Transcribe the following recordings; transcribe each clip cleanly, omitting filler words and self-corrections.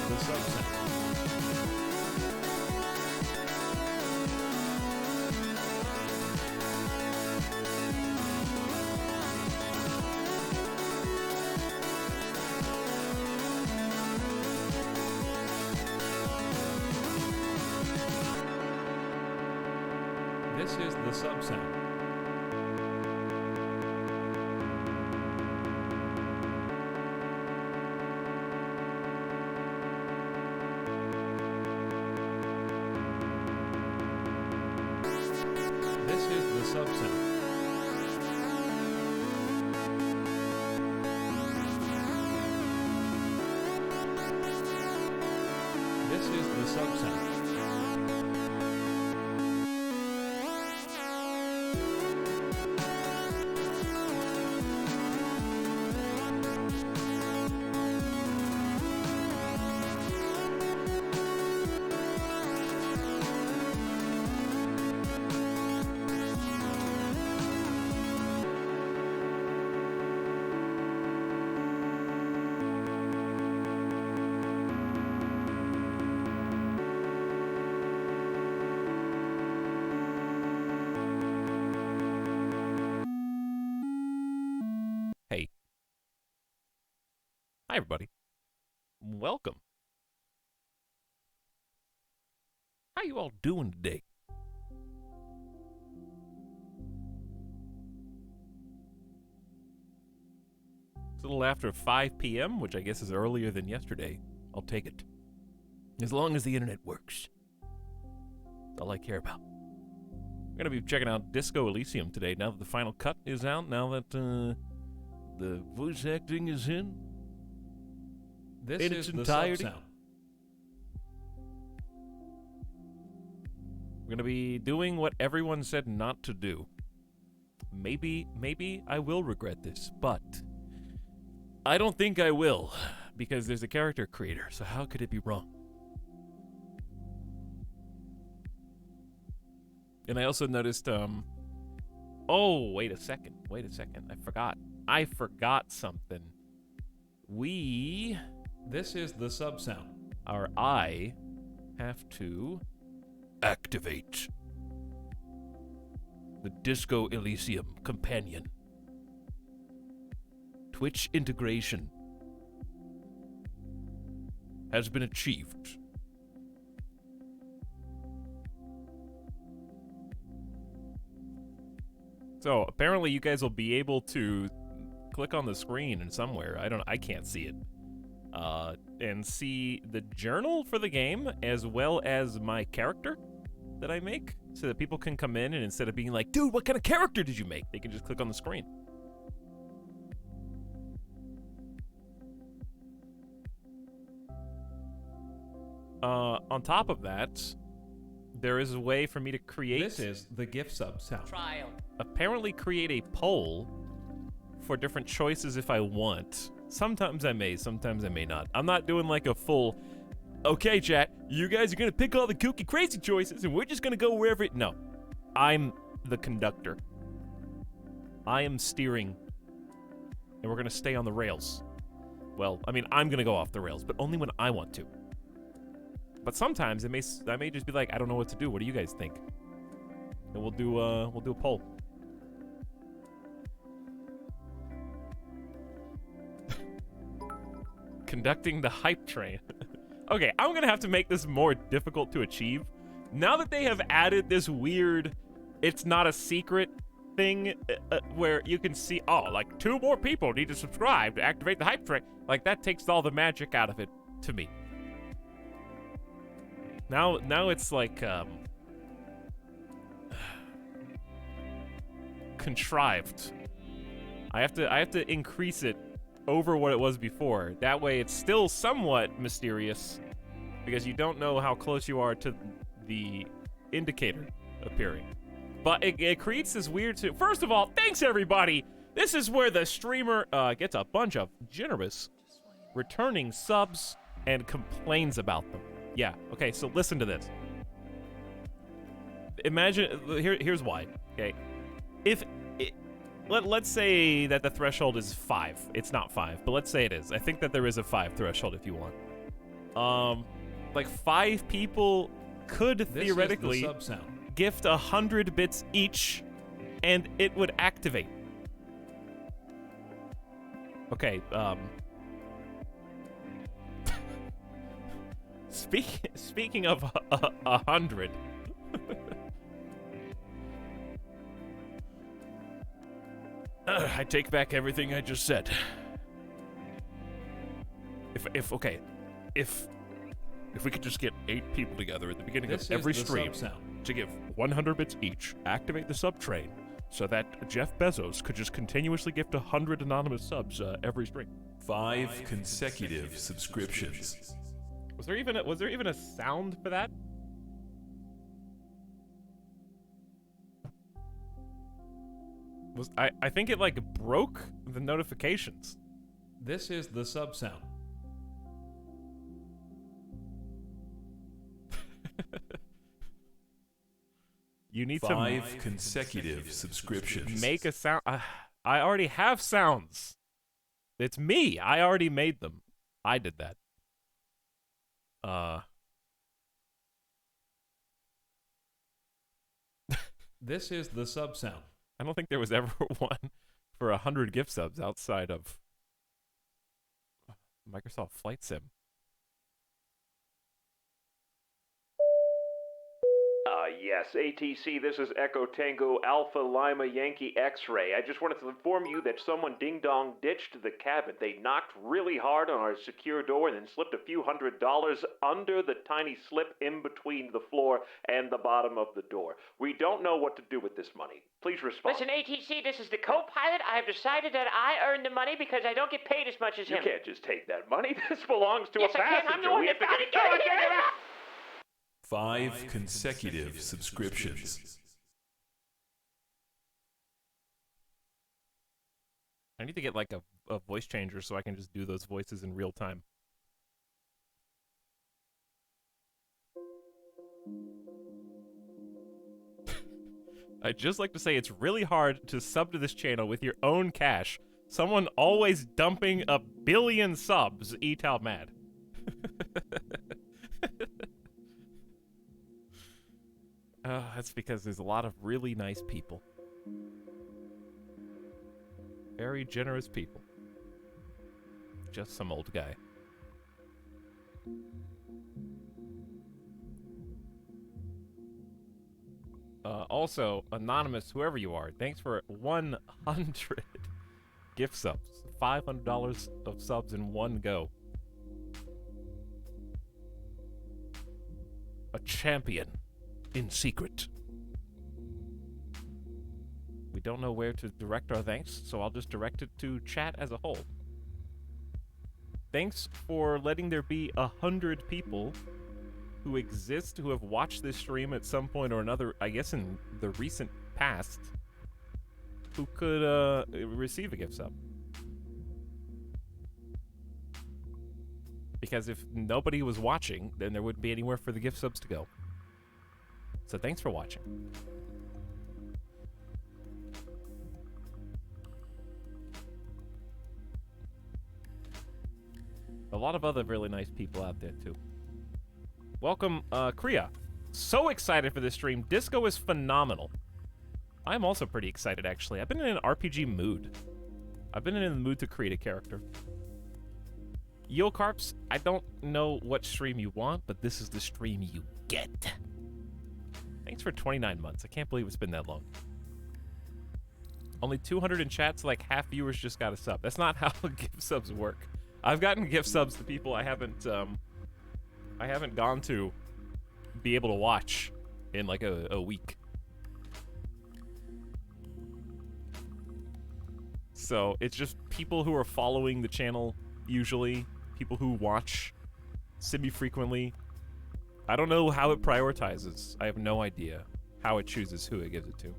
the sub-sound. This is the sub-sound. This is the sub-sound. This is the sub-sound. Hey. Hi, everybody. Welcome. How you all doing today? It's a little after 5 p.m., which I guess is earlier than yesterday. I'll take it. As long as the internet works. That's all I care about. I'm going to be checking out Disco Elysium today, now that the final cut is out, now that the voice acting is in its entirety. We're going to be doing what everyone said not to do. Maybe I will regret this, but I don't think I will, because there's a character creator, so how could it be wrong? And I also noticed, oh, wait a second, I forgot something. This is the sub-sound. Our I have to activate the Disco Elysium companion. Twitch integration has been achieved. So apparently you guys will be able to click on the screen and somewhere, I can't see it, and see the journal for the game as well as my character that I make, so that people can come in and instead of being like, dude, what kind of character did you make? They can just click on the screen. On top of that, there is a way for me to create... This is the GIF sub sound. Trial. Apparently create a poll for different choices if I want. Sometimes I may, sometimes I may not. I'm not doing like a full, okay, chat, you guys are gonna pick all the kooky crazy choices and we're just gonna go wherever it... No. I'm the conductor. I am steering. And we're gonna stay on the rails. Well, I mean, I'm gonna go off the rails, but only when I want to. But sometimes I may just be like, I don't know what to do. What do you guys think? And we'll do a poll. Conducting the hype train. Okay, I'm gonna have to make this more difficult to achieve. Now that they have added this weird, it's not a secret thing where you can see, oh, like 2 more people need to subscribe to activate the hype train. Like that takes all the magic out of it to me. Now it's like contrived. I have to increase it over what it was before. That way it's still somewhat mysterious because you don't know how close you are to the indicator appearing. But it creates this weird... First of all, thanks everybody! This is where the streamer gets a bunch of generous returning subs and complains about them. Yeah, okay, so listen to this. Imagine, here's why, okay? Let's say that the threshold is 5. It's not 5, but let's say it is. I think that there is a 5 threshold if you want. like 5 people could This theoretically is the sub sound. gift 100 bits each, and it would activate. Okay, speaking of 100, I take back everything I just said. If we could just get 8 people together at the beginning This of every is the stream sub sound. to give 100 bits each, activate the sub train, so that Jeff Bezos could just continuously gift 100 anonymous subs every stream. 5 consecutive subscriptions. Was there even a sound for that? I think it like broke the notifications. This is the sub sound. You need 5 consecutive subscriptions. make a sound. I already have sounds. It's me. I already made them. I did that. This is the sub sound. I don't think there was ever one for 100 gift subs outside of Microsoft Flight Sim. Yes, ATC, this is Echo Tango Alpha Lima Yankee X-Ray. I just wanted to inform you that someone ding-dong ditched the cabin. They knocked really hard on our secure door and then slipped a few $100 under the tiny slip in between the floor and the bottom of the door. We don't know what to do with this money. Please respond. Listen, ATC, this is the co-pilot. I have decided that I earned the money because I don't get paid as much as You him. can't just take that money. This belongs to Yes, a I passenger. can. I'm the one We that have to found get it. 5 consecutive subscriptions. I need to get like a voice changer so I can just do those voices in real time. I'd just like to say it's really hard to sub to this channel with your own cash. Someone always dumping 1 billion subs. Etal mad. That's because there's a lot of really nice people. Very generous people. Just some old guy. Also, anonymous, whoever you are, thanks for 100 gift subs. $500 of subs in one go. A champion in secret. We don't know where to direct our thanks, so I'll just direct it to chat as a whole. Thanks for letting there be 100 people who exist, who have watched this stream at some point or another, I guess in the recent past, who could receive a gift sub. Because if nobody was watching, then there wouldn't be anywhere for the gift subs to go. So thanks for watching. A lot of other really nice people out there too. Welcome, Kriya. So excited for this stream. Disco is phenomenal. I'm also pretty excited, actually. I've been in an RPG mood. I've been in the mood to create a character. Yokarps, I don't know what stream you want, but this is the stream you get. Thanks for 29 months. I can't believe it's been that long. Only 200 in chat, so like half viewers just got a sub. That's not how gift subs work. I've gotten gift subs to people I haven't gone to be able to watch in like a week. So it's just people who are following the channel, usually people who watch semi-frequently. I don't know how it prioritizes. I have no idea how it chooses who it gives it to.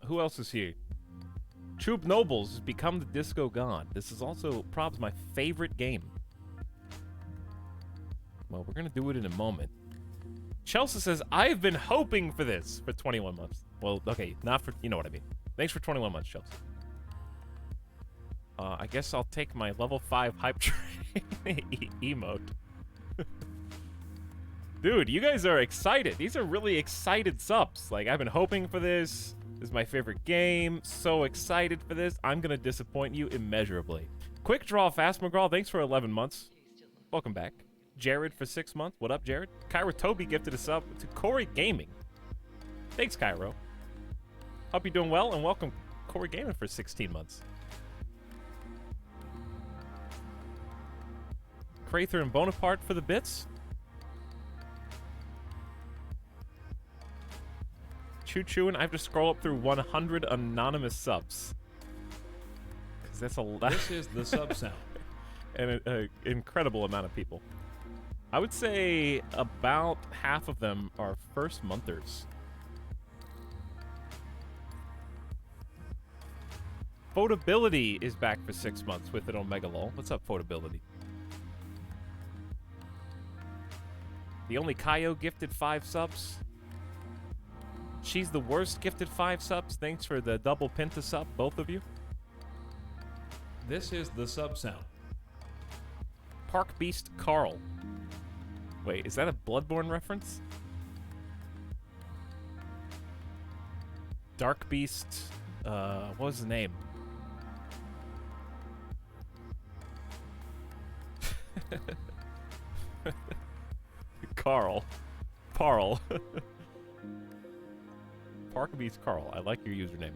Who else is here? Troop Nobles has become the disco god. This is also probably my favorite game. Well, we're gonna do it in a moment. Chelsea says, I've been hoping for this for 21 months. Well, okay, not for, you know what I mean. Thanks for 21 months, Chelsea. I guess I'll take my level 5 hype train emote. Dude, you guys are excited. These are really excited subs. Like, I've been hoping for this. This is my favorite game. So excited for this. I'm going to disappoint you immeasurably. Quick Draw Fast McGraw, thanks for 11 months. Welcome back. Jared for 6 months. What up, Jared? Cairo Toby gifted a sub to Corey Gaming. Thanks, Cairo. Hope you're doing well, and welcome, Corey Gaming, for 16 months. Crather and Bonaparte for the bits. Choo-chooing, I have to scroll up through 100 anonymous subs. Because that's a lot. This is the sub sound. And an incredible amount of people. I would say about half of them are first monthers. Photability is back for 6 months with it on Megalol. What's up, Photability? The only Kaio gifted 5 subs. She's the worst gifted 5 subs. Thanks for the double Penta sub, both of you. This is the sub sound. Park Beast Carl. Wait, is that a Bloodborne reference? Dark Beast, what was his name? Carl. Parl. Park Beast Carl. I like your username.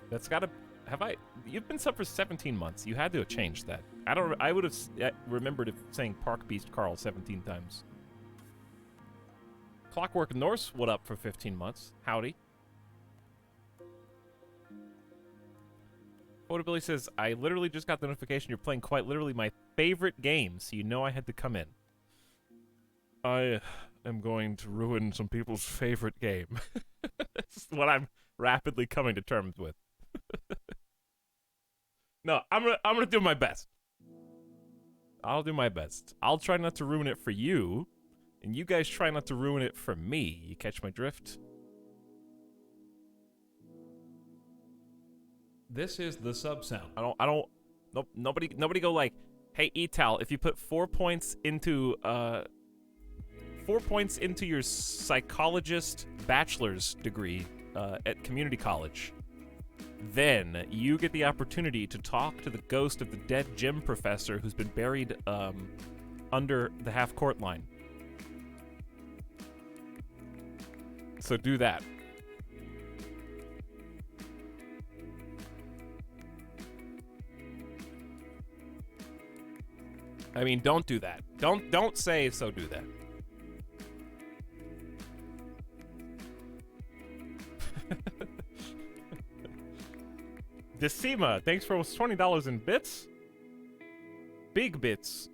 That's gotta... Have I... You've been sub for 17 months. You had to have changed that. I would have remembered if saying Park Beast Carl 17 times. Clockwork Norse, what up for 15 months? Howdy. Photability says, I literally just got the notification you're playing quite literally my favorite game, so you know I had to come in. I am going to ruin some people's favorite game. That's what I'm rapidly coming to terms with. No, I'm gonna do my best. I'll do my best. I'll try not to ruin it for you, and you guys try not to ruin it for me. You catch my drift? This is the sub sound. Nope, nobody go like, hey, Etal, if you put 4 points into, 4 points into your psychologist bachelor's degree, at community college, then you get the opportunity to talk to the ghost of the dead gym professor who's been buried, under the half-court line. So do that. I mean, don't do that. Don't say so do that. Decima, thanks for $20 in bits. Big bits.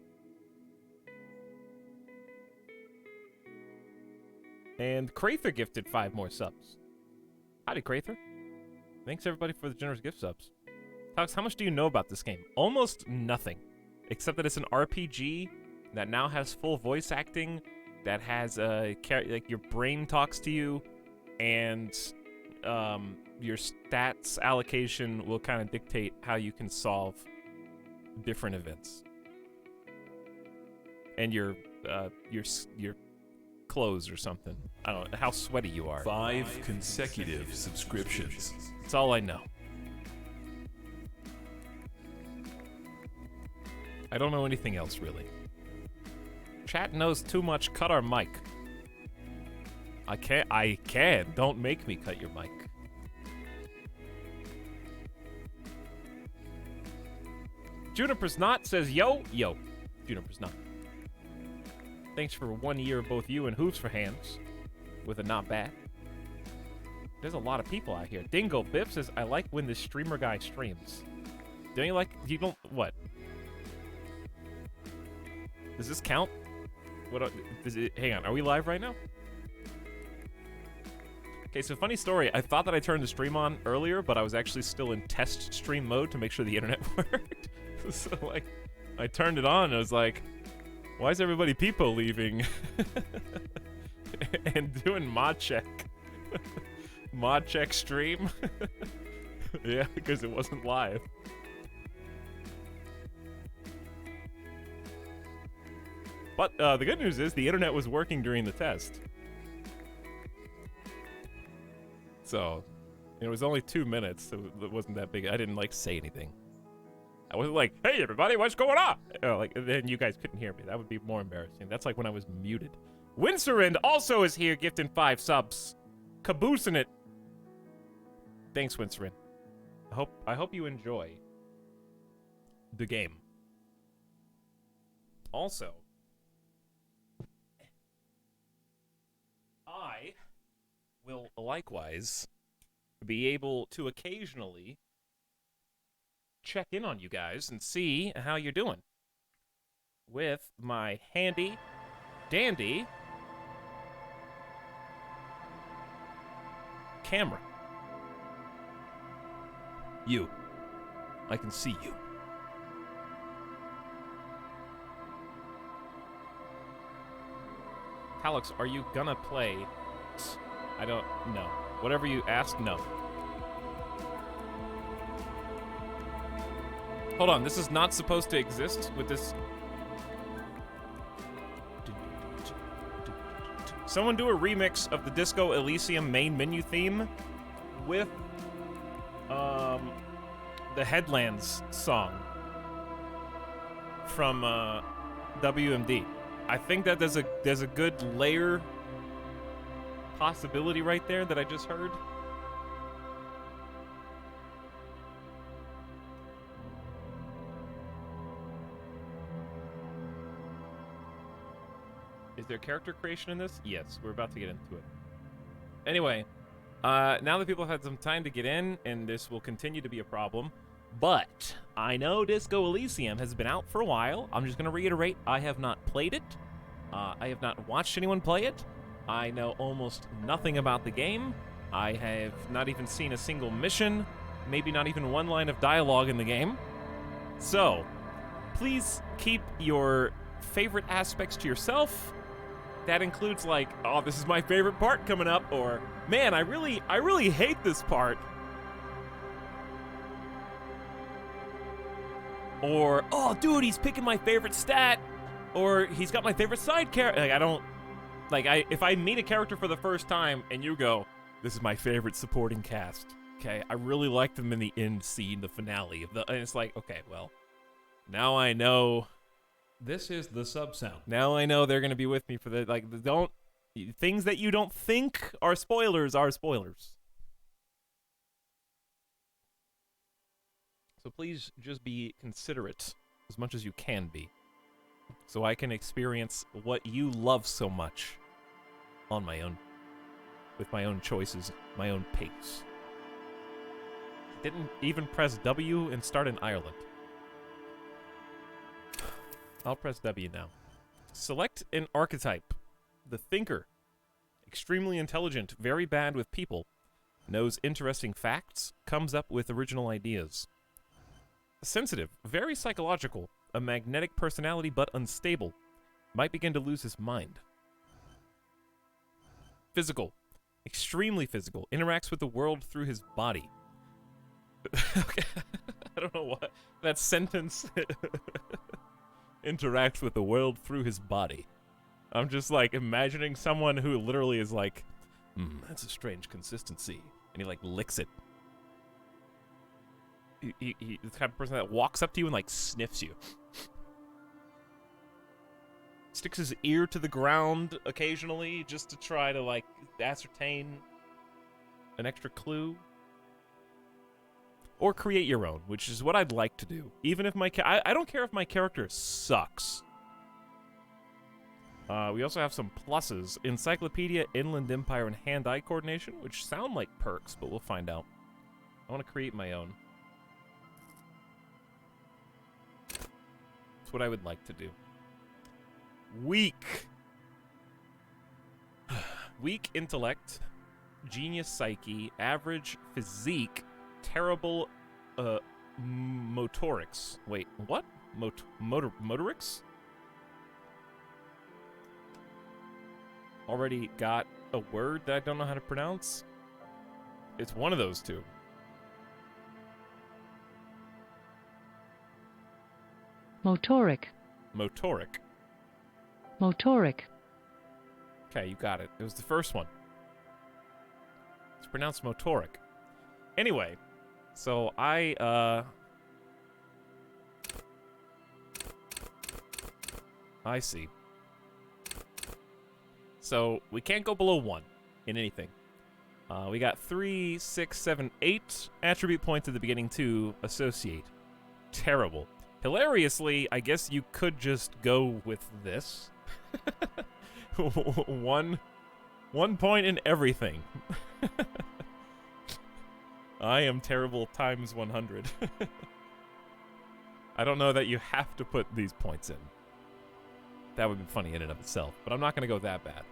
And Crather gifted 5 more subs. Howdy, Crather. Thanks everybody for the generous gift subs. Alex, how much do you know about this game? Almost nothing. Except that it's an RPG that now has full voice acting, that has like your brain talks to you, and your stats allocation will kind of dictate how you can solve different events. And your clothes or something. I don't know how sweaty you are. 5 consecutive subscriptions. That's all I know. I don't know anything else, really. Chat knows too much. Cut our mic. I can't. Don't make me cut your mic. Juniper's Not says, yo. Juniper's Not. Thanks for 1 year, both you and Hooves for Hands. With a not bad. There's a lot of people out here. Dingo Biff says, I like when this streamer guy streams. What? Does this count? Hang on, are we live right now? Okay, so funny story. I thought that I turned the stream on earlier, but I was actually still in test stream mode to make sure the internet worked. So, like, I turned it on and I was like, why is everybody peepo leaving? and doing mod check. Mod check stream. Yeah, because it wasn't live. But the good news is the internet was working during the test. So, it was only 2 minutes, so it wasn't that big. I didn't, like, say anything. I wasn't like, hey, everybody, what's going on? Like, then you guys couldn't hear me. That would be more embarrassing. That's like when I was muted. Winsorind also is here, gifting 5 subs. Caboosing it. Thanks, Winsorind. I hope you enjoy the game. Also, I will likewise be able to occasionally check in on you guys and see how you're doing with my handy dandy camera. You. I can see you. Etalyx, are you gonna play? I don't know. Whatever you ask, no. Hold on, this is not supposed to exist with this. Someone do a remix of the Disco Elysium main menu theme with the Headlands song from WMD. I think that there's a good layer possibility right there that I just heard. Is there character creation in this? Yes, we're about to get into it. Anyway, now that people have had some time to get in, and this will continue to be a problem, but I know Disco Elysium has been out for a while. I'm just going to reiterate, I have not played it. I have not watched anyone play it. I know almost nothing about the game. I have not even seen a single mission, maybe not even one line of dialogue in the game. So, please keep your favorite aspects to yourself. That includes like, oh, this is my favorite part coming up, or man, I really hate this part. Or, oh, dude, he's picking my favorite stat, or he's got my favorite side character. Like, I don't, like, if I meet a character for the first time and you go, this is my favorite supporting cast, okay, I really like them in the end scene, the finale of the, and it's like, okay, well, now I know. This is the sub sound. Now I know they're gonna be with me for the, like, don't, things that you don't think are spoilers are spoilers. So please just be considerate as much as you can be, so I can experience what you love so much on my own, with my own choices, my own pace. Didn't even press W and start in Ireland. I'll press W now. Select an archetype. The thinker. Extremely intelligent, very bad with people. Knows interesting facts, comes up with original ideas. Sensitive, very psychological, a magnetic personality but unstable. Might begin to lose his mind. Physical, extremely physical, interacts with the world through his body. Okay, I don't know what that sentence interacts with the world through his body. I'm just like imagining someone who literally is like, that's a strange consistency, and he like licks it. He's the kind of person that walks up to you and like sniffs you. Sticks his ear to the ground occasionally just to try to like ascertain an extra clue. Or create your own, which is what I'd like to do. Even if my I don't care if my character sucks. We also have some pluses. Encyclopedia, Inland Empire, and hand-eye coordination, which sound like perks, but we'll find out. I want to create my own. That's what I would like to do. Weak. Weak intellect, genius psyche, average physique, terrible motorics. Wait, what? Motorics? already got a word that I don't know how to pronounce. It's one of those two. Motoric. Motoric. Motoric. Okay, you got it. It was the first one. It's pronounced motoric. Anyway, so I see. So we can't go below 1 in anything. We got 3, 6, 7, 8 attribute points at the beginning to associate. Terrible. Hilariously, I guess you could just go with this. one point in everything. I am terrible times 100. I don't know that you have to put these points in. That would be funny in and of itself, but I'm not going to go that bad.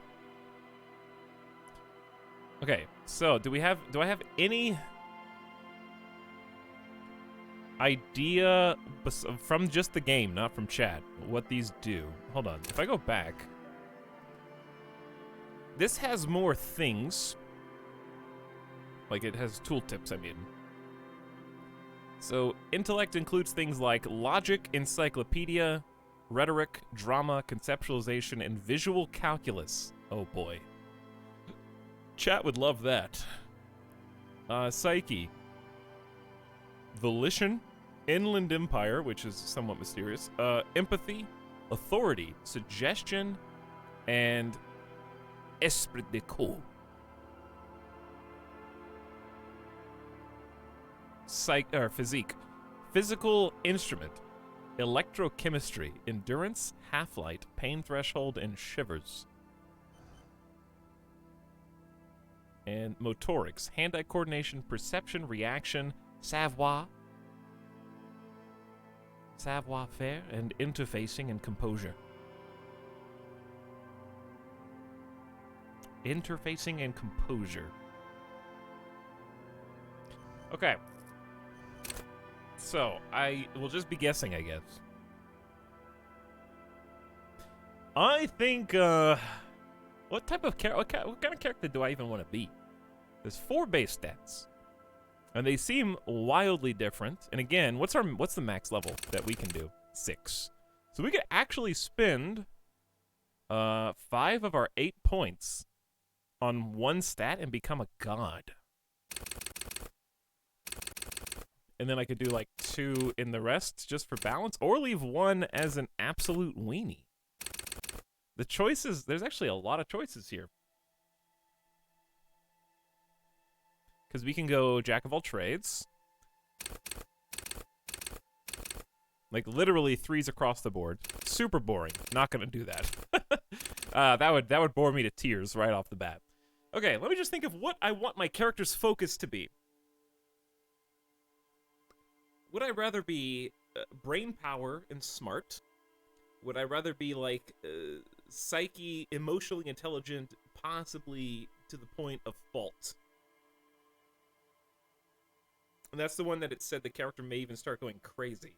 Okay, so do I have any idea from just the game, not from chat, what these do? Hold on. If I go back, this has more things. Like, it has tooltips, I mean. So, intellect includes things like logic, encyclopedia, rhetoric, drama, conceptualization, and visual calculus. Oh boy. Chat would love that. Psyche. Volition. Inland Empire, which is somewhat mysterious. Empathy. Authority. Suggestion. And esprit de corps. Physique. Physical instrument. Electrochemistry. Endurance. Half-light. Pain threshold. And shivers. And motorics. Hand-eye coordination. Perception. Reaction. Savoir. Savoir-faire. And interfacing and composure. Interfacing and composure. Okay. So, I will just be guessing, I guess. I think, what type of what kind of character do I even want to be? There's 4 base stats. And they seem wildly different. And again, what's the max level that we can do? 6. So we could actually spend 5 of our 8 points on one stat and become a god. And then I could do like 2 in the rest just for balance, or leave 1 as an absolute weenie. The choices, there's actually a lot of choices here. Because we can go Jack of all trades. Like literally 3s across the board. Super boring. Not gonna do that. That would bore me to tears right off the bat. Okay, let me just think of what I want my character's focus to be. Would I rather be brain power and smart? Would I rather be like psyche, emotionally intelligent, possibly to the point of fault? And that's the one that it said the character may even start going crazy.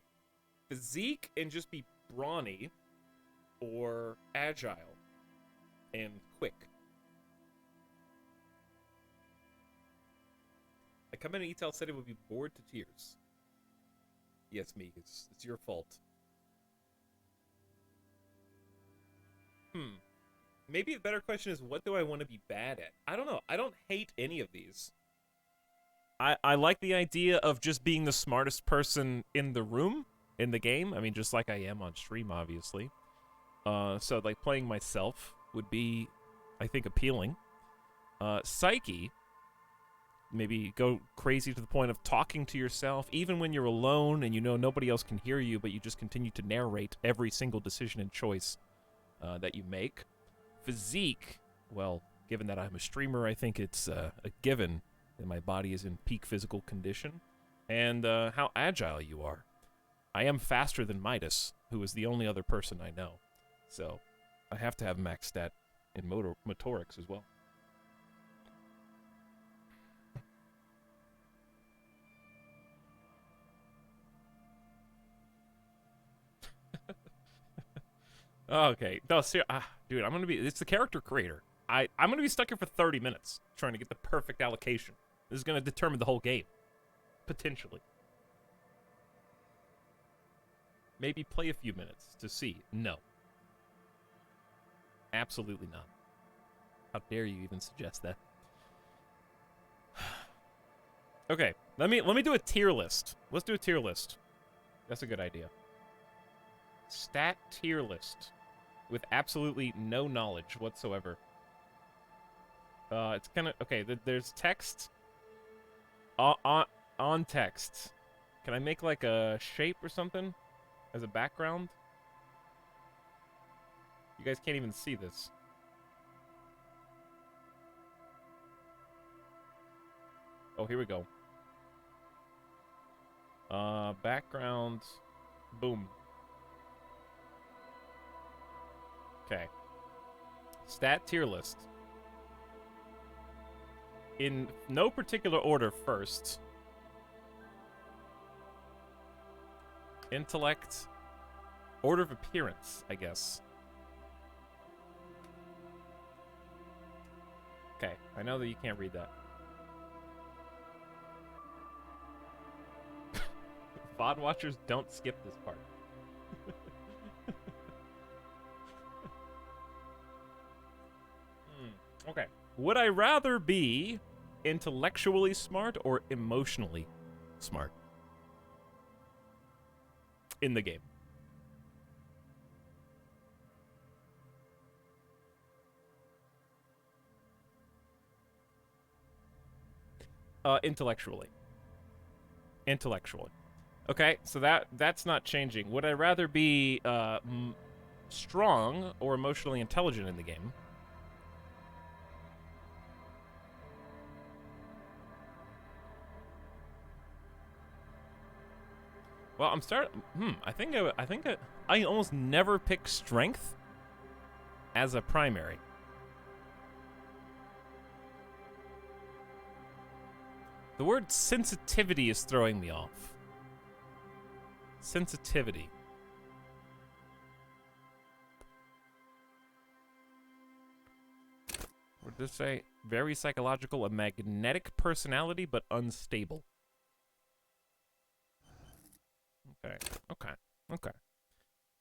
Physique and just be brawny, or agile and quick. I come in and Etel said it would be bored to tears. Yes, me. It's your fault. Maybe a better question is, what do I want to be bad at? I don't know. I don't hate any of these. I like the idea of just being the smartest person in the room, in the game. I mean, just like I am on stream, obviously. So, like, playing myself would be, I think, appealing. Psyche... Maybe go crazy to the point of talking to yourself, even when you're alone and you know nobody else can hear you, but you just continue to narrate every single decision and choice that you make. Physique, well, given that I'm a streamer, I think it's a given that my body is in peak physical condition. And how agile you are. I am faster than Midas, who is the only other person I know. So I have to have max stat in motorics as well. Okay. No, dude, I'm gonna be. It's the character creator. I'm gonna be stuck here for 30 minutes trying to get the perfect allocation. This is gonna determine the whole game. Potentially. Maybe play a few minutes to see. No. Absolutely not. How dare you even suggest that? Okay, let me do a tier list. Let's do a tier list. That's a good idea. Stat tier list with absolutely no knowledge whatsoever. It's kind of okay. There's text on text. Can I make like a shape or something as a background? You guys can't even see this. Oh, here we go. Background. Boom. Okay. Stat tier list. In no particular order first. Intellect. Order of appearance, I guess. Okay, I know that you can't read that. VOD watchers, don't skip this part. Okay. Would I rather be intellectually smart or emotionally smart in the game? Intellectually. Intellectually. Okay, so that's not changing. Would I rather be strong or emotionally intelligent in the game? Well, I'm starting. I almost never pick strength as a primary. The word sensitivity is throwing me off. Sensitivity. What did this say? Very psychological, a magnetic personality, but unstable. Okay, okay, okay.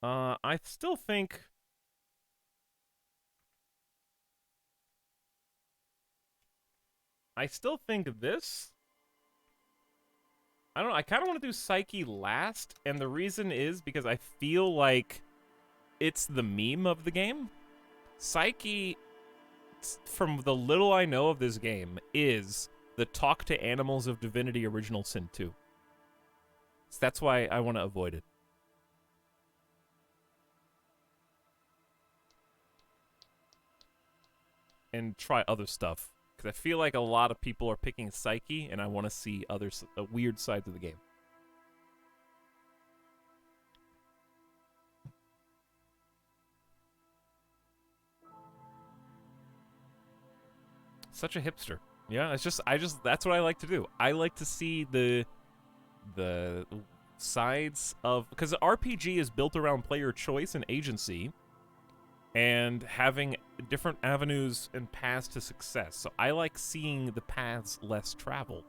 I still think... this... I don't know, I kind of want to do Psyche last, and the reason is because I feel like it's the meme of the game. Psyche, from the little I know of this game, is the Talk to Animals of Divinity Original Sin 2. So that's why I want to avoid it. And try other stuff. Because I feel like a lot of people are picking Psyche, and I want to see other weird sides of the game. Such a hipster. Yeah, it's just, that's what I like to do. I like to see the sides of, because RPG is built around player choice and agency, and having different avenues and paths to success. So I like seeing the paths less traveled.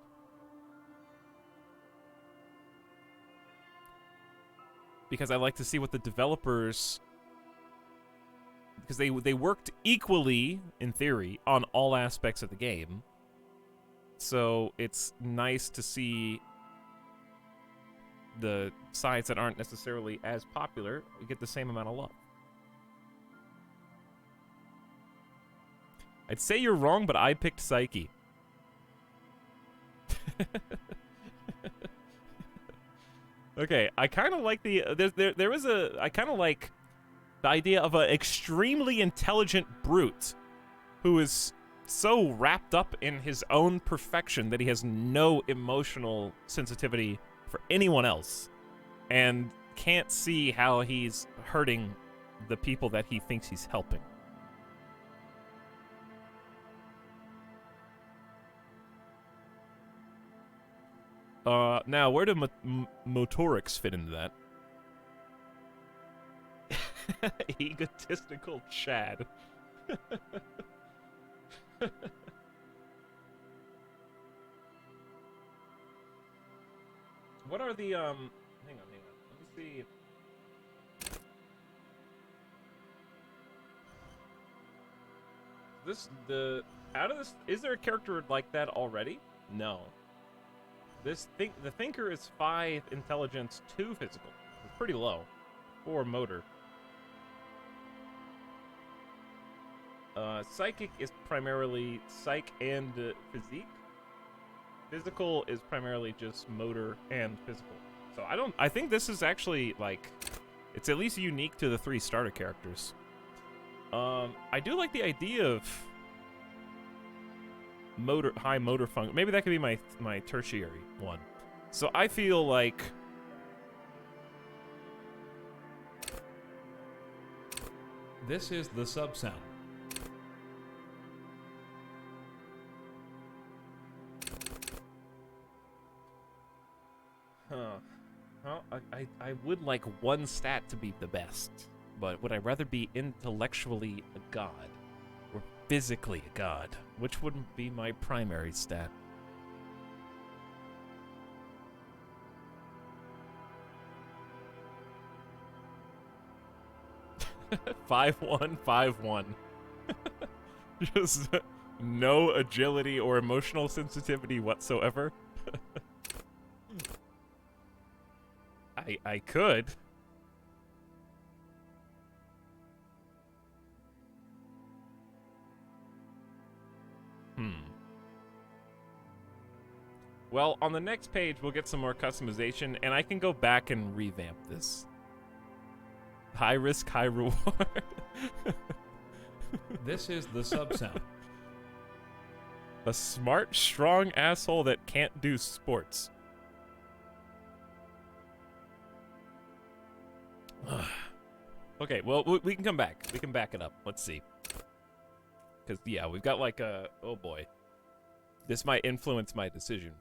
Because I like to see what the developers... Because they worked equally, in theory, on all aspects of the game. So it's nice to see the sides that aren't necessarily as popular get the same amount of love. I'd say you're wrong, but I picked Psyche. Okay, I kind of like the... I kind of like the idea of an extremely intelligent brute who is so wrapped up in his own perfection that he has no emotional sensitivity for anyone else and can't see how he's hurting the people that he thinks he's helping. Now, where do Motorix fit into that? Egotistical Chad. What are the, hang on. Let me see. Out of this, is there a character like that already? No. The Thinker is 5 intelligence, 2 physical. It's pretty low. 4 motor. Psychic is primarily psych and physique. Physical is primarily just motor and physical. So I think this is actually, like, it's at least unique to the 3 starter characters. I do like the idea of high motor function. Maybe that could be my tertiary one. So I feel like This is the sub-sound. well, I would like one stat to be the best, but would I rather be intellectually a god or physically a god? Which wouldn't be my primary stat? Five one. Just no agility or emotional sensitivity whatsoever. I could. Well, on the next page, we'll get some more customization, and I can go back and revamp this. High risk, high reward. This is the sub-sound. A smart, strong asshole that can't do sports. Okay, well, we can come back. We can back it up. Let's see. Because, yeah, we've got like a... Oh, boy. This might influence my decision.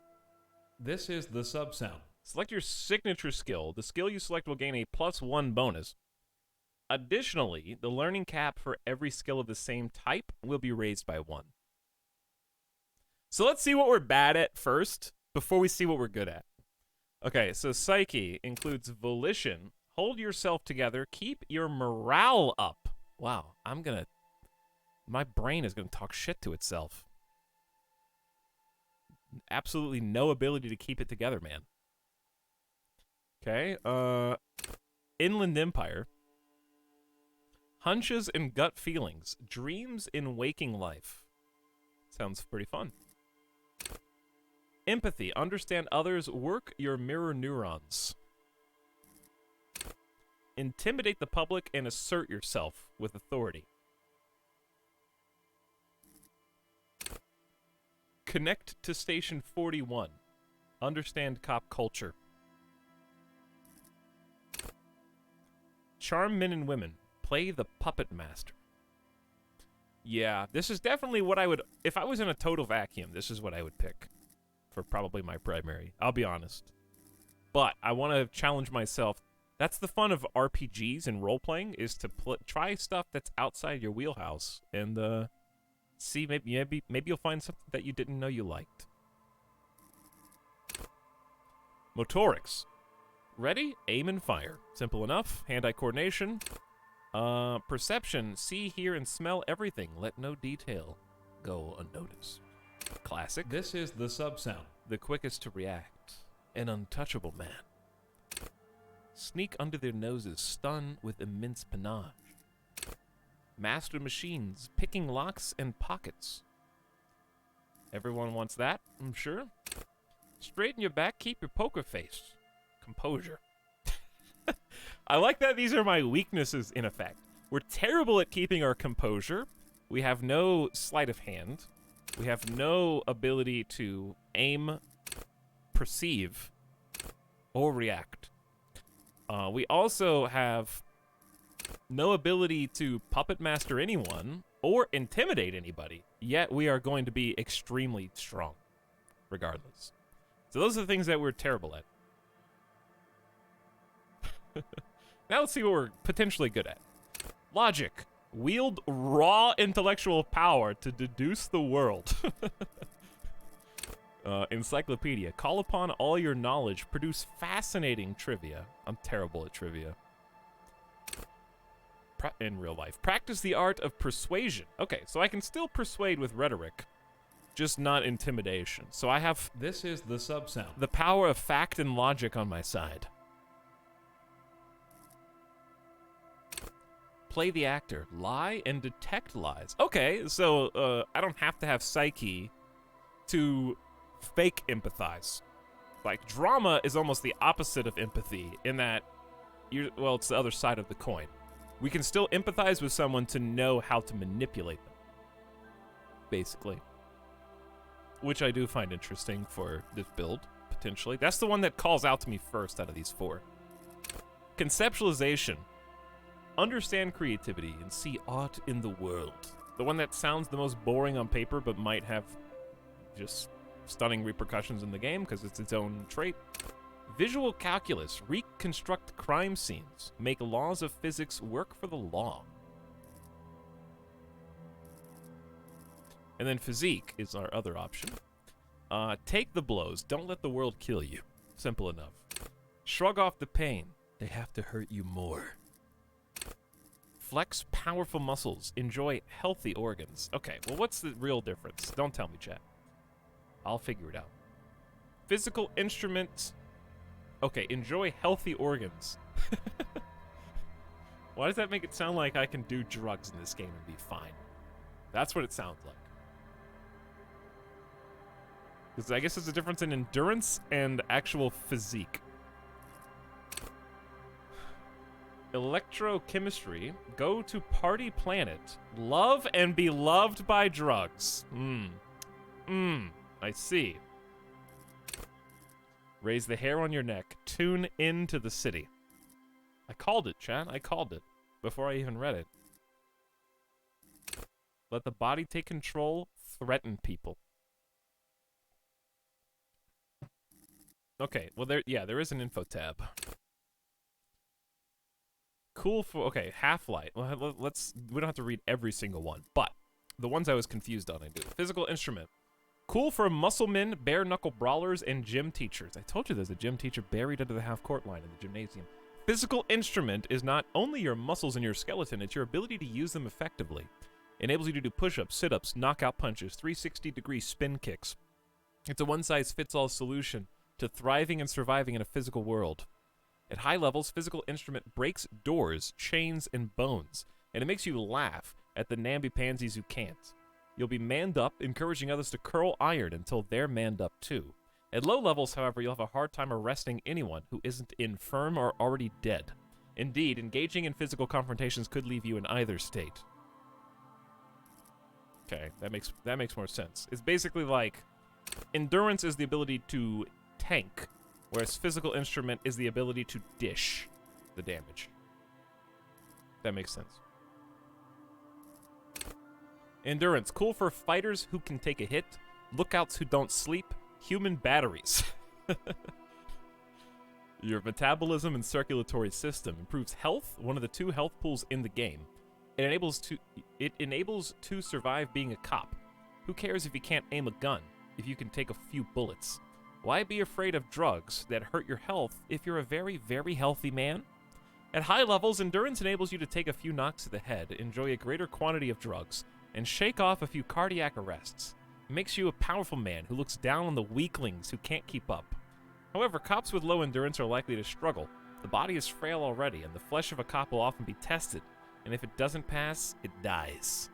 This is the sub-sound. Select your signature skill. The skill you select will gain a +1 bonus. Additionally, the learning cap for every skill of the same type will be raised by 1. So let's see what we're bad at first, before we see what we're good at. Okay, so Psyche includes Volition. Hold yourself together. Keep your morale up. Wow, my brain is gonna talk shit to itself. Absolutely no ability to keep it together, man. Okay, Inland Empire. Hunches and gut feelings. Dreams in waking life. Sounds pretty fun. Empathy. Understand others. Work your mirror neurons. Intimidate the public and assert yourself with authority. Connect to Station 41. Understand cop culture. Charm men and women. Play the puppet master. Yeah, this is definitely what I would... If I was in a total vacuum, this is what I would pick for probably my primary. I'll be honest. But I want to challenge myself. That's the fun of RPGs and role-playing, is to try stuff that's outside your wheelhouse and see, maybe you'll find something that you didn't know you liked. Motorics. Ready? Aim and fire. Simple enough. Hand-eye coordination. Perception. See, hear, and smell everything. Let no detail go unnoticed. Classic. This is the sub-sound. The quickest to react. An untouchable man. Sneak under their noses, stun with immense panache. Master machines, picking locks and pockets. Everyone wants that, I'm sure. Straighten your back, keep your poker face. Composure. I like that these are my weaknesses, in effect. We're terrible at keeping our composure. We have no sleight of hand. We have no ability to aim, perceive, or react. We also have no ability to puppet master anyone or intimidate anybody, yet we are going to be extremely strong, regardless. So those are the things that we're terrible at. Now let's see what we're potentially good at. Logic. Wield raw intellectual power to deduce the world. Encyclopedia. Call upon all your knowledge. Produce fascinating trivia. I'm terrible at trivia. In real life. Practice the art of persuasion. Okay, so I can still persuade with rhetoric, just not intimidation. So I have This is the sub-sound. the power of fact and logic on my side. Play the actor. Lie and detect lies. Okay, so I don't have to have psyche to fake empathize. Like, drama is almost the opposite of empathy in that, well, it's the other side of the coin. We can still empathize with someone to know how to manipulate them, basically. Which I do find interesting for this build, potentially. That's the one that calls out to me first out of these four. Conceptualization. Understand creativity and see art in the world. The one that sounds the most boring on paper, but might have just stunning repercussions in the game because it's its own trait. Visual calculus. Reconstruct crime scenes. Make laws of physics work for the law. And then physique is our other option. Take the blows. Don't let the world kill you. Simple enough. Shrug off the pain. They have to hurt you more. Flex powerful muscles. Enjoy healthy organs. Okay, well, what's the real difference? Don't tell me, chat. I'll figure it out. Physical instruments. Okay, enjoy healthy organs. Why does that make it sound like I can do drugs in this game and be fine? That's what it sounds like. Because I guess there's a difference in endurance and actual physique. Electrochemistry. Go to party planet. Love and be loved by drugs. I see. Raise the hair on your neck. Tune into the city. I called it, chat. I called it before I even read it. Let the body take control. Threaten people. Okay, well there is an info tab. Cool for okay, half-light. Well, we don't have to read every single one, but the ones I was confused on I do. Physical instrument. Cool for muscle men, bare knuckle brawlers, and gym teachers. I told you there's a gym teacher buried under the half-court line in the gymnasium. Physical instrument is not only your muscles and your skeleton, it's your ability to use them effectively. Enables you to do push-ups, sit-ups, knockout punches, 360-degree spin kicks. It's a one-size-fits-all solution to thriving and surviving in a physical world. At high levels, physical instrument breaks doors, chains, and bones, and it makes you laugh at the namby-pansies who can't. You'll be manned up, encouraging others to curl iron until they're manned up too. At low levels, however, you'll have a hard time arresting anyone who isn't infirm or already dead. Indeed, engaging in physical confrontations could leave you in either state. Okay, that makes more sense. It's basically like endurance is the ability to tank, whereas physical instrument is the ability to dish the damage. That makes sense. Endurance. Cool for fighters who can take a hit, lookouts who don't sleep, human batteries. Your metabolism and circulatory system improves health, one of the 2 health pools in the game. It enables to survive being a cop. Who cares if you can't aim a gun, if you can take a few bullets? Why be afraid of drugs that hurt your health if you're a very, very healthy man? At high levels, endurance enables you to take a few knocks to the head, enjoy a greater quantity of drugs, and shake off a few cardiac arrests. It makes you a powerful man who looks down on the weaklings who can't keep up. However, cops with low endurance are likely to struggle. The body is frail already, and the flesh of a cop will often be tested, and if it doesn't pass, it dies.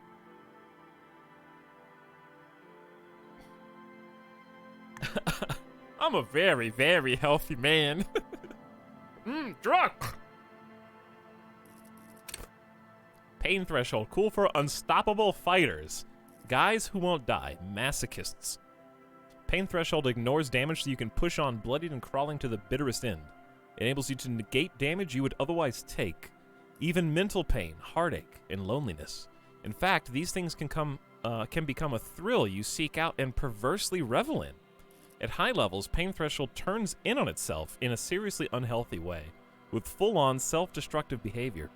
I'm a very, very healthy man. Drunk! Pain threshold. Cool for unstoppable fighters. Guys who won't die. Masochists. Pain threshold ignores damage so you can push on bloodied and crawling to the bitterest end. It enables you to negate damage you would otherwise take. Even mental pain, heartache, and loneliness. In fact, these things can become a thrill you seek out and perversely revel in. At high levels, pain threshold turns in on itself in a seriously unhealthy way, with full-on self-destructive behavior.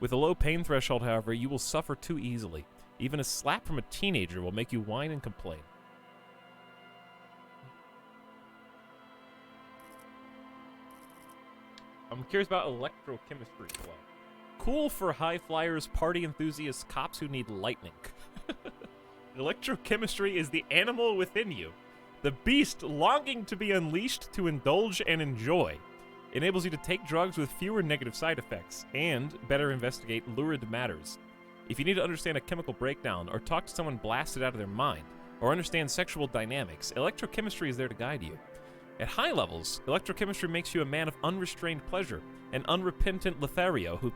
With a low pain threshold, however, you will suffer too easily. Even a slap from a teenager will make you whine and complain. I'm curious about electrochemistry flow. Cool for high flyers, party enthusiasts, cops who need lightning. Electrochemistry is the animal within you, the beast longing to be unleashed to indulge and enjoy. Enables you to take drugs with fewer negative side effects and better investigate lurid matters. If you need to understand a chemical breakdown or talk to someone blasted out of their mind or understand sexual dynamics, electrochemistry is there to guide you. At high levels, electrochemistry makes you a man of unrestrained pleasure, an unrepentant Lothario who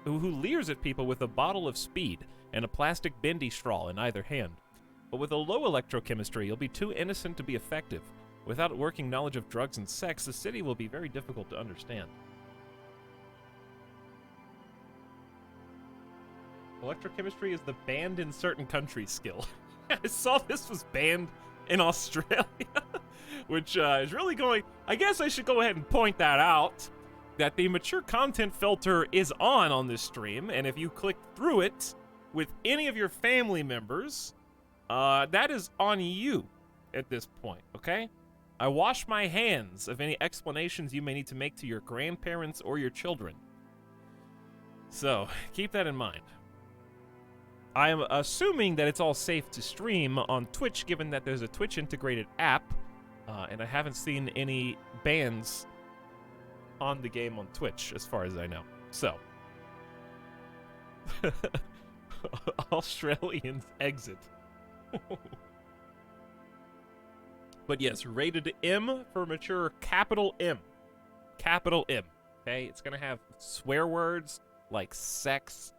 leers at people with a bottle of speed and a plastic bendy straw in either hand. But with a low electrochemistry, you'll be too innocent to be effective. Without working knowledge of drugs and sex, the city will be very difficult to understand. Electrochemistry is the banned in certain countries skill. I saw this was banned in Australia, which is really going... I guess I should go ahead and point that out, that the mature content filter is on this stream, and if you click through it with any of your family members, that is on you at this point, okay? I wash my hands of any explanations you may need to make to your grandparents or your children. So, keep that in mind. I am assuming that it's all safe to stream on Twitch, given that there's a Twitch-integrated app, and I haven't seen any bans on the game on Twitch, as far as I know. So. Australians exit. But yes, rated M for mature, capital M. Capital M. Okay? It's gonna have swear words like sex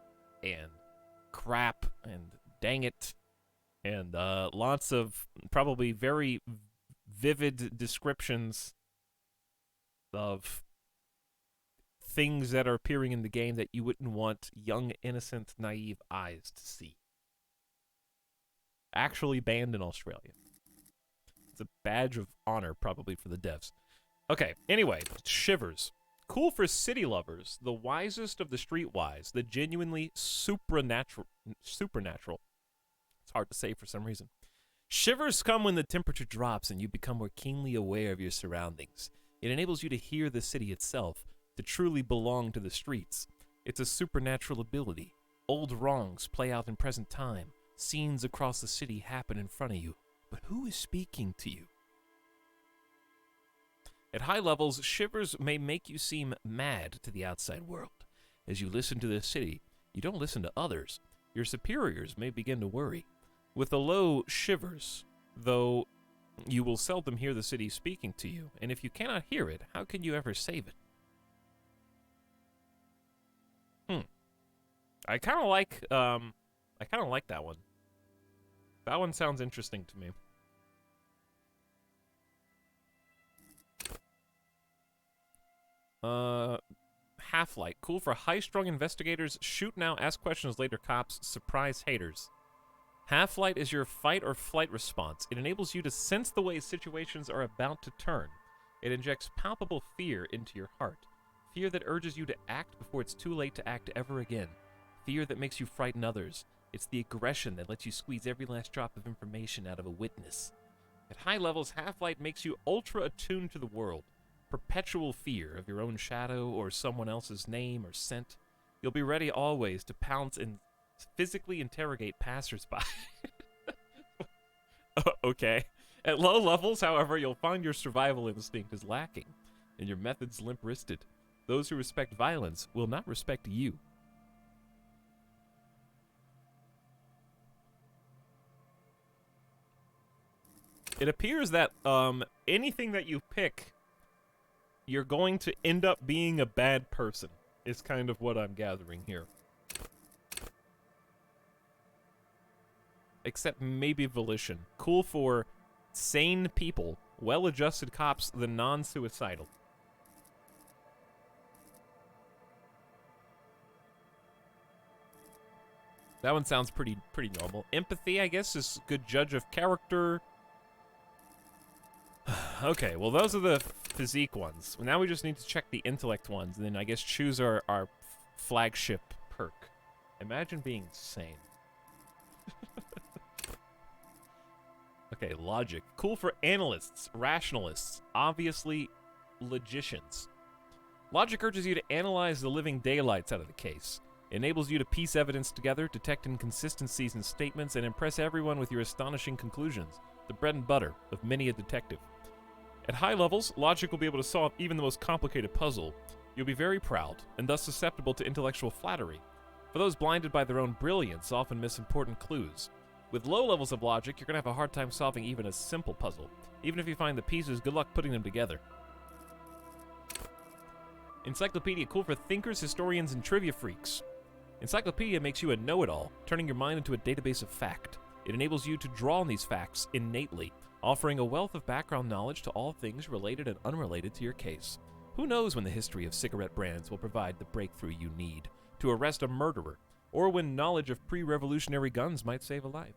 and crap and dang it and lots of probably very vivid descriptions of things that are appearing in the game that you wouldn't want young, innocent, naive eyes to see. Actually banned in Australia. It's a badge of honor probably for the devs. Okay, anyway, Shivers. Cool for city lovers, the wisest of the streetwise, the genuinely supernatural. It's hard to say for some reason. Shivers come when the temperature drops and you become more keenly aware of your surroundings. It enables you to hear the city itself, to truly belong to the streets. It's a supernatural ability. Old wrongs play out in present time. Scenes across the city happen in front of you. But who is speaking to you? At high levels, Shivers may make you seem mad to the outside world. As you listen to the city, you don't listen to others. Your superiors may begin to worry. With a low Shivers, though, you will seldom hear the city speaking to you, and if you cannot hear it, how can you ever save it? I kind of like that one. That one sounds interesting to me. Half-Light. Cool for high-strung investigators. Shoot now, ask questions later, cops. Surprise haters. Half-Light is your fight or flight response. It enables you to sense the way situations are about to turn. It injects palpable fear into your heart. Fear that urges you to act before it's too late to act ever again. Fear that makes you frighten others. It's the aggression that lets you squeeze every last drop of information out of a witness. At high levels, Half-Light makes you ultra-attuned to the world. Perpetual fear of your own shadow or someone else's name or scent. You'll be ready always to pounce and physically interrogate passersby. Okay. At low levels, however, you'll find your survival instinct is lacking, and your methods limp-wristed. Those who respect violence will not respect you. It appears that anything that you pick, you're going to end up being a bad person, is kind of what I'm gathering here. Except maybe Volition. Cool for sane people, well-adjusted cops, the non-suicidal. That one sounds pretty normal. Empathy, I guess, is a good judge of character. Okay, well, those are the physique ones. Now we just need to check the intellect ones, and then I guess choose our flagship perk. Imagine being sane. Okay, logic. Cool for analysts, rationalists, obviously logicians. Logic urges you to analyze the living daylights out of the case. It enables you to piece evidence together, detect inconsistencies in statements, and impress everyone with your astonishing conclusions. The bread and butter of many a detective. At high levels, logic will be able to solve even the most complicated puzzle. You'll be very proud, and thus susceptible to intellectual flattery. For those blinded by their own brilliance, often miss important clues. With low levels of logic, you're going to have a hard time solving even a simple puzzle. Even if you find the pieces, good luck putting them together. Encyclopedia, cool for thinkers, historians, and trivia freaks. Encyclopedia makes you a know-it-all, turning your mind into a database of fact. It enables you to draw on these facts innately, offering a wealth of background knowledge to all things related and unrelated to your case. Who knows when the history of cigarette brands will provide the breakthrough you need to arrest a murderer, or when knowledge of pre-revolutionary guns might save a life.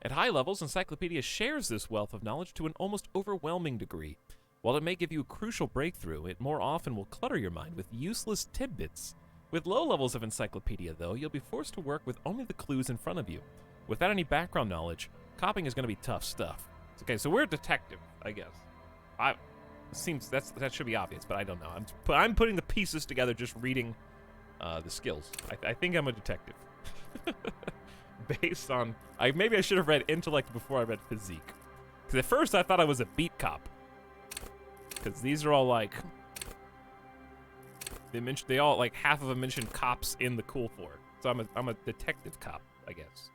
At high levels, Encyclopedia shares this wealth of knowledge to an almost overwhelming degree. While it may give you a crucial breakthrough, it more often will clutter your mind with useless tidbits. With low levels of Encyclopedia, though, you'll be forced to work with only the clues in front of you. Without any background knowledge, copying is going to be tough stuff. Okay, so we're a detective, I guess. That should be obvious, but I don't know. I'm putting the pieces together just reading the skills. I think I'm a detective. Based on... maybe I should have read intellect before I read physique. Because at first I thought I was a beat cop. Because these are all like... They all, like, half of them mention cops in the cool four. So I'm a detective cop, I guess.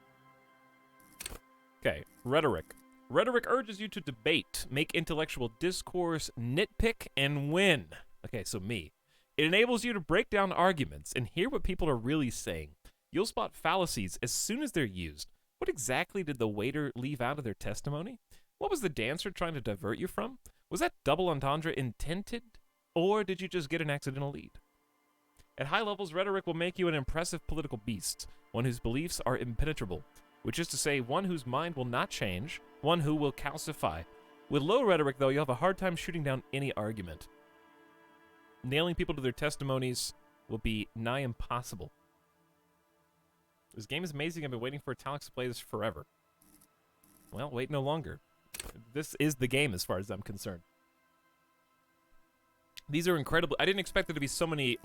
Okay, rhetoric. Rhetoric urges you to debate, make intellectual discourse, nitpick, and win. Okay, so me. It enables you to break down arguments and hear what people are really saying. You'll spot fallacies as soon as they're used. What exactly did the waiter leave out of their testimony? What was the dancer trying to divert you from? Was that double entendre intended? Or did you just get an accidental lead? At high levels, rhetoric will make you an impressive political beast, one whose beliefs are impenetrable, which is to say, one whose mind will not change, one who will calcify. With low rhetoric, though, you'll have a hard time shooting down any argument. Nailing people to their testimonies will be nigh impossible. This game is amazing. I've been waiting for Etalyx to play this forever. Well, wait no longer. This is the game as far as I'm concerned. These are incredible. I didn't expect there to be so many,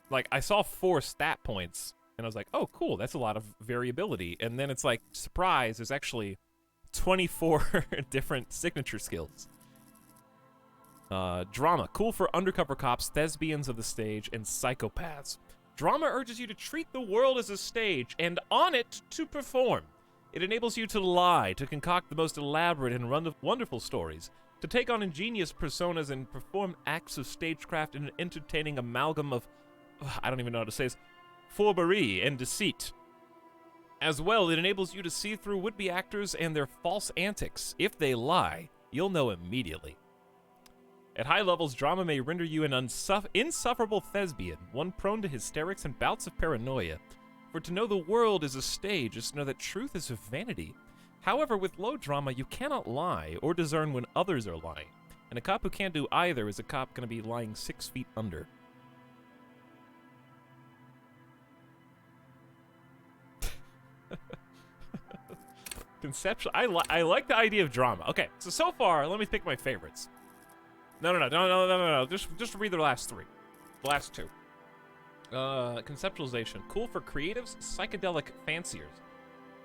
like, I saw 4 stat points, and I was like, oh, cool, that's a lot of variability. And then it's like, surprise, there's actually 24 different signature skills. Drama, cool for undercover cops, thespians of the stage, and psychopaths. Drama urges you to treat the world as a stage, and on it to perform. It enables you to lie, to concoct the most elaborate and wonderful stories, to take on ingenious personas and perform acts of stagecraft in an entertaining amalgam of, I don't even know how to say this, fourberie and deceit. As well, it enables you to see through would-be actors and their false antics. If they lie, you'll know immediately. At high levels, drama may render you an insufferable thespian, one prone to hysterics and bouts of paranoia. For to know the world is a stage is to know that truth is a vanity. However, with low drama, you cannot lie or discern when others are lying. And a cop who can't do either is a cop going to be lying 6 feet under. Conceptual. I like the idea of drama. Okay, so far, let me pick my favorites. No. Just read the last 3. The last 2. Conceptualization. Cool for creatives, psychedelic fanciers,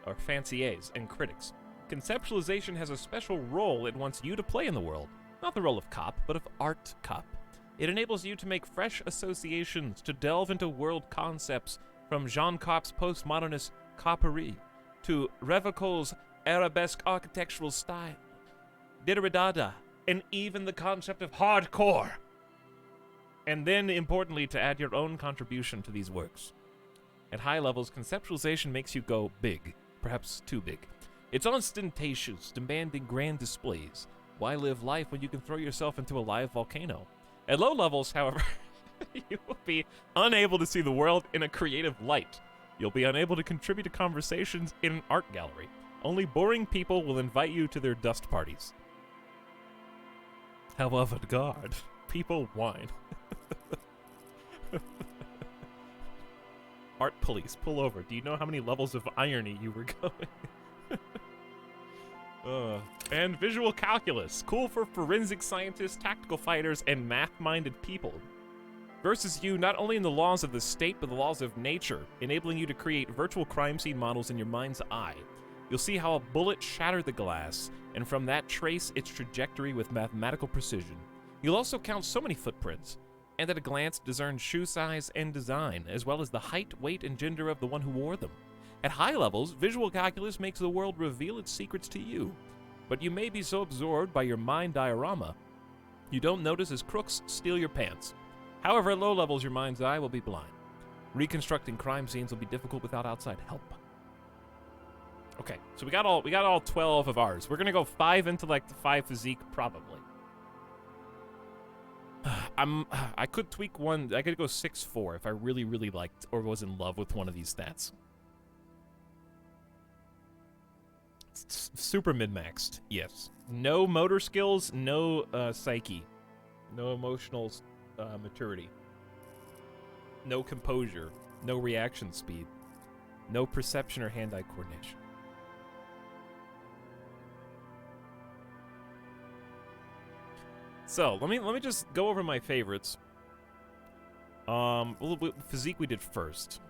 or fanciers, and critics. Conceptualization has a special role it wants you to play in the world. Not the role of cop, but of art cop. It enables you to make fresh associations, to delve into world concepts from Jean Cop's postmodernist coperie to Revico's arabesque architectural style, Derrida, and even the concept of hardcore. And then, importantly, to add your own contribution to these works. At high levels, conceptualization makes you go big, perhaps too big. It's ostentatious, demanding grand displays. Why live life when you can throw yourself into a live volcano? At low levels, however, you will be unable to see the world in a creative light. You'll be unable to contribute to conversations in an art gallery. Only boring people will invite you to their dust parties. How avant-garde. People whine. Art police, pull over. Do you know how many levels of irony you were going? And visual calculus, cool for forensic scientists, tactical fighters, and math-minded people. Versus you not only in the laws of the state, but the laws of nature, enabling you to create virtual crime scene models in your mind's eye. You'll see how a bullet shattered the glass, and from that trace its trajectory with mathematical precision. You'll also count so many footprints, and at a glance discern shoe size and design, as well as the height, weight, and gender of the one who wore them. At high levels, visual calculus makes the world reveal its secrets to you, but you may be so absorbed by your mind diorama, you don't notice as crooks steal your pants. However, at low levels, your mind's eye will be blind. Reconstructing crime scenes will be difficult without outside help. Okay, so we got all 12 of ours. We're gonna go 5 intellect, 5 physique, probably. I could tweak one. I could go 6-4 if I really, really liked or was in love with one of these stats. It's super min-maxed, yes. No motor skills, no psyche, no emotional maturity, no composure, no reaction speed, no perception or hand-eye coordination. So let me just go over my favorites. Physique we did first.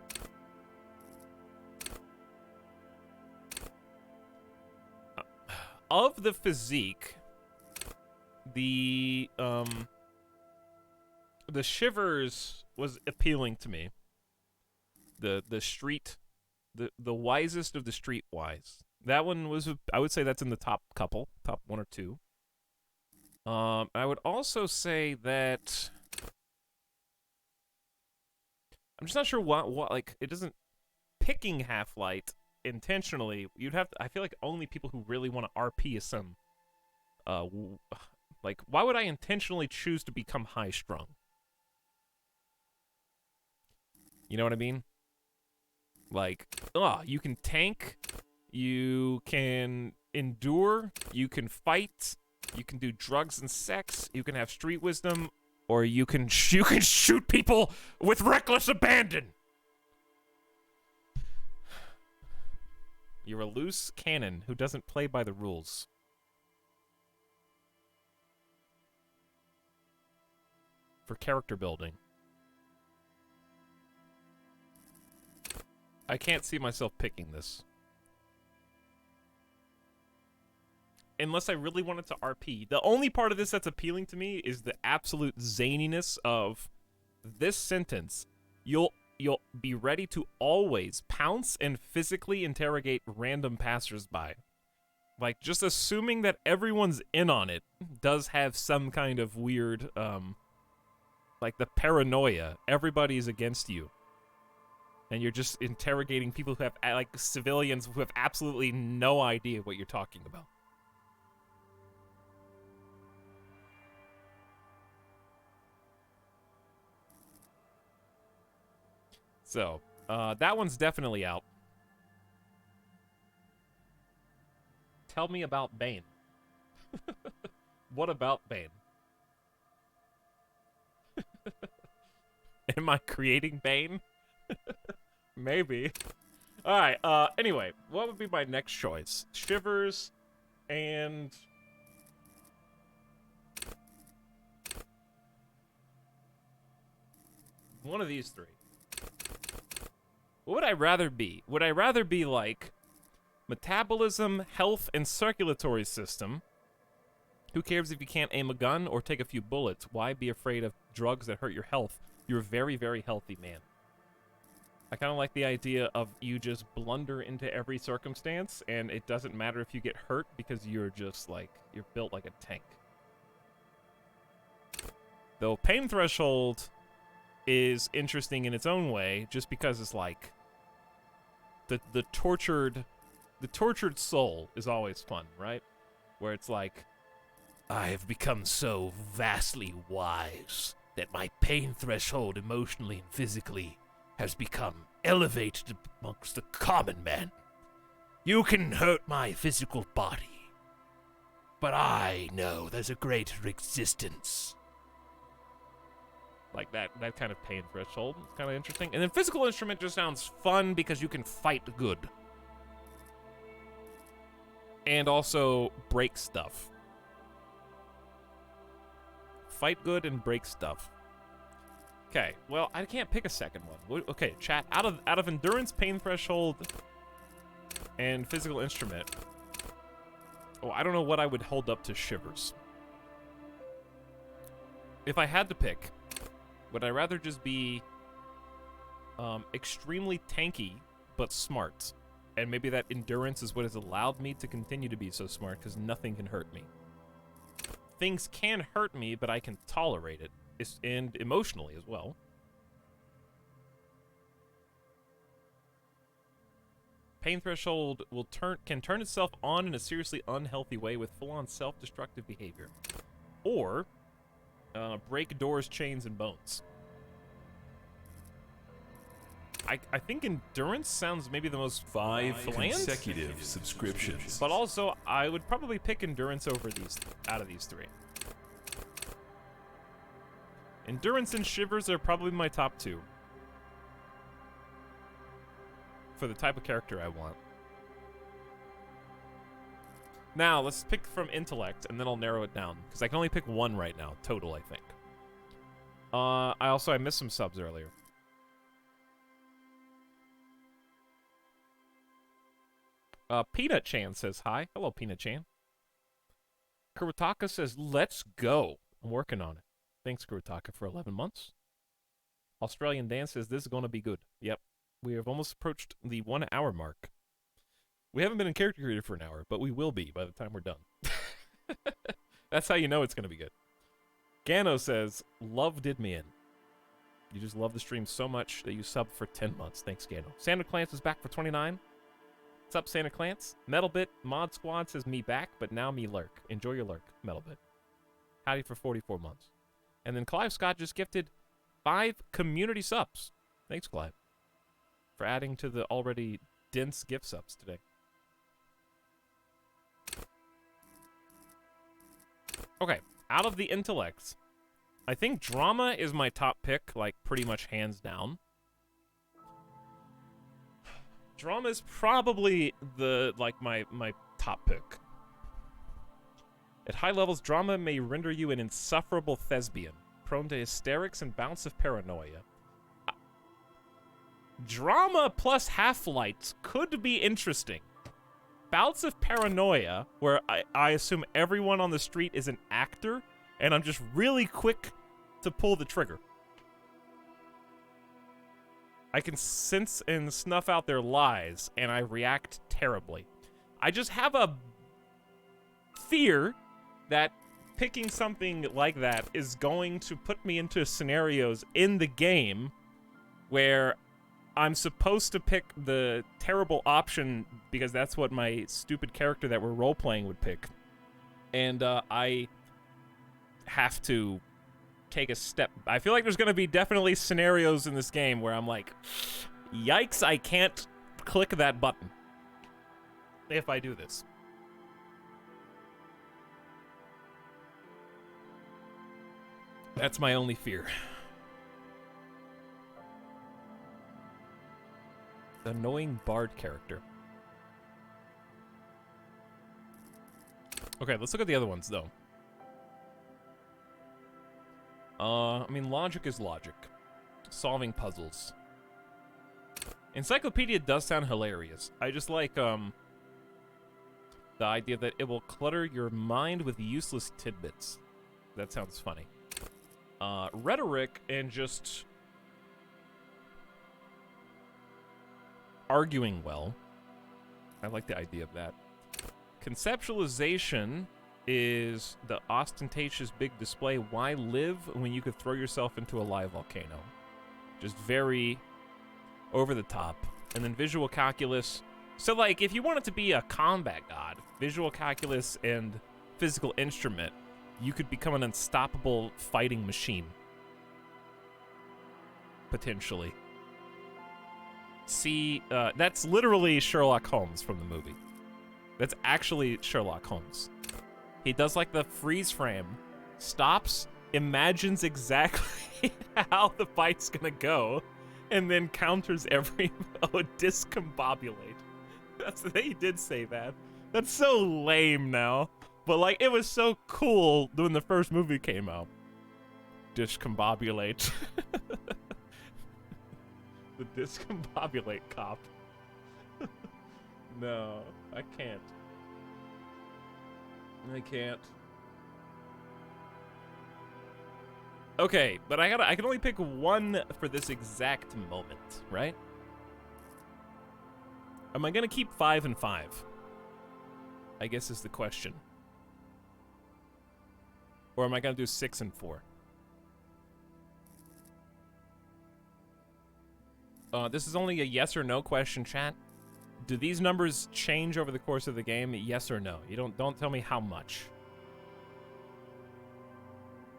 Of the physique, the shivers was appealing to me. The street, the wisest of the street wise. That one was, I would say that's in the top couple, top 1 or 2. I would also say that I'm just not sure what like it doesn't picking Half-Light intentionally. You'd have to, I feel like only people who really want to RP is some like why would I intentionally choose to become high strung? You know what I mean? Like, you can tank, you can endure, you can fight, you can do drugs and sex, you can have street wisdom, or you can shoot people with reckless abandon. You're a loose cannon who doesn't play by the rules. For character building. I can't see myself picking this. Unless I really wanted to RP. The only part of this that's appealing to me is the absolute zaniness of this sentence. You'll be ready to always pounce and physically interrogate random passersby. Like, just assuming that everyone's in on it does have some kind of weird, like the paranoia. Everybody's against you. And you're just interrogating people who have, like, civilians who have absolutely no idea what you're talking about. So, that one's definitely out. Tell me about Bane. What about Bane? Am I creating Bane? Maybe. Alright, anyway, what would be my next choice? Shivers and... one of these 3. What would I rather be? Would I rather be like metabolism, health, and circulatory system? Who cares if you can't aim a gun or take a few bullets? Why be afraid of drugs that hurt your health? You're a very, very healthy man. I kind of like the idea of you just blunder into every circumstance, and it doesn't matter if you get hurt because you're just like, you're built like a tank. Though pain threshold is interesting in its own way, just because it's like, the tortured soul is always fun, right? Where it's like, I have become so vastly wise that my pain threshold emotionally and physically has become elevated amongst the common man. You can hurt my physical body, but I know there's a greater existence. Like that kind of pain threshold. It's kind of interesting. And then physical instrument just sounds fun because you can fight good. And also break stuff. Fight good and break stuff. Okay, well, I can't pick a second one. Okay, chat, out of endurance, pain threshold, and physical instrument. Oh, I don't know what I would hold up to Shivers. If I had to pick, would I rather just be extremely tanky but smart? And maybe that endurance is what has allowed me to continue to be so smart because nothing can hurt me. Things can hurt me, but I can tolerate it, and emotionally as well. Pain threshold can turn itself on in a seriously unhealthy way with full-on self-destructive behavior, or break doors, chains, and bones. I think endurance sounds maybe the most 5 bland, consecutive subscriptions. but also I would probably pick endurance over out of these three. Endurance and Shivers are probably my top 2 for the type of character I want. Now, let's pick from intellect, and then I'll narrow it down, because I can only pick one right now, total, I think. I missed some subs earlier. Peanut Chan says hi. Hello, Peanut Chan. Kurutaka says, let's go. I'm working on it. Thanks, Kurutaka, for 11 months. Australian Dan says, this is going to be good. Yep. We have almost approached the 1 hour mark. We haven't been in character creator for an hour, but we will be by the time we're done. That's how you know it's going to be good. Gano says, love did me in. You just love the stream so much that you subbed for 10 months. Thanks, Gano. Santa Clance is back for 29. What's up, Santa Clance? Metalbit Mod Squad says, me back, but now me lurk. Enjoy your lurk, Metalbit. Howdy for 44 months. And then Clive Scott just gifted 5 community subs. Thanks, Clive, for adding to the already dense gift subs today. Okay, out of the intellects, I think drama is my top pick, like pretty much hands down. Drama is probably my top pick. At high levels, drama may render you an insufferable thespian, prone to hysterics and bouts of paranoia. Drama plus half-lights could be interesting. Bouts of paranoia, where I assume everyone on the street is an actor, and I'm just really quick to pull the trigger. I can sense and snuff out their lies, and I react terribly. I just have a fear that picking something like that is going to put me into scenarios in the game where I'm supposed to pick the terrible option because that's what my stupid character that we're role-playing would pick. And I have to take a step. I feel like there's going to be definitely scenarios in this game where I'm like, yikes, I can't click that button if I do this. That's my only fear. Annoying bard character. Okay, let's look at the other ones, though. I mean, logic is logic. Solving puzzles. Encyclopedia does sound hilarious. I just like, the idea that it will clutter your mind with useless tidbits. That sounds funny. Rhetoric and just arguing well. I like the idea of that. Conceptualization is the ostentatious big display. Why live when you could throw yourself into a live volcano? Just very over the top. And then visual calculus. So, like, if you wanted to be a combat god, visual calculus and physical instrument, you could become an unstoppable fighting machine. Potentially. See, that's literally Sherlock Holmes from the movie. That's actually Sherlock Holmes. He does like the freeze frame, stops imagines exactly how the fight's gonna go, and then counters every discombobulate. They did say that. That's so lame now. But like, it was so cool when the first movie came out. Discombobulate. The discombobulate cop. No, I can't. I can't. Okay, but I can only pick one for this exact moment, right? Am I gonna keep 5 and 5? I guess is the question. Or am I gonna do 6 and 4? This is only a yes or no question, chat. Do these numbers change over the course of the game? Yes or no? You don't tell me how much.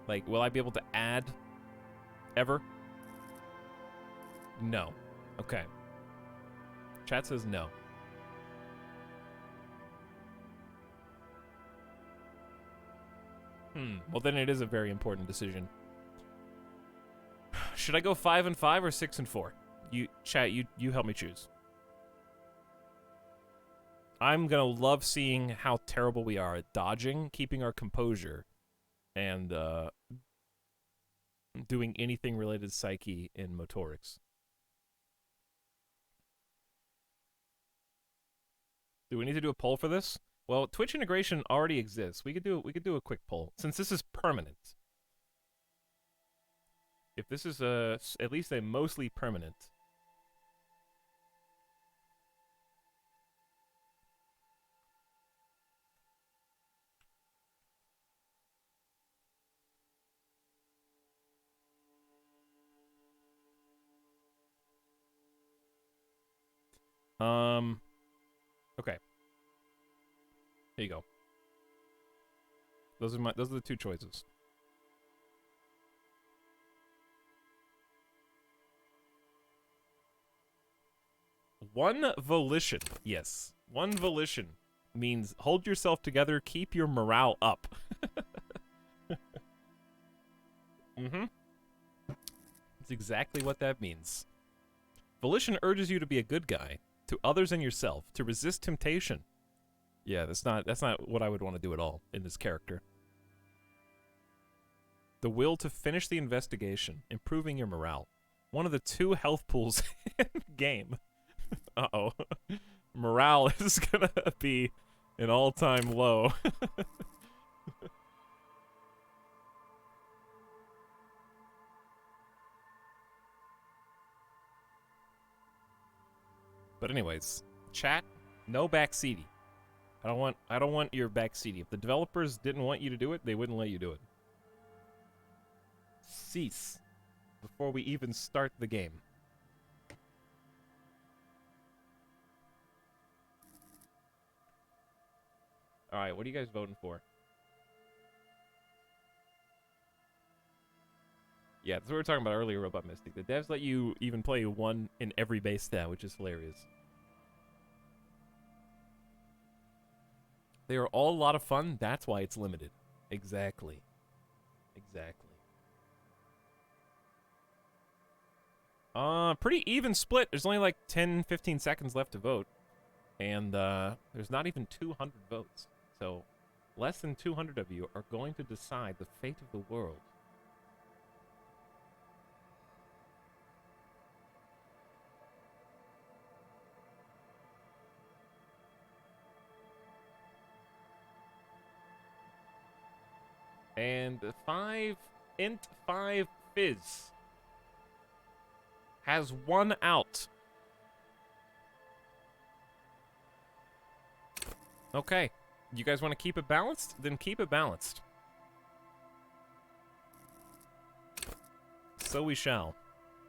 Like, will I be able to add ever? No. Okay. Chat says no. Well, then it is a very important decision. Should I go 5 and 5 or 6 and 4? Chat, you help me choose. I'm gonna love seeing how terrible we are at dodging, keeping our composure, and doing anything related to psyche in motorics. Do we need to do a poll for this? Well, Twitch integration already exists. We could do a quick poll since this is permanent. If this is at least a mostly permanent. Okay. Here you go. Those are the two choices. One volition. Yes. One volition means hold yourself together, keep your morale up. That's exactly what that means. Volition urges you to be a good guy, to others and yourself, to resist temptation. Yeah, that's not what I would want to do at all in this character. The will to finish the investigation, improving your morale. One of the 2 health pools in the game. Uh-oh. Morale is gonna be an all-time low. But anyways, chat, no backseaty. I don't want your backseaty. If the developers didn't want you to do it, they wouldn't let you do it. Cease before we even start the game. Alright, what are you guys voting for? Yeah, that's what we were talking about earlier, Robot Mystic. The devs let you even play 1 in every base stat, which is hilarious. They are all a lot of fun, that's why it's limited. Exactly. Exactly. Pretty even split. There's only like 10-15 seconds left to vote. And there's not even 200 votes. So less than 200 of you are going to decide the fate of the world. And 5 Fizz has 1 out. Okay. You guys want to keep it balanced? Then keep it balanced. So we shall.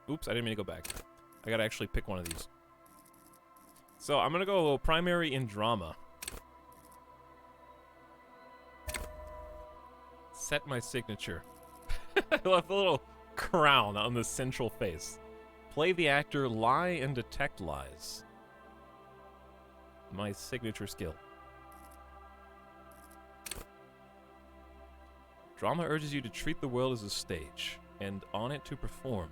Oops, I didn't mean to go back. I gotta actually pick one of these. So I'm gonna go primary in drama. Set my signature. I left a little crown on the central face. Play the actor, lie and detect lies. My signature skill. Drama urges you to treat the world as a stage, and on it to perform.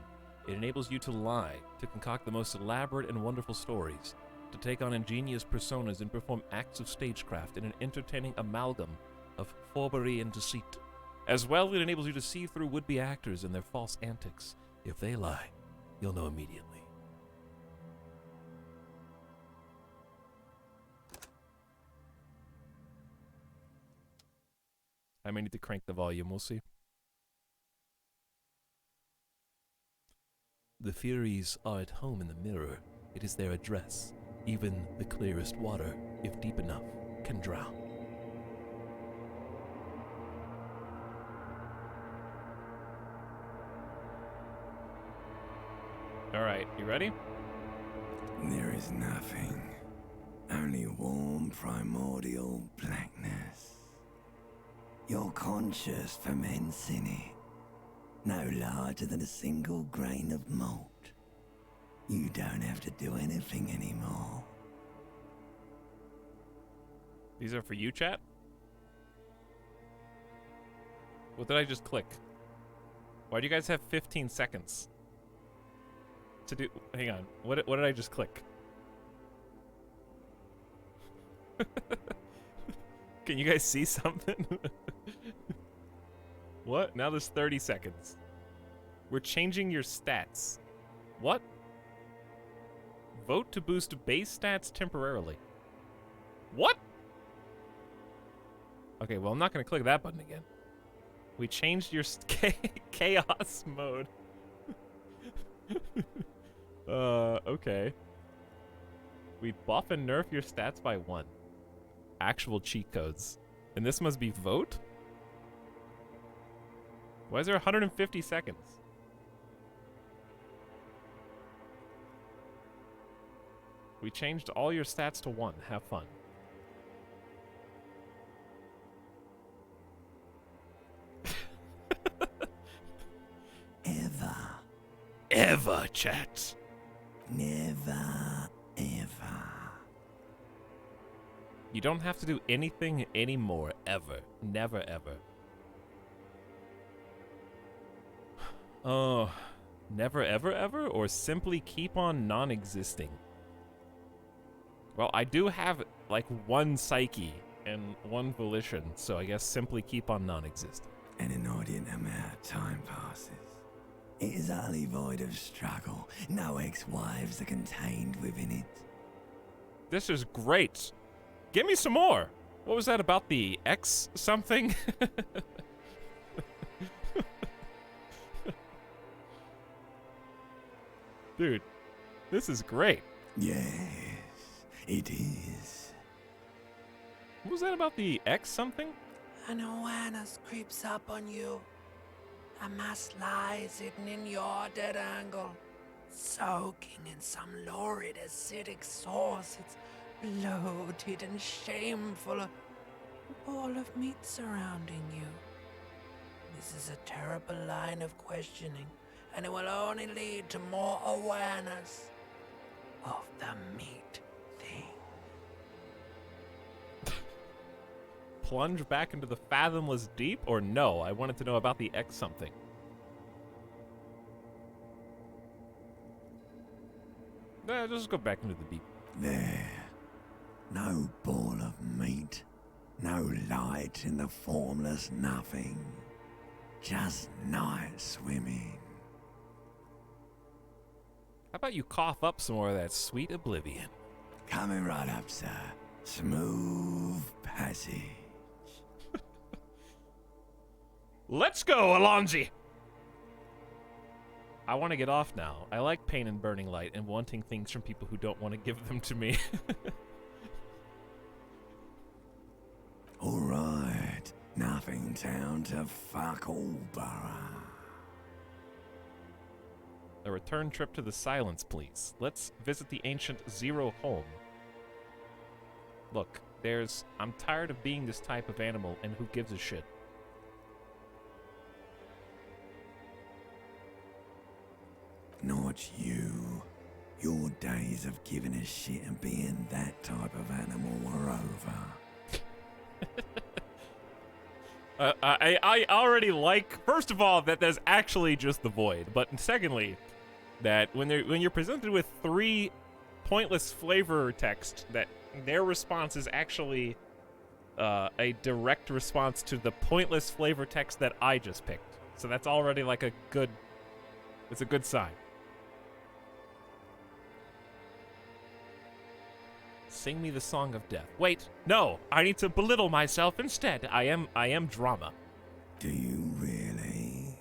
It enables you to lie, to concoct the most elaborate and wonderful stories, to take on ingenious personas and perform acts of stagecraft in an entertaining amalgam of forbery and deceit. As well, it enables you to see through would-be actors and their false antics. If they lie, you'll know immediately. I may need to crank the volume, we'll see. The Furies are at home in the mirror. It is their address. Even the clearest water, if deep enough, can drown. Alright, you ready? There is nothing, only warm primordial blackness. Your conscious ferments in it, no larger than a single grain of malt. You don't have to do anything anymore. These are for you, chat? What did I just click? Why do you guys have 15 seconds to do? Hang on. What did I just click? Can you guys see something? What? Now there's 30 seconds. We're changing your stats. What? Vote to boost base stats temporarily. What? Okay, well, I'm not going to click that button again. We changed your chaos mode. Okay. We buff and nerf your stats by 1. Actual cheat codes. And this must be vote? Why is there 150 seconds? We changed all your stats to 1. Have fun. Ever, chat. Never, ever. You don't have to do anything anymore, ever. Never, ever. Oh, never, ever, ever? Or simply keep on non-existing? Well, I do have, like, 1 psyche and 1 volition, so I guess simply keep on non-existing. An inordinate amount of time passes. It is utterly void of struggle. No ex-wives are contained within it. This is great. Give me some more. What was that about the X something? Dude, this is great. Yes, it is. What was that about the X something? An awareness creeps up on you. A mass lies hidden in your dead angle, soaking in some lurid acidic sauce. It's bloated and shameful, a ball of meat surrounding you. This is a terrible line of questioning, and it will only lead to more awareness of the meat thing. Plunge back into the fathomless deep, or no? I wanted to know about the X something. Just go back into the deep. There. No ball of meat. No light in the formless nothing. Just night swimming. How about you cough up some more of that sweet oblivion? Coming right up, sir. Smooth passage. Let's go, Alonzi! I want to get off now. I like pain and burning light and wanting things from people who don't want to give them to me. Alright. Nothing town to fuck all borough. A return trip to the Silence, please. Let's visit the ancient Zero home. Look, I'm tired of being this type of animal, and who gives a shit? Not you. Your days of giving a shit and being that type of animal are over. I already like, first of all, that there's actually just the void, but secondly, that when you're presented with 3 pointless flavor text, that their response is actually a direct response to the pointless flavor text that I just picked. So that's already like it's a good sign. Sing me the song of death. Wait, no, I need to belittle myself instead. I am drama. Do you really?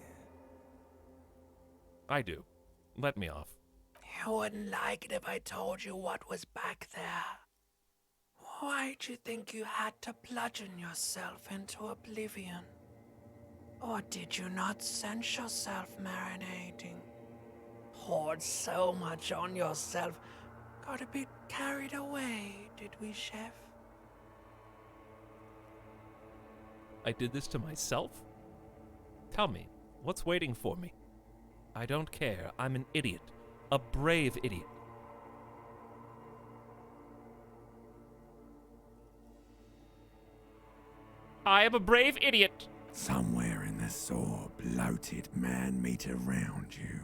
I do. Let me off. You wouldn't like it if I told you what was back there. Why'd you think you had to bludgeon yourself into oblivion? Or did you not sense yourself marinating? Poured so much on yourself, got a bit carried away, did we, Chef? I did this to myself? Tell me, what's waiting for me? I don't care. I'm an idiot. A brave idiot. I am a brave idiot. Somewhere in the sore, bloated man-meat around you.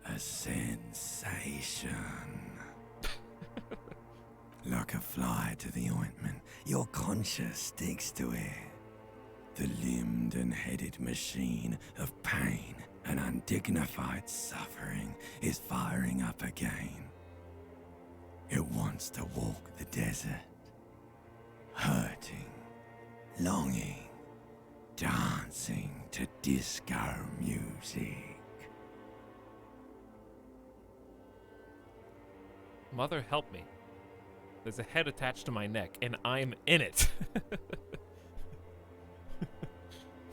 A sensation. Like a fly to the ointment, your conscience sticks to it. The limbed and headed machine of pain and undignified suffering is firing up again. It wants to walk the desert, hurting, longing, dancing to disco music. Mother, help me. There's a head attached to my neck, and I'm in it.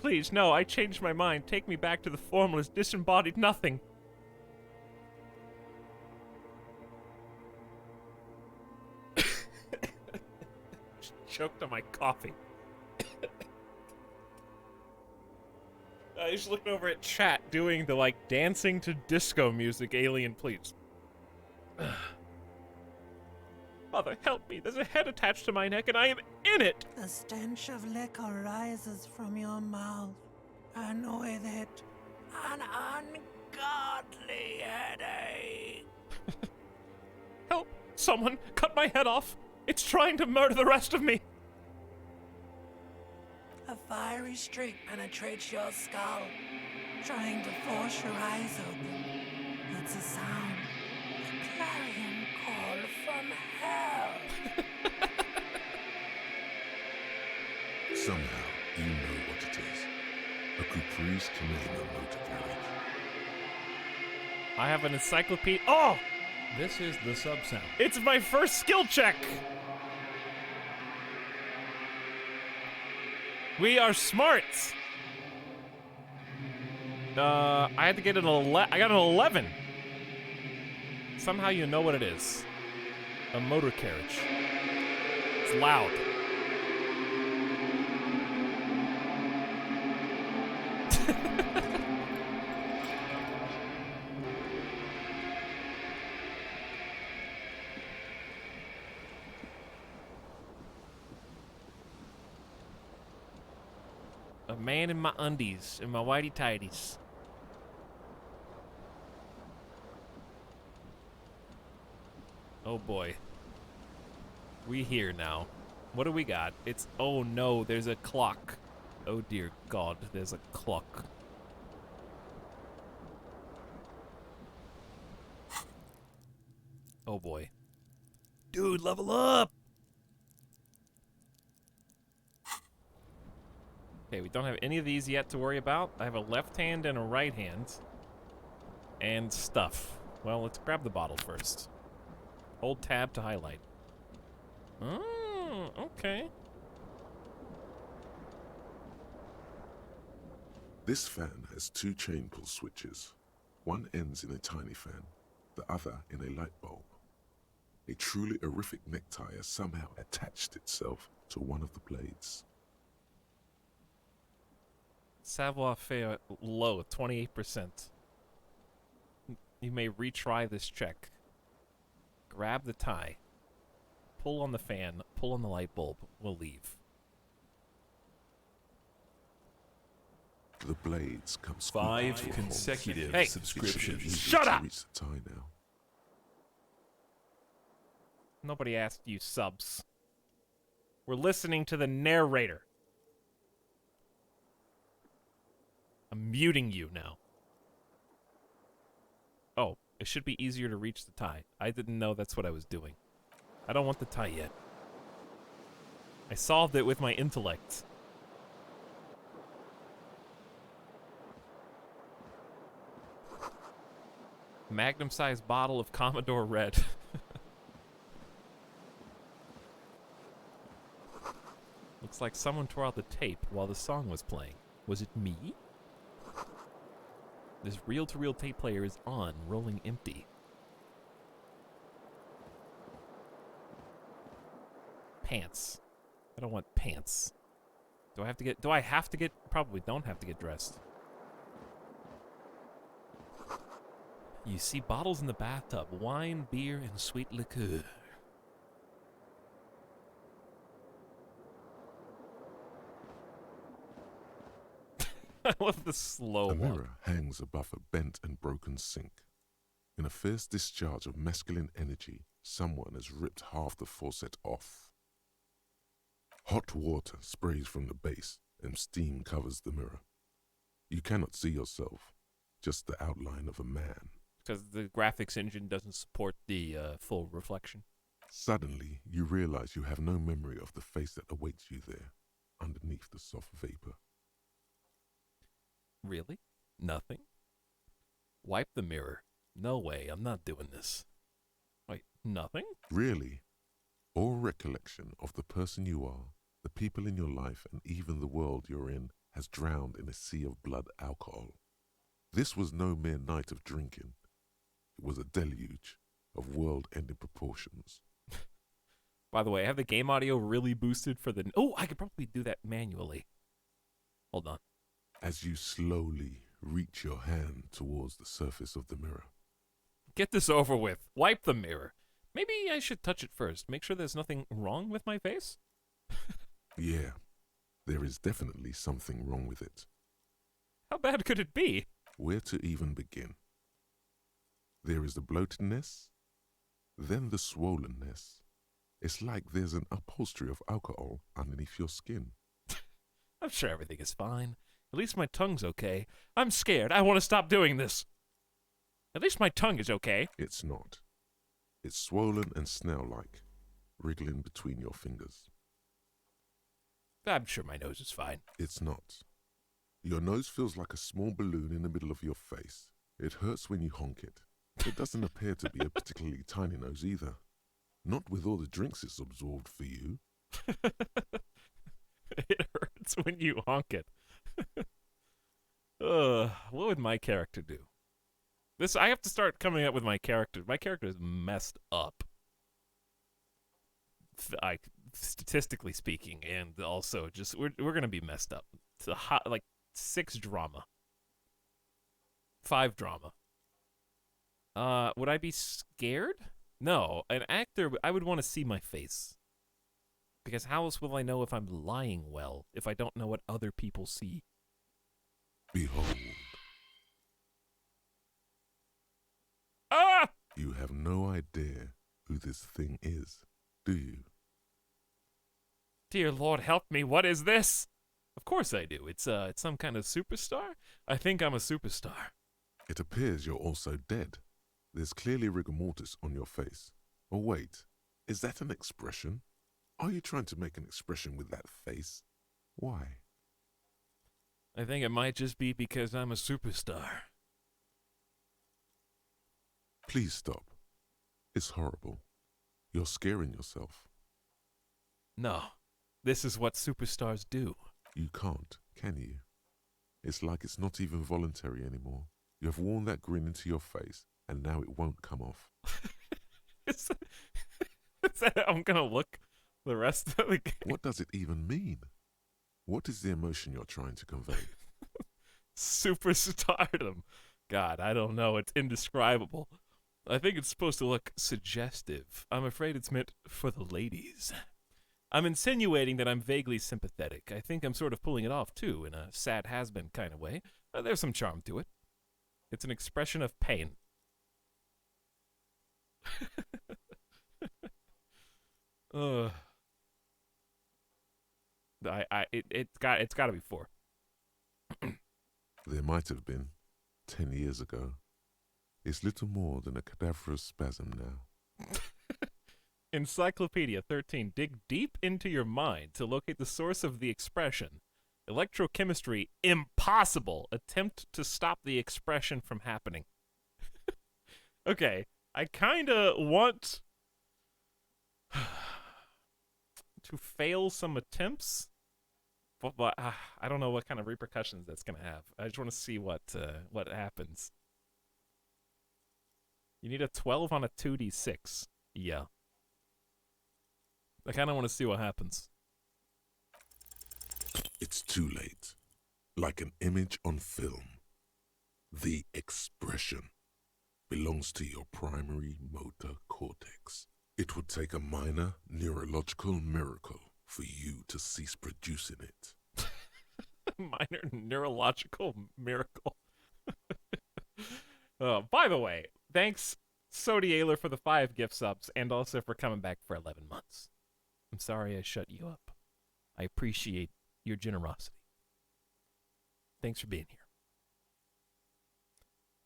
Please, no, I changed my mind. Take me back to the formless, disembodied nothing. Choked on my coffee. I just looked over at chat doing the, like, dancing to disco music, alien, please. Mother, help me. There's a head attached to my neck, and I am in it. The stench of liquor rises from your mouth, and with it, an ungodly headache. Help! Someone cut my head off. It's trying to murder the rest of me. A fiery streak penetrates your skull, trying to force your eyes open. It's a sound, a clarion call from hell. Somehow, you know what it is. A caprice chameleon motor carriage. I have an encyclopedia. Oh! This is the sub-sound. It's my first skill check! We are smarts! I had to get an I got an 11. Somehow you know what it is. A motor carriage. It's loud. A man in my undies, in my whitey tighties. Oh boy. We here now. What do we got? It's, oh no, there's a clock. Oh dear God, there's a clock. Oh boy. Dude, level up! Okay, we don't have any of these yet to worry about. I have a left hand and a right hand. And stuff. Well, let's grab the bottle first. Hold tab to highlight. Oh, okay. This fan has 2 chain pull switches. One ends in a tiny fan, the other in a light bulb. A truly horrific necktie has somehow attached itself to one of the blades. Savoir-faire low, 28%. You may retry this check. Grab the tie. Pull on the fan, pull on the light bulb. We'll leave. The blades come 5 squeaking to a halt. consecutive Hey. It should be subscriptions. easy Shut to up! reach the tie now. Nobody asked you subs. We're listening to the narrator. I'm muting you now. Oh, it should be easier to reach the tie. I didn't know that's what I was doing. I don't want the tie yet. I solved it with my intellect. Magnum-sized bottle of Commodore Red. Looks like someone tore out the tape while the song was playing. Was it me? This reel-to-reel tape player is on, rolling empty. Pants. I don't want pants. Do I have to get, probably don't have to get dressed. You see bottles in the bathtub, wine, beer, and sweet liqueur. I love the slow A one. mirror hangs above a bent and broken sink. In a fierce discharge of masculine energy, someone has ripped half the faucet off. Hot water sprays from the base, and steam covers the mirror. You cannot see yourself, just the outline of a man. Because the graphics engine doesn't support the full reflection. Suddenly, you realize you have no memory of the face that awaits you there, underneath the soft vapor. Really? Nothing? Wipe the mirror. No way, I'm not doing this. Wait, nothing? Really, all recollection of the person you are, the people in your life, and even the world you're in has drowned in a sea of blood alcohol. This was no mere night of drinking. It was a deluge of world-ending proportions. By the way, I have the game audio really boosted for the... Oh, I could probably do that manually. Hold on. As you slowly reach your hand towards the surface of the mirror. Get this over with. Wipe the mirror. Maybe I should touch it first. Make sure there's nothing wrong with my face. Yeah, there is definitely something wrong with it. How bad could it be? Where to even begin? There is the bloatedness, then the swollenness. It's like there's an upholstery of alcohol underneath your skin. I'm sure everything is fine. At least my tongue's okay. I'm scared. I want to stop doing this. At least my tongue is okay. It's not. It's swollen and snail-like, wriggling between your fingers. I'm sure my nose is fine. It's not. Your nose feels like a small balloon in the middle of your face. It hurts when you honk it. It doesn't appear to be a particularly tiny nose either. Not with all the drinks it's absorbed for you. It hurts when you honk it. What would my character do? I have to start coming up with my character. My character is messed up. Statistically speaking, and also just we're gonna be messed up. It's a hot, like 6 drama, 5 drama. Would I be scared? No, an actor. I would want to see my face, because how else will I know if I'm lying well if I don't know what other people see? Behold. Ah! You have no idea who this thing is, do you? Dear Lord, help me! What is this? Of course I do. It's some kind of superstar. I think I'm a superstar. It appears you're also dead. There's clearly rigor mortis on your face. Or wait, is that an expression? Are you trying to make an expression with that face? Why? I think it might just be because I'm a superstar. Please stop. It's horrible. You're scaring yourself. No, this is what superstars do. You can't, can you? It's like it's not even voluntary anymore. You have worn that grin into your face, and now it won't come off. Is that how I'm gonna look the rest of the game? What does it even mean? What is the emotion you're trying to convey? Superstardom. God, I don't know. It's indescribable. I think it's supposed to look suggestive. I'm afraid it's meant for the ladies. I'm insinuating that I'm vaguely sympathetic. I think I'm sort of pulling it off, too, in a sad has-been kind of way. There's some charm to it. It's an expression of pain. Ugh. It's got to be 4. There might have been, 10 years ago. It's little more than a cadaverous spasm now. Encyclopedia 13. Dig deep into your mind to locate the source of the expression. Electrochemistry, impossible. Attempt to stop the expression from happening. Okay, I kind of want to fail some attempts, but I don't know what kind of repercussions that's going to have. I just want to see what happens. You need a 12 on a 2d6. Yeah. I kind of want to see what happens. It's too late. Like an image on film. The expression belongs to your primary motor cortex. It would take a minor neurological miracle for you to cease producing it. Minor neurological miracle. By the way, thanks Sodialer for the 5 gift subs and also for coming back for 11 months. I'm sorry I shut you up. I appreciate your generosity. Thanks for being here.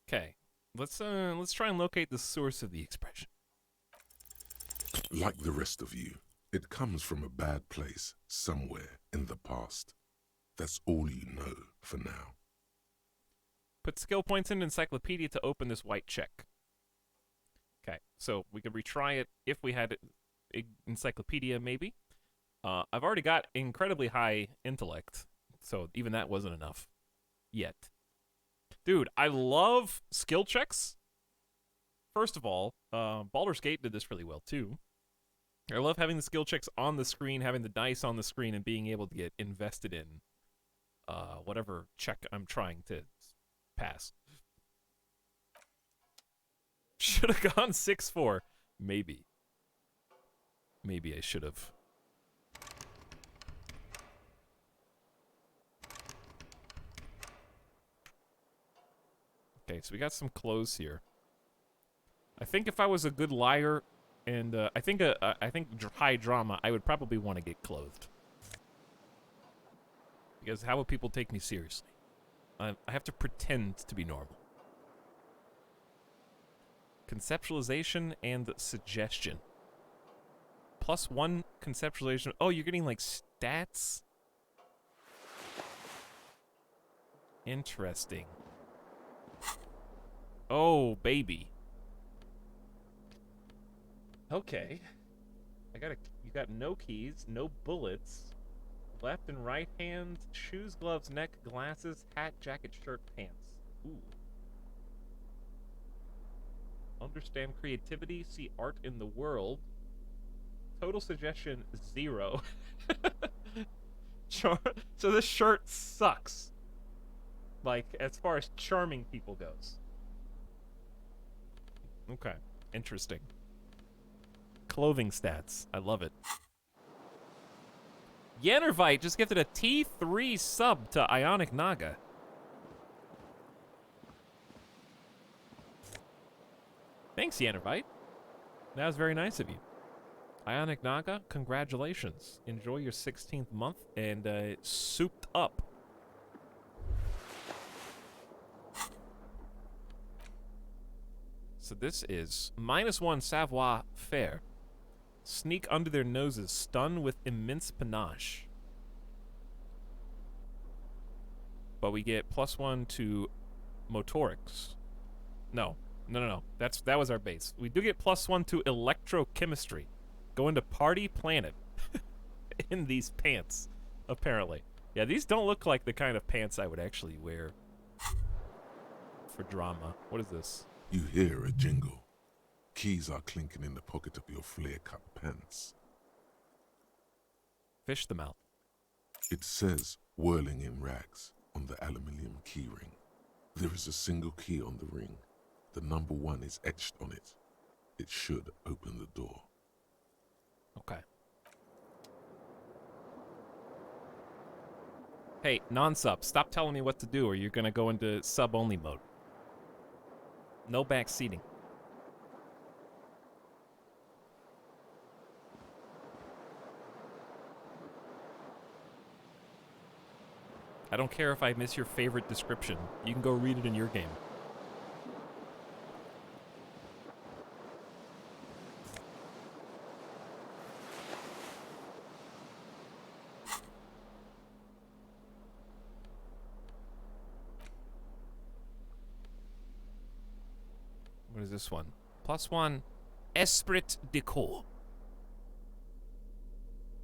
Okay, let's try and locate the source of the expression. Like the rest of you, it comes from a bad place somewhere in the past. That's all you know for now. Put skill points in Encyclopedia to open this white check. Okay, so we could retry it if we had Encyclopedia, maybe. I've already got incredibly high intellect, so even that wasn't enough yet. Dude, I love skill checks. First of all, Baldur's Gate did this really well, too. I love having the skill checks on the screen, having the dice on the screen, and being able to get invested in whatever check I'm trying to pass. Should have gone 6-4. Maybe. Maybe I should have. Okay, so we got some clothes here. I think if I was a good liar, and I think high drama, I would probably want to get clothed. Because how would people take me seriously? I have to pretend to be normal. Conceptualization and suggestion. +1 conceptualization. Oh, you're getting like stats? Interesting. Oh, baby. Okay. You got no keys, no bullets. Left and right hands, shoes, gloves, neck, glasses, hat, jacket, shirt, pants. Ooh. Understand creativity, see art in the world. Total suggestion, 0. So this shirt sucks. Like, as far as charming people goes. Okay, interesting. Clothing stats, I love it. Yannervite just gifted a T3 sub to Ionic Naga. Thanks, Yannervite. That was very nice of you. Ionic Naga, congratulations. Enjoy your 16th month and souped up. So this is -1 savoir faire. Sneak under their noses, stun with immense panache. But we get +1 to motorics. No. That was our base. We do get +1 to electrochemistry. Go into party planet in these pants, apparently. Yeah, these don't look like the kind of pants I would actually wear for drama. What is this? You hear a jingle. Keys are clinking in the pocket of your flare-cut pants. Fish them out. It says, whirling in rags, on the aluminium key ring. There is a single key on the ring. The number 1 is etched on it. It should open the door. Okay. Hey, non-sub, stop telling me what to do or you're gonna go into sub-only mode. No back seating. I don't care if I miss your favorite description. You can go read it in your game. What is this one? +1 Esprit de Corps.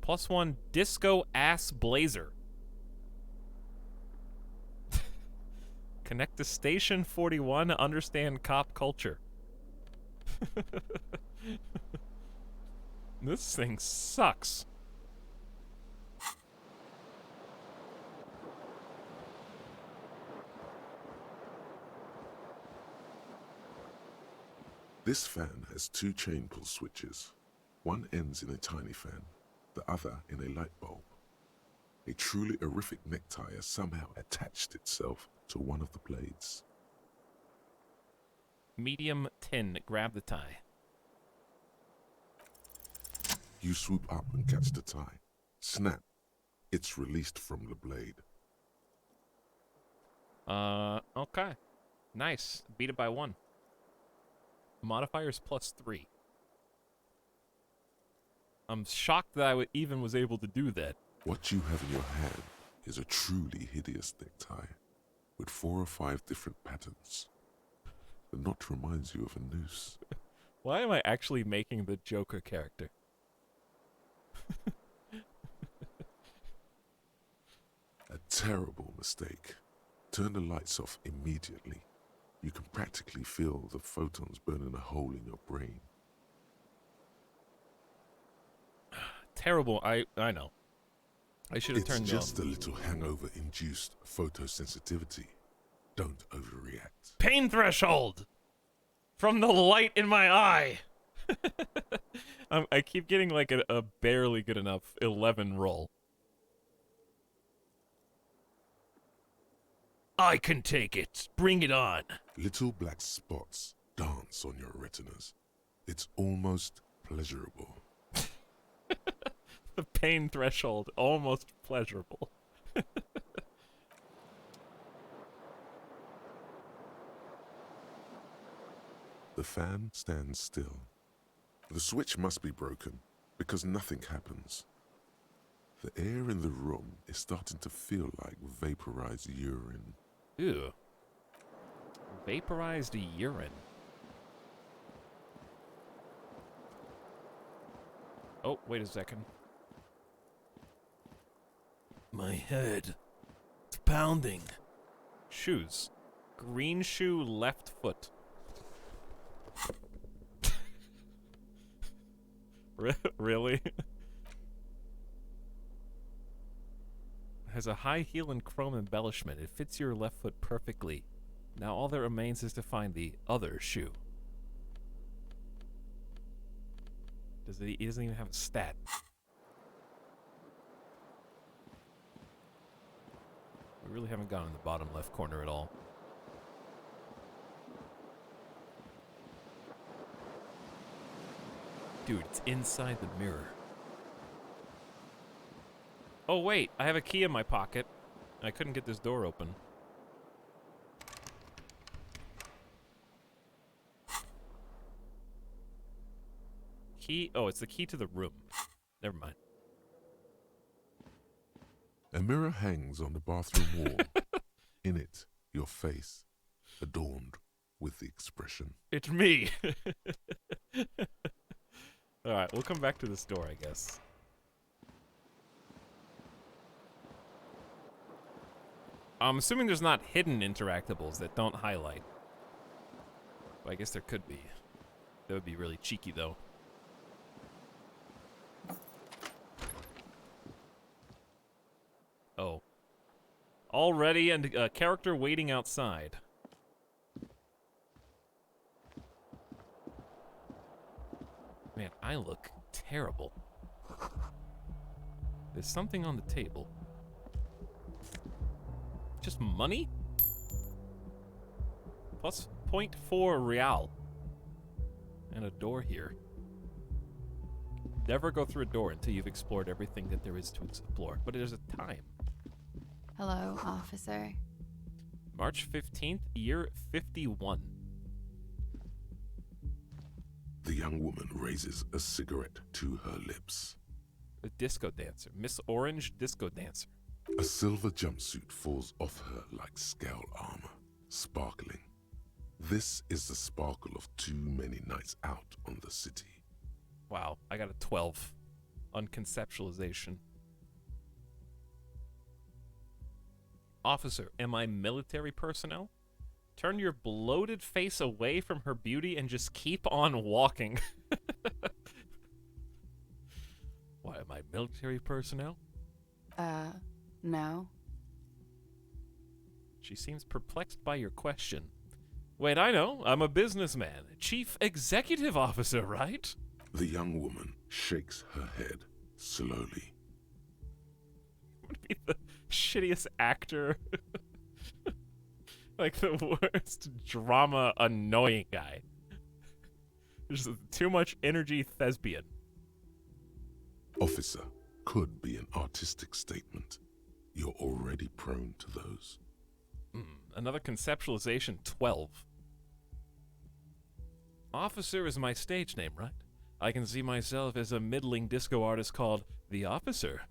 +1 Disco Ass Blazer. Connect to Station 41 to understand cop culture. This thing sucks. This fan has two chain pull switches. One ends in a tiny fan, the other in a light bulb. A truly horrific necktie has somehow attached itself to one of the blades. Medium 10, grab the tie. You swoop up and catch the tie. Snap. It's released from the blade. Okay. Nice. Beat it by 1. Modifiers +3. I'm shocked that I even was able to do that. What you have in your hand is a truly hideous necktie with 4 or 5 different patterns. The knot reminds you of a noose. Why am I actually making the Joker character? A terrible mistake. Turn the lights off immediately. You can practically feel the photons burning a hole in your brain. Terrible. I know. I should have turned It's it just on. a little hangover-induced photosensitivity. Don't overreact. Pain threshold! From the light in my eye! I keep getting like a barely good enough 11 roll. I can take it. Bring it on. Little black spots dance on your retinas. It's almost pleasurable. The pain threshold, almost pleasurable. The fan stands still. The switch must be broken because nothing happens. The air in the room is starting to feel like vaporized urine. Ew. Vaporized urine. Oh, wait a second. My head. It's pounding. Shoes. Green shoe, left foot. Really? Has a high heel and chrome embellishment. It fits your left foot perfectly. Now all that remains is to find the other shoe. He doesn't even have a stat. We really haven't gone in the bottom left corner at all. Dude, it's inside the mirror. Oh wait, I have a key in my pocket. I couldn't get this door open. Key? Oh, it's the key to the room. Never mind. A mirror hangs on the bathroom wall. In it, your face, adorned with the expression. It's me! Alright, we'll come back to this door, I guess. I'm assuming there's not hidden interactables that don't highlight. But I guess there could be. That would be really cheeky, though. Oh. Already, and a character waiting outside. Man, I look terrible. There's something on the table. Just money? Plus .4 real. And a door here. Never go through a door until you've explored everything that there is to explore. But there's a time. Hello, officer. March 15th, year 51. The young woman raises a cigarette to her lips. A disco dancer. Miss Orange disco dancer. A silver jumpsuit falls off her like scale armor, sparkling. This is the sparkle of too many nights out on the city. Wow, I got a 12 on conceptualization. Officer, am I military personnel? Turn your bloated face away from her beauty and just keep on walking. Why, am I military personnel? No. She seems perplexed by your question. Wait, I know. I'm a businessman. Chief Executive Officer, right? The young woman shakes her head slowly. Would be the shittiest actor. Like the worst drama annoying guy. There's too much energy thespian. Officer could be an artistic statement. You're already prone to those. Another conceptualization 12. Officer is my stage name, right? I can see myself as a middling disco artist called The Officer.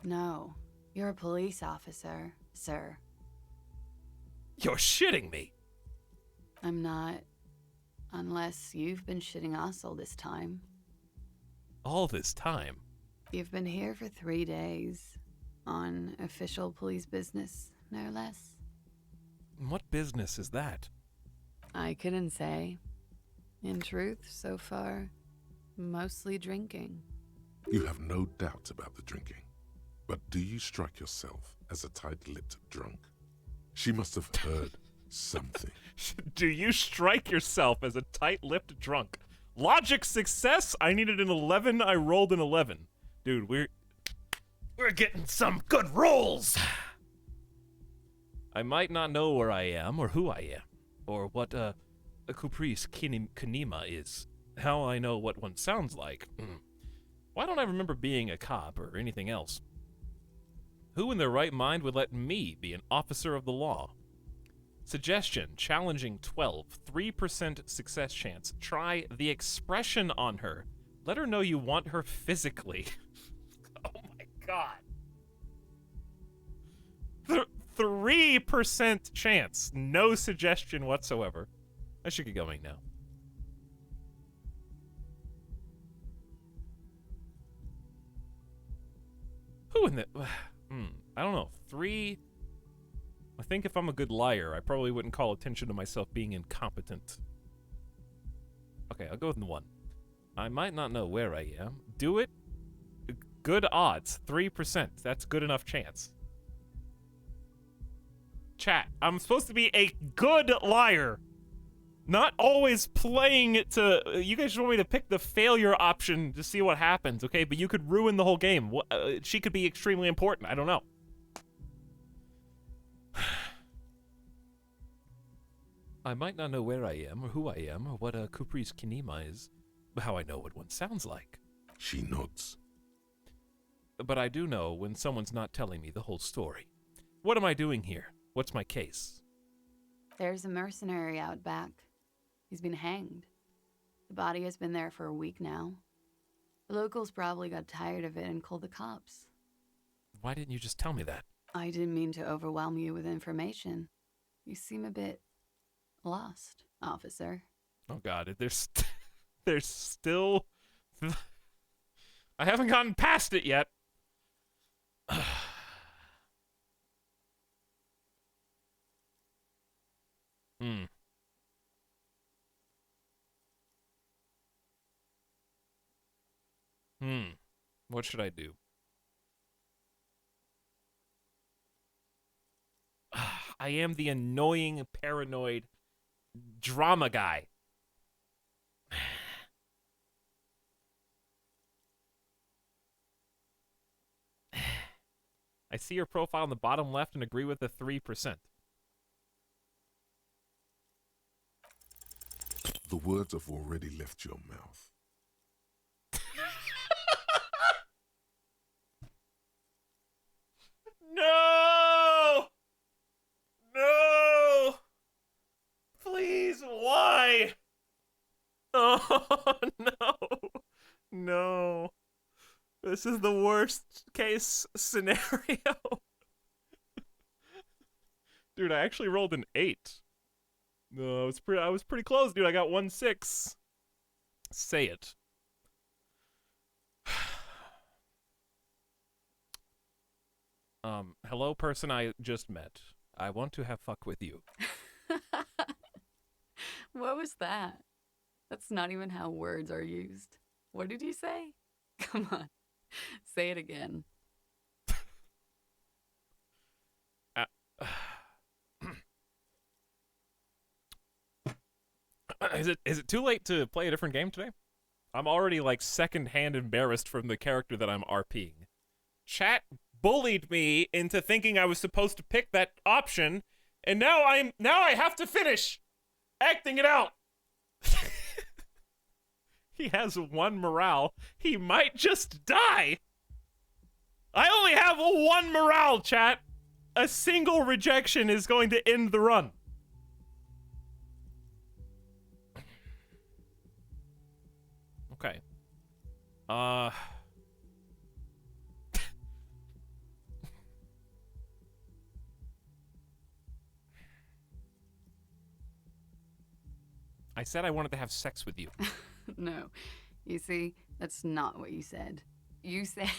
No. You're a police officer, sir. You're shitting me! I'm not. Unless you've been shitting us all this time. All this time? You've been here for 3 days. On official police business, no less. What business is that? I couldn't say. In truth, so far, mostly drinking. You have no doubt about the drinking. But do you strike yourself as a tight-lipped drunk? She must have heard something. Do you strike yourself as a tight-lipped drunk? Logic success? I needed an 11, I rolled an 11. Dude, we're getting some good rolls! I might not know where I am, or who I am, or what a caprice kinema is. How I know what one sounds like. Why don't I remember being a cop or anything else? Who in their right mind would let me be an officer of the law? Suggestion, challenging 12, 3% success chance. Try the expression on her. Let her know you want her physically. Oh my god. 3% chance. No suggestion whatsoever. I should get going now. Who in the... I don't know. 3... I think if I'm a good liar, I probably wouldn't call attention to myself being incompetent. Okay, I'll go with 1. I might not know where I am. Do it. Good odds. 3%. That's good enough chance. Chat, I'm supposed to be a good liar. Not always playing it to... You guys just want me to pick the failure option to see what happens, okay? But you could ruin the whole game. She could be extremely important. I don't know. I might not know where I am, or who I am, or what a caprice kinema is, but how I know what one sounds like. She nods. But I do know when someone's not telling me the whole story. What am I doing here? What's my case? There's a mercenary out back. He's been hanged. The body has been there for a week now. The locals probably got tired of it and called the cops. Why didn't you just tell me that? I didn't mean to overwhelm you with information. You seem a bit lost, officer. Oh god, there's still... I haven't gotten past it yet. What should I do? I am the annoying, paranoid drama guy. I see your profile in the bottom left and agree with the 3%. The words have already left your mouth. No! No! Please, why? Oh, no. No. This is the worst case scenario. Dude, I actually rolled an 8. No, I was pretty close, dude. I got 1-6. Say it. Hello, person I just met. I want to have fuck with you. What was that? That's not even how words are used. What did you say? Come on. Say it again. Is it too late to play a different game today? I'm already like secondhand embarrassed from the character that I'm RPing. Chat bullied me into thinking I was supposed to pick that option, and now I have to finish acting it out. He has 1 morale. He might just die. I only have 1 morale, chat. A single rejection is going to end the run. Okay. I said I wanted to have sex with you. No. You see, that's not what you said. You said...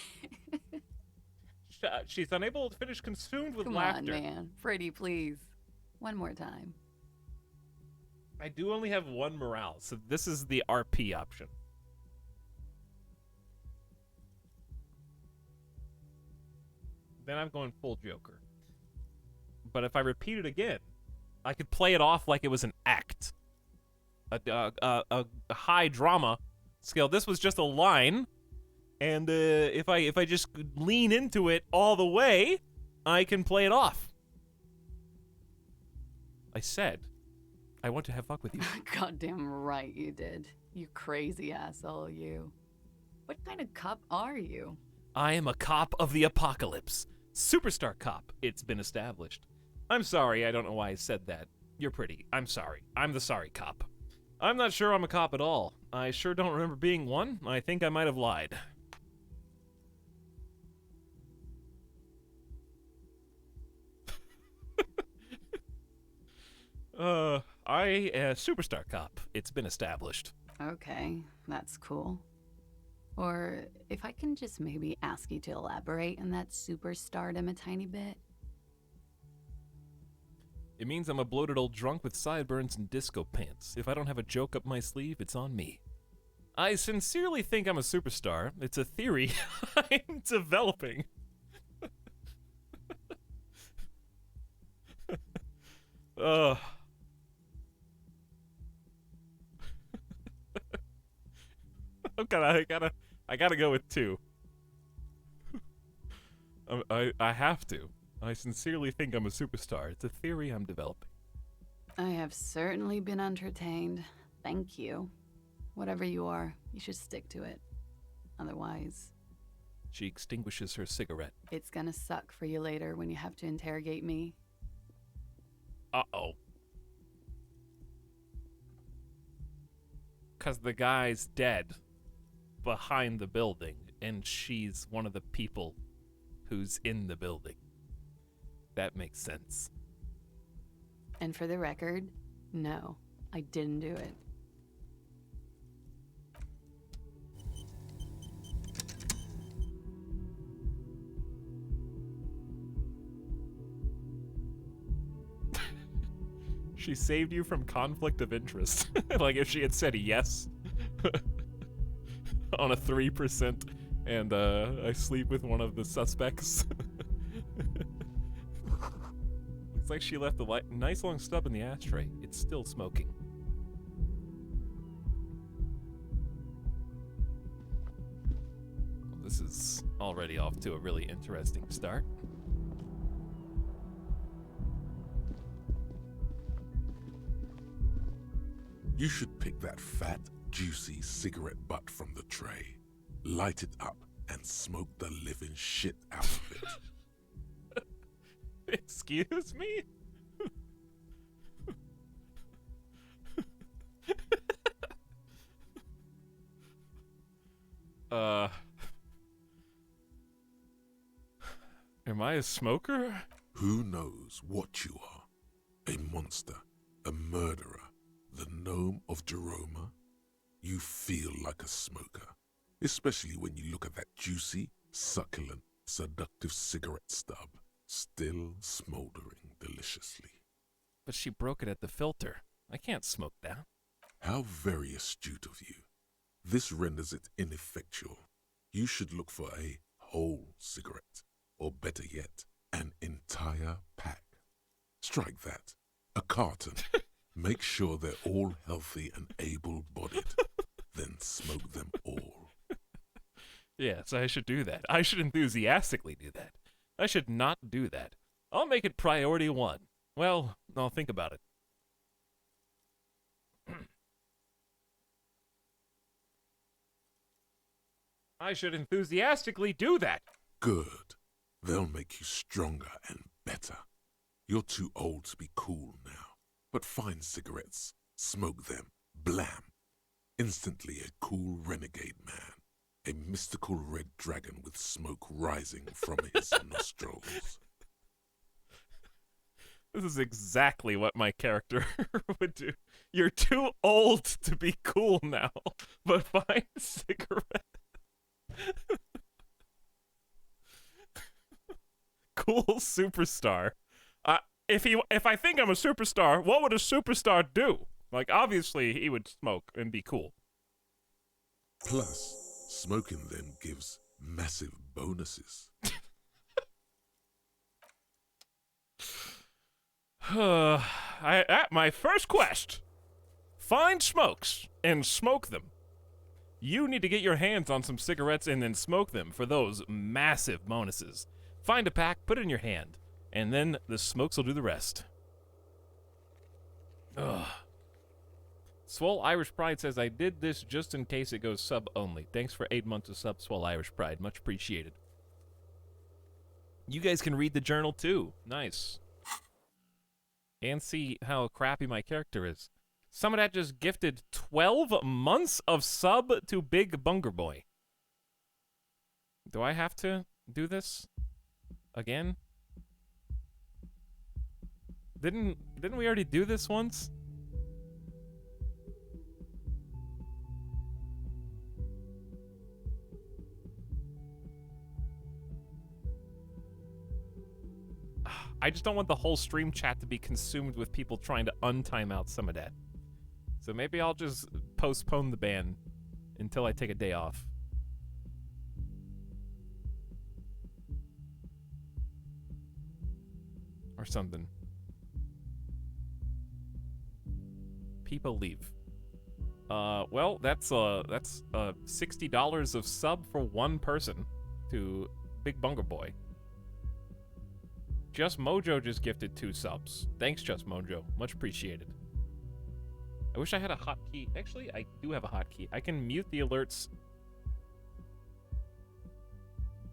She's unable to finish, consumed with Come laughter. on, man. Pretty, please. One more time. I do only have 1 morale, so this is the RP option. Then I'm going full Joker. But if I repeat it again, I could play it off like it was an act. A high drama scale. This was just a line, and if I just lean into it all the way, I can play it off. I said, I want to have fuck with you. Goddamn right you did. You crazy asshole, you. What kind of cop are you? I am a cop of the apocalypse. Superstar cop. It's been established. I'm sorry, I don't know why I said that. You're pretty. I'm sorry. I'm the sorry cop. I'm not sure I'm a cop at all. I sure don't remember being one. I think I might have lied. I a superstar cop. It's been established. Okay, that's cool. Or if I can just maybe ask you to elaborate on that superstardom a tiny bit. It means I'm a bloated old drunk with sideburns and disco pants. If I don't have a joke up my sleeve, it's on me. I sincerely think I'm a superstar. It's a theory I'm developing. I gotta go with 2. I have to. I sincerely think I'm a superstar. It's a theory I'm developing. I have certainly been entertained. Thank you. Whatever you are, you should stick to it. Otherwise... She extinguishes her cigarette. It's gonna suck for you later when you have to interrogate me. Uh-oh. 'Cause the guy's dead behind the building, and she's one of the people who's in the building. That makes sense. And for the record, no, I didn't do it. She saved you from conflict of interest. Like if she had said yes on a 3% and I sleep with one of the suspects. Looks like she left a nice long stub in the ashtray. It's still smoking. Well, this is already off to a really interesting start. You should pick that fat, juicy cigarette butt from the tray, light it up, and smoke the living shit out of it. Excuse me? Am I a smoker? Who knows what you are? A monster, a murderer, the gnome of Jeroma? You feel like a smoker, especially when you look at that juicy, succulent, seductive cigarette stub, still smoldering deliciously. But she broke it at the filter. I can't smoke that. How very astute of you. This renders it ineffectual. You should look for a whole cigarette, or better yet, an entire pack. Strike that. A carton. Make sure they're all healthy and able-bodied. Then smoke them all. Yes, I should do that. I should enthusiastically do that. I should not do that. I'll make it priority 1. Well, I'll think about it. I should enthusiastically do that. Good. They'll make you stronger and better. You're too old to be cool now. But find cigarettes, smoke them, blam. Instantly a cool renegade man. A mystical red dragon with smoke rising from his nostrils. This is exactly what my character would do. You're too old to be cool now, but find a cigarette. Cool superstar. If I think I'm a superstar, what would a superstar do? Like, obviously, he would smoke and be cool. Plus, smoking then gives massive bonuses. My first quest. Find smokes and smoke them. You need to get your hands on some cigarettes and then smoke them for those massive bonuses. Find a pack, put it in your hand, and then the smokes will do the rest. Ugh. Swole Irish Pride says, I did this just in case it goes sub only. Thanks for 8 months of sub, Swole Irish Pride. Much appreciated. You guys can read the journal too. Nice. And see how crappy my character is. Some of that just gifted 12 months of sub to Big Bunger Boy. Do I have to do this again? Didn't we already do this once? I just don't want the whole stream chat to be consumed with people trying to untime out some of that. So maybe I'll just postpone the ban until I take a day off. Or something. People leave. Well, that's $60 of sub for one person to Big Bunger Boy. Just Mojo just gifted 2 subs. Thanks, Just Mojo. Much appreciated. I wish I had a hotkey. Actually, I do have a hotkey. I can mute the alerts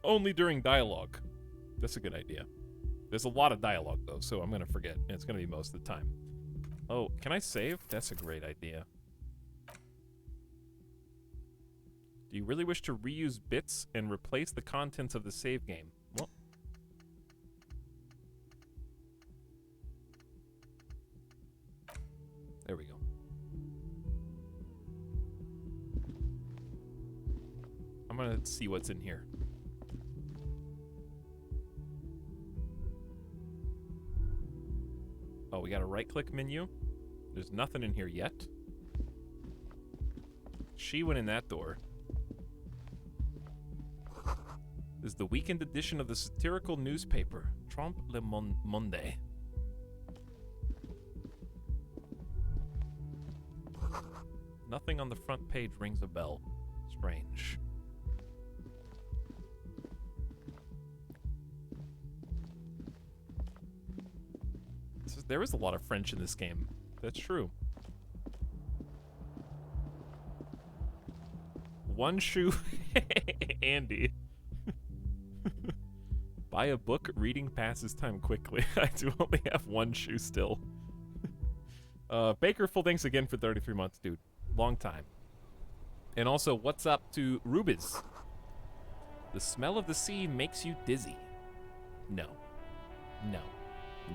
only during dialogue. That's a good idea. There's a lot of dialogue, though, so I'm going to forget. And it's going to be most of the time. Oh, can I save? That's a great idea. Do you really wish to reuse bits and replace the contents of the save game? Well, there we go. I'm gonna see what's in here. Oh, we got a right-click menu. There's nothing in here yet. She went in that door. This is the weekend edition of the satirical newspaper, Trompe le Monde. Nothing on the front page rings a bell. Strange. There is a lot of French in this game. That's true. One shoe. Andy. Buy a book, reading passes time quickly. I do only have one shoe still. Baker, full thanks again for 33 months, dude. Long time. And also, what's up to Rubiz? The smell of the sea makes you dizzy. No. No.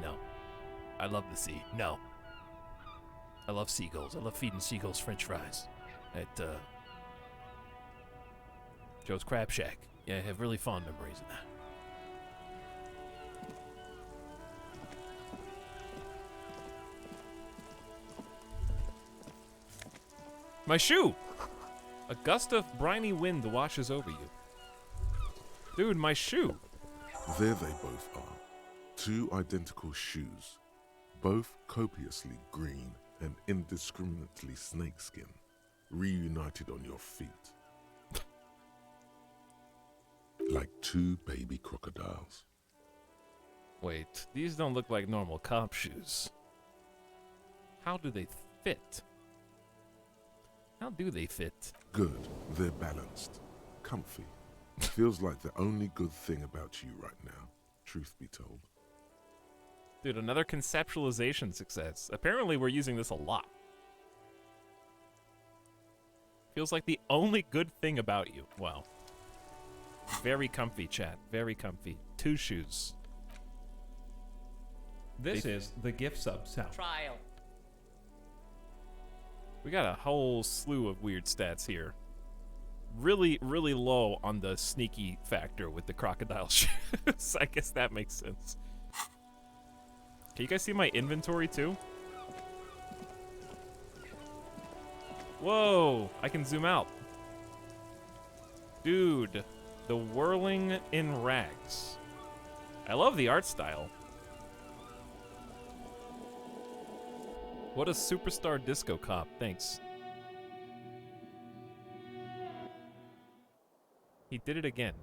No. I love the sea. No. I love seagulls. I love feeding seagulls french fries at Joe's Crab Shack. Yeah, I have really fond memories of that. My shoe! A gust of briny wind washes over you. Dude, my shoe! There they both are. Two identical shoes, both copiously green and indiscriminately snakeskin, reunited on your feet. Like two baby crocodiles. Wait, these don't look like normal cop shoes. How do they fit? How do they fit? Good, they're balanced, comfy. Feels like the only good thing about you right now, truth be told. Dude, another conceptualization success. Apparently we're using this a lot. Feels like the only good thing about you. Wow. Very comfy, chat. Very comfy. Two shoes. This is the gift sub sound. Trial. We got a whole slew of weird stats here. Really, really low on the sneaky factor with the crocodile shoes. I guess that makes sense. Can you guys see my inventory too? Whoa, I can zoom out. Dude, the whirling in rags. I love the art style. What a superstar disco cop, thanks. He did it again.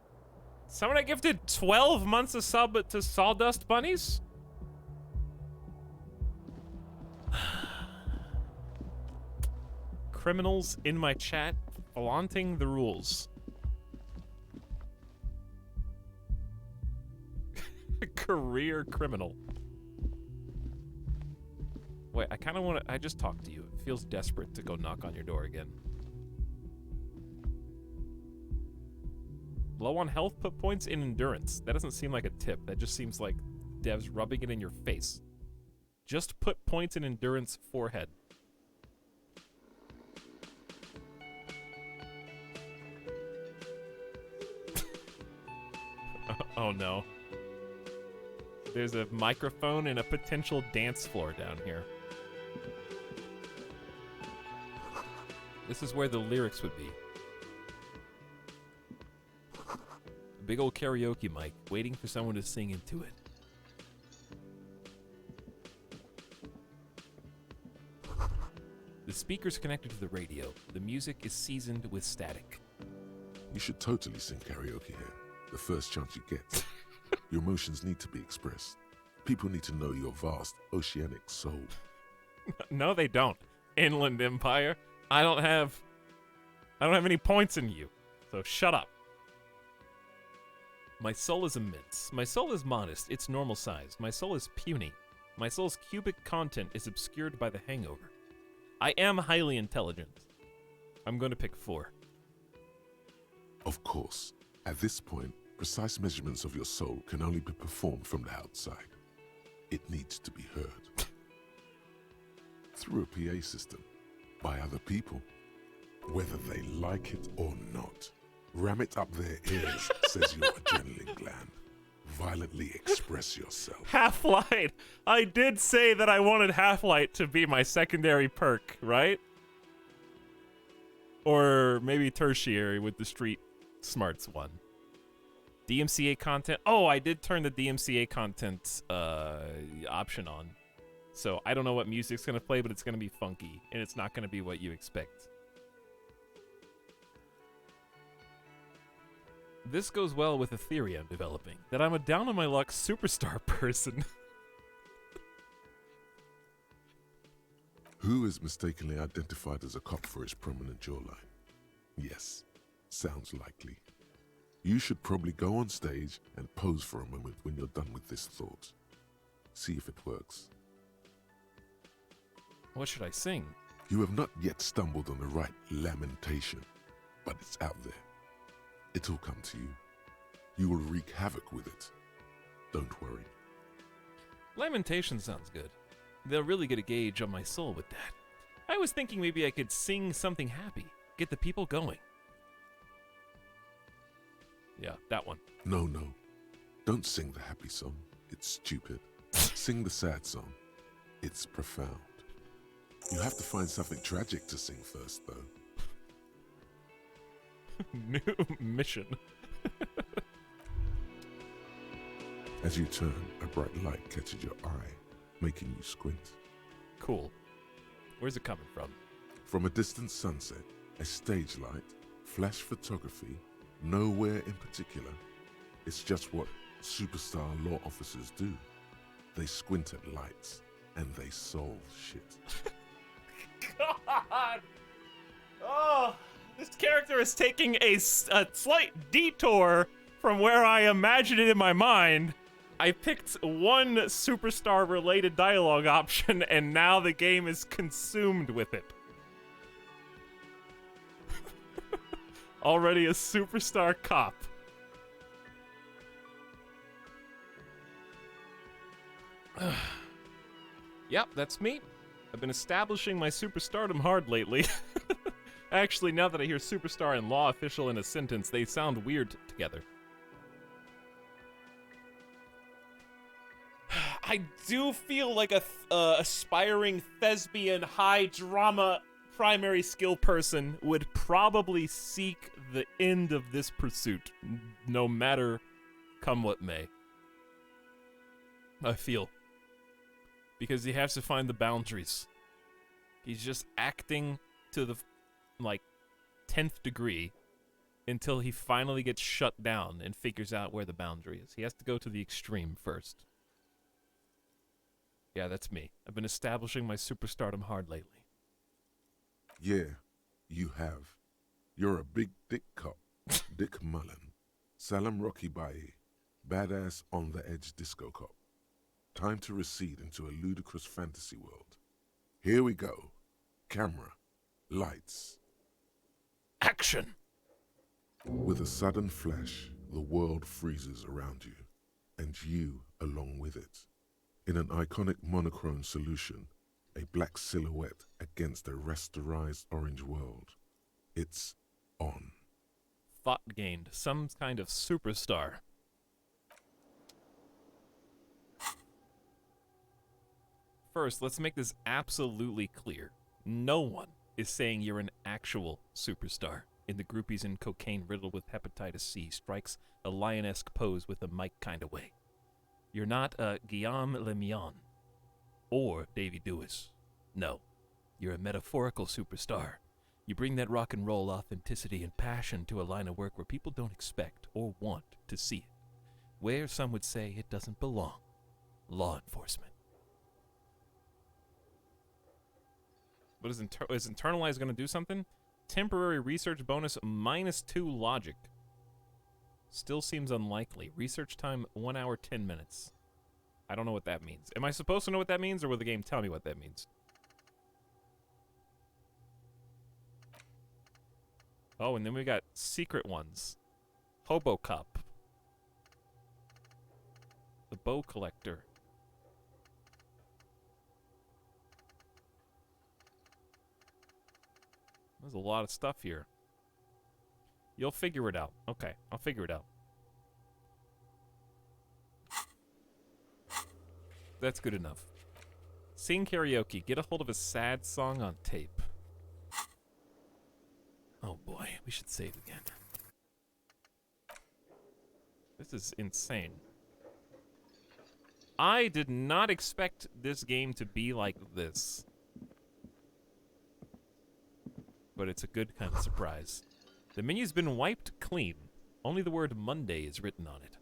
Someone gifted 12 months of sub to Sawdust Bunnies? Criminals in my chat flaunting the rules. Career criminal. Wait, I kind of want to... I just talked to you. It feels desperate to go knock on your door again. Low on health, put points in endurance. That doesn't seem like a tip. That just seems like devs rubbing it in your face. Just put points in endurance forehead. Oh no. There's a microphone and a potential dance floor down here. This is where the lyrics would be. A big old karaoke mic, waiting for someone to sing into it. The speaker's connected to the radio. The music is seasoned with static. You should totally sing karaoke here, the first chance you get. Your emotions need to be expressed. People need to know your vast oceanic soul. No, they don't. Inland Empire. I don't have any points in you. So shut up. My soul is immense. My soul is modest. It's normal size. My soul is puny. My soul's cubic content is obscured by the hangover. I am highly intelligent. I'm going to pick 4. Of course, at this point, precise measurements of your soul can only be performed from the outside. It needs to be heard. Through a PA system, by other people, whether they like it or not. Ram it up their ears, says your adrenaline gland. Violently express yourself. Half-Light! I did say that I wanted Half-Light to be my secondary perk, right? Or maybe tertiary with the Street Smarts one. DMCA content. Oh, I did turn the DMCA content option on. So I don't know what music's going to play, but it's going to be funky. And it's not going to be what you expect. This goes well with a theory I'm developing. That I'm a down-on-my-luck superstar person. Who is mistakenly identified as a cop for his prominent jawline? Yes, sounds likely. You should probably go on stage and pose for a moment when you're done with this thought. See if it works. What should I sing? You have not yet stumbled on the right lamentation, but it's out there. It'll come to you. You will wreak havoc with it. Don't worry. Lamentation sounds good. They'll really get a gauge on my soul with that. I was thinking maybe I could sing something happy, get the people going. Yeah, that one. No. Don't sing the happy song. It's stupid. Sing the sad song. It's profound. You have to find something tragic to sing first, though. New mission. As you turn, a bright light catches your eye, making you squint. Cool. Where's it coming from? From a distant sunset, a stage light, flash photography, nowhere in particular. It's just what superstar law officers do. They squint at lights, and they solve shit. God! Oh, this character is taking a slight detour from where I imagined it in my mind. I picked one superstar-related dialogue option, and now the game is consumed with it. Already a superstar cop. Yep, that's me. I've been establishing my superstardom hard lately. Actually, now that I hear superstar and law official in a sentence, they sound weird together. I do feel like a aspiring thespian high drama primary skill person would probably seek the end of this pursuit, no matter come what may. I feel. Because he has to find the boundaries. He's just acting to the, 10th degree until he finally gets shut down and figures out where the boundary is. He has to go to the extreme first. Yeah, that's me. I've been establishing my superstardom hard lately. Yeah, you have. You're a big dick cop. Dick Mullen. Salam Rocky Baye. Badass on the edge disco cop. Time to recede into a ludicrous fantasy world. Here we go. Camera. Lights. Action! With a sudden flash, the world freezes around you, and you along with it. In an iconic monochrome solution, a black silhouette against a rasterized orange world. It's on. Thought gained. Some kind of superstar. First, let's make this absolutely clear. No one is saying you're an actual superstar. In the groupies in cocaine riddled with hepatitis C strikes a lion-esque pose with a mic kind of way. You're not a Guillaume Lemion or Davy Dewis. No, you're a metaphorical superstar. You bring that rock and roll authenticity and passion to a line of work where people don't expect or want to see it. Where some would say it doesn't belong. Law enforcement. What is Internalize going to do something? Temporary research bonus -2 logic. Still seems unlikely. Research time 1 hour 10 minutes. I don't know what that means. Am I supposed to know what that means, or will the game tell me what that means? Oh, and then we got secret ones. Hobo Cup. The Bow Collector. There's a lot of stuff here. You'll figure it out. Okay, I'll figure it out. That's good enough. Sing karaoke. Get a hold of a sad song on tape. Oh boy, we should save again. This is insane. I did not expect this game to be like this. But it's a good kind of surprise. The menu's been wiped clean. Only the word Monday is written on it.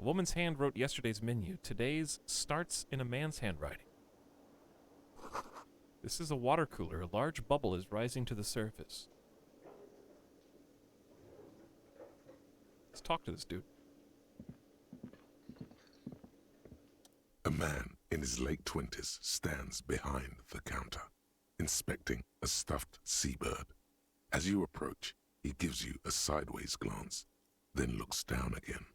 A woman's hand wrote yesterday's menu. Today's starts in a man's handwriting. This is a water cooler. A large bubble is rising to the surface. talk to this dude. A man in his late 20s stands behind the counter, inspecting a stuffed seabird. As you approach, he gives you a sideways glance, then looks down again.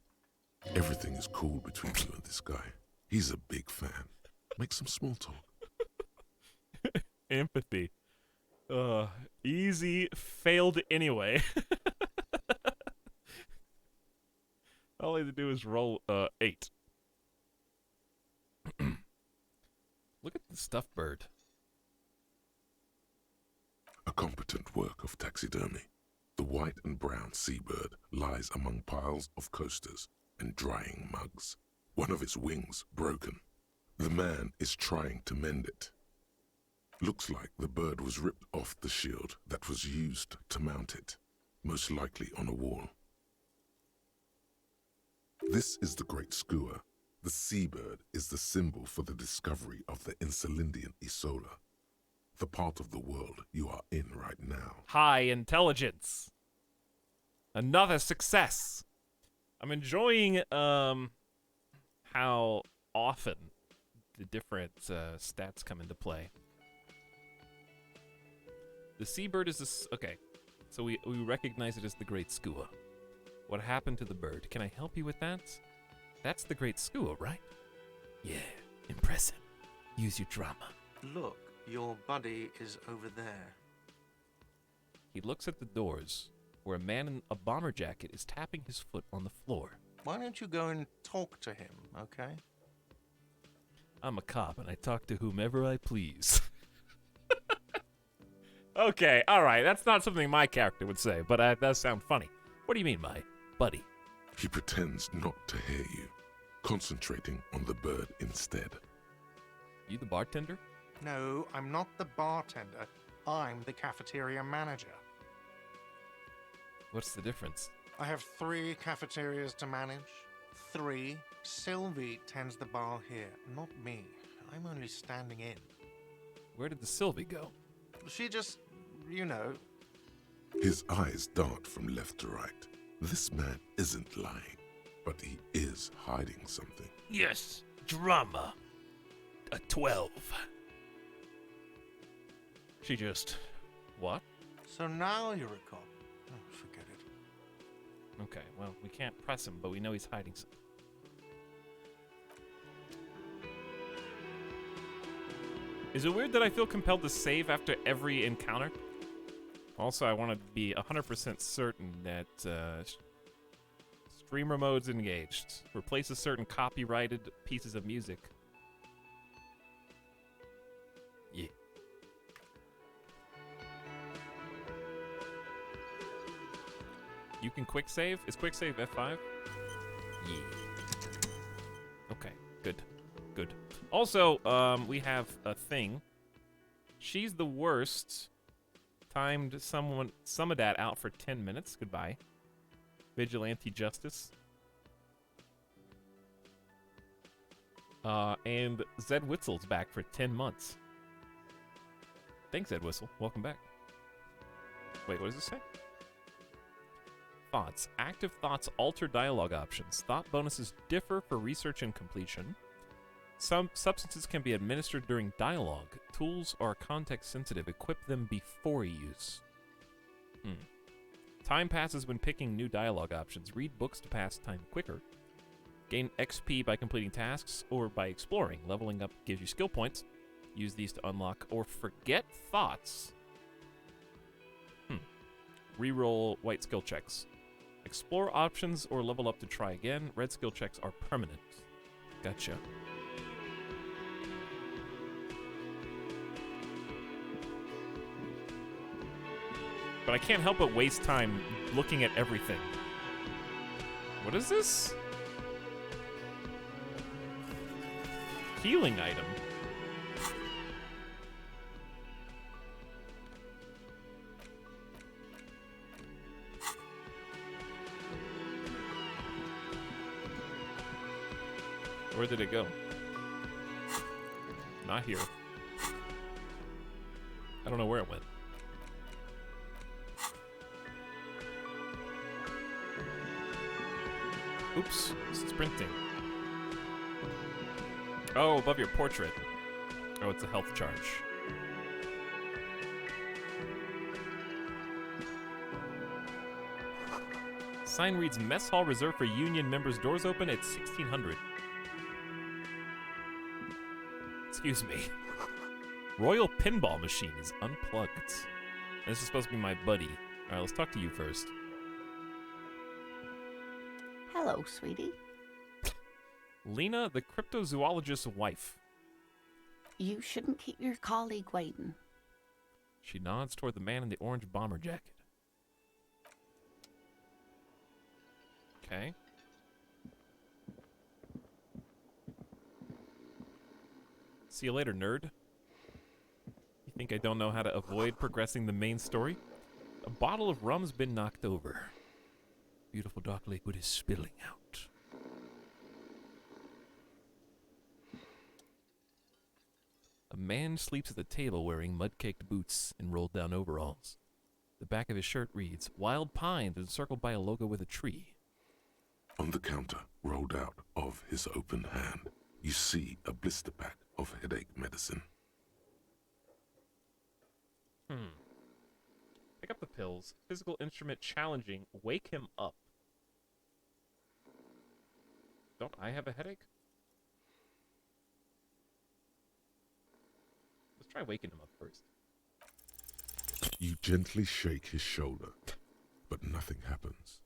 Everything is cool between you and this guy. He's a big fan. Make some small talk. Empathy. Easy, failed anyway. All I had to do is roll 8. Look at the stuffed bird. A competent work of taxidermy. The white and brown seabird lies among piles of coasters and drying mugs. One of its wings broken. The man is trying to mend it. Looks like the bird was ripped off the shield that was used to mount it, most likely on a wall. This is the Great Skua. The seabird is the symbol for the discovery of the Insulindian Isola, the part of the world you are in right now. High intelligence. Another success. I'm enjoying how often the different stats come into play. The seabird is this. Okay, so we recognize it as the Great Skua. What happened to the bird? Can I help you with that? That's the Great Skua, right? Yeah, impress him. Use your drama. Look, your buddy is over there. He looks at the doors, where a man in a bomber jacket is tapping his foot on the floor. Why don't you go and talk to him, okay? I'm a cop, and I talk to whomever I please. Okay, alright, that's not something my character would say, but that does sound funny. What do you mean, my buddy? He pretends not to hear you, concentrating on the bird instead. You the bartender? No, I'm not the bartender. I'm the cafeteria manager. What's the difference? I have 3 cafeterias to manage. 3. Sylvie tends the bar here, not me. I'm only standing in. Where did the Sylvie go? She just, you know. His eyes dart from left to right. This man isn't lying, but he is hiding something. Yes, drama. A 12. She just... What? So now you're a cop. Oh, forget it. Okay, well, we can't press him, but we know he's hiding something. Is it weird that I feel compelled to save after every encounter? Also, I want to be 100% certain that streamer mode's engaged. Replaces certain copyrighted pieces of music. Yeah. You can quick save? Is quick save F5? Yeah. Okay, good. Good. Also, we have a thing. She's the worst. Timed Summedat out for 10 minutes. Goodbye. Vigilante Justice. And Zed Witzel's back for 10 months. Thanks, Zed Whistle. Welcome back. Wait, what does this say? Thoughts. Active thoughts alter dialogue options. Thought bonuses differ for research and completion. Some substances can be administered during dialogue. Tools are context sensitive. Equip them before use. Time passes when picking new dialogue options. Read books to pass time quicker. Gain XP by completing tasks or by exploring. Leveling up gives you skill points. Use these to unlock or forget thoughts. Reroll white skill checks. Explore options or level up to try again. Red skill checks are permanent. Gotcha. But I can't help but waste time looking at everything. What is this? Healing item. Where did it go? Not here. I don't know where it went. Oops, sprinting. Oh, above your portrait. Oh, it's a health charge. Sign reads mess hall reserved for union members. Doors open at 1600. Excuse me. Royal pinball machine is unplugged. This is supposed to be my buddy. All right, let's talk to you first. Hello, sweetie. Lena, the cryptozoologist's wife. You shouldn't keep your colleague waiting. She nods toward the man in the orange bomber jacket. Okay. See you later, nerd. You think I don't know how to avoid progressing the main story? A bottle of rum's been knocked over. Beautiful dark liquid is spilling out. A man sleeps at the table wearing mud-caked boots and rolled-down overalls. The back of his shirt reads, Wild Pines, encircled by a logo with a tree. On the counter, rolled out of his open hand, you see a blister pack of headache medicine. Pick up the pills. Physical instrument challenging. Wake him up. Don't I have a headache? Let's try waking him up first. You gently shake his shoulder, but nothing happens.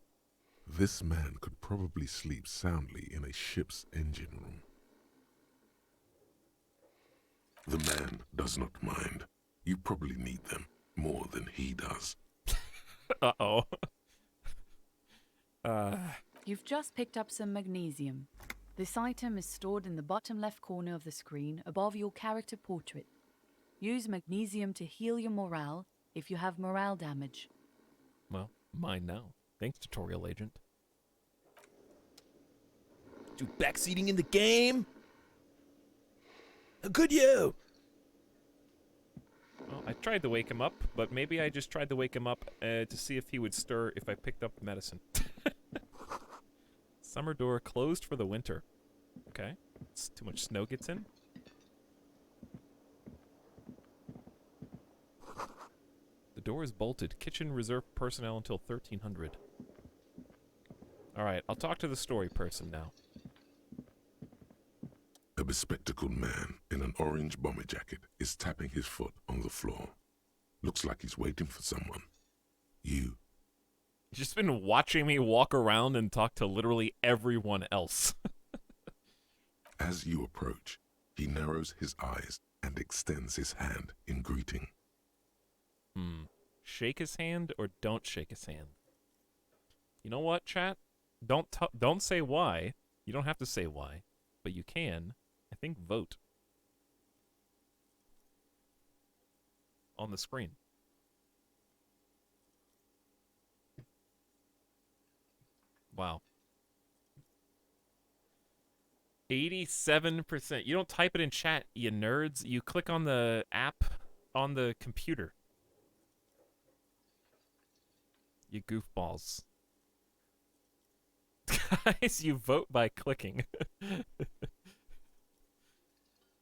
This man could probably sleep soundly in a ship's engine room. The man does not mind. You probably need them more than he does. Uh-oh. You've just picked up some magnesium. This item is stored in the bottom left corner of the screen above your character portrait. Use magnesium to heal your morale if you have morale damage. Well, mine now. Thanks, tutorial agent. You backseating in the game? How could you? Well, I tried to wake him up, but maybe I just tried to wake him up to see if he would stir if I picked up the medicine. Summer door closed for the winter. Okay. It's too much snow gets in. The door is bolted. Kitchen reserved personnel until 1300. Alright, I'll talk to the story person now. A bespectacled man in an orange bomber jacket is tapping his foot on the floor. Looks like he's waiting for someone. You. He's just been watching me walk around and talk to literally everyone else. As you approach, he narrows his eyes and extends his hand in greeting. Shake his hand or don't shake his hand? You know what, chat? Don't say why. You don't have to say why, but you can, I think, vote on the screen. Wow. 87%. You don't type it in chat, you nerds. You click on the app on the computer. You goofballs. Guys, you vote by clicking.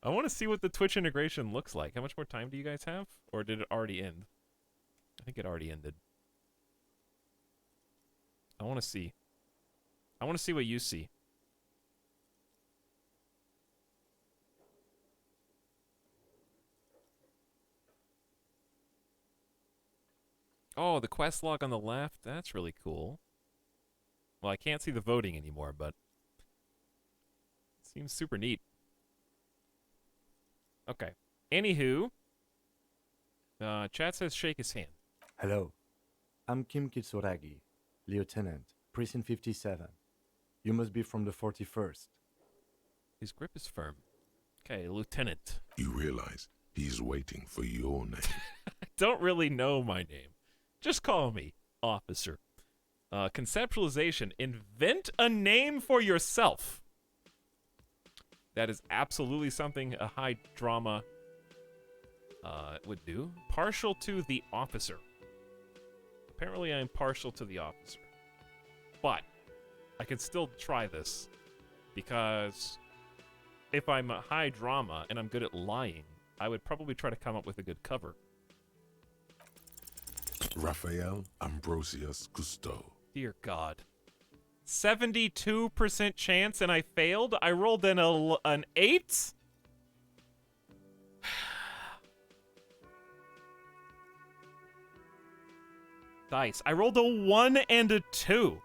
I want to see what the Twitch integration looks like. How much more time do you guys have? Or did it already end? I think it already ended. I want to see. I want to see what you see. Oh, the quest log on the left. That's really cool. Well, I can't see the voting anymore, but it seems super neat. Okay. Anywho, chat says shake his hand. Hello. I'm Kim Kitsuragi, Lieutenant, Precinct 57. You must be from the 41st. His grip is firm. Okay, Lieutenant. You realize he's waiting for your name. I don't really know my name. Just call me Officer. Conceptualization. Invent a name for yourself. That is absolutely something a high drama would do. Partial to the officer. Apparently I'm partial to the officer. But I can still try this. Because if I'm a high drama and I'm good at lying, I would probably try to come up with a good cover. Raphael Ambrosius Cousteau. Dear God. 72% chance and I failed? I rolled an 8? Dice. I rolled a 1 and a 2.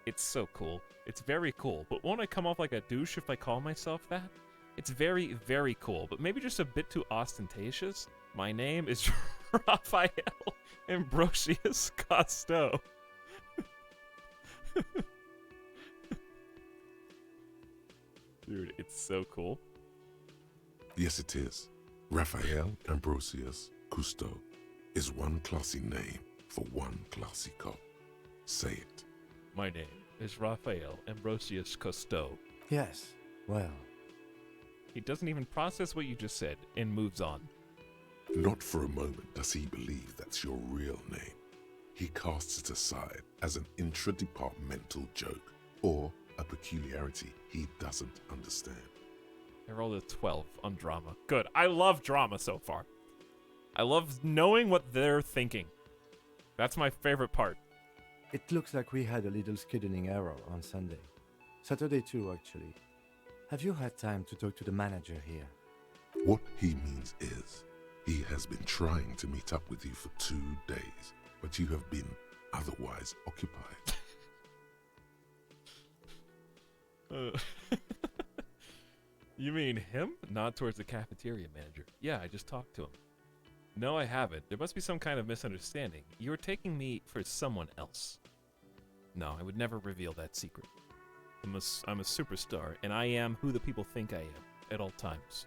It's so cool. It's very cool. But won't I come off like a douche if I call myself that? It's very, very cool. But maybe just a bit too ostentatious. My name is Raphael Ambrosius Cousteau. Dude, it's so cool. Yes, it is. Raphael Ambrosius Cousteau is one classy name for one classy cop. Say it. My name is Raphael Ambrosius Cousteau. Yes, well. He doesn't even process what you just said and moves on. Not for a moment does he believe that's your real name. He casts it aside as an intradepartmental joke or a peculiarity he doesn't understand. I rolled a 12 on drama. Good. I love drama so far. I love knowing what they're thinking. That's my favorite part. It looks like we had a little scheduling error on Sunday. Saturday too, actually. Have you had time to talk to the manager here? What he means is, he has been trying to meet up with you for 2 days, but you have been otherwise occupied. You mean him? Not towards the cafeteria manager. Yeah, I just talked to him. No, I haven't. There must be some kind of misunderstanding. You're taking me for someone else. No, I would never reveal that secret. I'm a superstar, and I am who the people think I am at all times.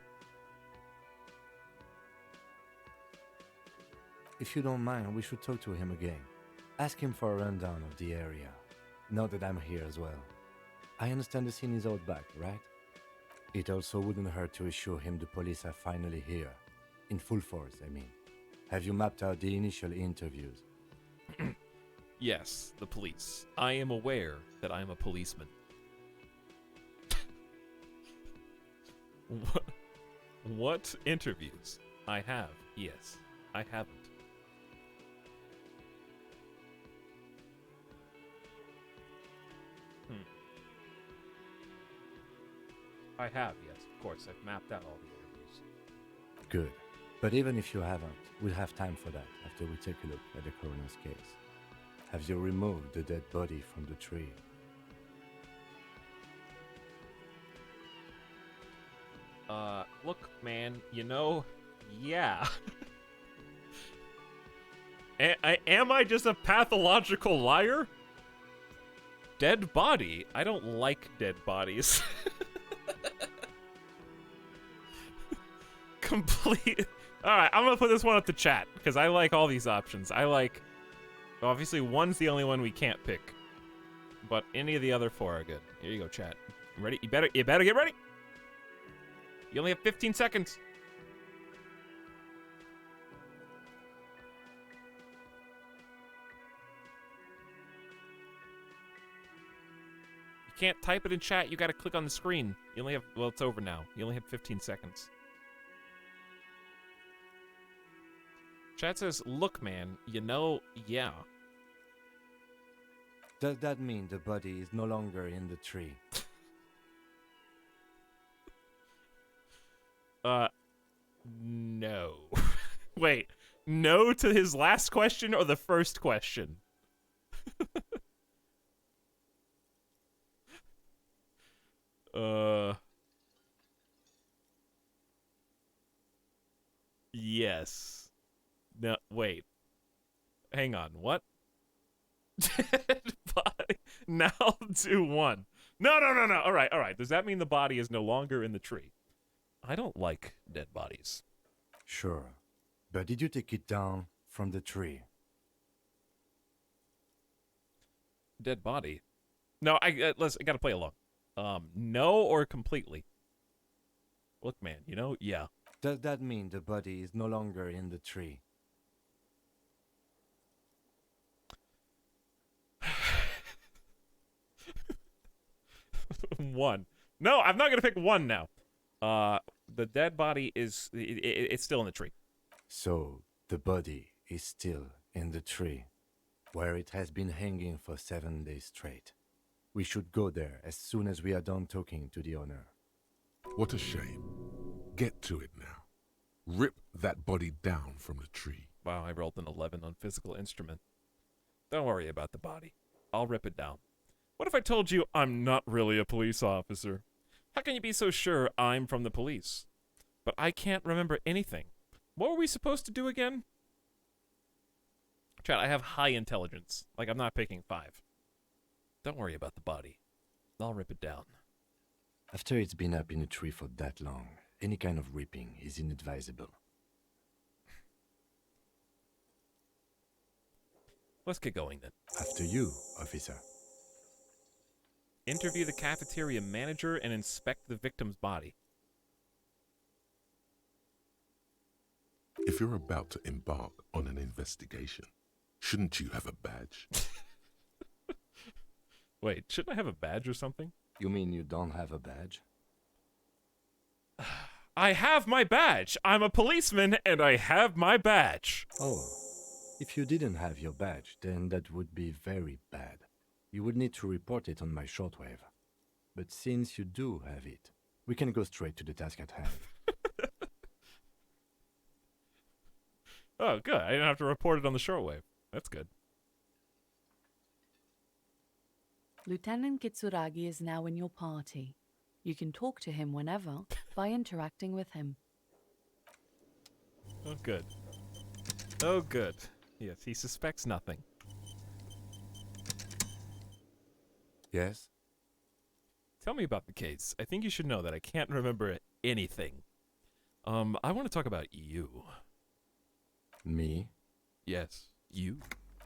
If you don't mind, we should talk to him again. Ask him for a rundown of the area. Now that I'm here as well. I understand the scene is out back, right? It also wouldn't hurt to assure him the police are finally here. In full force, I mean. Have you mapped out the initial interviews? Yes, the police. I am aware that I'm a policeman. What interviews? I have, yes. I haven't. I have, yes, of course. I've mapped out all the interviews. Good. But even if you haven't, we'll have time for that after we take a look at the coroner's case. Have you removed the dead body from the tree? Look, man, you know, yeah. Am I just a pathological liar? Dead body? I don't like dead bodies. Complete. Alright, I'm gonna put this one up to chat, because I like all these options. I like... Obviously, one's the only one we can't pick. But any of the other 4 are good. Here you go, chat. You ready? You better get ready! You only have 15 seconds. You can't type it in chat, you gotta click on the screen. You only have... Well, it's over now. You only have 15 seconds. Chat says, look, man, you know, yeah. Does that mean the body is no longer in the tree? No. Wait, no to his last question or the first question? Yes. No, wait. Hang on, what? Dead body. Now do 1. No. Alright. Does that mean the body is no longer in the tree? I don't like dead bodies. Sure. But did you take it down from the tree? Dead body? No, I gotta play along. No or completely? Look, man, you know, yeah. Does that mean the body is no longer in the tree? 1. No, I'm not gonna pick 1 now. The dead body is it's still in the tree. So, the body is still in the tree, where it has been hanging for 7 days straight. We should go there as soon as we are done talking to the owner. What a shame. Get to it now. Rip that body down from the tree. Wow, I rolled an 11 on physical instrument. Don't worry about the body. I'll rip it down. What if I told you I'm not really a police officer? How can you be so sure I'm from the police? But I can't remember anything. What were we supposed to do again? Chat, I have high intelligence. Like, I'm not picking 5. Don't worry about the body. I'll rip it down. After it's been up in a tree for that long, any kind of ripping is inadvisable. Let's get going then. After you, officer. Interview the cafeteria manager and inspect the victim's body. If you're about to embark on an investigation, shouldn't you have a badge? Wait, shouldn't I have a badge or something? You mean you don't have a badge? I have my badge! I'm a policeman and I have my badge! Oh, if you didn't have your badge, then that would be very bad. You would need to report it on my shortwave. But since you do have it, we can go straight to the task at hand. Oh, good. I didn't have to report it on the shortwave. That's good. Lieutenant Kitsuragi is now in your party. You can talk to him whenever by interacting with him. Oh, good. Oh, good. Yes, he suspects nothing. Yes? Tell me about the case. I think you should know that I can't remember anything. I want to talk about you. Me? Yes, you.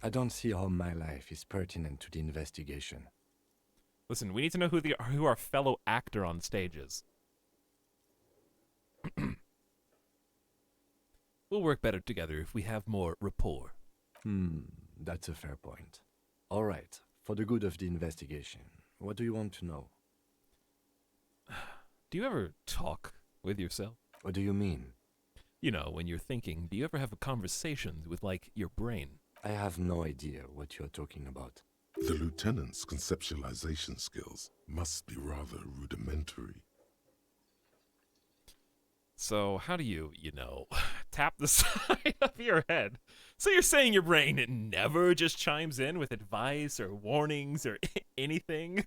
I don't see how my life is pertinent to the investigation. Listen, we need to know who our fellow actor on stage is. We'll work better together if we have more rapport. That's a fair point. All right, for the good of the investigation, what do you want to know? Do you ever talk with yourself? What do you mean? You know, when you're thinking, do you ever have a conversation with, like, your brain? I have no idea what you're talking about. The lieutenant's conceptualization skills must be rather rudimentary. So how do you tap the side of your head? So you're saying your brain never just chimes in with advice or warnings or anything?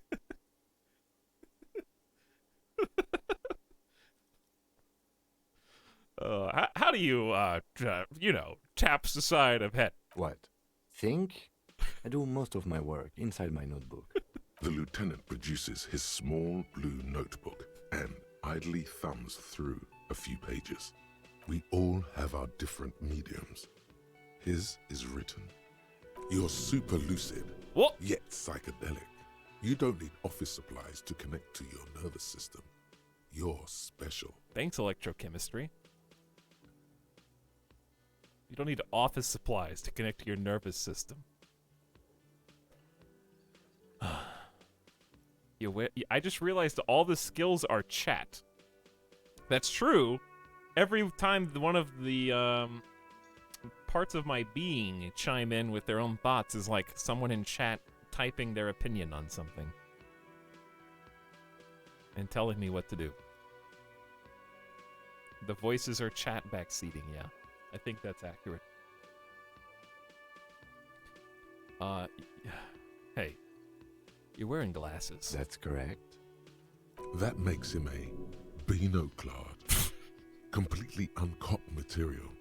How do you, taps the side of head? What? Think? I do most of my work inside my notebook. The lieutenant produces his small blue notebook and idly thumbs through a few pages. We all have our different mediums. His is written. You're super lucid, what? Yet psychedelic. You don't need office supplies to connect to your nervous system. You're special. Thanks, electrochemistry. You don't need office supplies to connect to your nervous system. I just realized all the skills are chat. That's true. Every time one of the parts of my being chime in with their own thoughts is like someone in chat typing their opinion on something. And telling me what to do. The voices are chat backseating, yeah. I think that's accurate. Hey, you're wearing glasses. That's correct. That makes him a binoclard. Completely uncopped material,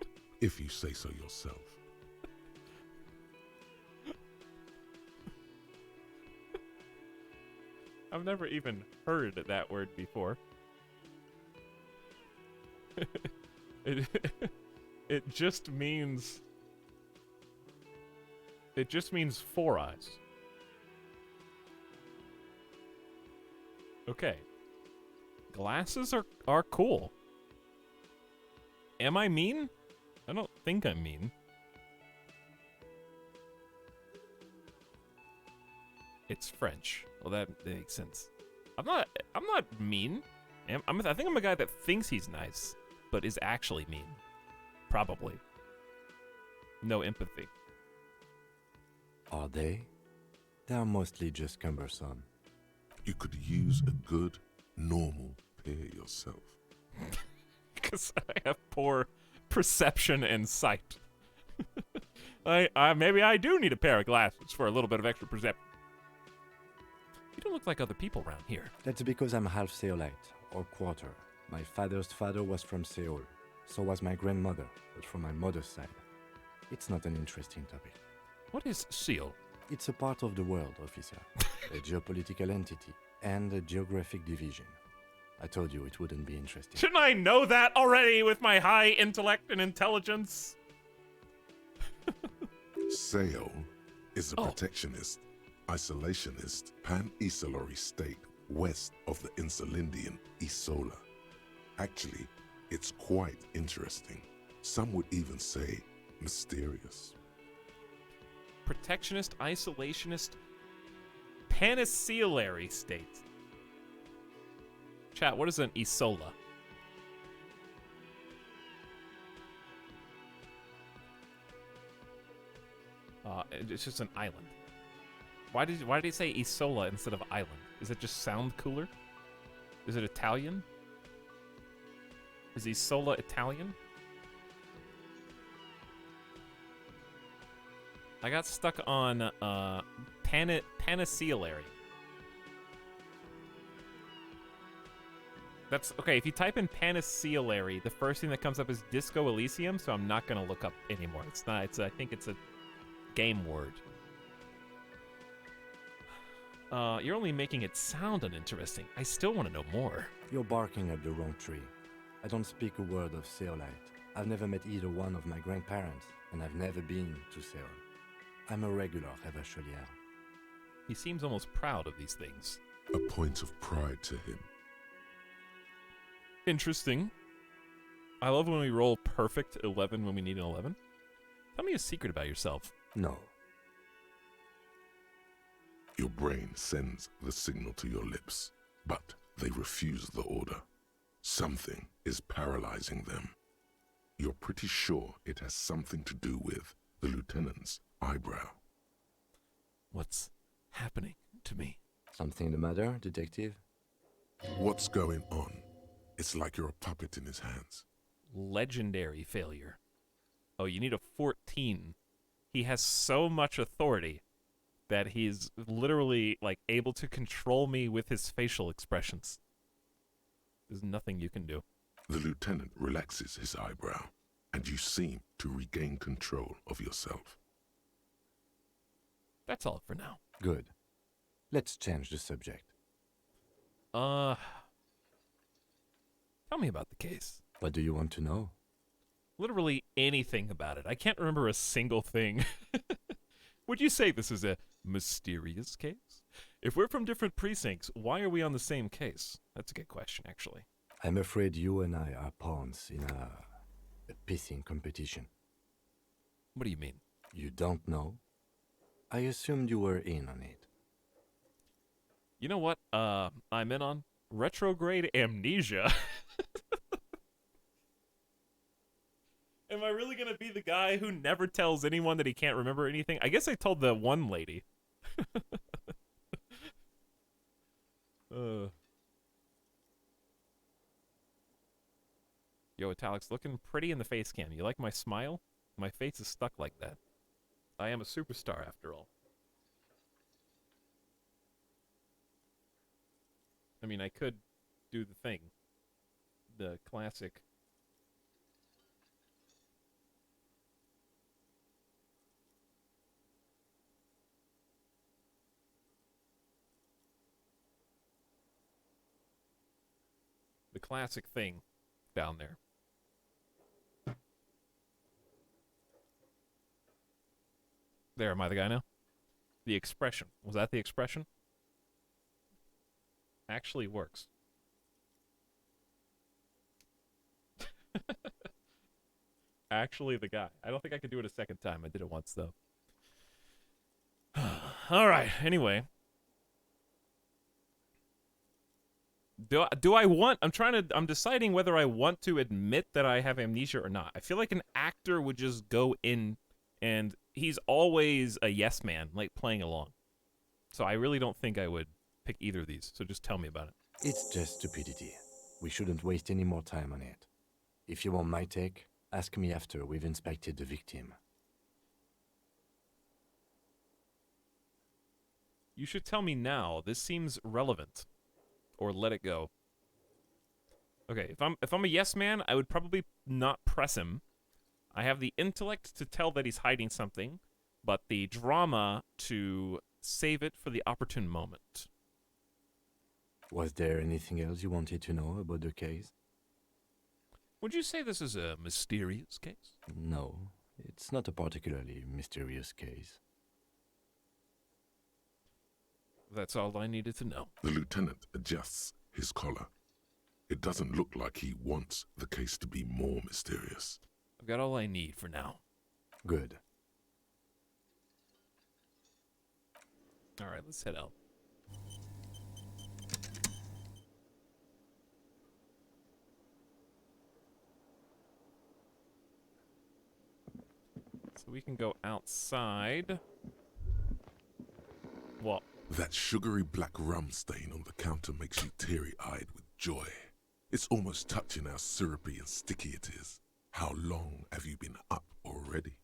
if you say so yourself. I've never even heard that word before. It just means four eyes. Okay. Glasses are cool. Am I mean? I don't think I'm mean. It's French. Well, that makes sense. I'm not mean. I think I'm a guy that thinks he's nice, but is actually mean. Probably. No empathy. Are they? They are mostly just cumbersome. You could use a good, normal pair yourself. Because I have poor perception and sight. Maybe I do need a pair of glasses for a little bit of extra perception. You don't look like other people around here. That's because I'm half Seolite, or quarter. My father's father was from Seoul. So was my grandmother, but from my mother's side. It's not an interesting topic. What is Seoul? It's a part of the world, officer. A geopolitical entity and a geographic division. I told you it wouldn't be interesting. Shouldn't I know that already with my high intellect and intelligence? Seoul is a protectionist, isolationist, pan-Isolari state west of the Insulindian Isola. Actually, it's quite interesting. Some would even say mysterious. Protectionist, isolationist, panisilary state. Chat, what is an Isola? It's just an island. Why did he say Isola instead of island? Does it just sound cooler? Is it Italian? Is Isola Italian? I got stuck on panisilary. That's okay. If you type in panisilary, the first thing that comes up is Disco Elysium, so I'm not gonna look up anymore. It's not. I think it's a game word. You're only making it sound uninteresting. I still want to know more. You're barking at the wrong tree. I don't speak a word of Seolite. I've never met either one of my grandparents, and I've never been to Seoul. I'm a regular Revacholier. He seems almost proud of these things. A point of pride to him. Interesting. I love when we roll perfect 11 when we need an 11. Tell me a secret about yourself. No. Your brain sends the signal to your lips, but they refuse the order. Something is paralyzing them. You're pretty sure it has something to do with the lieutenant's eyebrow. What's happening to me? Something the matter, detective? What's going on? It's like you're a puppet in his hands. Legendary failure. Oh, you need a 14. He has so much authority that he's literally like able to control me with his facial expressions. There's nothing you can do. The lieutenant relaxes his eyebrow, and you seem to regain control of yourself. That's all for now. Good. Let's change the subject. Tell me about the case. What do you want to know? Literally anything about it. I can't remember a single thing. Would you say this is a mysterious case? If we're from different precincts, why are we on the same case? That's a good question, actually. I'm afraid you and I are pawns in a pissing competition. What do you mean? You don't know? I assumed you were in on it. You know what I'm in on? Retrograde amnesia. Am I really going to be the guy who never tells anyone that he can't remember anything? I guess I told the one lady. Yo, Etalyx, looking pretty in the face cam. You like my smile? My face is stuck like that. I am a superstar, after all. I mean, I could do the thing. The classic. The classic thing down there. There, am I the guy now? The expression. Was that the expression? Actually works. Actually the guy. I don't think I could do it a second time. I did it once, though. Alright, anyway. Do I want? I'm deciding whether I want to admit that I have amnesia or not. I feel like an actor would just go in, and he's always a yes man, like playing along. So I really don't think I would pick either of these. So just tell me about it. It's just stupidity. We shouldn't waste any more time on it. If you want my take, ask me after we've inspected the victim. You should tell me now. This seems relevant. Or let it go. Okay, if I'm a yes man, I would probably not press him. I have the intellect to tell that he's hiding something, but the drama to save it for the opportune moment. Was there anything else you wanted to know about the case? Would you say this is a mysterious case? No, it's not a particularly mysterious case. That's all I needed to know. The lieutenant adjusts his collar. It doesn't look like he wants the case to be more mysterious. I've got all I need for now. Good. All right, let's head out. So we can go outside. What? That sugary black rum stain on the counter makes you teary-eyed with joy. It's almost touching how syrupy and sticky it is. How long have you been up already?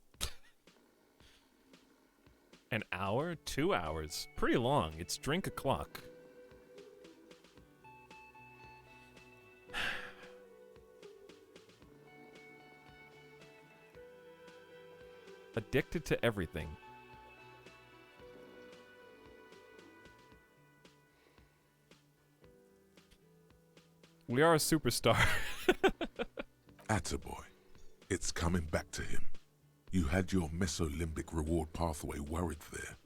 An hour? 2 hours? Pretty long. It's drink o'clock. Addicted to everything. We are a superstar. Attaboy. It's coming back to him. You had your mesolimbic reward pathway worried there,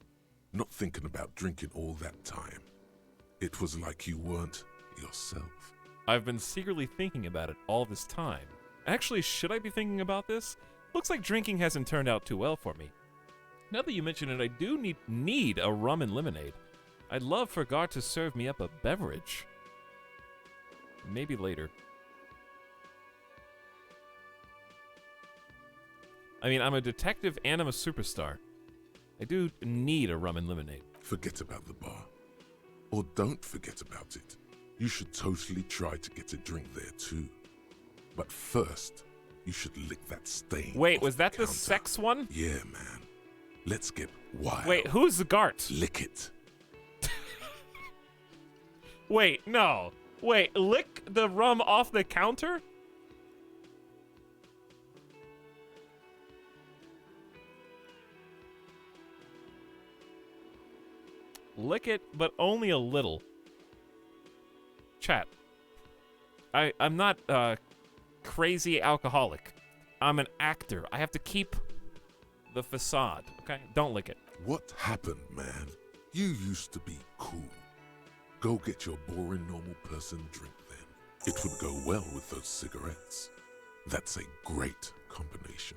not thinking about drinking all that time. It was like you weren't yourself. I've been secretly thinking about it all this time. Actually, should I be thinking about this? Looks like drinking hasn't turned out too well for me. Now that you mention it, I do need a rum and lemonade. I'd love for Gar to serve me up a beverage. Maybe later. I mean, I'm a detective and I'm a superstar. I do need a rum and lemonade. Forget about the bar. Or don't forget about it. You should totally try to get a drink there too. But first, you should lick that stain. Wait, was that the sex one? Yeah, man. Let's get wild. Wait, who's the Gart? Lick it. Wait, no. Wait, lick the rum off the counter? Lick it, but only a little. Chat. I'm not a crazy alcoholic. I'm an actor. I have to keep the facade, okay? Don't lick it. What happened, man? You used to be cool. Go get your boring normal person drink then. It would go well with those cigarettes. That's a great combination.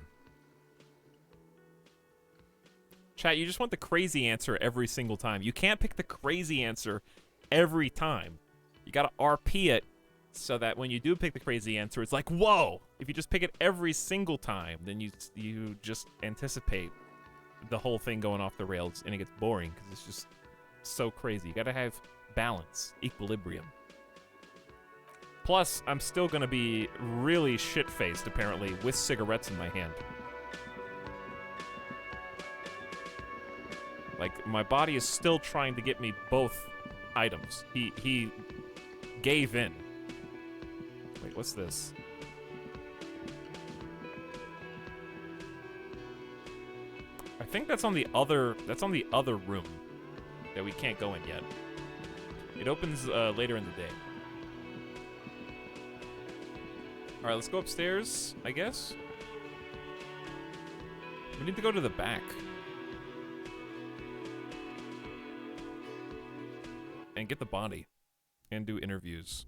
Chat, you just want the crazy answer every single time. You can't pick the crazy answer every time. You gotta RP it so that when you do pick the crazy answer, it's like, whoa! If you just pick it every single time, then you just anticipate the whole thing going off the rails, and it gets boring because it's just so crazy. You gotta have balance, equilibrium. Plus, I'm still gonna be really shit-faced, apparently, with cigarettes in my hand. Like, my body is still trying to get me both items. He gave in. Wait, what's this? I think that's on the other room that we can't go in yet. It opens later in the day. All right, let's go upstairs, I guess. We need to go to the back. And get the body. And do interviews.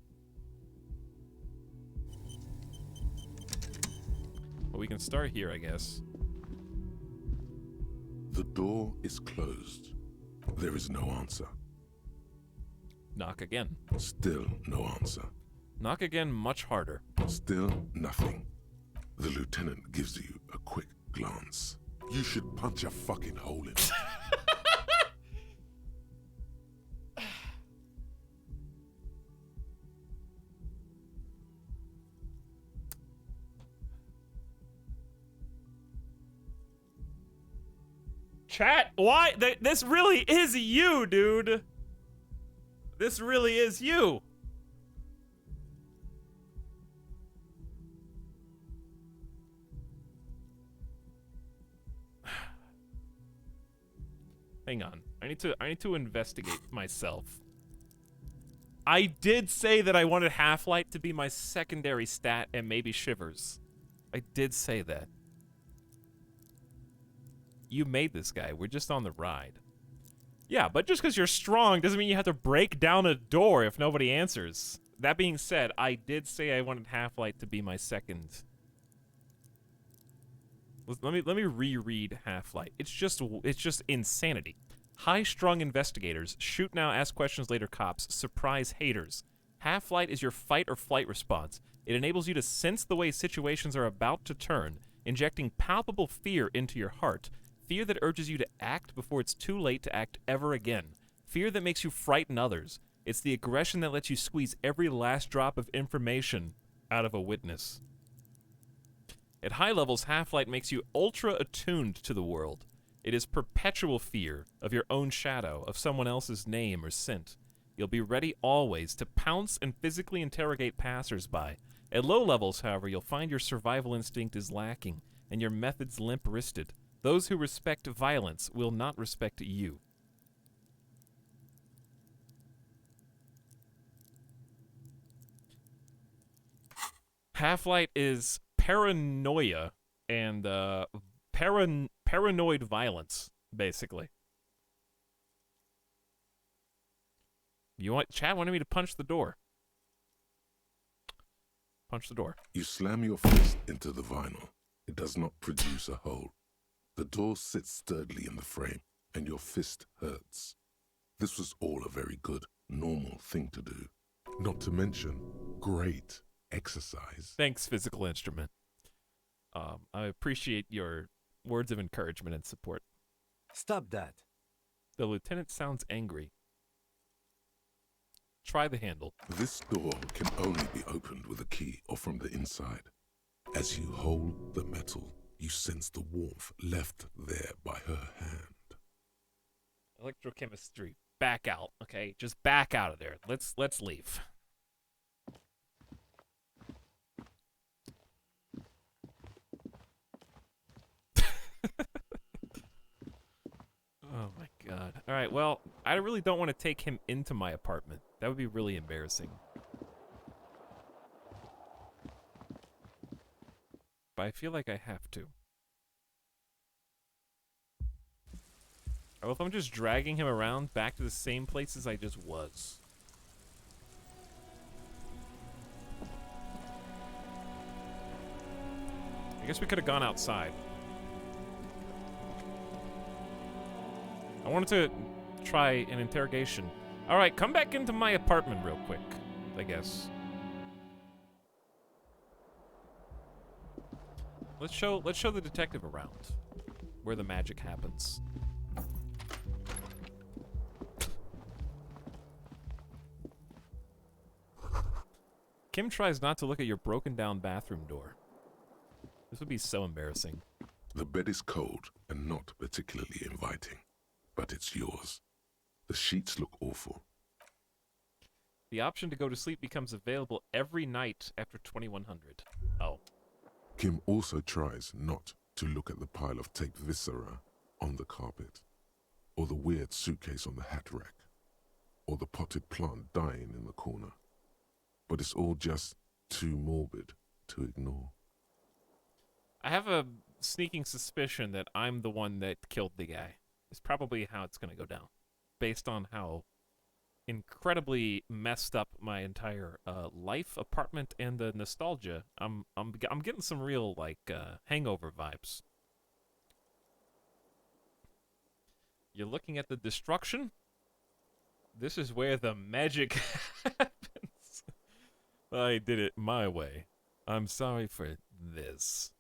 Well, we can start here, I guess. The door is closed. There is no answer. Knock again. Still no answer. Knock again much harder. Still nothing. The lieutenant gives you a quick glance. You should punch a fucking hole in it. Chat, why? This really is you, dude. This really is you. Hang on. I need to investigate myself. I did say that I wanted Half-Light to be my secondary stat and maybe Shivers. I did say that. You made this guy. We're just on the ride. Yeah, but just because you're strong doesn't mean you have to break down a door if nobody answers. That being said, I did say I wanted Half-Light to be my second. Let me reread Half-Light. It's just insanity. High-strung investigators, shoot now, ask questions later cops, surprise haters. Half-Light is your fight or flight response. It enables you to sense the way situations are about to turn, injecting palpable fear into your heart. Fear that urges you to act before it's too late to act ever again. Fear that makes you frighten others. It's the aggression that lets you squeeze every last drop of information out of a witness. At high levels, Half-Light makes you ultra-attuned to the world. It is perpetual fear of your own shadow, of someone else's name or scent. You'll be ready always to pounce and physically interrogate passers-by. At low levels, however, you'll find your survival instinct is lacking, and your methods limp-wristed. Those who respect violence will not respect you. Half-Light is paranoia and paranoid violence, basically. Chad wanted me to punch the door. Punch the door. You slam your fist into the vinyl. It does not produce a hole. The door sits sturdily in the frame, and your fist hurts. This was all a very good, normal thing to do. Not to mention, great exercise. Thanks, Physical Instrument. I appreciate your words of encouragement and support. Stop that. The lieutenant sounds angry. Try the handle. This door can only be opened with a key or from the inside. As you hold the metal, you sense the warmth left there by her hand. Electrochemistry. Back out, okay? Just back out of there. Let's leave. Oh my god. Alright, well, I really don't want to take him into my apartment. That would be really embarrassing. But I feel like I have to. Well, if I'm just dragging him around back to the same places I just was. I guess we could have gone outside. I wanted to try an interrogation. All right, come back into my apartment real quick, I guess. Let's show the detective around where the magic happens. Kim tries not to look at your broken down bathroom door. This would be so embarrassing. The bed is cold and not particularly inviting, but it's yours. The sheets look awful. The option to go to sleep becomes available every night after 2100. Oh. Kim also tries not to look at the pile of taped viscera on the carpet, or the weird suitcase on the hat rack, or the potted plant dying in the corner. But it's all just too morbid to ignore. I have a sneaking suspicion that I'm the one that killed the guy. It's probably how it's going to go down, based on how incredibly messed up my entire life, apartment, and the nostalgia. I'm getting some real like hangover vibes. You're looking at the destruction. This is where the magic happens. I did it my way. I'm sorry for this.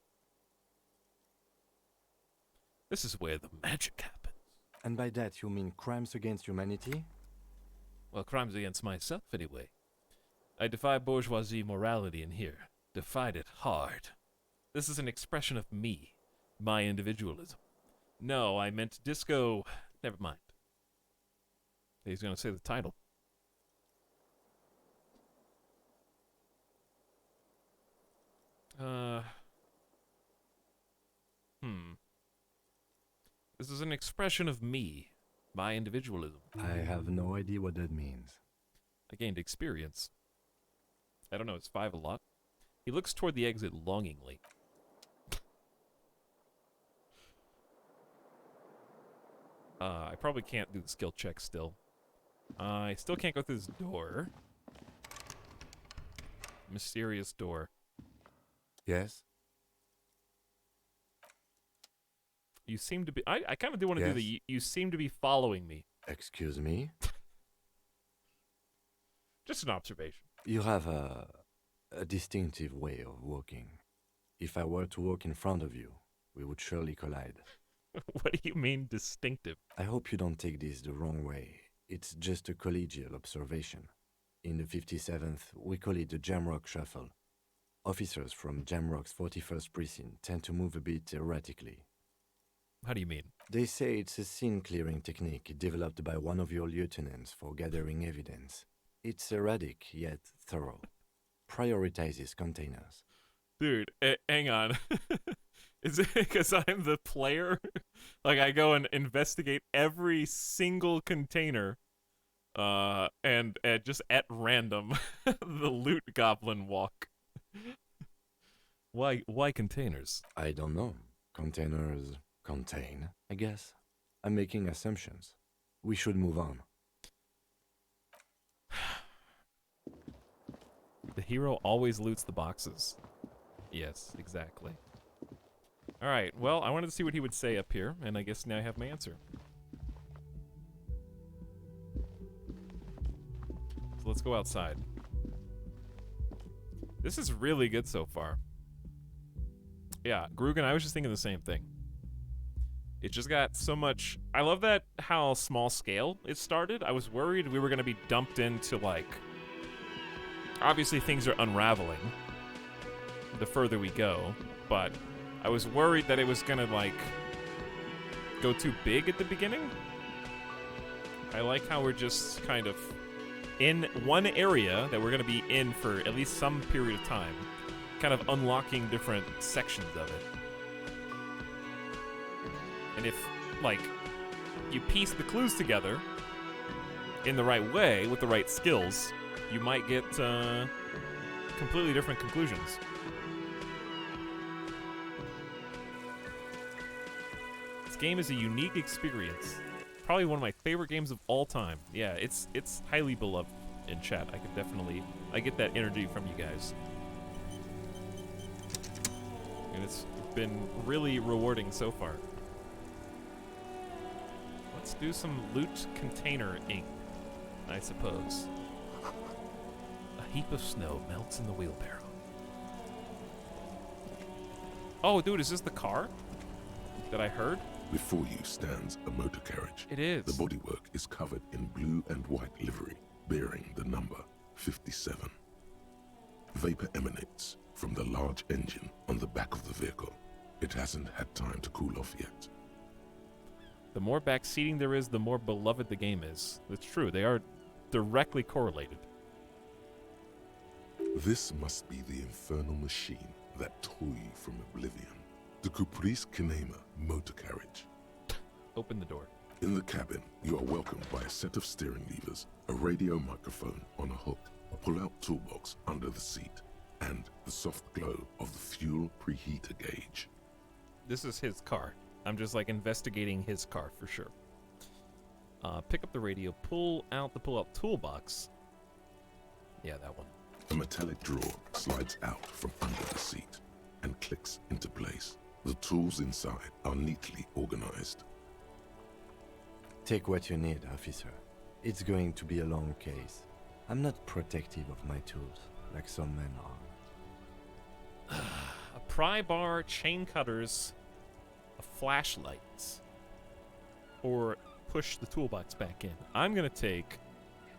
This is where the magic happens. And by that you mean crimes against humanity? Well, crimes against myself, anyway. I defy bourgeoisie morality in here. Defied it hard. This is an expression of me, my individualism. No, I meant disco. Never mind. He's going to say the title. This is an expression of me, my individualism. I have no idea what that means. I gained experience. I don't know, is 5 a lot? He looks toward the exit longingly. I probably can't do the skill check still. I still can't go through this door. Mysterious door. Yes? You seem to be... I kind of do want to do the... You seem to be following me. Excuse me? Just an observation. You have a distinctive way of walking. If I were to walk in front of you, we would surely collide. What do you mean, distinctive? I hope you don't take this the wrong way. It's just a collegial observation. In the 57th, we call it the Jamrock Shuffle. Officers from Jamrock's 41st Precinct tend to move a bit erratically. How do you mean? They say it's a scene-clearing technique developed by one of your lieutenants for gathering evidence. It's erratic, yet thorough. Prioritizes containers. Dude, hang on. Is it because I'm the player? Like, I go and investigate every single container, and just at random, the loot goblin walk. Why containers? I don't know. Containers contain, I guess. I'm making assumptions. We should move on. The hero always loots the boxes. Yes, exactly. Alright, well, I wanted to see what he would say up here, and I guess now I have my answer. So let's go outside. This is really good so far. Yeah, Grugan, I was just thinking the same thing. It just got so much... I love that how small scale it started. I was worried we were going to be dumped into, like... Obviously, things are unraveling the further we go, but I was worried that it was going to, like, go too big at the beginning. I like how we're just kind of in one area that we're going to be in for at least some period of time, kind of unlocking different sections of it. And if, like, you piece the clues together in the right way, with the right skills, you might get completely different conclusions. This game is a unique experience. Probably one of my favorite games of all time. Yeah, it's highly beloved in chat. I get that energy from you guys. And it's been really rewarding so far. Let's do some loot container-ing, I suppose. A heap of snow melts in the wheelbarrow. Oh, dude, is this the car that I heard? Before you stands a motor carriage. It is. The bodywork is covered in blue and white livery, bearing the number 57. Vapor emanates from the large engine on the back of the vehicle. It hasn't had time to cool off yet. The more back seating there is, the more beloved the game is. It's true, they are directly correlated. This must be the infernal machine that tore you from oblivion. The Caprice Kinema motor carriage. Open the door. In the cabin, you are welcomed by a set of steering levers, a radio microphone on a hook, a pull-out toolbox under the seat, and the soft glow of the fuel preheater gauge. This is his car. I'm just like investigating his car for sure. Pick up the radio, pull out the pull-out toolbox. Yeah, that one. A metallic drawer slides out from under the seat and clicks into place. The tools inside are neatly organized. Take what you need, officer. It's going to be a long case. I'm not protective of my tools, like some men are. A pry bar, chain cutters, a flashlight, or push the toolbox back in. I'm gonna take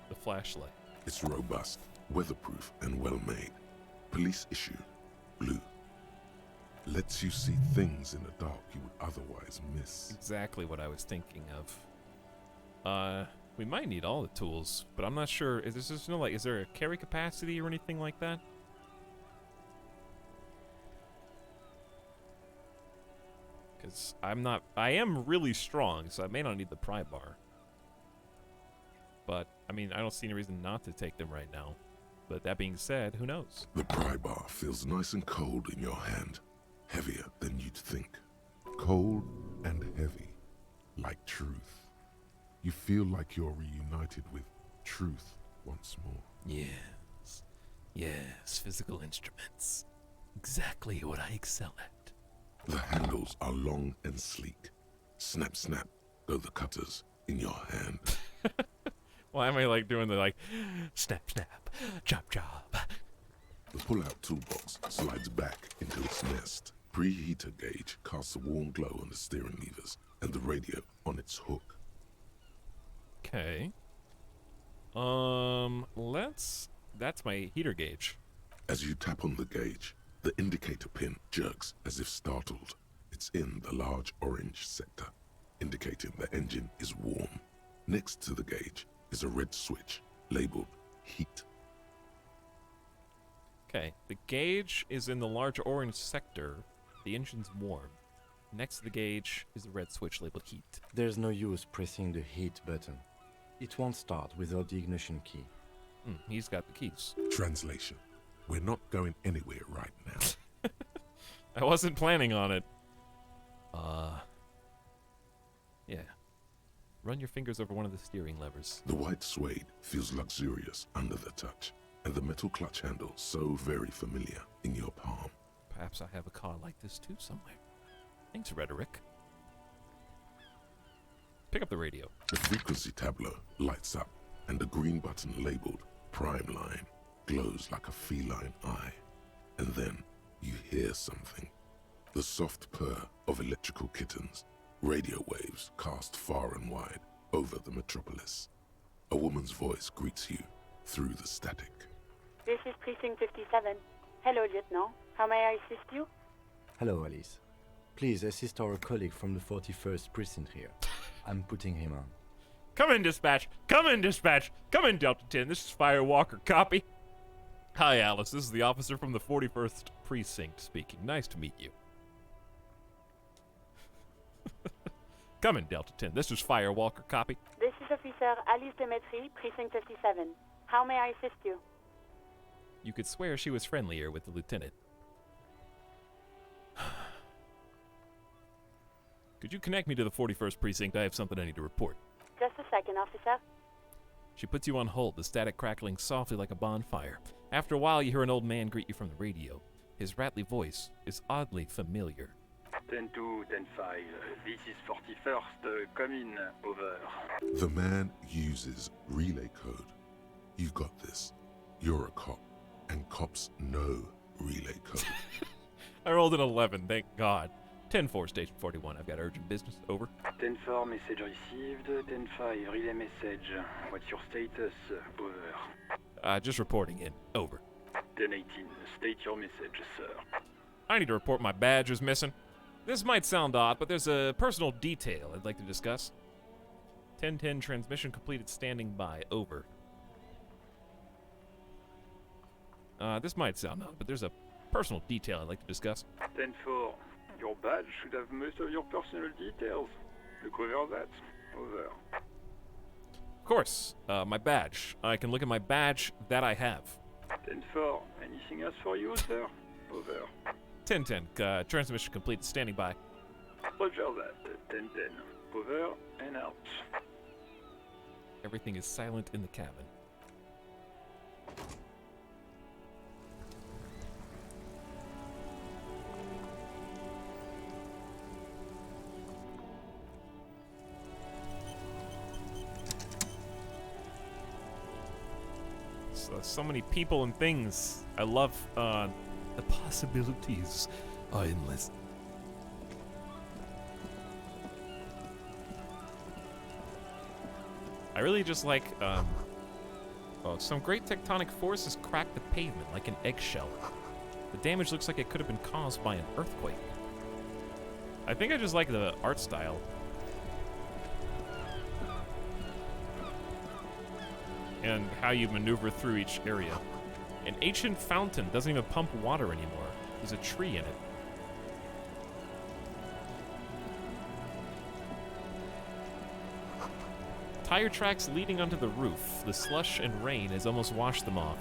the flashlight. It's robust, weatherproof, and well-made. Police issue, blue. Lets you see things in the dark you would otherwise miss. Exactly what I was thinking of. We might need all the tools, but I'm not sure. Is there a carry capacity or anything like that? Because I am really strong, so I may not need the pry bar. But, I mean, I don't see any reason not to take them right now. But that being said, who knows? The pry bar feels nice and cold in your hand. Heavier than you'd think. Cold and heavy. Like truth. You feel like you're reunited with truth once more. Yes. Yes, physical instruments. Exactly what I excel at. The handles are long and sleek. Snap, snap, go the cutters in your hand. Why am I like doing the snap, snap, chop, chop? The pull-out toolbox slides back into its nest. Preheater gauge casts a warm glow on the steering levers and the radio on its hook. Okay. That's my heater gauge. As you tap on the gauge, the indicator pin jerks as if startled. It's in the large orange sector, indicating the engine is warm. Next to the gauge is a red switch labeled heat. Okay, the gauge is in the large orange sector. The engine's warm. Next to the gauge is a red switch labeled heat. There's no use pressing the heat button. It won't start without the ignition key. He's got the keys. Translation. We're not going anywhere right now. I wasn't planning on it. Yeah. Run your fingers over one of the steering levers. The white suede feels luxurious under the touch, and the metal clutch handle so very familiar in your palm. Perhaps I have a car like this too somewhere. Thanks, Rhetoric. Pick up the radio. The frequency tableau lights up, and the green button labeled Prime Line glows like a feline eye. And then you hear something. The soft purr of electrical kittens. Radio waves cast far and wide over the metropolis. A woman's voice greets you through the static. This is Precinct 57. Hello, Lieutenant. How may I assist you? Hello, Alice. Please assist our colleague from the 41st Precinct here. I'm putting him on. Come in, dispatch! Come in, dispatch! Come in, Delta 10. This is Firewalker. Copy. Hi, Alice. This is the officer from the 41st Precinct speaking. Nice to meet you. Come in, Delta 10. This is Firewalker. Copy. This is Officer Alice Demetri, Precinct 57. How may I assist you? You could swear she was friendlier with the lieutenant. Could you connect me to the 41st Precinct? I have something I need to report. Just a second, officer. She puts you on hold, the static crackling softly like a bonfire. After a while, you hear an old man greet you from the radio. His rattly voice is oddly familiar. 10-2, 10-5, this is 41st, come in, over. The man uses relay code. You've got this. You're a cop, and cops know relay code. I rolled an 11, thank God. 10-4, Station 41. I've got urgent business. Over. 10-4, message received. 10-5, relay message. What's your status? Over. Just reporting in. Over. 10-18, state your message, sir. I need to report my badge is missing. This might sound odd, but there's a personal detail I'd like to discuss. 10-10, transmission completed, standing by. Over. This might sound odd, but there's a personal detail I'd like to discuss. 10-4, your badge should have most of your personal details. Look over that. Over. Of course, my badge. I can look at my badge that I have. 10-4, anything else for you, sir? Over. 10-10, transmission complete, standing by. Roger that. 10-10, over and out. Everything is silent in the cabin. so many people and things. I love the possibilities are endless. I really just like some great tectonic forces cracked the pavement like an eggshell. The damage looks like it could have been caused by an earthquake. I think I just like the art style. And how you maneuver through each area. An ancient fountain doesn't even pump water anymore. There's a tree in it. Tire tracks leading onto the roof. The slush and rain has almost washed them off.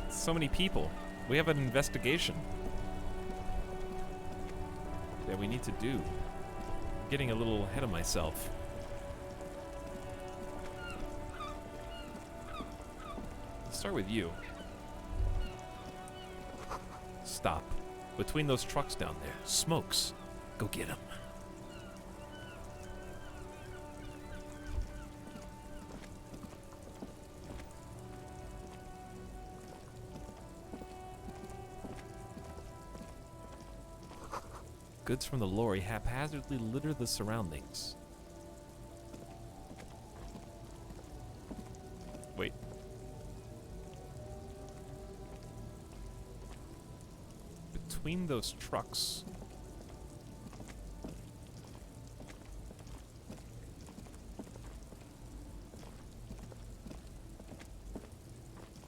So many people. We have an investigation that we need to do. I'm getting a little ahead of myself. Let's start with you. Stop. Between those trucks down there. Smokes. Go get them. Goods from the lorry haphazardly litter the surroundings. Wait. Between those trucks.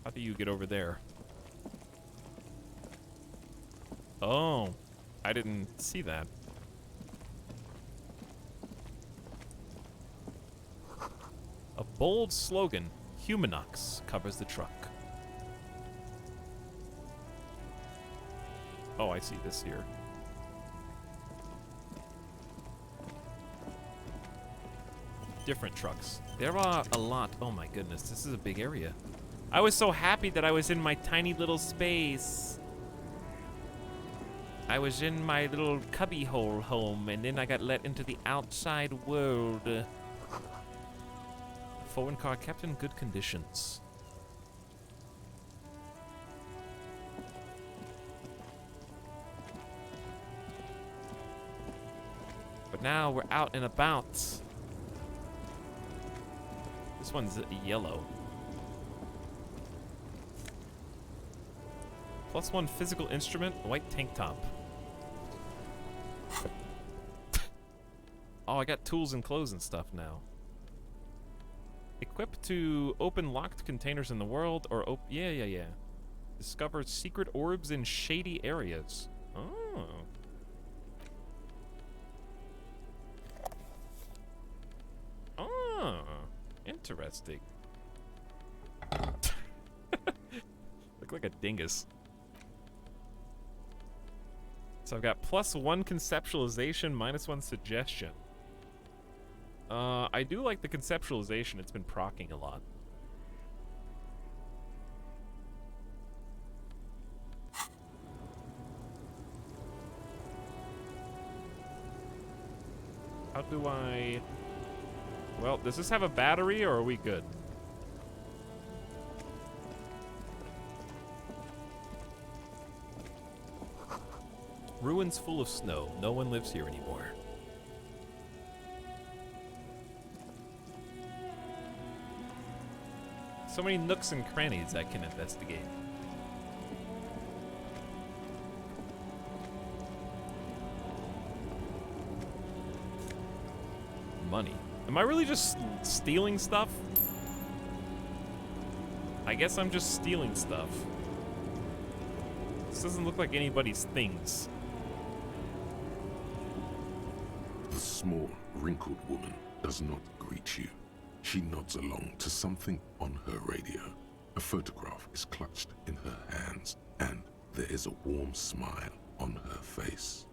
How do you get over there? Oh. I didn't see that. A bold slogan, Humanox, covers the truck. Oh, I see this here. Different trucks. There are a lot. Oh my goodness, this is a big area. I was so happy that I was in my tiny little space. I was in my little cubbyhole home, and then I got let into the outside world. Foreign car kept in good conditions. But now we're out and about. This one's yellow. +1 physical instrument, white tank top. Oh, I got tools and clothes and stuff now. Equipped to open locked containers in the world, or yeah. Discover secret orbs in shady areas. Oh. Oh, interesting. Look like a dingus. So I've got +1 conceptualization, -1 suggestion. I do like the conceptualization. It's been proccing a lot. How do I... Well, does this have a battery, or are we good? Ruins full of snow. No one lives here anymore. So many nooks and crannies I can investigate. Money. Am I really just stealing stuff? I guess I'm just stealing stuff. This doesn't look like anybody's things. The small, wrinkled woman does not greet you. She nods along to something on her radio. A photograph is clutched in her hands, and there is a warm smile on her face.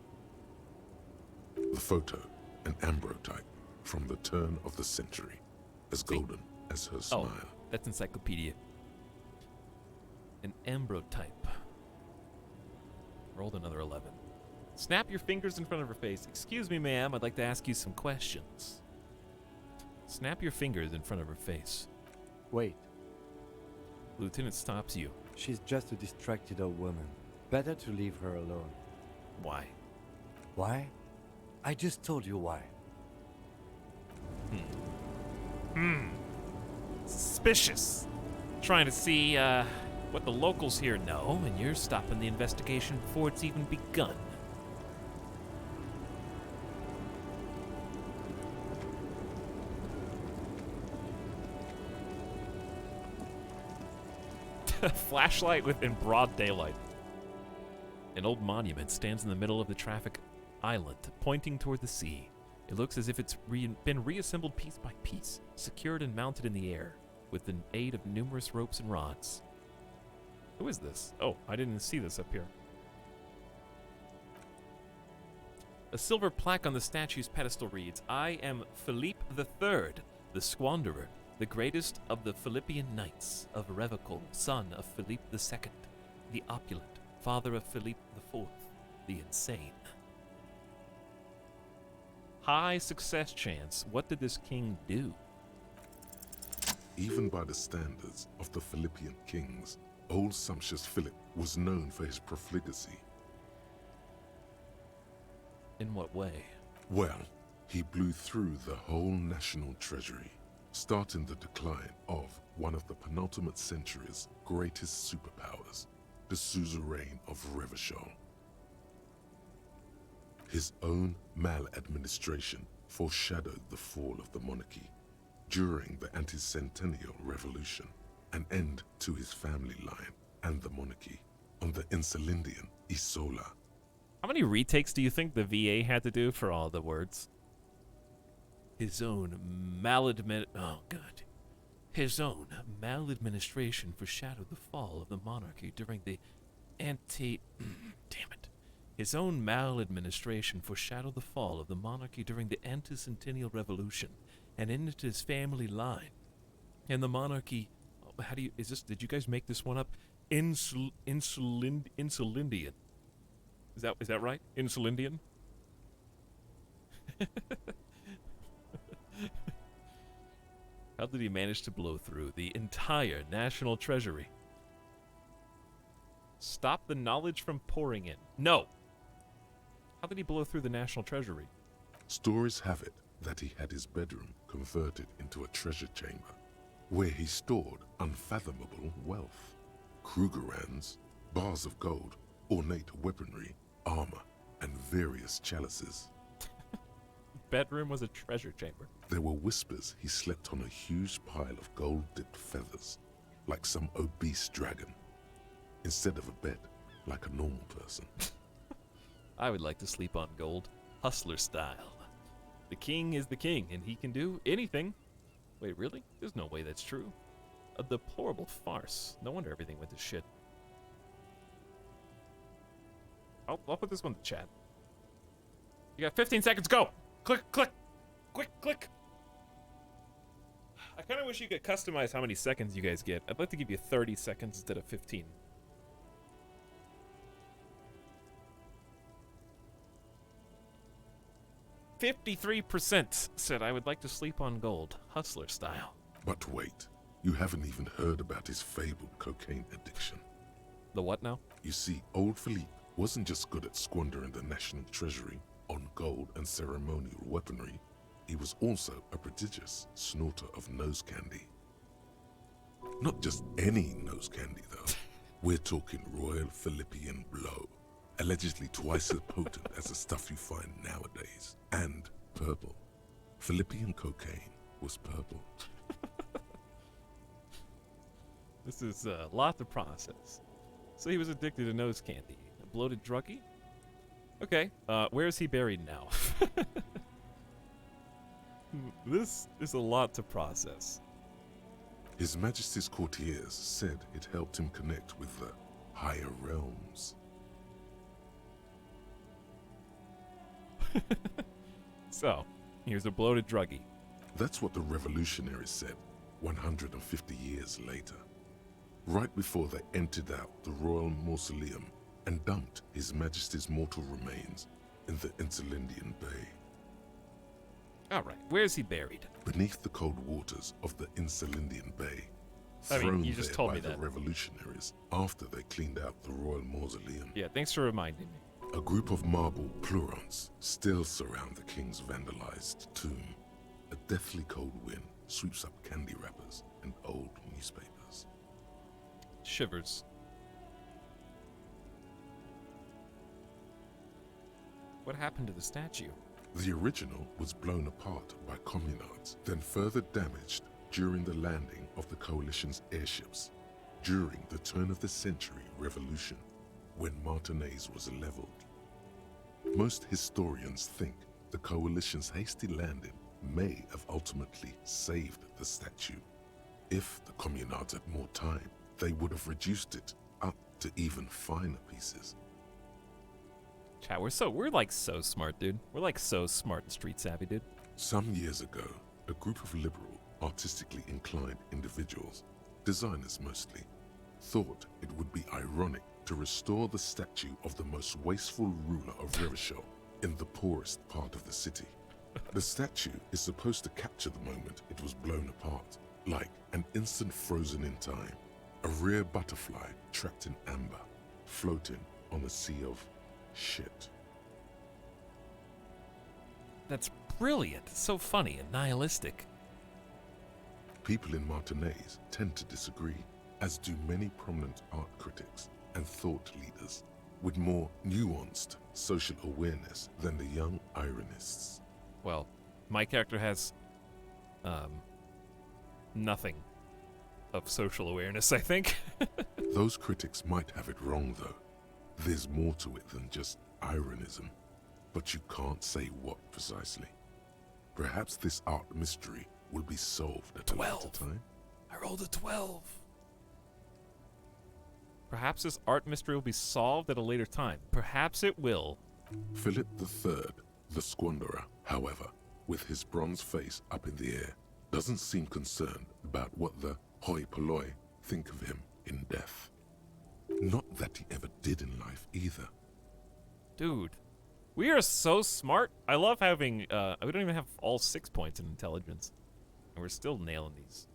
The photo, an ambrotype from the turn of the century, as golden as her smile. Oh, that's encyclopedia. An ambrotype. Rolled another 11. Snap your fingers in front of her face. Excuse me, ma'am, I'd like to ask you some questions. Snap your fingers in front of her face. Wait. Lieutenant stops you. She's just a distracted old woman. Better to leave her alone. Why? Why? I just told you why. Suspicious. Trying to see what the locals here know, and you're stopping the investigation before it's even begun. Flashlight within broad daylight. An old monument stands in the middle of the traffic island, pointing toward the sea. It looks as if it's been reassembled piece by piece, secured and mounted in the air, with the aid of numerous ropes and rods. Who is this? Oh, I didn't see this up here. A silver plaque on the statue's pedestal reads, "I am Philippe III, the Squanderer, the greatest of the Philippian knights of Revachol, son of Philippe II, the opulent, father of Philippe IV, the insane." High success chance. What did this king do? Even by the standards of the Philippian kings, old sumptuous Philip was known for his profligacy. In what way? Well, he blew through the whole national treasury, starting the decline of one of the penultimate century's greatest superpowers, the suzerain of Revachol. His own maladministration foreshadowed the fall of the monarchy. During the anti-centennial revolution, an end to his family line and the monarchy on the Insulindian Isola. How many retakes do you think the VA had to do for all the words? His own His own maladministration foreshadowed the fall of the monarchy during the His own maladministration foreshadowed the fall of the monarchy during the anti-centennial revolution and ended his family line. And the monarchy, did you guys make this one up? Insulindian. Is that right? Insulindian? How did he manage to blow through the entire national treasury? Stop the knowledge from pouring in. No! How did he blow through the national treasury? Stories have it that he had his bedroom converted into a treasure chamber, where he stored unfathomable wealth. Krugerrands, bars of gold, ornate weaponry, armor, and various chalices. Bedroom was a treasure chamber. There were whispers he slept on a huge pile of gold-dipped feathers, like some obese dragon, instead of a bed, like a normal person. I would like to sleep on gold, hustler style. The king is the king, and he can do anything. Wait, really? There's no way that's true. A deplorable farce. No wonder everything went to shit. I'll put this one in the chat. You got 15 seconds, go! Click, click! Quick, click! I kind of wish you could customize how many seconds you guys get. I'd like to give you 30 seconds instead of 15. "53% said I would like to sleep on gold, hustler style." But wait, you haven't even heard about his fabled cocaine addiction. The what now? You see, old Philippe wasn't just good at squandering the national treasury on gold and ceremonial weaponry, he was also a prodigious snorter of nose candy. Not just any nose candy, though. We're talking Royal Philippian Blow, allegedly twice as potent as the stuff you find nowadays, and purple. Philippian cocaine was purple. This is a lot to process. So he was addicted to nose candy. A bloated druggie? Okay, where is he buried now? This is a lot to process. His Majesty's courtiers said it helped him connect with the higher realms. So, here's a bloated druggie. That's what the revolutionaries said 150 years later, right before they emptied out the royal mausoleum and dumped His Majesty's mortal remains in the Insulindian Bay. All right, where's he buried? Beneath the cold waters of the Insulindian Bay. I mean, Thrown you just there told by me the that. revolutionaries after they cleaned out the royal mausoleum. Yeah, thanks for reminding me. A group of marble pleurons still surround the king's vandalized tomb. A deathly cold wind sweeps up candy wrappers and old newspapers. Shivers. What happened to the statue? The original was blown apart by communards, then further damaged during the landing of the coalition's airships during the turn-of-the-century revolution, when Martinez was leveled. Most historians think the coalition's hasty landing may have ultimately saved the statue. If the communards had more time, they would have reduced it up to even finer pieces. Chat, we're like so smart, dude. We're like so smart and street savvy, dude. Some years ago, a group of liberal, artistically inclined individuals, designers mostly, thought it would be ironic to restore the statue of the most wasteful ruler of Rivachel in the poorest part of the city. The statue is supposed to capture the moment it was blown apart, like an instant frozen in time, a rare butterfly trapped in amber, floating on a sea of shit. That's brilliant. So funny and nihilistic. People in Martinez tend to disagree, as do many prominent art critics and thought leaders with more nuanced social awareness than the young ironists. Well, my character has nothing of social awareness, I think. Those critics might have it wrong, though. There's more to it than just ironism, but you can't say what precisely. Perhaps this art mystery will be solved at a later time. I rolled a 12. Perhaps this art mystery will be solved at a later time. Perhaps it will. Philip III, the Squanderer, however, with his bronze face up in the air, doesn't seem concerned about what the hoi polloi think of him in death. Not that he ever did in life either. Dude, we are so smart. I love having, we don't even have all 6 points in intelligence. And we're still nailing these.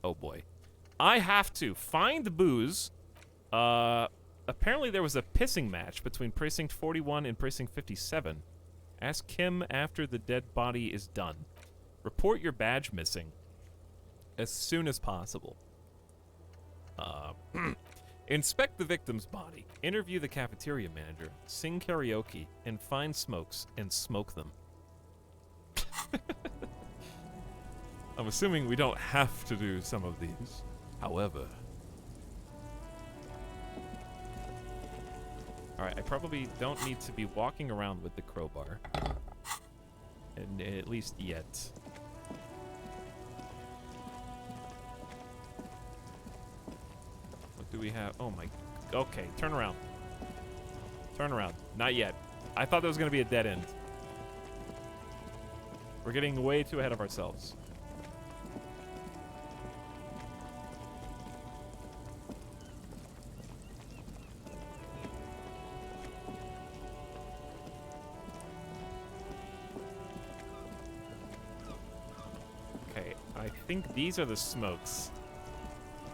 Oh boy. I have to find the booze. Apparently there was a pissing match between Precinct 41 and Precinct 57. Ask Kim after the dead body is done. Report your badge missing as soon as possible. Inspect the victim's body. Interview the cafeteria manager. Sing karaoke and find smokes and smoke them. I'm assuming we don't have to do some of these. However. Alright, I probably don't need to be walking around with the crowbar. And at least yet. What do we have? Oh my. Okay, turn around. Turn around. Not yet. I thought there was going to be a dead end. We're getting way too ahead of ourselves. Okay, I think these are the smokes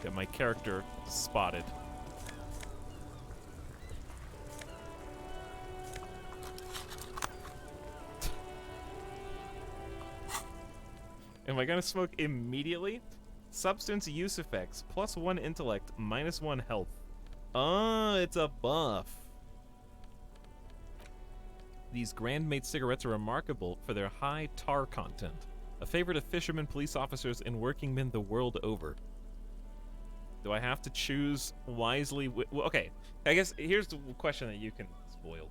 that my character spotted. Am I gonna smoke immediately? Substance use effects. +1 intellect, -1 health. Oh, it's a buff. These Grandmate cigarettes are remarkable for their high tar content. A favorite of fishermen, police officers, and working men the world over. Do I have to choose wisely? Well, okay, I guess here's the question that you can spoil.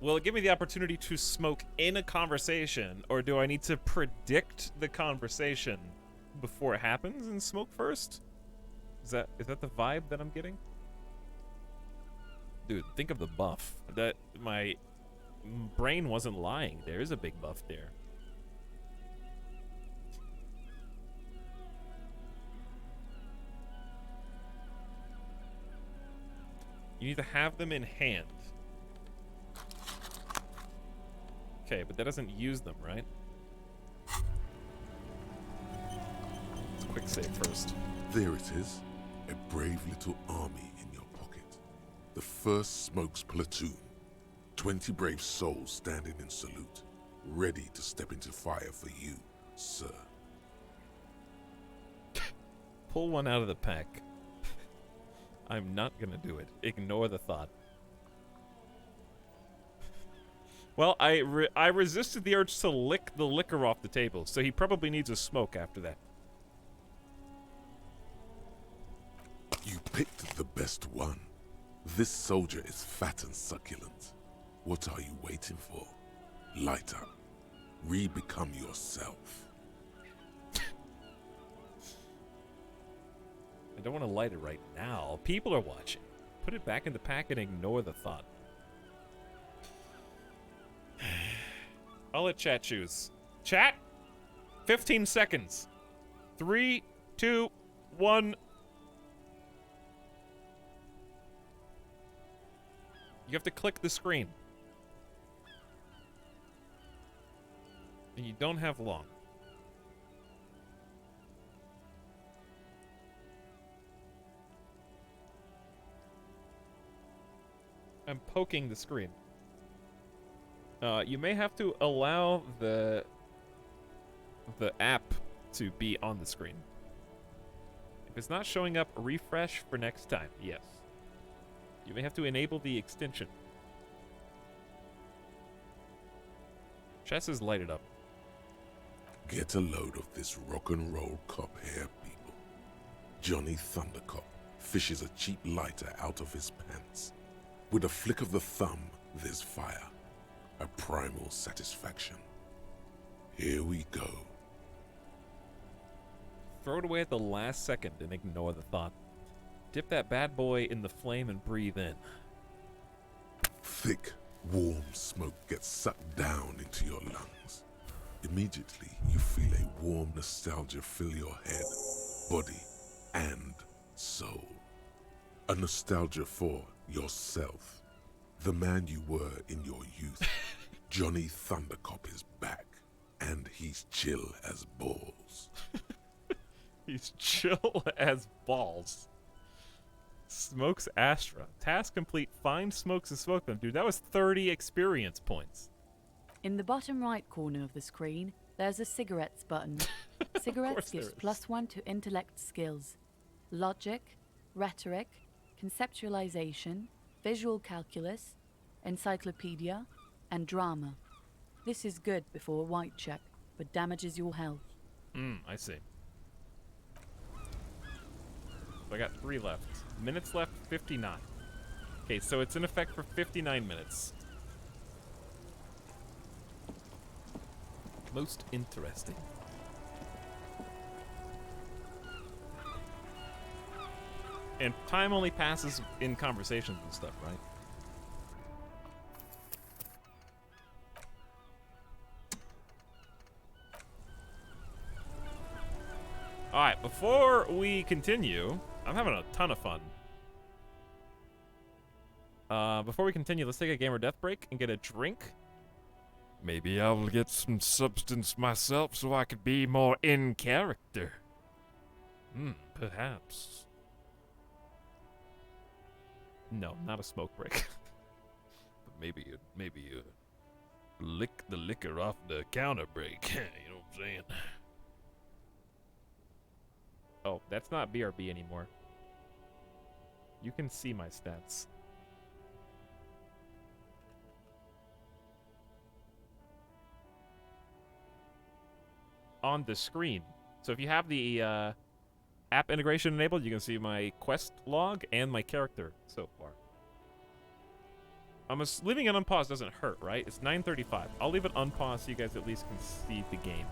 Will it give me the opportunity to smoke in a conversation, or do I need to predict the conversation before it happens and smoke first? Is that the vibe that I'm getting? Dude, think of the buff. That my brain wasn't lying. There is a big buff there. You need to have them in hand. Okay, but that doesn't use them, right? Let's quick save first. There it is, a brave little army in your pocket. The 1st Smokes platoon. 20 brave souls standing in salute, ready to step into fire for you, sir. Pull one out of the pack. I'm not gonna do it. Ignore the thought. Well, I resisted the urge to lick the liquor off the table, so he probably needs a smoke after that. You picked the best one. This soldier is fat and succulent. What are you waiting for? Light up. Re-become yourself. I don't want to light it right now. People are watching. Put it back in the pack and ignore the thought. I'll let chat choose. Chat? 15 seconds. 3, 2, 1. You have to click the screen. And you don't have long. I'm poking the screen. You may have to allow the app to be on the screen. If it's not showing up, refresh for next time. Yes. You may have to enable the extension. Chess is lighted up. Get a load of this rock and roll cop here, people. Johnny Thundercop fishes a cheap lighter out of his pants. With a flick of the thumb, there's fire. A primal satisfaction. Here we go. Throw it away at the last second and ignore the thought. Dip that bad boy in the flame and breathe in. Thick, warm smoke gets sucked down into your lungs. Immediately, you feel a warm nostalgia fill your head, body, and soul. A nostalgia for yourself. The man you were in your youth. Johnny Thundercop is back, and he's chill as balls. He's chill as balls. Smokes Astra. Task complete. Find Smokes and smoke them. Dude, that was 30 experience points. In the bottom right corner of the screen, there's a cigarettes button. Cigarettes gives +1 to intellect skills. Logic, rhetoric, conceptualization, visual calculus, encyclopedia, and drama. This is good before a white check, but damages your health. I see. So I got 3 left. Minutes left, 59. Okay, so it's in effect for 59 minutes. Most interesting. And time only passes in conversations and stuff, right? Alright, before we continue, I'm having a ton of fun. Before we continue, let's take a gamer death break and get a drink. Maybe I'll get some substance myself so I could be more in character. Perhaps. No, not a smoke break. But maybe you lick the liquor off the counter break. You know what I'm saying? Oh, that's not BRB anymore. You can see my stats. On the screen. So if you have the app integration enabled, you can see my quest log and my character so far. Leaving it unpaused doesn't hurt, right? It's 9:35. I'll leave it unpaused so you guys at least can see the game.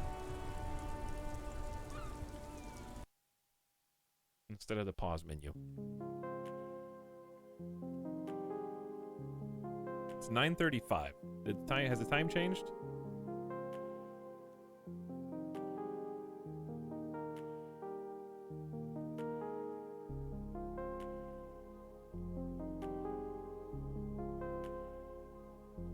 Instead of the pause menu. It's 9:35. Has the time changed?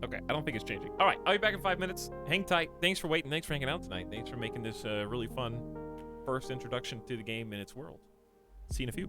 Okay, I don't think it's changing. All right, I'll be back in 5 minutes. Hang tight. Thanks for waiting. Thanks for hanging out tonight. Thanks for making this really fun first introduction to the game and its world. See you in a few.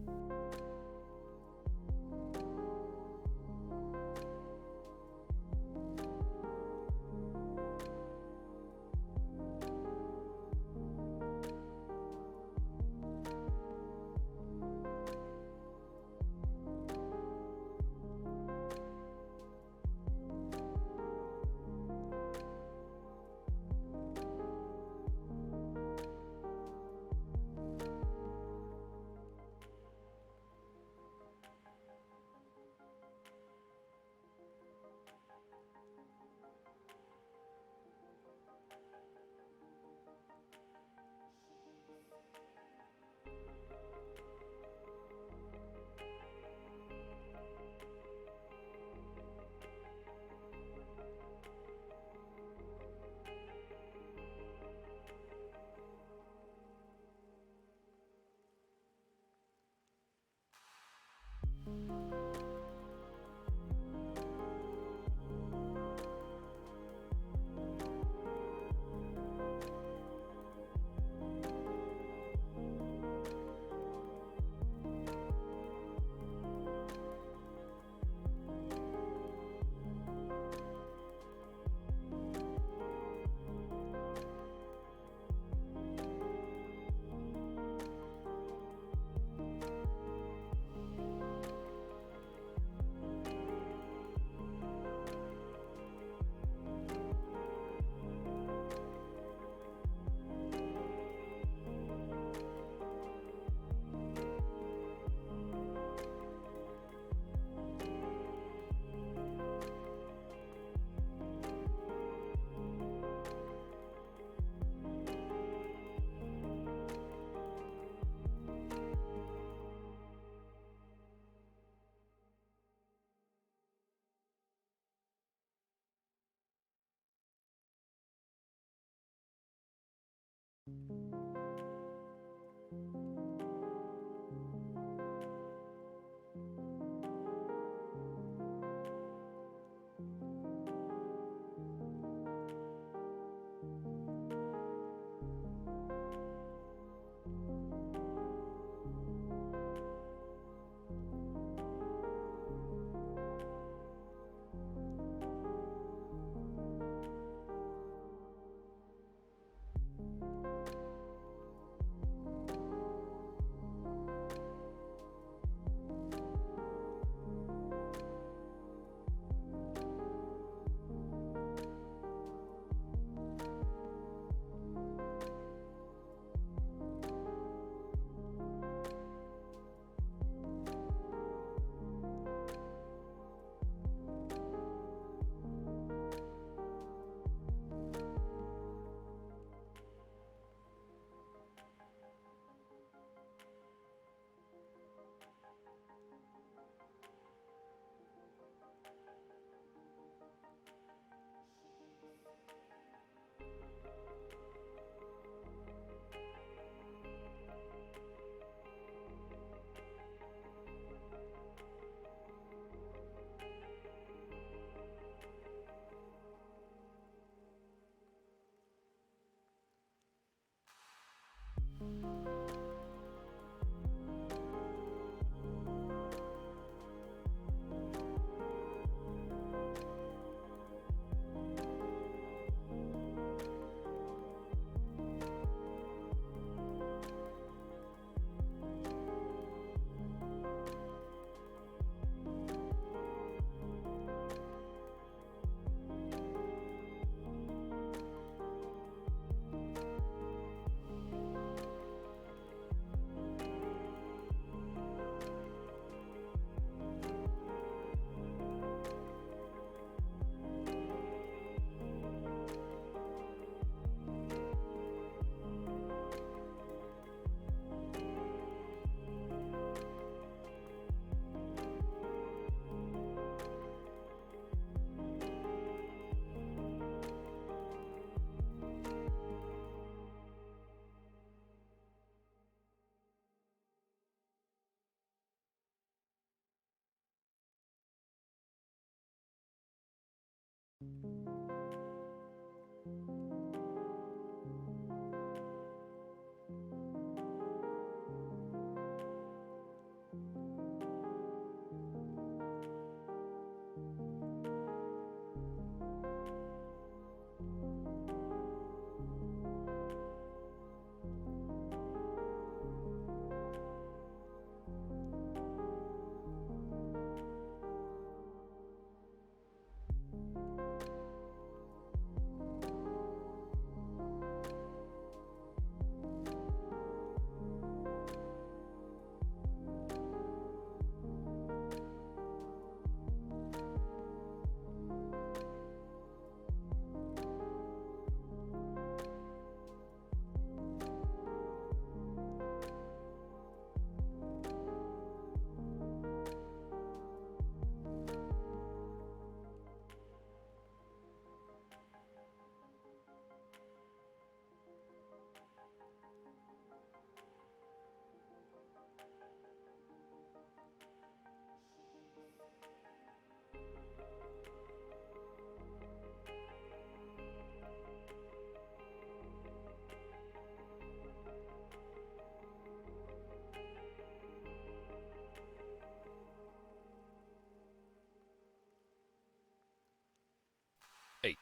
Hey.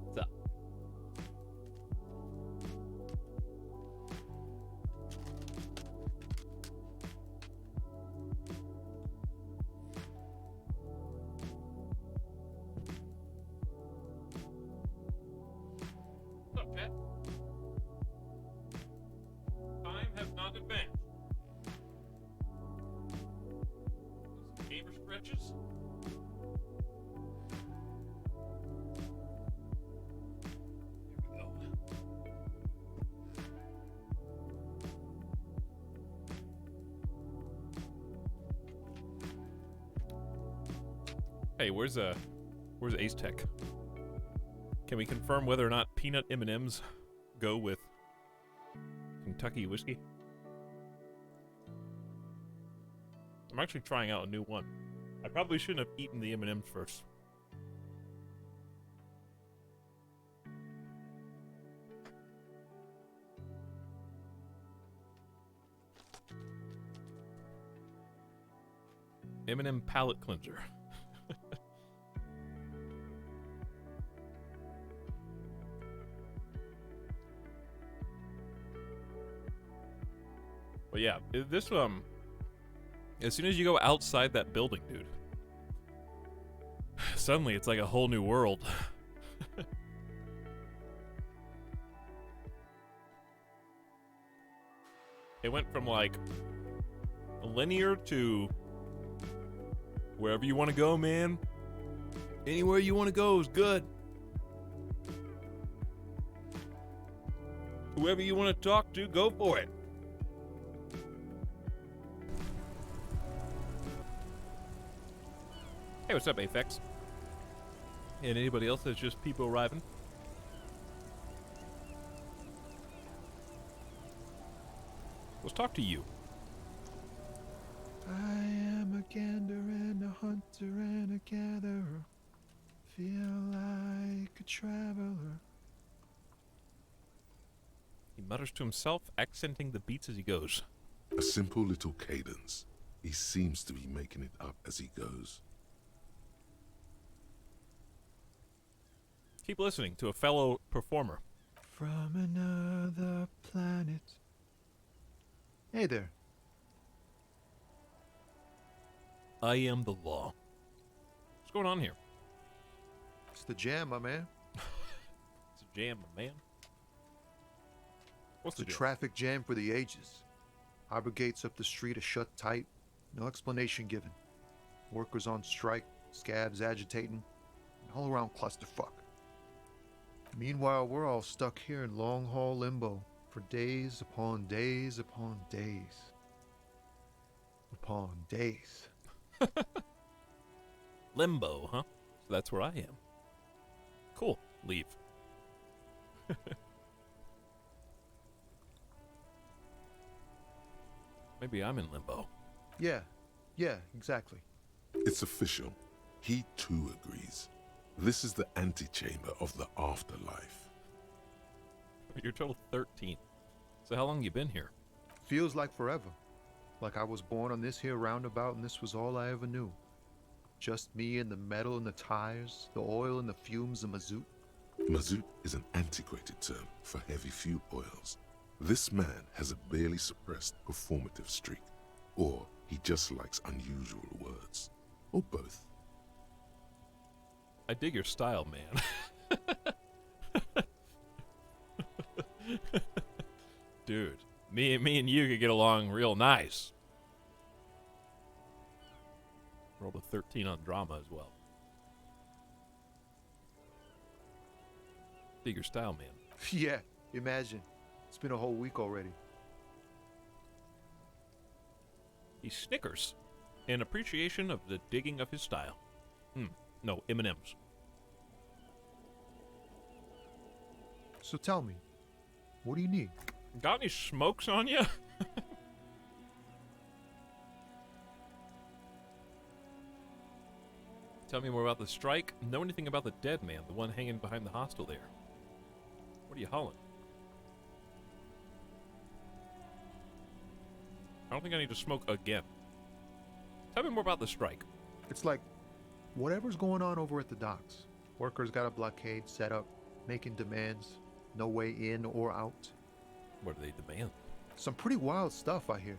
What's up? What's up, Pat? Time has not advanced. Some gamer stretches. Hey, where's Ace Tech? Can we confirm whether or not peanut M&Ms go with Kentucky whiskey? I'm actually trying out a new one. I probably shouldn't have eaten the M&Ms first. M&M palate cleanser. But yeah, this as soon as you go outside that building, dude, suddenly it's like a whole new world. It went from like linear to wherever you want to go, man. Anywhere you want to go is good. Whoever you want to talk to, go for it. Hey, what's up, Aphex? And anybody else that's just people arriving? Let's talk to you. I am a gander and a hunter and a gatherer. Feel like a traveler. He mutters to himself, accenting the beats as he goes. A simple little cadence. He seems to be making it up as he goes. Keep listening to a fellow performer. From another planet. Hey there. I am the law. What's going on here? It's the jam, my man. It's a jam, my man. What's the jam? Traffic jam for the ages. Harbor gates up the street are shut tight. No explanation given. Workers on strike, scabs agitating, an all-around clusterfuck. Meanwhile, we're all stuck here in long-haul limbo for days upon days upon days. Upon days. Limbo, huh? So that's where I am. Cool. Leave. Maybe I'm in limbo. Yeah, exactly. It's official. He too agrees. This is the antechamber of the afterlife. You're total 13. So how long you been here? Feels like forever. Like I was born on this here roundabout and this was all I ever knew. Just me and the metal and the tires, the oil and the fumes of mazout. Mazout is an antiquated term for heavy fuel oils. This man has a barely suppressed performative streak, or he just likes unusual words, or both. I dig your style, man. Dude, me and you could get along real nice. Rolled a 13 on drama as well. Dig your style, man. Yeah, imagine. It's been a whole week already. He snickers in appreciation of the digging of his style. No, M&M's. So tell me, what do you need? Got any smokes on you? Tell me more about the strike. Know anything about the dead man, the one hanging behind the hostel there? What are you hauling? I don't think I need to smoke again. Tell me more about the strike. It's like whatever's going on over at the docks. Workers got a blockade set up, making demands, no way in or out. What do they demand? Some pretty wild stuff, I hear.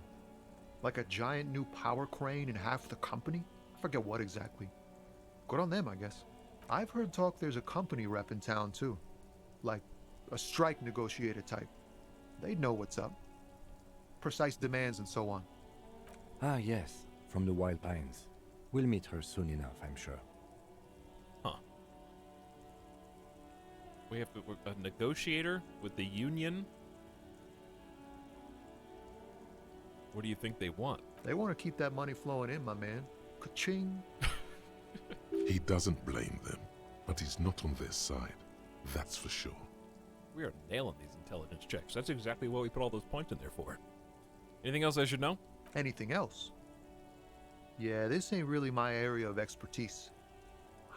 Like a giant new power crane in half the company? I forget what exactly. Good on them, I guess. I've heard talk there's a company rep in town, too. Like a strike negotiator type. They'd know what's up. Precise demands and so on. Ah, yes, from the Wild Pines. We'll meet her soon enough, I'm sure. Huh. We have a negotiator with the union. What do you think they want? They want to keep that money flowing in, my man. Ka-ching. He doesn't blame them, but he's not on their side. That's for sure. We are nailing these intelligence checks. That's exactly what we put all those points in there for. Anything else I should know? Anything else? Yeah, this ain't really my area of expertise.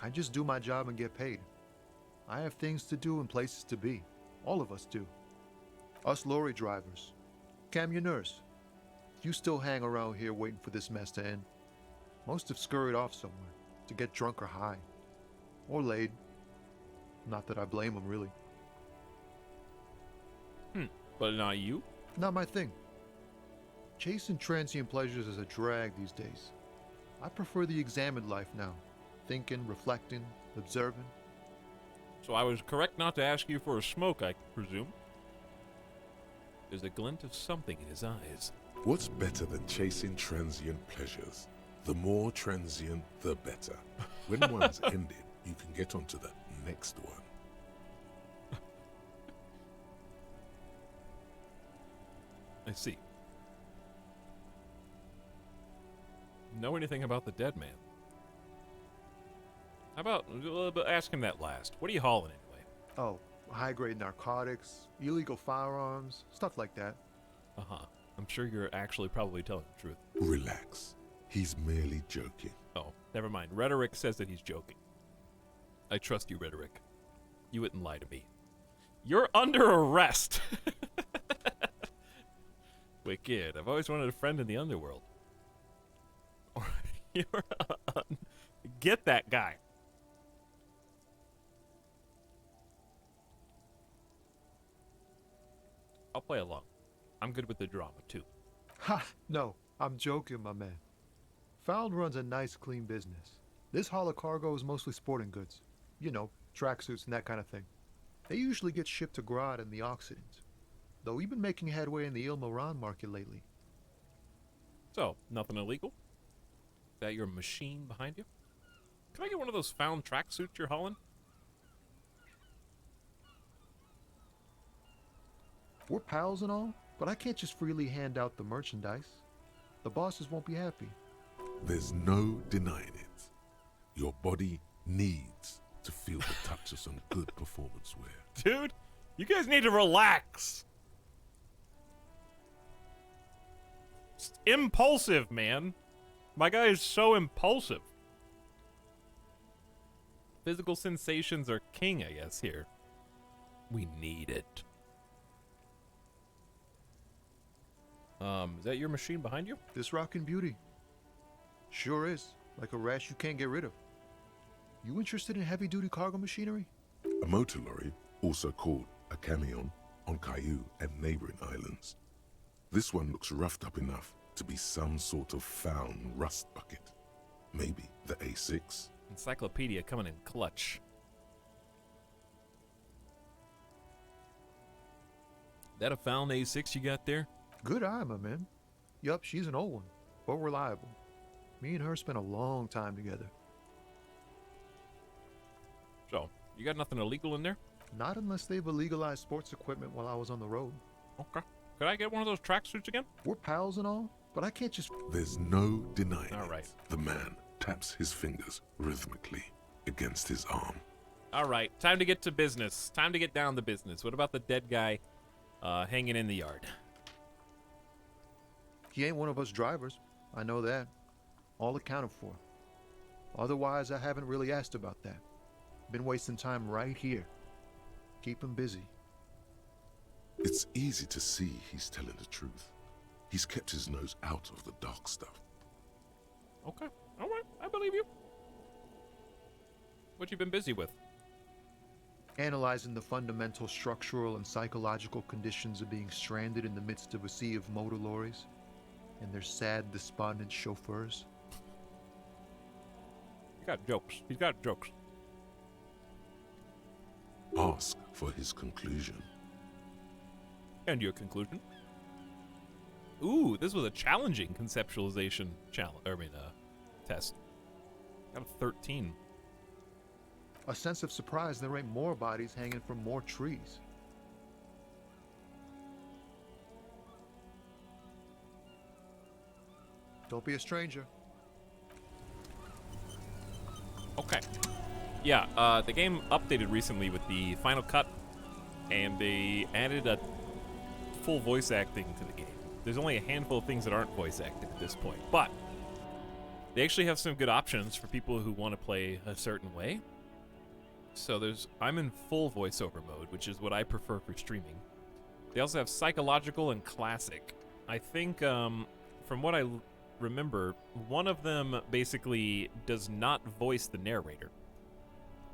I just do my job and get paid. I have things to do and places to be. All of us do. Us lorry drivers. Camionneurs. You still hang around here waiting for this mess to end. Most have scurried off somewhere to get drunk or high. Or laid. Not that I blame them, really. But not you? Not my thing. Chasing transient pleasures is a drag these days. I prefer the examined life now. Thinking, reflecting, observing. So I was correct not to ask you for a smoke, I presume? There's a glint of something in his eyes. What's better than chasing transient pleasures? The more transient, the better. When one's ended, you can get onto the next one. I see. Know anything about the dead man? How about ask him that last? What are you hauling anyway? Oh, high-grade narcotics, illegal firearms, stuff like that. Uh-huh. I'm sure you're actually probably telling the truth. Relax. He's merely joking. Oh, never mind. Rhetoric says that he's joking. I trust you, Rhetoric. You wouldn't lie to me. You're under arrest! Wicked. I've always wanted a friend in the underworld. Get that guy. I'll play along. I'm good with the drama, too. Ha! No, I'm joking, my man. Found runs a nice, clean business. This haul of cargo is mostly sporting goods. You know, tracksuits and that kind of thing. They usually get shipped to Grad and the Occident. Though we've been making headway in the Il Moran market lately. So, nothing illegal? Is that your machine behind you? Can I get one of those found tracksuits you're hauling? We're pals and all, but I can't just freely hand out the merchandise. The bosses won't be happy. There's no denying it. Your body needs to feel the touch of some good performance wear. Dude, you guys need to relax. It's impulsive, man. My guy is so impulsive. Physical sensations are king, I guess, here. We need it. Is that your machine behind you? This rockin' beauty. Sure is. Like a rash you can't get rid of. You interested in heavy-duty cargo machinery? A motor lorry, also called a camion, on Caillou and neighboring islands. This one looks roughed up enough to be some sort of found rust bucket. Maybe the A6. Encyclopedia coming in clutch. That a found A6 you got there? Good eye, my man. Yup, she's an old one, but reliable. Me and her spent a long time together. So, you got nothing illegal in there? Not unless they've illegalized sports equipment while I was on the road. Okay. Could I get one of those tracksuits again? We're pals and all, but I can't just... There's no denying All right. it. The man taps his fingers rhythmically against his arm. All right. Time to get to business. Time to get down to business. What about the dead guy hanging in the yard? He ain't one of us drivers. I know that. All accounted for. Otherwise, I haven't really asked about that. Been wasting time right here. Keep him busy. It's easy to see he's telling the truth. He's kept his nose out of the dark stuff. Okay. All right. I believe you. What you been busy with? Analyzing the fundamental structural and psychological conditions of being stranded in the midst of a sea of motor lorries and their sad, despondent chauffeurs. He got jokes. He's got jokes. Ask for his conclusion. And your conclusion? Ooh, this was a challenging conceptualization test. Got a 13. A sense of surprise there ain't more bodies hanging from more trees. Don't be a stranger. Okay. Yeah, the game updated recently with the Final Cut, and they added a full voice acting to the game. There's only a handful of things that aren't voice acted at this point, but they actually have some good options for people who want to play a certain way. So I'm in full voiceover mode, which is what I prefer for streaming. They also have psychological and classic. I think, from what I remember, one of them basically does not voice the narrator.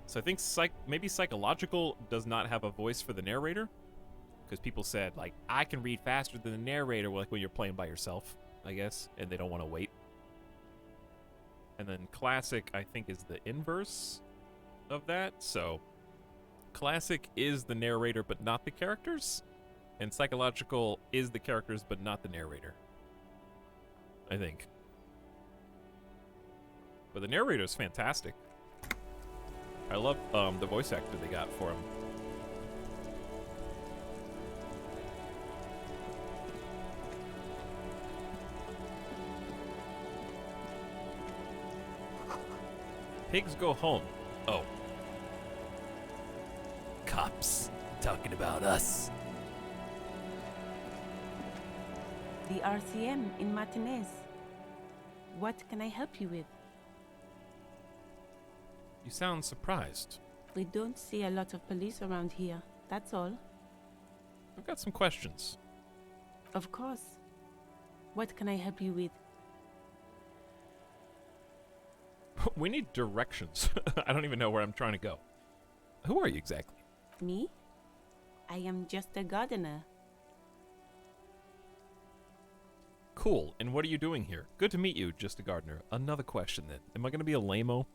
So I think maybe psychological does not have a voice for the narrator, because people said, like, I can read faster than the narrator, like when you're playing by yourself, I guess, and they don't want to wait. And then classic, I think, is the inverse of that. So classic is the narrator but not the characters, and psychological is the characters but not the narrator, I think. But the narrator is fantastic. I love the voice actor they got for him. Pigs go home. Oh. Cops talking about us. The RCM in Martinez. What can I help you with? You sound surprised. We don't see a lot of police around here, that's all. I've got some questions. Of course. What can I help you with? We need directions. I don't even know where I'm trying to go. Who are you exactly? Me? I am just a gardener. Cool. And what are you doing here? Good to meet you, just a gardener. Another question then. Am I going to be a lame-o?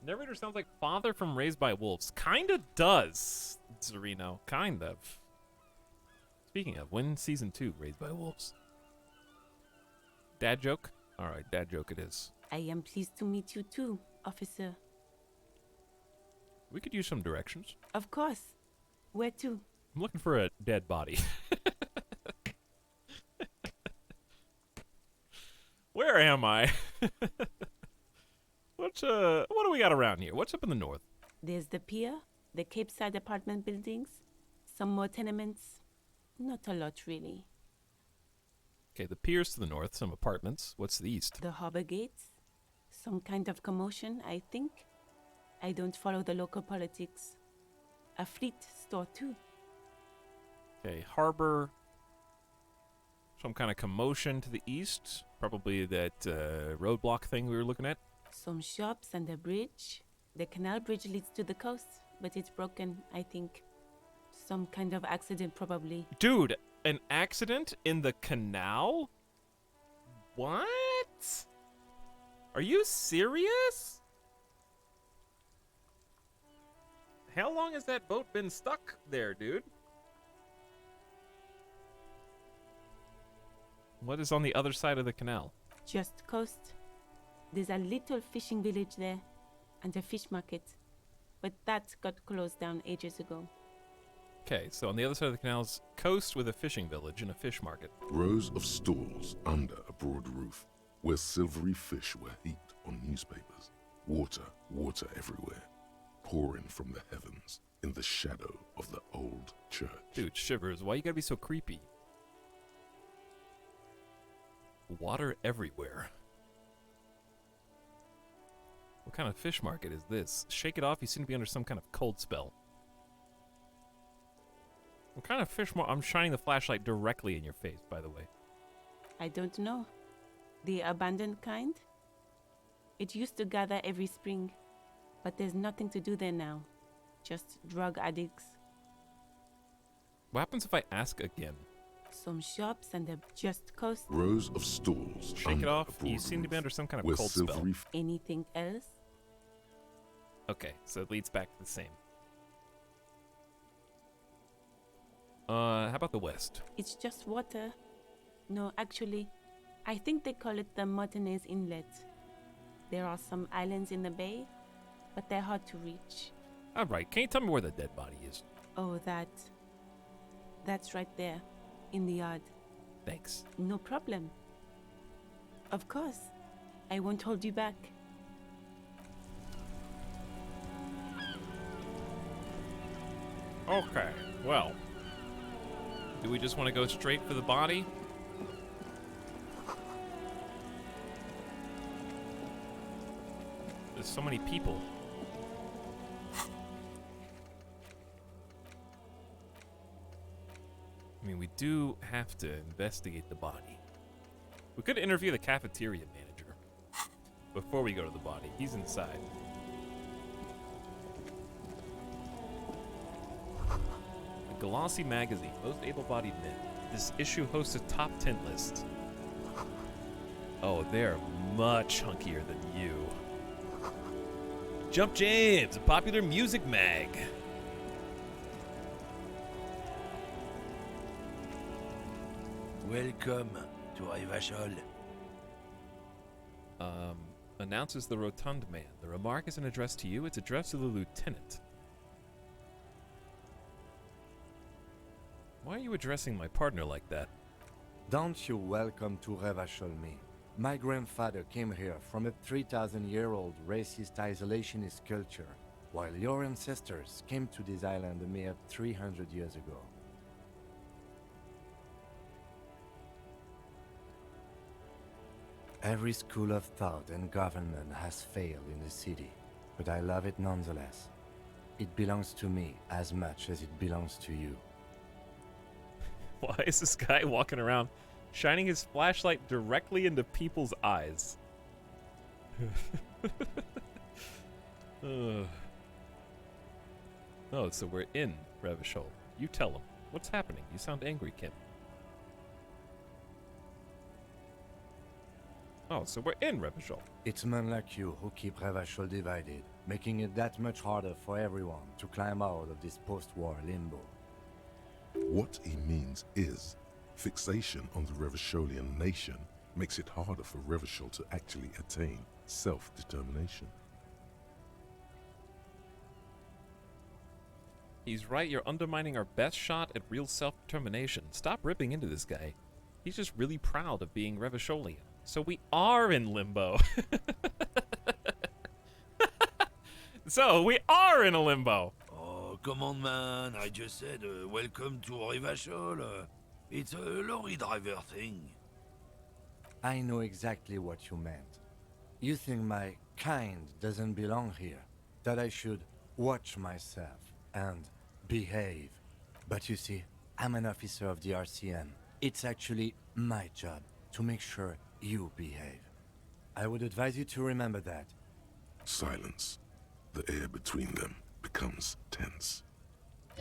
Narrator sounds like father from Raised by Wolves. Kinda does, Zarino. Kind of. Speaking of, when season 2, Raised by Wolves? Dad joke? Alright, dad joke it is. I am pleased to meet you too, officer. We could use some directions. Of course. Where to? I'm looking for a dead body. Where am I? What do we got around here? What's up in the north? There's the pier, the Cape Side apartment buildings, some more tenements. Not a lot, really. Okay, the pier's to the north, some apartments. What's to the east? The harbor gates, Some kind of commotion, I think. I don't follow the local politics. A fleet store, too. Okay, harbor. Some kind of commotion to the east. Probably that roadblock thing we were looking at. Some shops and a bridge. The canal bridge leads to the coast, but it's broken, I think. Some kind of accident, probably. Dude, an accident in the canal? What? Are you serious? How long has that boat been stuck there, dude? What is on the other side of the canal? Just coast. There's a little fishing village there, and a fish market. But that got closed down ages ago. Okay, so on the other side of the canal's coast with a fishing village and a fish market. Rows of stalls under a broad roof, where silvery fish were heaped on newspapers. Water, water everywhere, pouring from the heavens in the shadow of the old church. Dude, shivers, why you gotta be so creepy? Water everywhere. What kind of fish market is this? Shake it off, you seem to be under some kind of cold spell. What kind of fish market? I'm shining the flashlight directly in your face, by the way. I don't know. The abandoned kind? It used to gather every spring, but there's nothing to do there now. Just drug addicts. What happens if I ask again? Some shops and a just coast. Rows of stalls. Shake it off. You seem to be under some kind of cold spell. Anything else? Okay, so it leads back to the same. How about the west? It's just water. No, actually, I think they call it the Martinez Inlet. There are some islands in the bay, but they're hard to reach. Alright, can you tell me where the dead body is? Oh, that's right there, in the yard. Thanks. No problem. Of course. I won't hold you back. Okay, well. Do we just want to go straight for the body? There's so many people. I mean, we do have to investigate the body. We could interview the cafeteria manager before we go to the body. He's inside. The Glossy Magazine, Most Able-Bodied Men. This issue hosts a top 10 list. Oh, they're much hunkier than you. Jump James, a popular music mag. Welcome to Revachol. Announces the rotund man. The remark isn't addressed to you, it's addressed to the lieutenant. Why are you addressing my partner like that? Don't you welcome to Revachol me. My grandfather came here from a 3,000-year-old racist isolationist culture, while your ancestors came to this island a mere 300 years ago. Every school of thought and government has failed in the city, but I love it nonetheless. It belongs to me as much as it belongs to you. Why is this guy walking around shining his flashlight directly into people's eyes? Oh, so we're in Revachol. You tell him. What's happening? You sound angry, Kim. Oh, so we're in Revachol. It's men like you who keep Revachol divided, making it that much harder for everyone to climb out of this post-war limbo. What he means is, fixation on the Revacholian nation makes it harder for Revachol to actually attain self-determination. He's right, you're undermining our best shot at real self-determination. Stop ripping into this guy. He's just really proud of being Revacholian. So we are in limbo. So we are in a limbo. Oh, come on, man. I just said, welcome to Revachol. It's a lorry driver thing. I know exactly what you meant. You think my kind doesn't belong here, that I should watch myself and behave. But you see, I'm an officer of the RCM. It's actually my job to make sure you behave. I would advise you to remember that. Silence. The air between them becomes tense.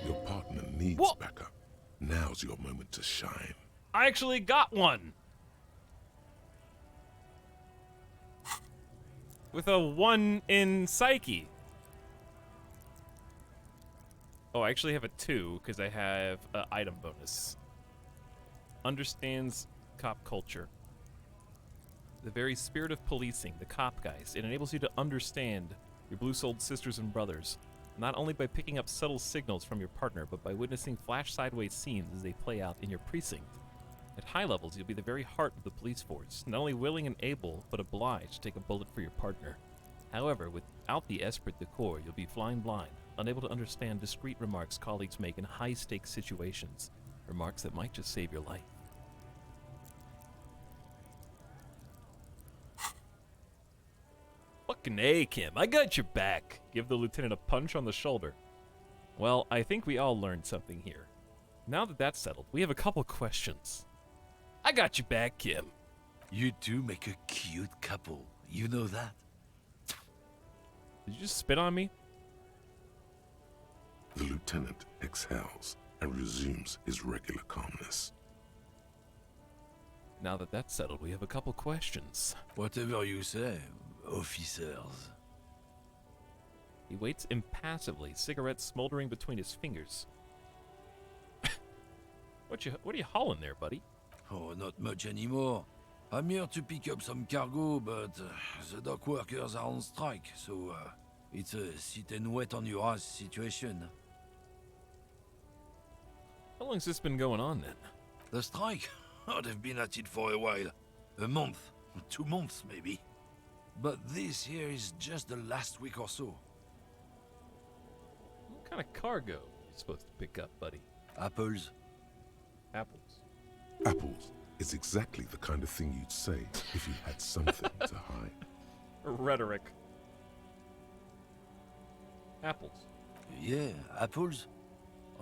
Your partner needs backup. Now's your moment to shine. I actually got one! With a 1 in Psyche. Oh, I actually have a 2, because I have an item bonus. Understands cop culture. The very spirit of policing, the cop guys. It enables you to understand your blue-souled sisters and brothers, not only by picking up subtle signals from your partner, but by witnessing flash sideways scenes as they play out in your precinct. At high levels, you'll be the very heart of the police force, not only willing and able, but obliged to take a bullet for your partner. However, without the esprit de corps, you'll be flying blind, unable to understand discreet remarks colleagues make in high-stakes situations, remarks that might just save your life. Fucking A, Kim, I got your back. Give the lieutenant a punch on the shoulder. Well, I think we all learned something here. Now that that's settled, we have a couple questions. I got your back, Kim. You two make a cute couple. You know that? Did you just spit on me? The lieutenant exhales and resumes his regular calmness. Now that that's settled, we have a couple questions. Whatever you say, officers. He waits impassively, cigarette smoldering between his fingers. What are you hauling there, buddy? Oh, not much anymore. I'm here to pick up some cargo, but the dock workers are on strike, so it's a sit and wait on your ass situation. How long's this been going on, then? The strike? Oh, they've been at it for a while. A month, 2 months maybe. But this here is just the last week or so. What kind of cargo are you supposed to pick up, buddy? Apples. Apples? Apples is exactly the kind of thing you'd say if you had something to hide. Rhetoric. Apples. Yeah, apples.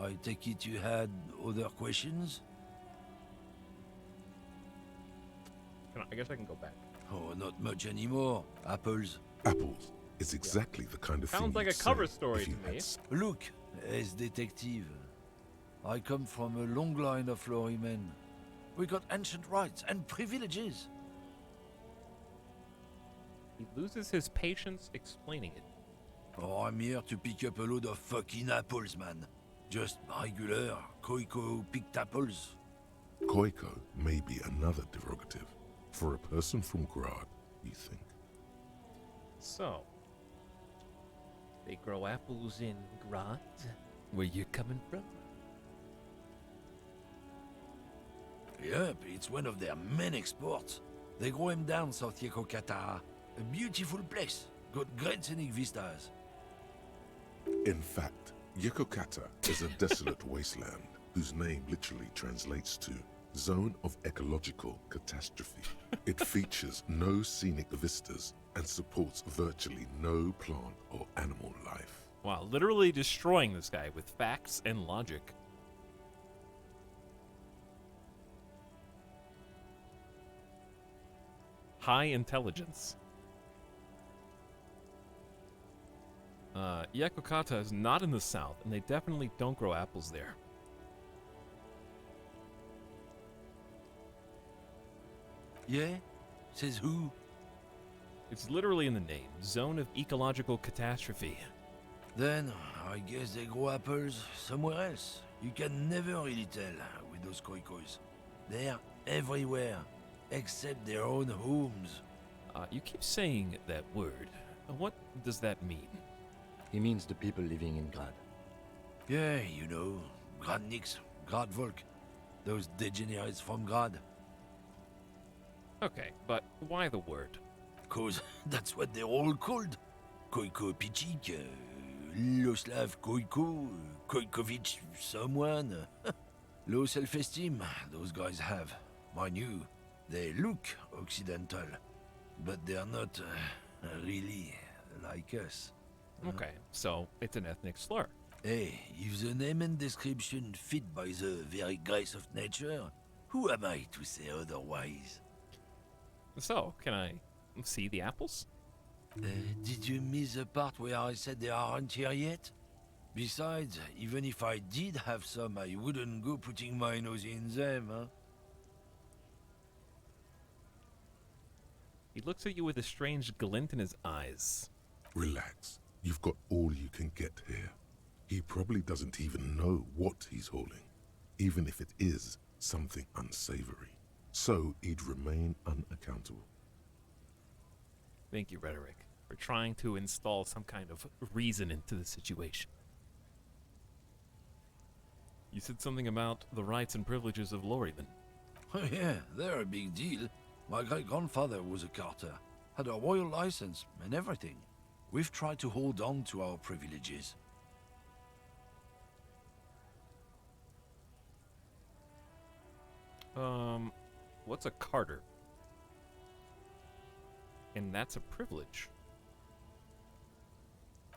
I take it you had other questions? I guess I can go back. Oh, not much anymore. Apples. Apples is exactly the kind of thing Sounds like a you'd cover say story if you to me. had Look, as detective, I come from a long line of lorrymen. We got ancient rights and privileges. He loses his patience explaining it. Oh, I'm here to pick up a load of fucking apples, man. Just regular Koiko picked apples. Koiko may be another derogative. For a person from Grad, you think. So, they grow apples in Grad, where you're coming from? Yep, it's one of their main exports. They grow them down South Yekokata. A beautiful place. Got great scenic vistas. In fact, Yekokata is a desolate wasteland whose name literally translates to Zone of Ecological Catastrophe. It features no scenic vistas and supports virtually no plant or animal life. Wow, literally destroying this guy with facts and logic. High intelligence. Yekokata is not in the south, and they definitely don't grow apples there. Yeah? Says who? It's literally in the name. Zone of Ecological Catastrophe. Then, I guess they grow apples somewhere else. You can never really tell with those koikos. They're everywhere, except their own homes. You keep saying that word. What does that mean? He means the people living in Grad. Yeah, you know, Gradniks, Gradvolk. Those degenerates from Grad. Okay, but why the word? 'Cause that's what they're all called. Koiko Pichik, Loslav Koiko, Koikovich someone. Low self-esteem, those guys have. Mind you, they look Occidental. but they're not really like us. Okay, so it's an ethnic slur. Hey, if the name and description fit by the very grace of nature, who am I to say otherwise? So, can I see the apples? Did you miss the part where I said they aren't here yet? Besides, even if I did have some, I wouldn't go putting my nose in them, huh? He looks at you with a strange glint in his eyes. Relax. You've got all you can get here. He probably doesn't even know what he's hauling, even if it is something unsavory. So he'd remain unaccountable. Thank you, Rhetoric, for trying to install some kind of reason into the situation. You said something about the rights and privileges of Lorryman. Oh yeah, they're a big deal. My great-grandfather was a carter, had a royal license and everything. We've tried to hold on to our privileges. What's a carter? And that's a privilege.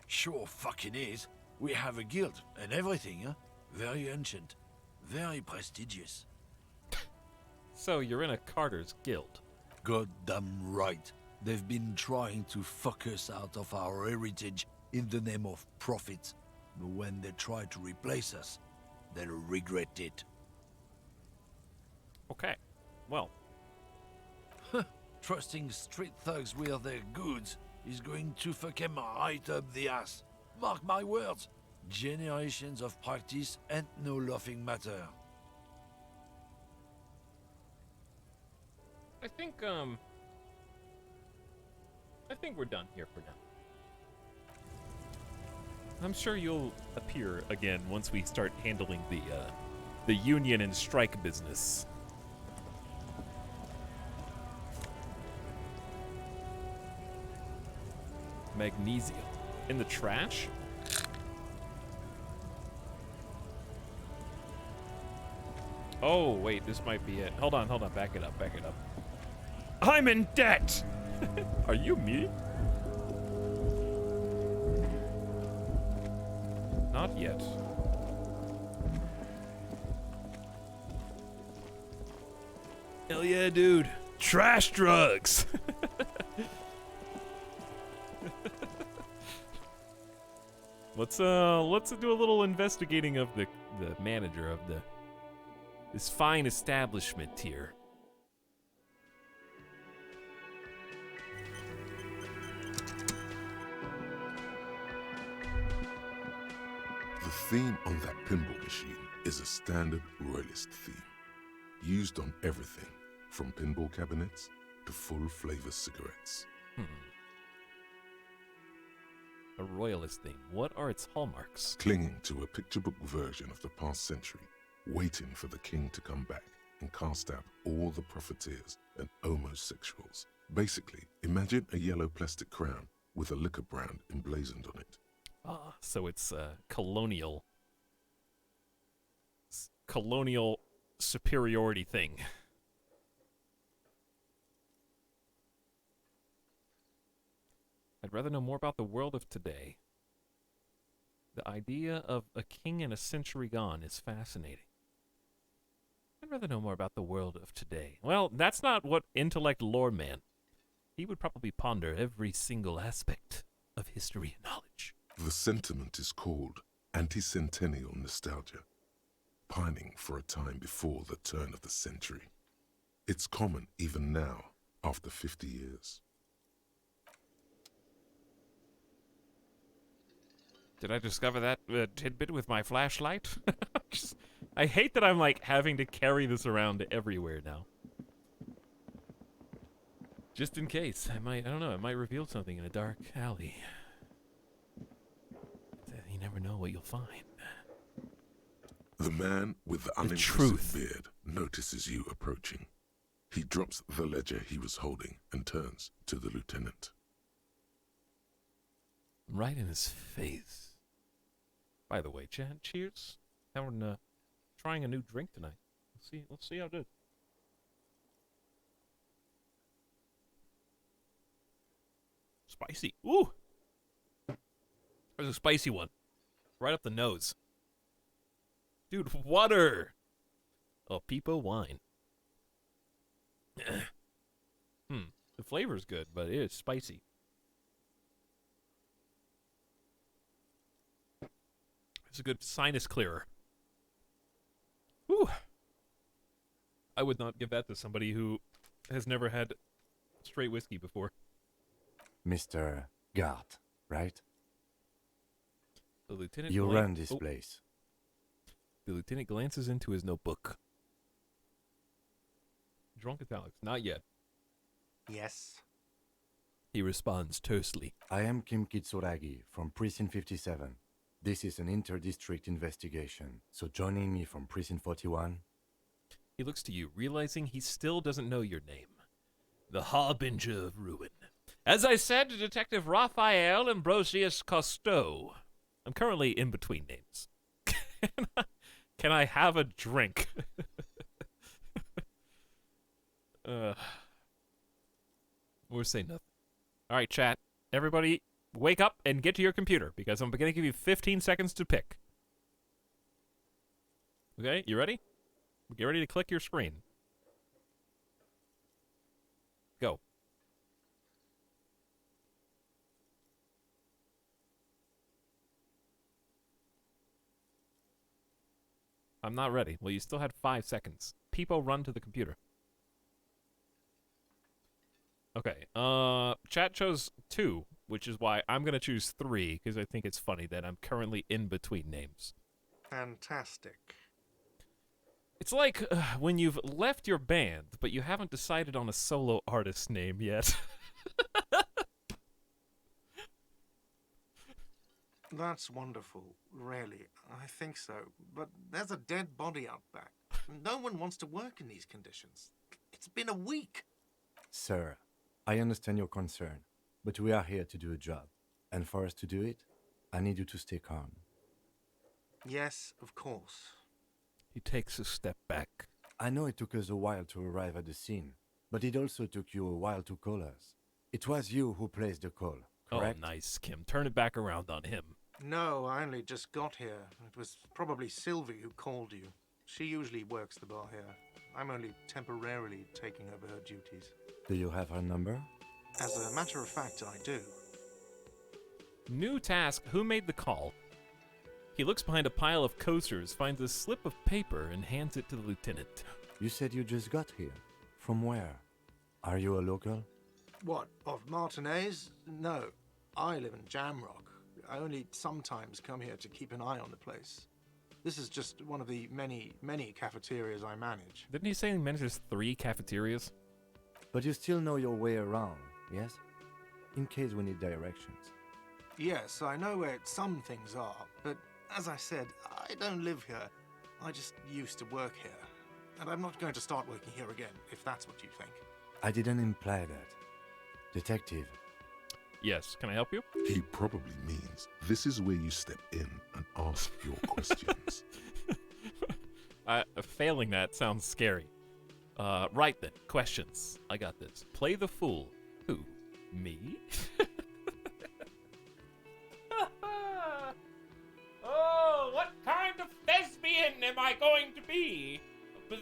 Sure fucking is. We have a guild and everything, huh? Very ancient, very prestigious. So you're in a carter's guild? Goddamn right. They've been trying to fuck us out of our heritage in the name of profit. But when they try to replace us, they'll regret it. Okay, well. Trusting street thugs with their goods is going to fuck them right up the ass. Mark my words. Generations of practice ain't no laughing matter. I think we're done here for now. I'm sure you'll appear again once we start handling the union and strike business. Magnesium. In the trash? Oh, wait, this might be it. Hold on, back it up. I'm in debt! Are you me? Not yet. Hell yeah, dude. Trash drugs! Let's do a little investigating of the manager of this fine establishment here. The theme on that pinball machine is a standard royalist theme, used on everything from pinball cabinets to full-flavor cigarettes. A royalist theme. What are its hallmarks? Clinging to a picture book version of the past century, waiting for the king to come back and cast out all the profiteers and homosexuals. Basically, imagine a yellow plastic crown with a liquor brand emblazoned on it. Ah, so it's a colonial superiority thing. I'd rather know more about the world of today. The idea of a king in a century gone is fascinating. I'd rather know more about the world of today. Well, that's not what intellect lore man. He would probably ponder every single aspect of history and knowledge. The sentiment is called anti-centennial nostalgia, pining for a time before the turn of the century. It's common even now, after 50 years. Did I discover that tidbit with my flashlight? I hate that I'm like having to carry this around everywhere now. Just in case. I don't know, it might reveal something in a dark alley. You never know what you'll find. The man with the unimpressive beard notices you approaching. He drops the ledger he was holding and turns to the lieutenant. Right in his face. By the way, Chad, cheers. Having trying a new drink tonight. Let's see how it is. Spicy. Ooh. There's a spicy one. Right up the nose. Dude, water. Oh, Peepo wine. The flavor's good, but it is spicy. It's a good sinus clearer. Whew. I would not give that to somebody who has never had straight whiskey before. Mr. Gart, right? The lieutenant. You run this place. The lieutenant glances into his notebook. Drunk Etalyx, not yet. Yes. He responds tersely. I am Kim Kitsuragi from Precinct 57. This is an inter-district investigation, so joining me from Precinct 41... He looks to you, realizing he still doesn't know your name. The Harbinger of Ruin. As I said, Detective Raphael Ambrosius Cousteau. I'm currently in between names. Can I have a drink? We'll say nothing. All right, chat. Everybody, wake up and get to your computer, because I'm going to give you 15 seconds to pick. Okay, you ready? Get ready to click your screen. Go. I'm not ready. Well, you still had 5 seconds. Peepo, run to the computer. Okay, chat chose 2, which is why I'm going to choose 3, because I think it's funny that I'm currently in between names. Fantastic. It's like when you've left your band, but you haven't decided on a solo artist name yet. That's wonderful, really. I think so. But there's a dead body out back. No one wants to work in these conditions. It's been a week. Sir, I understand your concern, but we are here to do a job. And for us to do it, I need you to stay calm. Yes, of course. He takes a step back. I know it took us a while to arrive at the scene, but it also took you a while to call us. It was you who placed the call, correct? Oh, nice, Kim. Turn it back around on him. No, I only just got here. It was probably Sylvie who called you. She usually works the bar here. I'm only temporarily taking over her duties. Do you have her number? As a matter of fact, I do. New task. Who made the call? He looks behind a pile of coasters, finds a slip of paper, and hands it to the lieutenant. You said you just got here. From where? Are you a local? What, of Martinez? No. I live in Jamrock. I only sometimes come here to keep an eye on the place. This is just one of the many, many cafeterias I manage. Didn't he say he manages 3 cafeterias? But you still know your way around, yes? In case we need directions. Yes, I know where some things are, but as I said, I don't live here. I just used to work here. And I'm not going to start working here again, if that's what you think. I didn't imply that. Detective. Yes, can I help you? He probably means this is where you step in and ask your questions. Failing that sounds scary. Right then, questions. I got this. Play the fool. Who? Me? Oh, what kind of thespian am I going to be?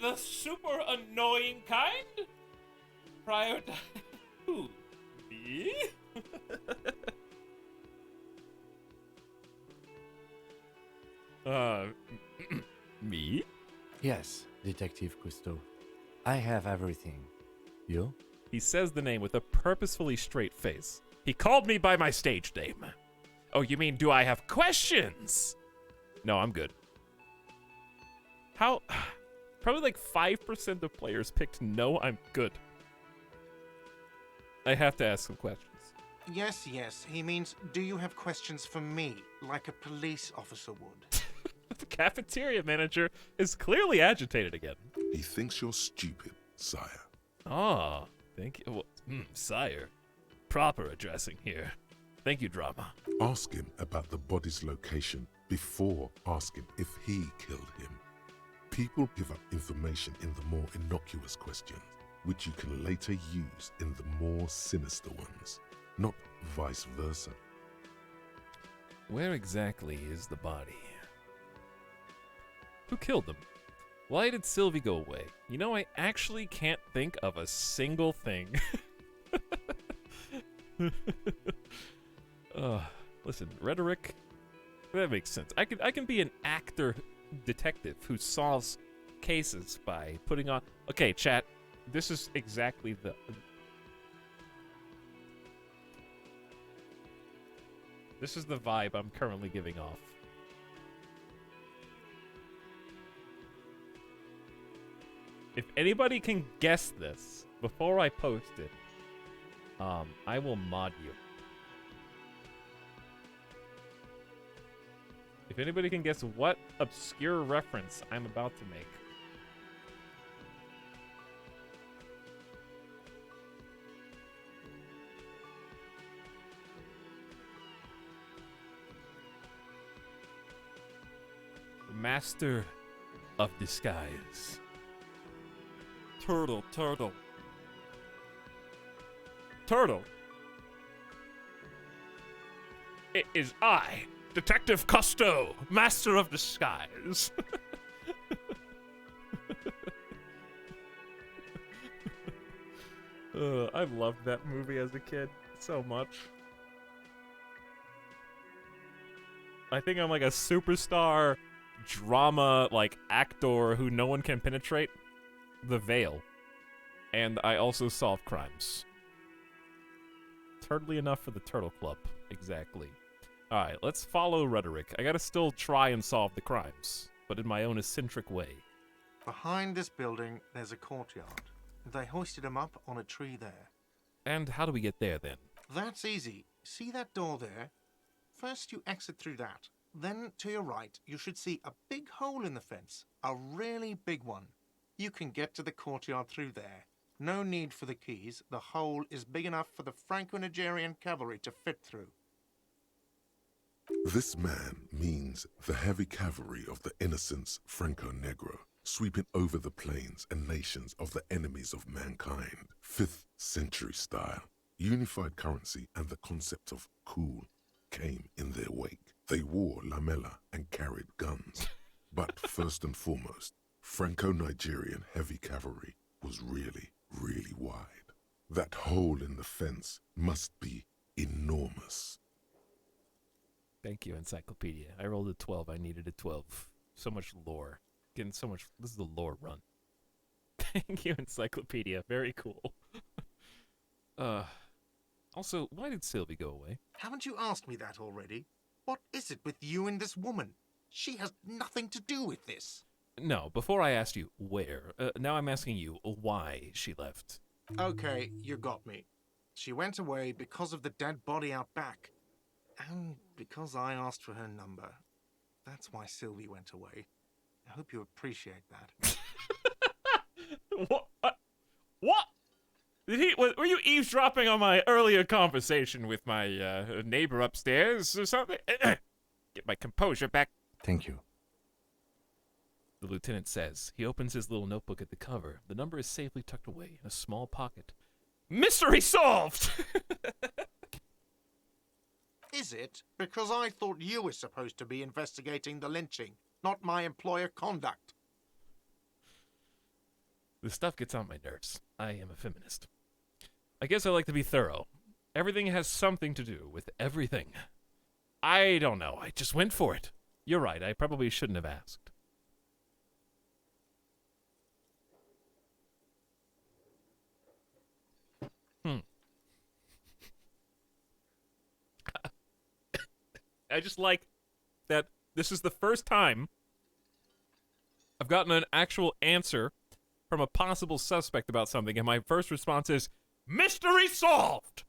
The super annoying kind? Prioritize. Who? Me? Me? Yes, Detective Cousteau. I have everything. You? He says the name with a purposefully straight face. He called me by my stage name. Oh, you mean, do I have questions? No, I'm good. How? Probably like 5% of players picked no, I'm good. I have to ask some questions. Yes, yes. He means, do you have questions for me, like a police officer would? The cafeteria manager is clearly agitated again. He thinks you're stupid, sire. Ah, thank you. Well, sire. Proper addressing here. Thank you, Drama. Ask him about the body's location before asking if he killed him. People give up information in the more innocuous questions, which you can later use in the more sinister ones. Not vice versa. Where exactly is the body? Who killed them? Why did Sylvie go away? You know, I actually can't think of a single thing. Listen, rhetoric, that makes sense. I can be an actor detective who solves cases by putting on... Okay, chat, this is exactly the... This is the vibe I'm currently giving off. If anybody can guess this before I post it, I will mod you. If anybody can guess what obscure reference I'm about to make. The Master of Disguise. Turtle. It is I, Detective Cousteau, Master of Disguise. I loved that movie as a kid so much. I think I'm like a superstar drama actor who no one can penetrate. The Veil. And I also solve crimes. Turtly enough for the Turtle Club. Exactly. Alright, let's follow rhetoric. I gotta still try and solve the crimes, but in my own eccentric way. Behind this building, there's a courtyard. They hoisted him up on a tree there. And how do we get there, then? That's easy. See that door there? First you exit through that. Then, to your right, you should see a big hole in the fence. A really big one. You can get to the courtyard through there. No need for the keys. The hole is big enough for the Franco-Nigerian cavalry to fit through. This man means the heavy cavalry of the innocents Franco-Negro, sweeping over the plains and nations of the enemies of mankind. 5th century style. Unified currency and the concept of cool came in their wake. They wore lamella and carried guns. But first and foremost, Franco-Nigerian heavy cavalry was really, really wide. That hole in the fence must be enormous. Thank you, Encyclopedia. I rolled a 12. I needed a 12. So much lore. Getting so much... This is the lore run. Thank you, Encyclopedia. Very cool. Also, why did Sylvie go away? Haven't you asked me that already? What is it with you and this woman? She has nothing to do with this. No, before I asked you where, now I'm asking you why she left. Okay, you got me. She went away because of the dead body out back. And because I asked for her number. That's why Sylvie went away. I hope you appreciate that. What? What? Were you eavesdropping on my earlier conversation with my neighbor upstairs or something? Get my composure back. Thank you. The lieutenant says. He opens his little notebook at the cover. The number is safely tucked away in a small pocket. Mystery solved! Is it? Because I thought you were supposed to be investigating the lynching, not my employer conduct. This stuff gets on my nerves. I am a feminist. I guess I like to be thorough. Everything has something to do with everything. I don't know. I just went for it. You're right. I probably shouldn't have asked. I just like that this is the first time I've gotten an actual answer from a possible suspect about something, and my first response is, mystery solved!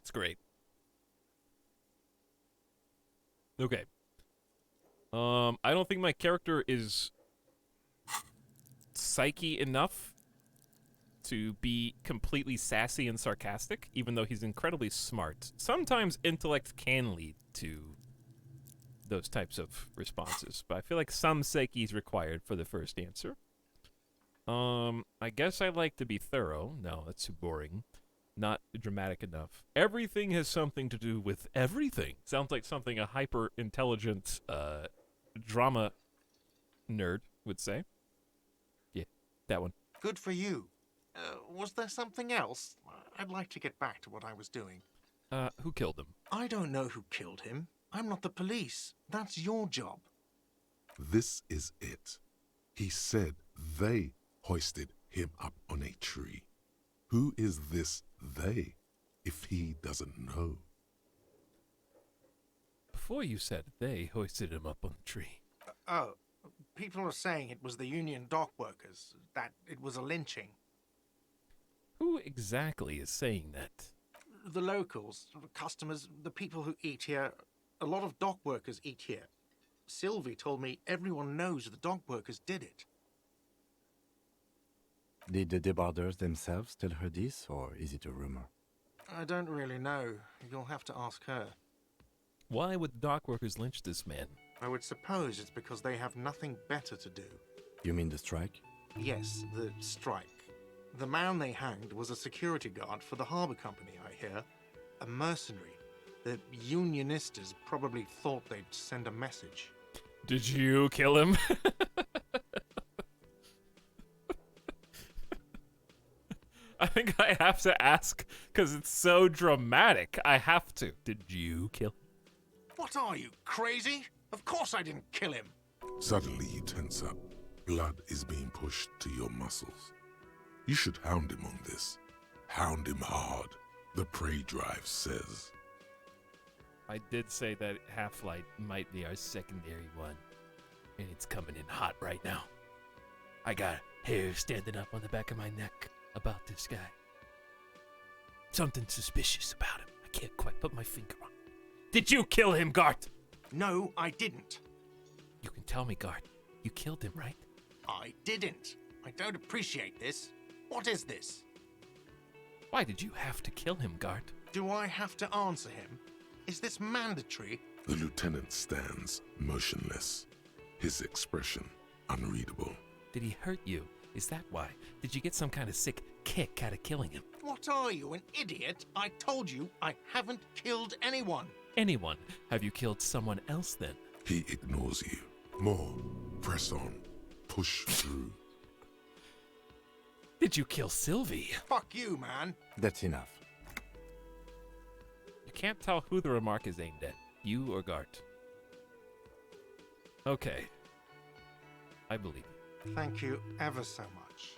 It's great. Okay. I don't think my character is psyche enough to be completely sassy and sarcastic, even though he's incredibly smart. Sometimes intellect can lead to those types of responses, but I feel like some psyche is required for the first answer. I guess I like to be thorough. No, that's too boring. Not dramatic enough. Everything has something to do with everything. Sounds like something a hyper-intelligent drama nerd would say. Yeah, that one. Good for you. Was there something else? I'd like to get back to what I was doing. Who killed him? I don't know who killed him. I'm not the police. That's your job. This is it. He said they hoisted him up on a tree. Who is this they, if he doesn't know? Before you said they hoisted him up on the tree. Oh, people are saying it was the union dock workers, that it was a lynching. Who exactly is saying that? The locals, customers, the people who eat here. A lot of dock workers eat here. Sylvie told me everyone knows the dock workers did it. Did the debarders themselves tell her this, or is it a rumor? I don't really know. You'll have to ask her. Why would the dock workers lynch this man? I would suppose it's because they have nothing better to do. You mean the strike? Yes, the strike. The man they hanged was a security guard for the harbour company, I hear. A mercenary. The unionistas probably thought they'd send a message. Did you kill him? I think I have to ask, because it's so dramatic. I have to. Did you kill him? What are you, crazy? Of course I didn't kill him. Suddenly you tense up. Blood is being pushed to your muscles. You should hound him on this. Hound him hard, the prey drive says. I did say that Half-Light might be our secondary one. And it's coming in hot right now. I got hair standing up on the back of my neck about this guy. Something suspicious about him. I can't quite put my finger on it. Did you kill him, Gart? No, I didn't. You can tell me, Gart. You killed him, right? I didn't. I don't appreciate this. What is this? Why did you have to kill him, Gart? Do I have to answer him? Is this mandatory? The lieutenant stands motionless, his expression unreadable. Did he hurt you? Is that why? Did you get some kind of sick kick out of killing him? What are you, an idiot? I told you I haven't killed anyone. Anyone? Have you killed someone else then? He ignores you. More. Press on. Push through. Did you kill Sylvie? Fuck you, man. That's enough. You can't tell who the remark is aimed at. You or Gart. Okay. I believe you. Thank you ever so much.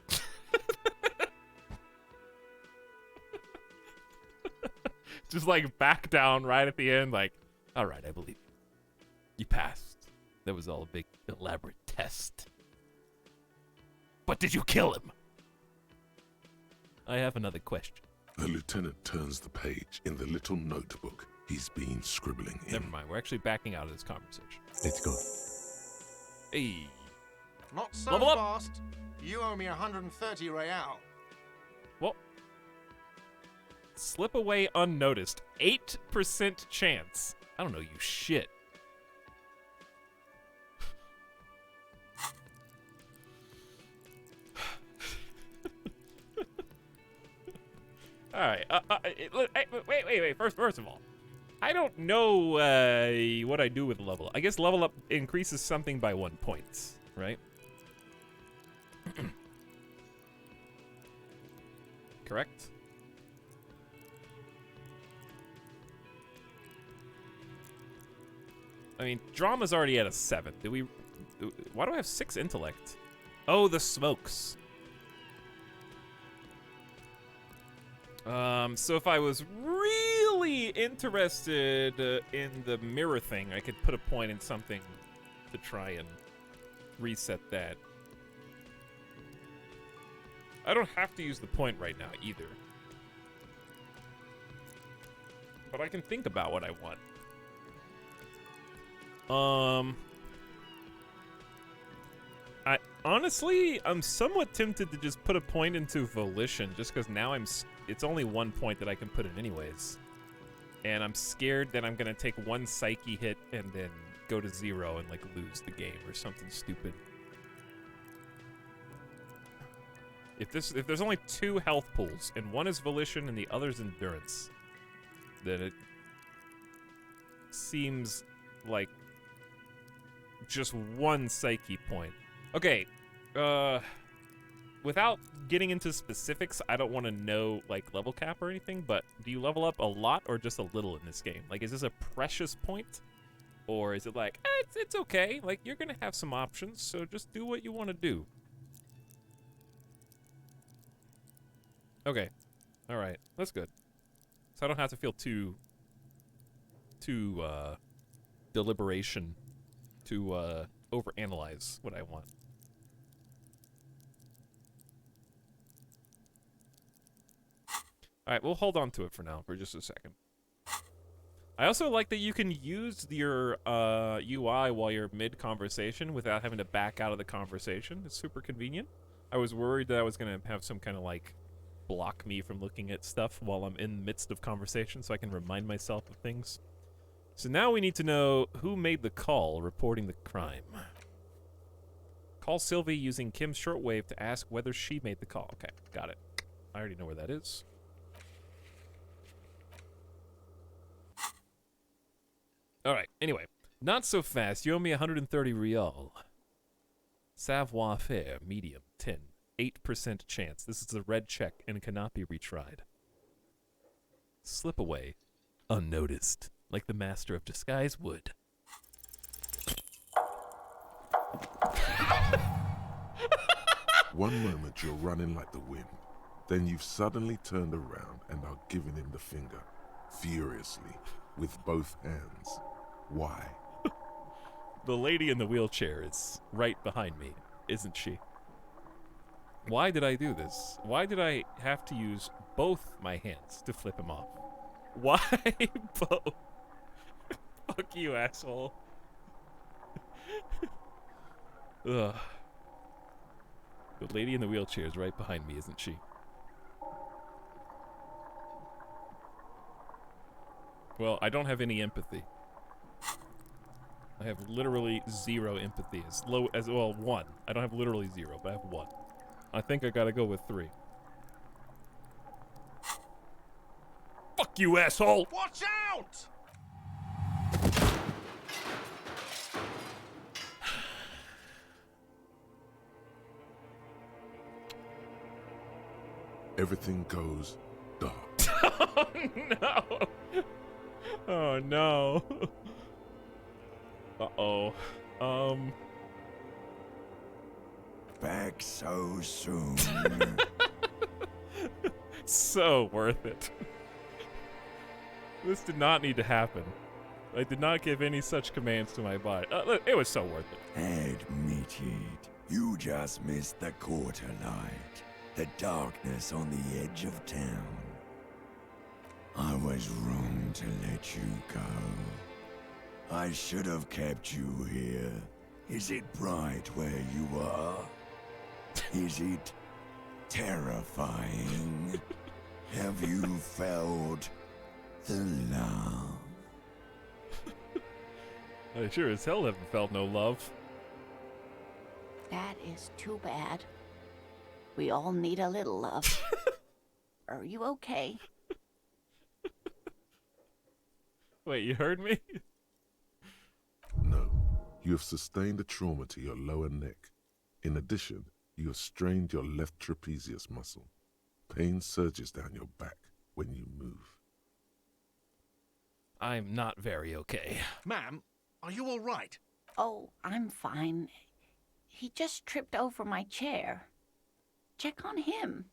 Just like back down right at the end, like, all right, I believe you. You passed. That was all a big, elaborate test. But did you kill him? I have another question. The lieutenant turns the page in the little notebook he's been scribbling in. Never mind, we're actually backing out of this conversation. Let's go. Hey. Not so Level up. fast. You owe me 130 real. Well, slip away unnoticed. 8% chance. I don't know you shit. All right. Wait. First of all, I don't know what I do with level up. I guess level up increases something by 1 point, right? Correct? I mean, drama's already at a 7. Why do I have 6 intellect? Oh, the smokes. So if I was really interested in the mirror thing, I could put a point in something to try and reset that. I don't have to use the point right now either. But I can think about what I want. I'm somewhat tempted to just put a point into volition, just because now it's only 1 point that I can put in anyways. And I'm scared that I'm gonna take 1 psyche hit and then go to 0 and like lose the game or something stupid. If there's only 2 health pools, and one is volition and the other's endurance, then it seems like just one psyche point. Okay, without getting into specifics, I don't want to know, like, level cap or anything, but do you level up a lot or just a little in this game? Like, is this a precious point? Or is it like, it's okay, like, you're gonna have some options, so just do what you want to do. Okay, alright, that's good. So I don't have to feel too deliberation to overanalyze what I want. Alright, we'll hold on to it for now, for just a second. I also like that you can use your UI while you're mid-conversation without having to back out of the conversation. It's super convenient. I was worried that I was going to have some kind of, like, block me from looking at stuff while I'm in the midst of conversation so I can remind myself of things. So now we need to know who made the call reporting the crime. Call Sylvie using Kim's shortwave to ask whether she made the call. Okay, got it. I already know where that is. Alright, anyway. Not so fast. You owe me 130 real. Savoir faire, medium, 10. 8% chance. This is a red check and cannot be retried. Slip away. Unnoticed. Like the master of disguise would. One moment you're running like the wind. Then you've suddenly turned around and are giving him the finger. Furiously. With both hands. Why? The lady in the wheelchair is right behind me, isn't she? Why did I do this? Why did I have to use both my hands to flip him off? Why both? Fuck you, asshole. Ugh. The lady in the wheelchair is right behind me, isn't she? Well, I don't have any empathy. I have literally 0 empathy. As low as, well, 1. I don't have literally 0, but I have 1. I think I gotta go with 3. Fuck you, asshole! Watch out! Everything goes dark. Oh no! Oh no! Uh-oh. Back so soon. So worth it. This did not need to happen. I did not give any such commands to my body. It was so worth it. Admit it. You just missed the quarter light. The darkness on the edge of town. I was wrong to let you go. I should have kept you here. Is it bright where you are? Is it terrifying? Have you felt the love? I sure as hell haven't felt no love. That is too bad. We all need a little love. Are you okay? Wait, you heard me? No. You have sustained a trauma to your lower neck. In addition, you have strained your left trapezius muscle. Pain surges down your back when you move. I'm not very okay. Ma'am, are you all right? Oh, I'm fine. He just tripped over my chair. Check on him.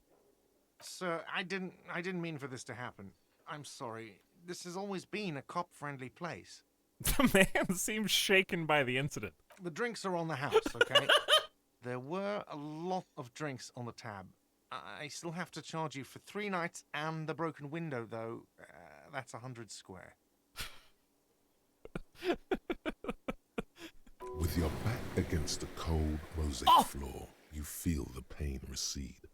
Sir, I didn't mean for this to happen. I'm sorry. This has always been a cop-friendly place. The man seems shaken by the incident. The drinks are on the house, okay? There were a lot of drinks on the tab. I still have to charge you for 3 nights and the broken window, though. That's 100 square. With your back against the cold mosaic floor, you feel the pain recede.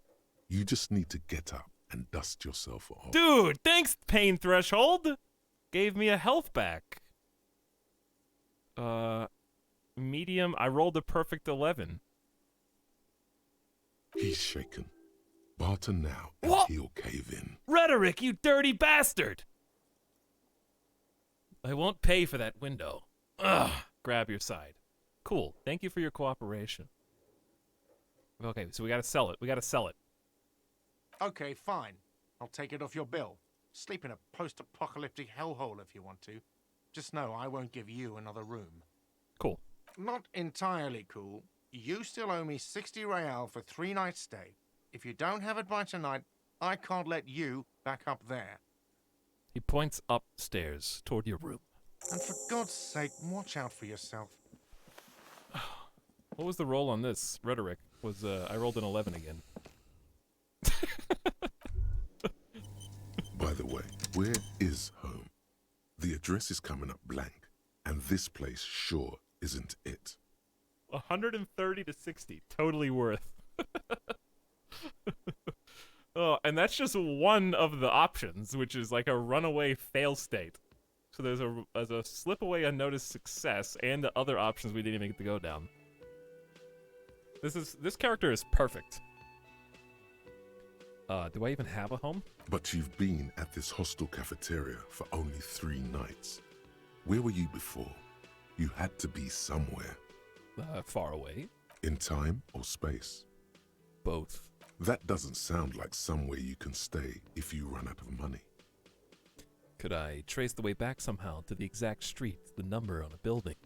You just need to get up and dust yourself off. Dude, thanks, Pain Threshold! Gave me a health back. Medium, I rolled a perfect 11. He's shaken. Barter now, and What? he'll cave in. Rhetoric, you dirty bastard! I won't pay for that window. Ugh, grab your side. Cool, thank you for your cooperation. Okay, so we gotta sell it. We gotta sell it. Okay, fine. I'll take it off your bill. Sleep in a post-apocalyptic hellhole if you want to. Just know I won't give you another room. Cool. Not entirely cool. You still owe me 60 real for 3 nights stay. If you don't have it by tonight, I can't let you back up there. He points upstairs toward your room. And for God's sake, watch out for yourself. What was the roll on this? Rhetoric was, I rolled an 11 again. By the way, where is home? The address is coming up blank, and this place sure isn't it. 130 to 60, totally worth. Oh, and that's just one of the options, which is like a runaway fail state. So there's a slip away unnoticed success, and the other options we didn't even get to go down. This character is perfect. Do I even have a home? But you've been at this hostel cafeteria for only 3 nights. Where were you before? You had to be somewhere. Far away. In time or space? Both. That doesn't sound like somewhere you can stay if you run out of money. Could I trace the way back somehow to the exact street, the number on a building?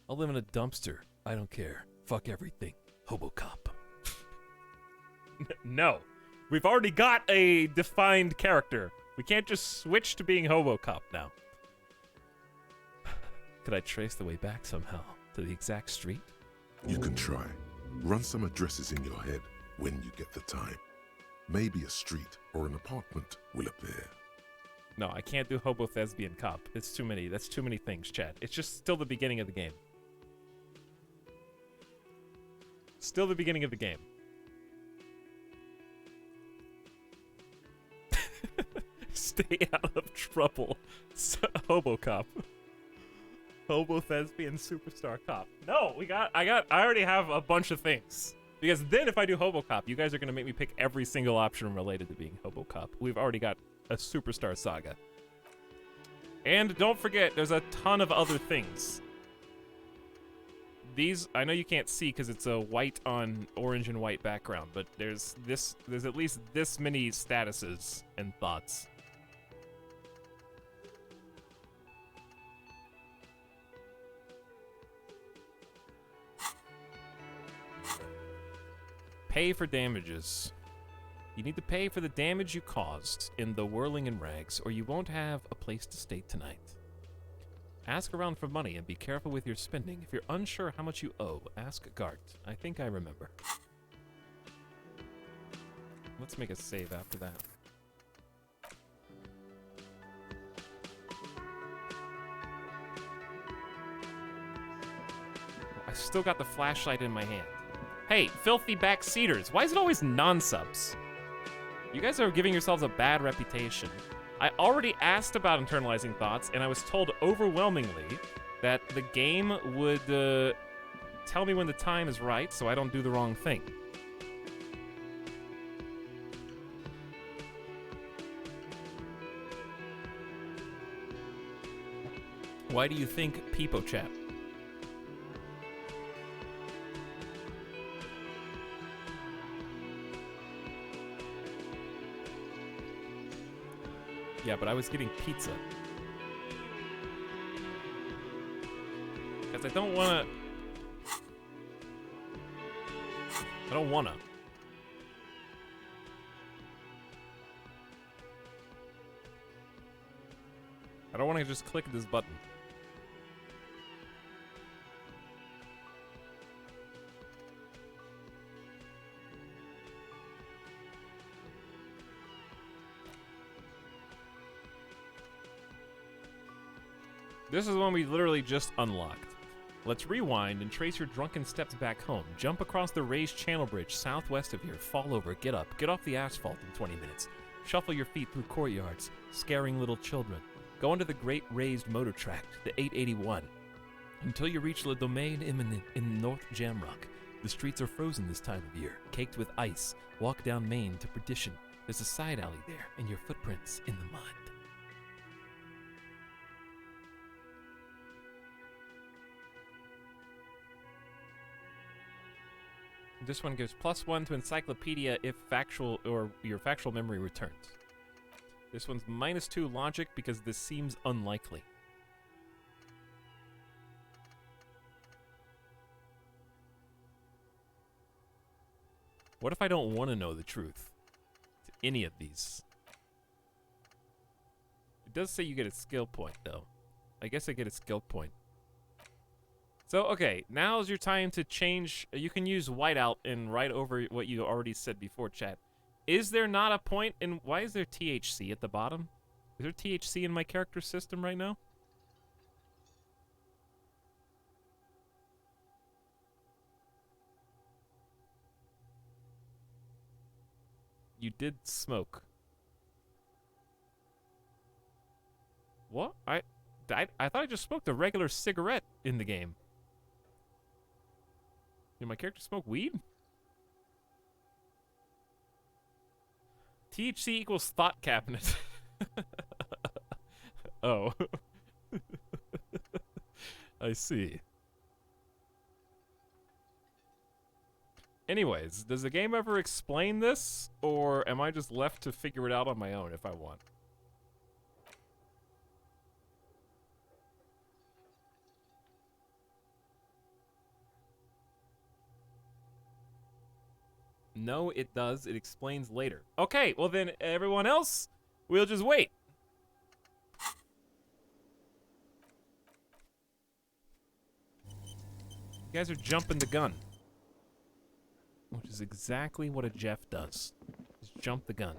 I'll live in a dumpster. I don't care. Fuck everything. Hobocop. No. We've already got a defined character. We can't just switch to being Hobocop now. Could I trace the way back somehow to the exact street? You can try. Run some addresses in your head when you get the time. Maybe a street or an apartment will appear. No, I can't do Hobo Thespian Cop. It's too many. That's too many things, Chad. It's just still the beginning of the game. Still the beginning of the game. Stay out of trouble. Hobocop. Hobo Thespian Superstar Cop. No, I already have a bunch of things. Because then if I do Hobocop, you guys are going to make me pick every single option related to being Hobocop. We've already got a Superstar Saga. And don't forget, there's a ton of other things. These, I know you can't see because it's a white on orange and white background, but there's at least this many statuses and thoughts. Pay for damages. You need to pay for the damage you caused in the whirling in rags, or you won't have a place to stay tonight. Ask around for money and be careful with your spending. If you're unsure how much you owe, ask Gart. I think I remember. Let's make a save after that. I still got the flashlight in my hand. Hey, filthy backseaters, why is it always non-subs? You guys are giving yourselves a bad reputation. I already asked about internalizing thoughts, and I was told overwhelmingly that the game would tell me when the time is right so I don't do the wrong thing. Why do you think Peepo Chat? Yeah, but I was getting pizza. Because I don't wanna... I don't wanna. I don't wanna just click this button. This is one we literally just unlocked. Let's rewind and trace your drunken steps back home. Jump across the raised channel bridge southwest of here. Fall over, get up, get off the asphalt in 20 minutes. Shuffle your feet through courtyards, scaring little children. Go onto the great raised motor track, the 881, until you reach Le Domaine Imminent in North Jamrock. The streets are frozen this time of year, caked with ice. Walk down Main to perdition. There's a side alley there, and your footprints in the mud. This one gives +1 to encyclopedia if factual or your factual memory returns. This one's -2 logic because this seems unlikely. What if I don't want to know the truth to any of these? It does say you get a skill point, though. I guess I get a skill point. So, okay, now's your time to change. You can use whiteout and write over what you already said before, chat. Is there not a point in... Why is there THC at the bottom? Is there THC in my character system right now? You did smoke. What? I thought I just smoked a regular cigarette in the game. Did my character smoke weed? THC equals thought cabinet. Oh. I see. Anyways, does the game ever explain this? Or am I just left to figure it out on my own if I want? No, it does. It explains later. Okay, well then, everyone else, we'll just wait. You guys are jumping the gun. Which is exactly what a Jeff does. Just jump the gun.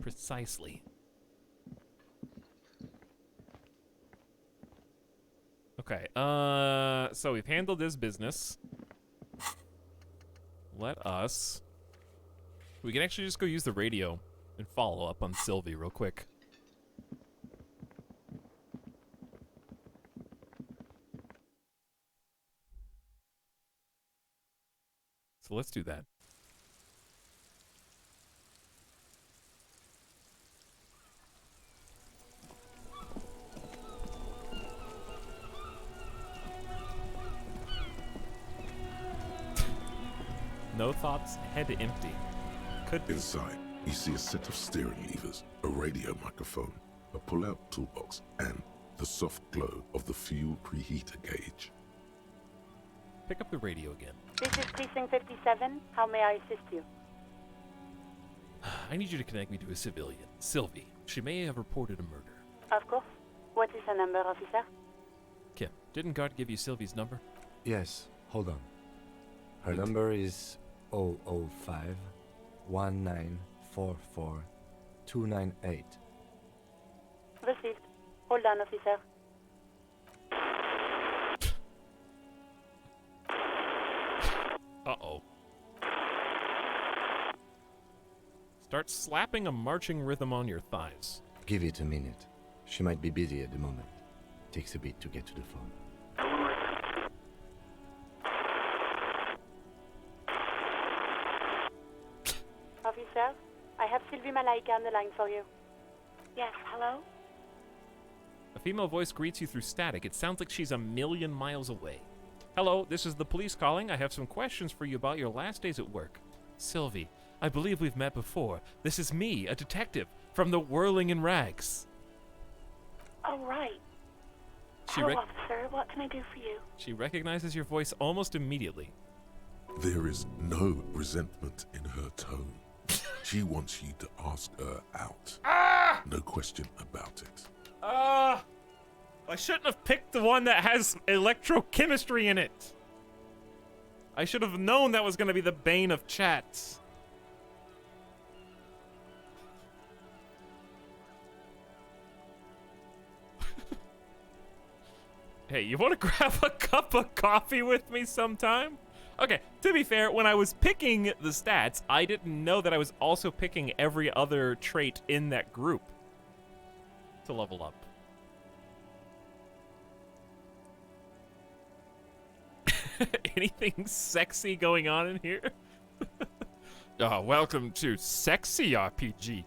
Precisely. Okay, so we've handled this business. Let us... We can actually just go use the radio and follow up on Sylvie real quick. So let's do that. No thoughts, head empty. Could be. Inside, you see a set of steering levers, a radio microphone, a pull-out toolbox, and the soft glow of the fuel preheater gauge. Pick up the radio again. This is Precinct 57. How may I assist you? I need you to connect me to a civilian, Sylvie. She may have reported a murder. Of course. What is the number, officer? Kim, didn't Guard give you Sylvie's number? Yes, hold on. Her number is 005 1944 298. Received. Hold on, officer. Uh-oh. Start slapping a marching rhythm on your thighs. Give it a minute. She might be busy at the moment. Takes a bit to get to the phone. Officer, I have Sylvie Malaika on the line for you. Yes, hello? A female voice greets you through static. It sounds like she's a million miles away. Hello, this is the police calling. I have some questions for you about your last days at work. Sylvie, I believe we've met before. This is me, a detective, from the Whirling in Rags. Oh, right. Hello, officer. What can I do for you? She recognizes your voice almost immediately. There is no resentment in her tone. She wants you to ask her out. No question about it. I shouldn't have picked the one that has electrochemistry in it. I should have known that was going to be the bane of chats. Hey, you want to grab a cup of coffee with me sometime? Okay, to be fair, when I was picking the stats, I didn't know that I was also picking every other trait in that group to level up. Anything sexy going on in here? Welcome to Sexy RPG.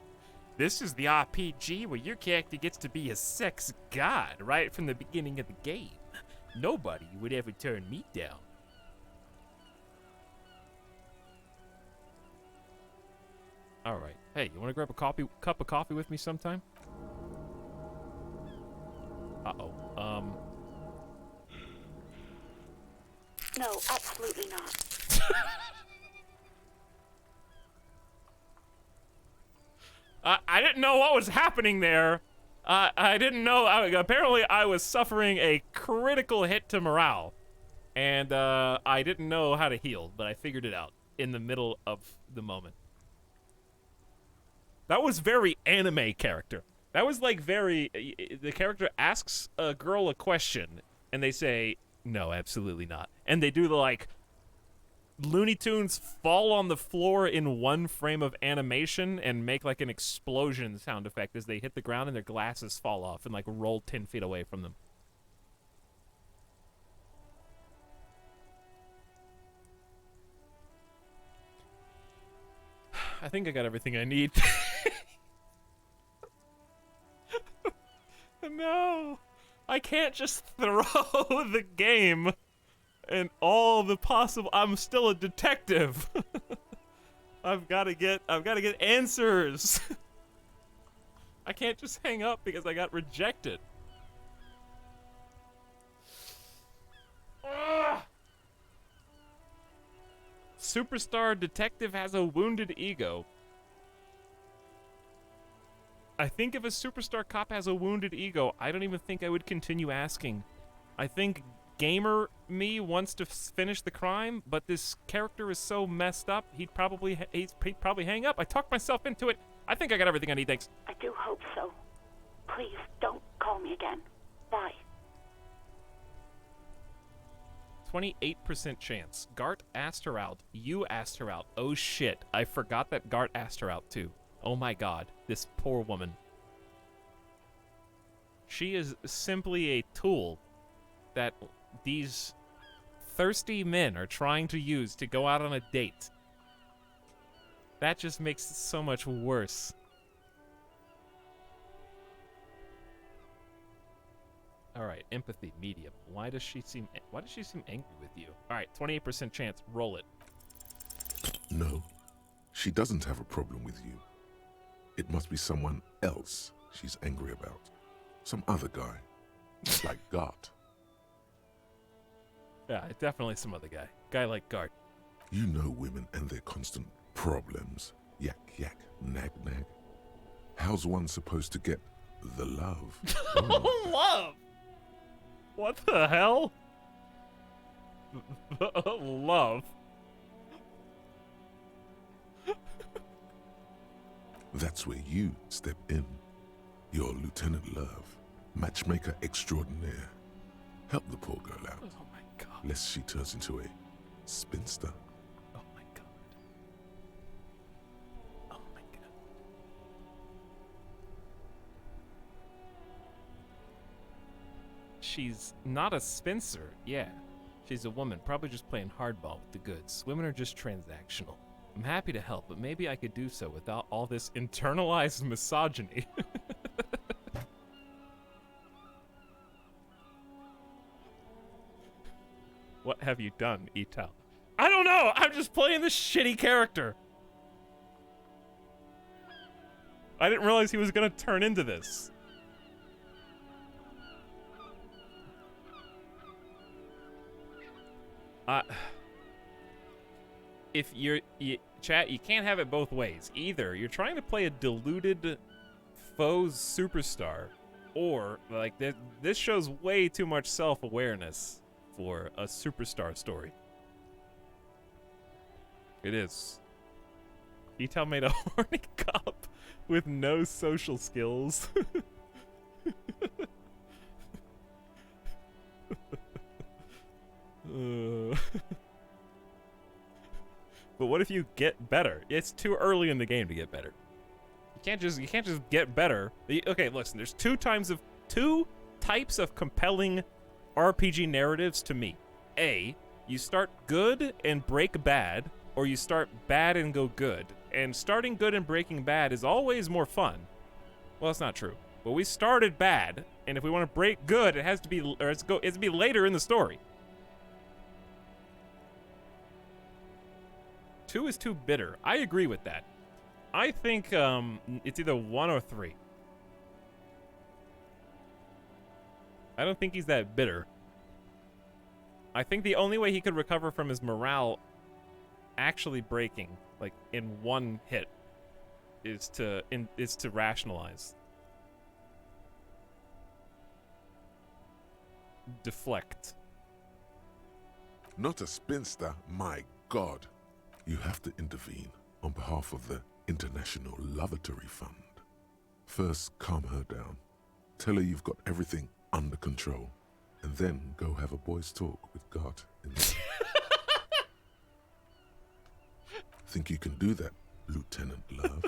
This is the RPG where your character gets to be a sex god right from the beginning of the game. Nobody would ever turn me down. All right. Hey, you want to grab a cup of coffee with me sometime? Uh-oh. No, absolutely not. I didn't know what was happening there. I didn't know. Apparently, I was suffering a critical hit to morale. And I didn't know how to heal, but I figured it out in the middle of the moment. That was very anime character. That was like very... The character asks a girl a question, and they say, no, absolutely not. And they do the, like, Looney Tunes fall on the floor in one frame of animation and make, like, an explosion sound effect as they hit the ground and their glasses fall off and, like, roll 10 feet away from them. I think I got everything I need. No, I can't just throw the game and all the possible. I'm still a detective. I've got to get answers. I can't just hang up because I got rejected. Ugh. Superstar detective has a wounded ego. I think if a superstar cop has a wounded ego, I don't even think I would continue asking. I think gamer me wants to finish the crime, but this character is so messed up, he'd probably hang up. I talked myself into it. I think I got everything I need, thanks. I do hope so. Please, don't call me again. Bye. 28% chance. Gart asked her out. You asked her out. Oh shit, I forgot that Gart asked her out too. Oh my god, this poor woman. She is simply a tool that these thirsty men are trying to use to go out on a date. That just makes it so much worse. All right, empathy, medium. Why does she seem angry with you? All right, 28% chance. Roll it. No, she doesn't have a problem with you. It must be someone else she's angry about. Some other guy. Like Gart. Yeah, definitely some other guy. Guy like Gart. You know women and their constant problems. Yak, yak, nag, nag. How's one supposed to get the love? Love? What the hell? Love. That's where you step in. You're Lieutenant Love, matchmaker extraordinaire. Help the poor girl out. Oh my god. Lest she turns into a spinster. Oh my god. Oh my god. She's not a spinster, yeah. She's a woman, probably just playing hardball with the goods. Women are just transactional. I'm happy to help, but maybe I could do so without all this internalized misogyny. What have you done, Etalyx? I don't know! I'm just playing this shitty character! I didn't realize he was gonna turn into this. If chat, you can't have it both ways. Either you're trying to play a deluded foes superstar, or like this shows way too much self-awareness for a superstar story. It is. Etalyx made a horny cop with no social skills. But what if you get better? It's too early in the game to get better. You can't just get better. Okay, listen. There's two types of compelling RPG narratives to me. A, You start good and break bad, or you start bad and go good. And starting good and breaking bad is always more fun. Well, that's not true. But we started bad, and if we want to break good, it has to be, or it's has to be later in the story. 2 is too bitter. I agree with that. I think it's either 1 or 3. I don't think he's that bitter. I think the only way he could recover from his morale actually breaking, like in one hit, is to rationalize. Deflect. Not a spinster, my God. You have to intervene on behalf of the International Lavatory Fund. First, calm her down. Tell her you've got everything under control. And then go have a boys' talk with God. Think you can do that, Lieutenant Love?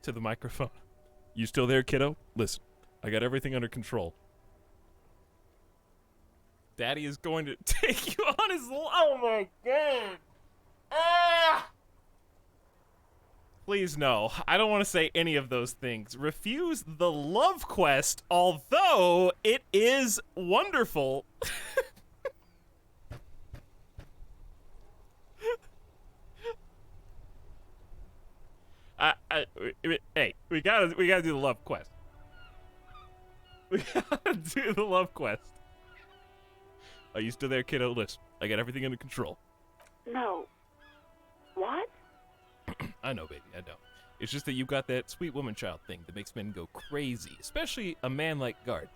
To the microphone. You still there, kiddo? Listen, I got everything under control. Daddy is going to take you on his... Oh my God! Ah! Please no. I don't want to say any of those things. Refuse the love quest, although it is wonderful. Hey, we gotta do the love quest. We gotta do the love quest. Are you still there, kiddo? Listen, I got everything under control. No. What? I know, baby, I know. It's just that you got that sweet woman child thing that makes men go crazy, especially a man like Gart.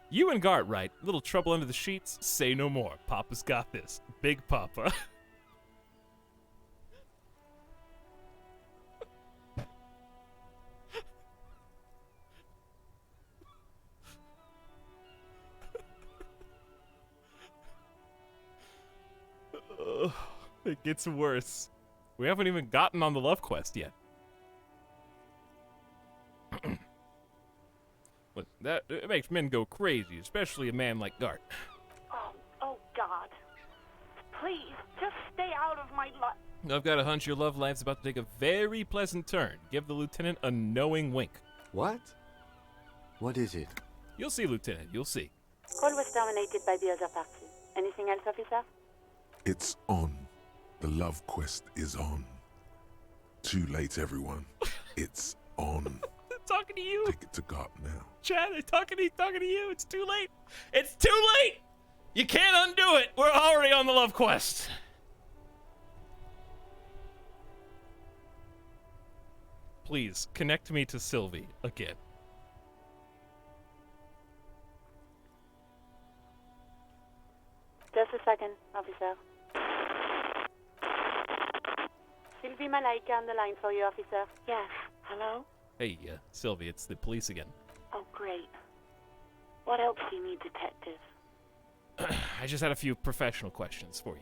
You and Gart, right? Little trouble under the sheets? Say no more. Papa's got this. Big Papa. It gets worse. We haven't even gotten on the love quest yet. But it makes men go crazy, especially a man like Gart. Oh God. Please, just stay out of my life. I've got a hunch your love life's about to take a very pleasant turn. Give the lieutenant a knowing wink. What? What is it? You'll see, Lieutenant. You'll see. Call was terminated by the other party. Anything else, officer? It's on. The love quest is on. Too late, everyone. It's on. Talking to you. Take it to God now. Chad, they're talking to you. It's too late. It's too late. You can't undo it. We're already on the love quest. Please, connect me to Sylvie again. Just a second, officer. Sylvie Malaika on the line for you, officer. Yes. Hello? Hey, Sylvie, it's the police again. Oh, great. What else do you need, detective? I just had a few professional questions for you.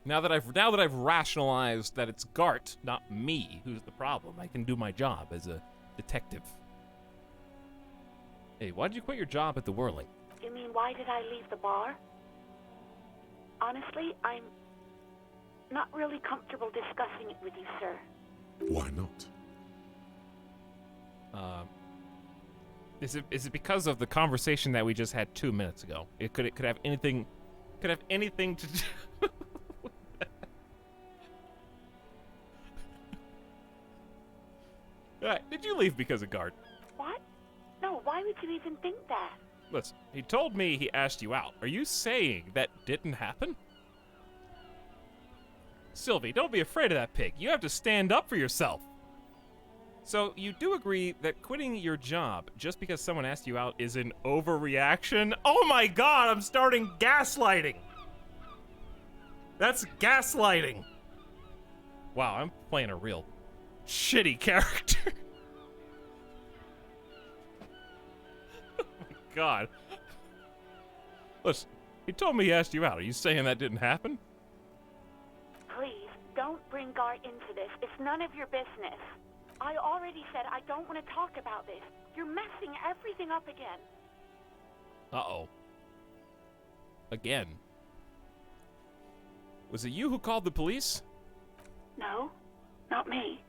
Now that I've rationalized that it's Gart, not me, who's the problem, I can do my job as a detective. Hey, why did you quit your job at the Whirling? You mean, why did I leave the bar? Honestly, I'm not really comfortable discussing it with you, sir. Why not? Is it because of the conversation that we just had 2 minutes ago? It could have anything to do. Alright, did you leave because of Gart? What? No, why would you even think that? Listen, he told me he asked you out. Are you saying that didn't happen? Sylvie, don't be afraid of that pig. You have to stand up for yourself. So, you do agree that quitting your job just because someone asked you out is an overreaction? Oh my God, I'm starting gaslighting. That's gaslighting. Wow, I'm playing a real shitty character. Oh my God. Listen, he told me he asked you out. Are you saying that didn't happen? Please, don't bring Gart into this. It's none of your business. I already said I don't want to talk about this. You're messing everything up again. Uh-oh. Again. Was it you who called the police? No, not me.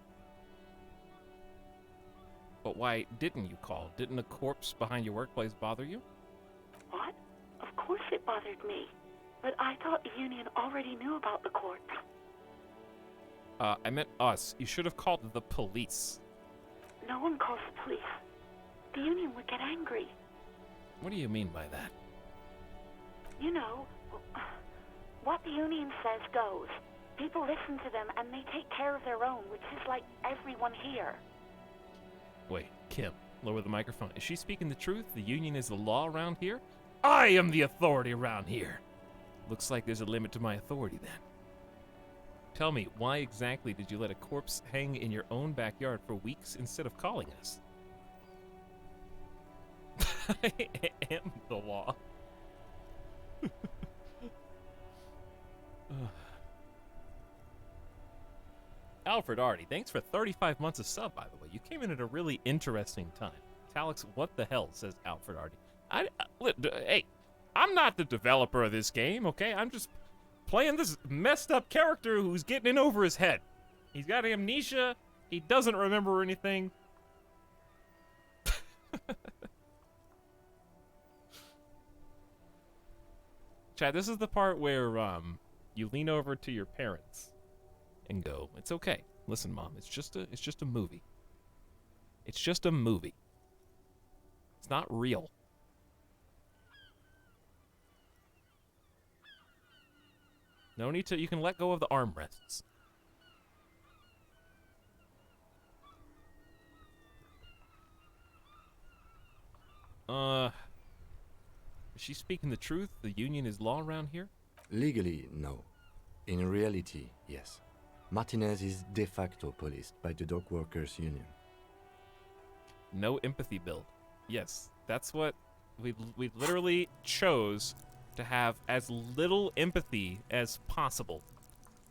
But why didn't you call? Didn't a corpse behind your workplace bother you? What? Of course it bothered me. But I thought the Union already knew about the corpse. I meant us. You should have called the police. No one calls the police. The Union would get angry. What do you mean by that? You know, what the Union says goes. People listen to them and they take care of their own, which is like everyone here. Wait, Kim, lower the microphone. Is she speaking the truth? The Union is the law around here? I am the authority around here. Looks like there's a limit to my authority then. Tell me, why exactly did you let a corpse hang in your own backyard for weeks instead of calling us? I am the law. Alfred Artie, thanks for 35 months of sub, by the way. You came in at a really interesting time. Etalyx, what the hell, says Alfred Artie. Hey, I'm not the developer of this game, okay? I'm just playing this messed up character who's getting in over his head. He's got amnesia. He doesn't remember anything. Chad, this is the part where you lean over to your parents and go, "It's okay. Listen, Mom, it's just a movie. It's just a movie. It's not real." No need to, you can let go of the armrests. Is she speaking the truth? The Union is law around here? Legally, no. In reality, yes. Martinez is de facto policed by the Dock Workers Union. No empathy build. Yes, that's what we literally chose to have as little empathy as possible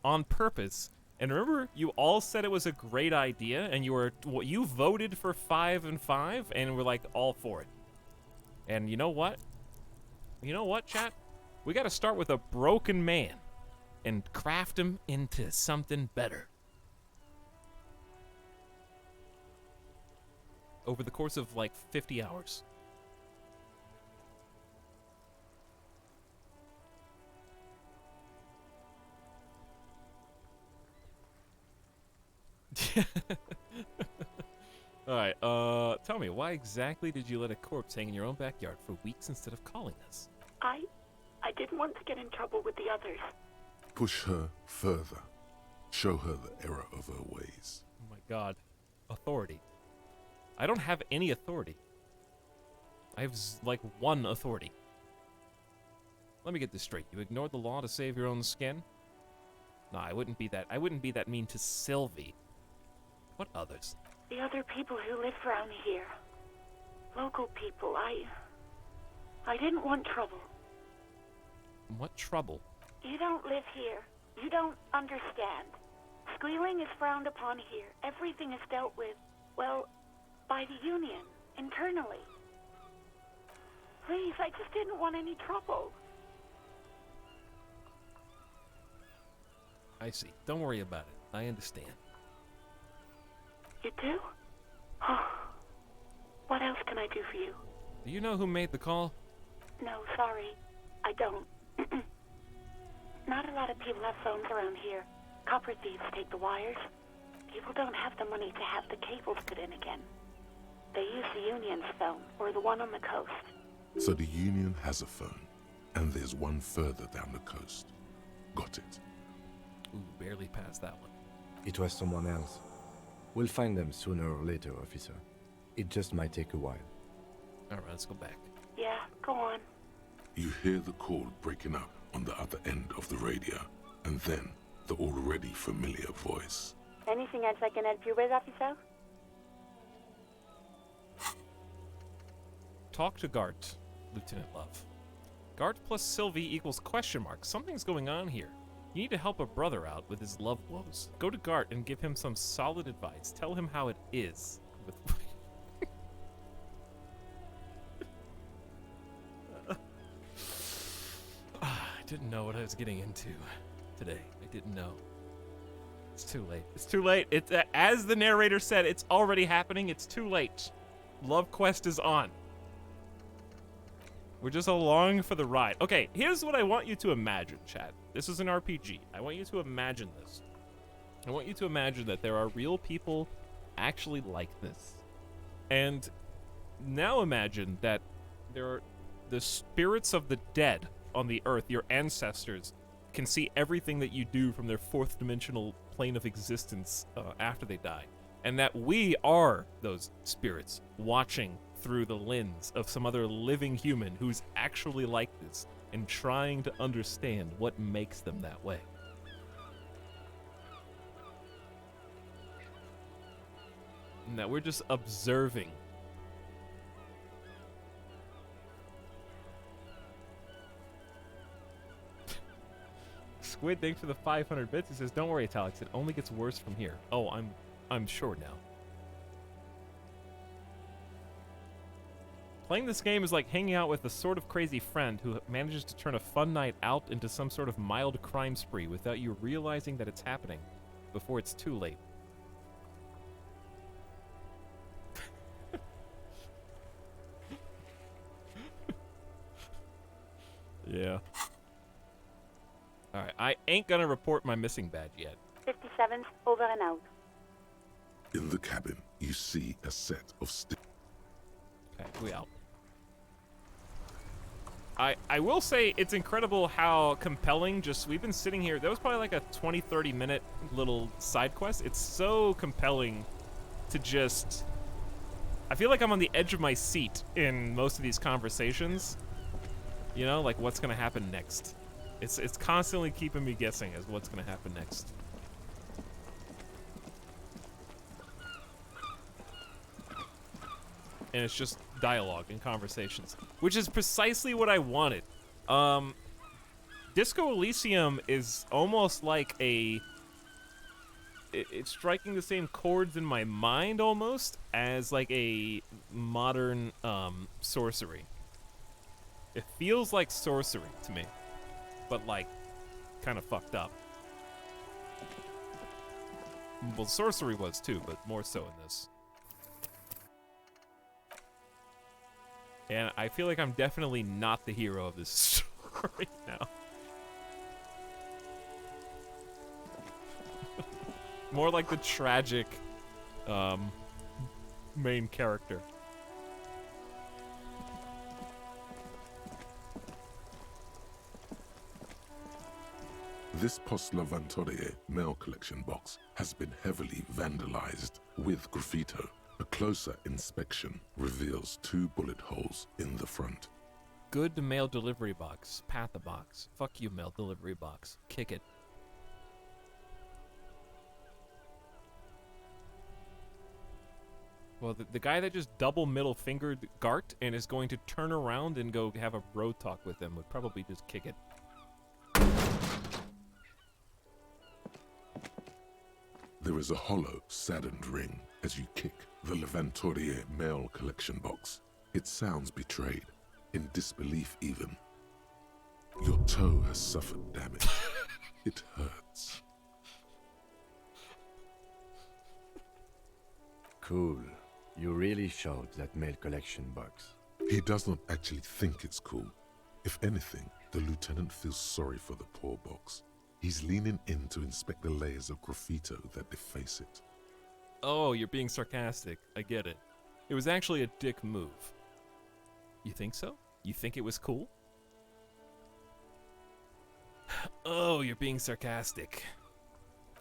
on purpose. And remember, you all said it was a great idea, and you voted for 5 and 5, and we're like all for it. And you know what? You know what, chat? We got to start with a broken man and craft him into something better. Over the course of like 50 hours. Alright, tell me, why exactly did you let a corpse hang in your own backyard for weeks instead of calling us? I didn't want to get in trouble with the others. Push her further. Show her the error of her ways. Oh my god. Authority. I don't have any authority. I have, like, one authority. Let me get this straight. You ignored the law to save your own skin? Nah, I wouldn't be that mean to Sylvie. What others? The other people who live around here. Local people. I didn't want trouble. What trouble? You don't live here. You don't understand. Squealing is frowned upon here. Everything is dealt with, well, by the Union, internally. Please, I just didn't want any trouble. I see. Don't worry about it. I understand. You do? Oh. What else can I do for you? Do you know who made the call? No, sorry. I don't. Not a lot of people have phones around here. Copper thieves take the wires. People don't have the money to have the cables put in again. They use the Union's phone, or the one on the coast. So the Union has a phone, and there's one further down the coast. Got it. Ooh, barely passed that one. It was someone else. We'll find them sooner or later, officer. It just might take a while. Alright, let's go back. Yeah, go on. You hear the call breaking up on the other end of the radio, and then the already familiar voice. Anything else I can help you with, officer? Talk to Gart, Lieutenant Love. Gart plus Sylvie equals question mark. Something's going on here. You need to help a brother out with his love woes. Go to Gart and give him some solid advice. Tell him how it is. With didn't know what I was getting into today. I didn't know. It's too late. It's too late. It's as the narrator said, it's already happening. It's too late. Love Quest is on. We're just along for the ride. Okay, here's what I want you to imagine, chat. This is an RPG. I want you to imagine this. I want you to imagine that there are real people actually like this. And now imagine that there are the spirits of the dead on the earth, your ancestors, can see everything that you do from their fourth dimensional plane of existence after they die. And that we are those spirits watching through the lens of some other living human who's actually like this and trying to understand what makes them that way. And that we're just observing. Squid, thanks for the 500 bits. He says, "Don't worry, Etalyx. It only gets worse from here." Oh, I'm sure now. Playing this game is like hanging out with a sort of crazy friend who manages to turn a fun night out into some sort of mild crime spree without you realizing that it's happening before it's too late. Yeah. Alright, I ain't gonna report my missing badge yet. 57's over and out. In the cabin, you see a set of Okay, we out. I will say it's incredible how compelling we've been sitting here. That was probably like a 20-30 minute little side quest. It's so compelling to just... I feel like I'm on the edge of my seat in most of these conversations. You know, like what's gonna happen next. It's constantly keeping me guessing as what's gonna happen next. And it's just dialogue and conversations, which is precisely what I wanted. Disco Elysium is almost like it's striking the same chords in my mind almost as like a modern sorcery. It feels like sorcery to me, but like kind of fucked up. Well, sorcery was too, but more so in this. And I feel like I'm definitely not the hero of this story now. More like the tragic main character. This Post Lavantorie mail collection box has been heavily vandalized with graffito. A closer inspection reveals 2 bullet holes in the front. Good mail delivery box. Pat the box. Fuck you, mail delivery box. Kick it. Well, the guy that just double middle fingered Gart and is going to turn around and go have a bro talk with him would probably just kick it. There is a hollow, saddened ring as you kick the Lavantorie mail collection box. It sounds betrayed, in disbelief even. Your toe has suffered damage. It hurts. Cool. You really showed that mail collection box. He does not actually think it's cool. If anything, the lieutenant feels sorry for the poor box. He's leaning in to inspect the layers of graffito that deface it. Oh, you're being sarcastic. I get it. It was actually a dick move. You think so? You think it was cool? Oh, you're being sarcastic.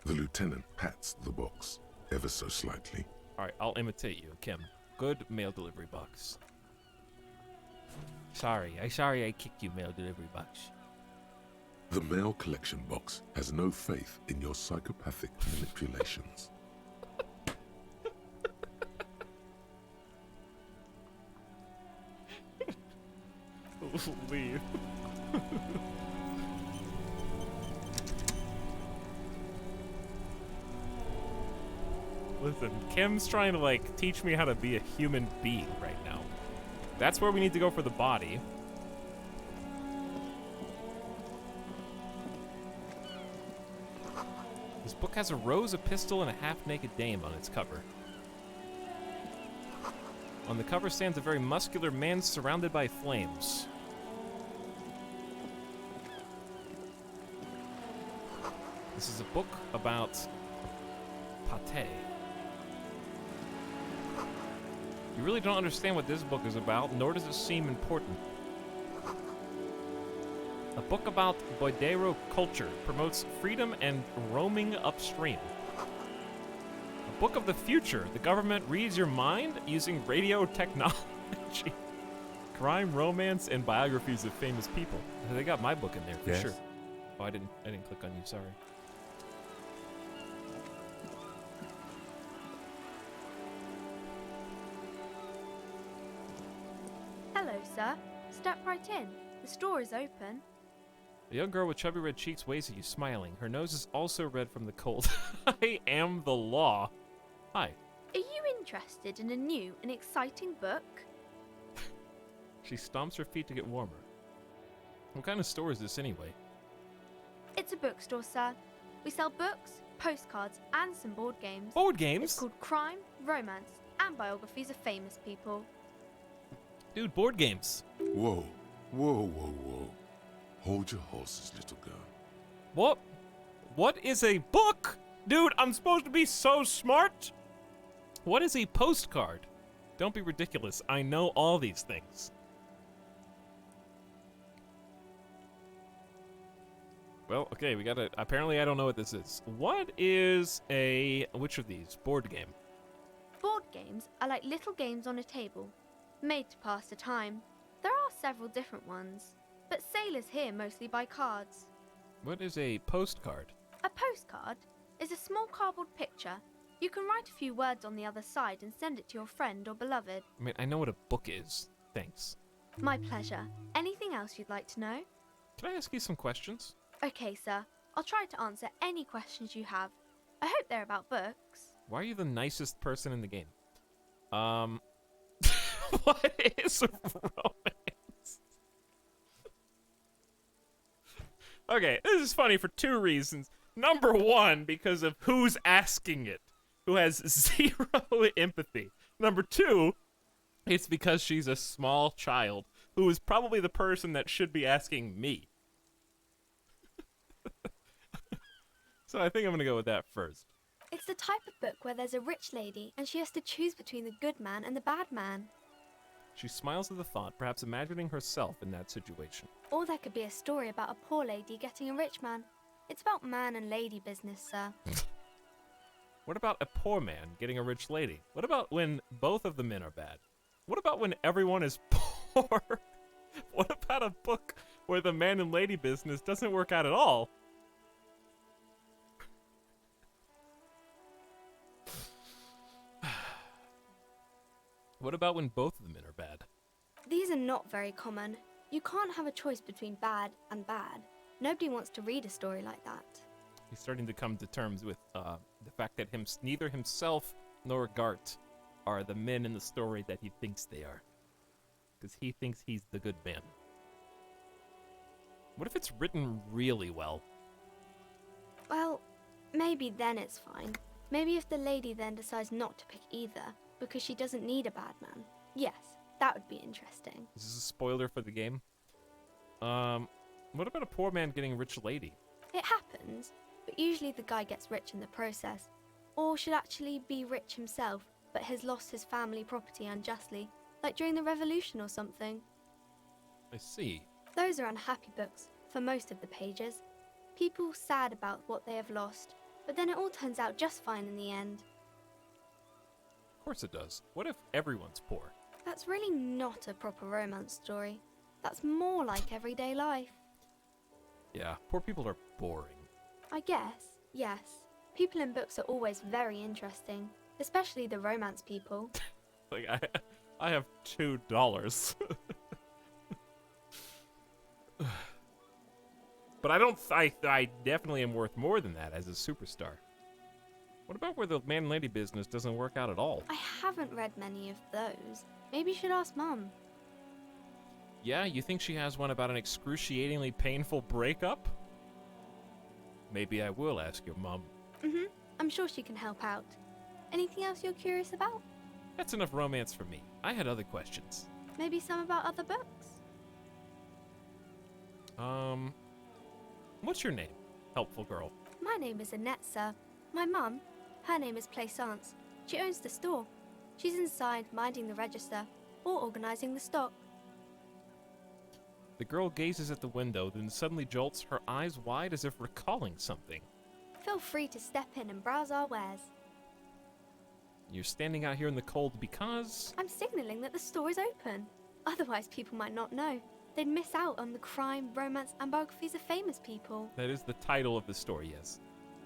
The lieutenant pats the box, ever so slightly. Alright, I'll imitate you, Kim. Good mail delivery box. Sorry I kicked you, mail delivery box. The mail collection box has no faith in your psychopathic manipulations. Leave. Listen, Kim's trying to like teach me how to be a human being right now. That's where we need to go for the body. Book has a rose, a pistol, and a half-naked dame on its cover. On the cover stands a very muscular man surrounded by flames. This is a book about pate. You really don't understand what this book is about, nor does it seem important. A book about Boidero culture promotes freedom and roaming upstream. A book of the future. The government reads your mind using radio technology. Crime, romance, and biographies of famous people. They got my book in there for sure. Oh, I didn't click on you. Sorry. Hello, sir. Step right in. The store is open. A young girl with chubby red cheeks waves at you, smiling. Her nose is also red from the cold. I am the law. Hi. Are you interested in a new and exciting book? She stomps her feet to get warmer. What kind of store is this anyway? It's a bookstore, sir. We sell books, postcards, and some board games. Board games? It's called Crime, Romance, and Biographies of Famous People. Dude, board games. Whoa, whoa, whoa, whoa. Hold your horses, little girl. What? What is a book? Dude, I'm supposed to be so smart? What is a postcard? Don't be ridiculous. I know all these things. Well, okay, we gotta... Apparently I don't know what this is. What is a... Which of these? Board game. Board games are like little games on a table, made to pass the time. There are several different ones, but sailors here mostly buy cards. What is a postcard? A postcard is a small cardboard picture. You can write a few words on the other side and send it to your friend or beloved. I mean, I know what a book is. Thanks. My pleasure. Anything else you'd like to know? Can I ask you some questions? Okay, sir. I'll try to answer any questions you have. I hope they're about books. Why are you the nicest person in the game? What is romance? Okay, this is funny for two reasons. Number one, because of who's asking it, who has zero empathy. Number two, it's because she's a small child who is probably the person that should be asking me. So I think I'm gonna go with that first. It's the type of book where there's a rich lady and she has to choose between the good man and the bad man. She smiles at the thought, perhaps imagining herself in that situation. Or there could be a story about a poor lady getting a rich man. It's about man and lady business, sir. What about a poor man getting a rich lady? What about when both of the men are bad? What about when everyone is poor? What about a book where the man and lady business doesn't work out at all? What about when both of the men are bad? These are not very common. You can't have a choice between bad and bad. Nobody wants to read a story like that. He's starting to come to terms with the fact that neither himself nor Gart are the men in the story that he thinks they are. Because he thinks he's the good man. What if it's written really well? Well, maybe then it's fine. Maybe if the lady then decides not to pick either, because she doesn't need a bad man. Yes, that would be interesting. Is this a spoiler for the game? What about a poor man getting a rich lady? It happens, but usually the guy gets rich in the process. Or should actually be rich himself, but has lost his family property unjustly, like during the revolution or something. I see. Those are unhappy books, for most of the pages. People sad about what they have lost, but then it all turns out just fine in the end. Of course it does. What if everyone's poor? That's really not a proper romance story. That's more like everyday life. Yeah, poor people are boring. I guess, yes. People in books are always very interesting, especially the romance people. Like, I have $2. But I definitely am worth more than that as a superstar. What about where the man and lady business doesn't work out at all? I haven't read many of those. Maybe you should ask Mum. Yeah, you think she has one about an excruciatingly painful breakup? Maybe I will ask your mom. I'm sure she can help out. Anything else you're curious about? That's enough romance for me. I had other questions. Maybe some about other books? What's your name, helpful girl? My name is Annette, sir. My mum, her name is Plaisance. She owns the store. She's inside minding the register or organising the stock. The girl gazes at the window, then suddenly jolts, her eyes wide as if recalling something. Feel free to step in and browse our wares. You're standing out here in the cold because... I'm signalling that the store is open. Otherwise, people might not know. They'd miss out on the crime, romance, and biographies of famous people. That is the title of the store, yes.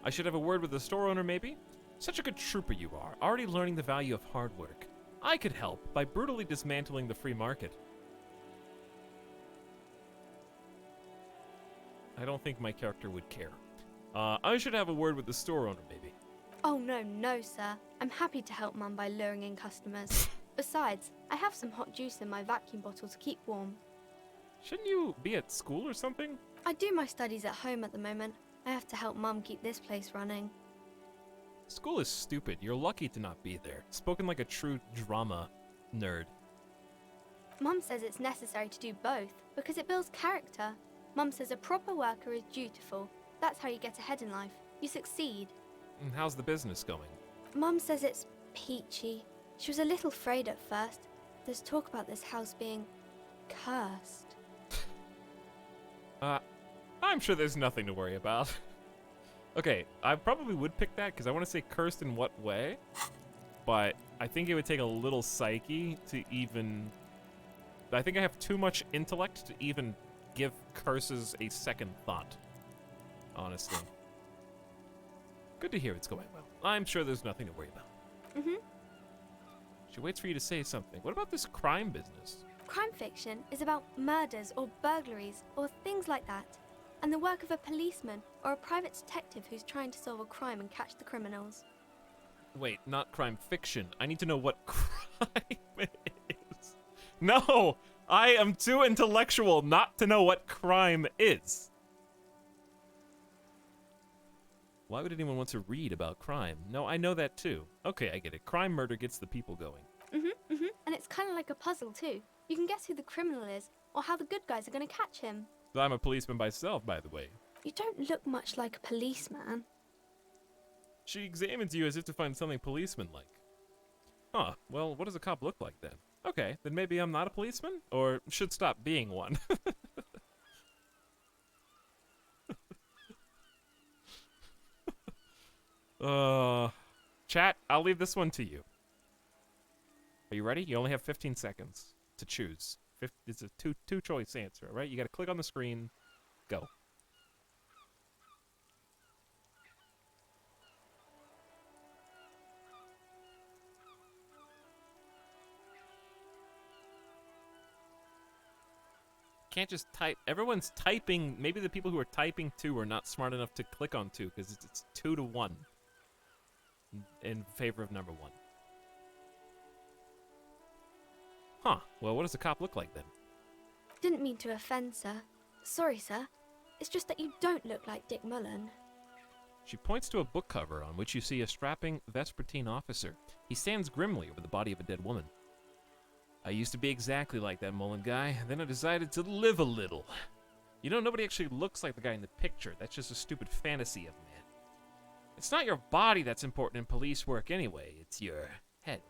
I should have a word with the store owner, maybe? Such a good trooper you are, already learning the value of hard work. I could help by brutally dismantling the free market. I don't think my character would care. I should have a word with the store owner, maybe. Oh, no, sir. I'm happy to help Mum by luring in customers. Besides, I have some hot juice in my vacuum bottle to keep warm. Shouldn't you be at school or something? I do my studies at home at the moment. I have to help Mum keep this place running. School is stupid. You're lucky to not be there. Spoken like a true drama nerd. Mum says it's necessary to do both because it builds character. Mum says a proper worker is dutiful. That's how you get ahead in life. You succeed. And how's the business going? Mum says it's peachy. She was a little afraid at first. There's talk about this house being cursed. I'm sure there's nothing to worry about. Okay, I probably would pick that because I want to say cursed in what way, but I think it would take a little psyche to even... I think I have too much intellect to even give curses a second thought, honestly. Good to hear it's going well. I'm sure there's nothing to worry about. She waits for you to say something. What about this crime business? Crime fiction is about murders or burglaries or things like that, and the work of a policeman or a private detective who's trying to solve a crime and catch the criminals. Wait, not crime fiction. I need to know what crime is. No! I am too intellectual not to know what crime is. Why would anyone want to read about crime? No, I know that too. Okay, I get it. Crime murder gets the people going. And it's kind of like a puzzle too. You can guess who the criminal is or how the good guys are going to catch him. I'm a policeman myself, by the way. You don't look much like a policeman. She examines you as if to find something policeman-like. Huh, well, what does a cop look like then? Okay, then maybe I'm not a policeman? Or should stop being one. Chat, I'll leave this one to you. Are you ready? You only have 15 seconds to choose. It's a two-choice answer, all right? You gotta click on the screen. Go. Can't just type. Everyone's typing. Maybe the people who are typing 2 are not smart enough to click on 2 because it's 2 to 1 in favor of number 1. Huh. Well, what does a cop look like then? Didn't mean to offend, sir. Sorry, sir. It's just that you don't look like Dick Mullen. She points to a book cover on which you see a strapping Vespertine officer. He stands grimly over the body of a dead woman. I used to be exactly like that Mullen guy, then I decided to live a little. You know, nobody actually looks like the guy in the picture. That's just a stupid fantasy of man. It's not your body that's important in police work anyway. It's your head.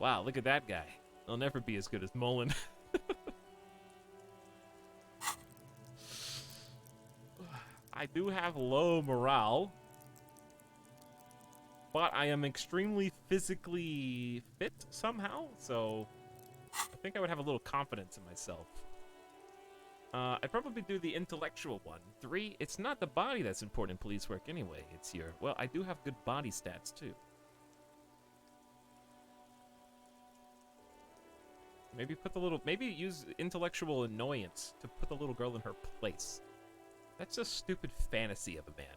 Wow, look at that guy. I'll never be as good as Mullen. I do have low morale, but I am extremely physically fit somehow, so I think I would have a little confidence in myself. I'd probably do the intellectual one. 3, it's not the body that's important in police work anyway. It's your... Well, I do have good body stats, too. Maybe put the little... Maybe use intellectual annoyance to put the little girl in her place. That's a stupid fantasy of a man.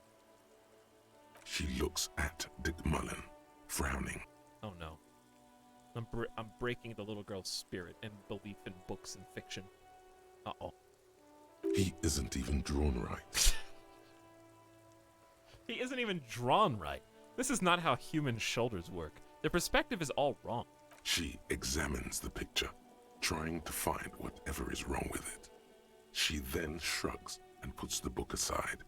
She looks at Dick Mullen, frowning. Oh no. I'm breaking the little girl's spirit and belief in books and fiction. Uh-oh. He isn't even drawn right. He isn't even drawn right. This is not how human shoulders work. The perspective is all wrong. She examines the picture, trying to find whatever is wrong with it. She then shrugs and puts the book aside,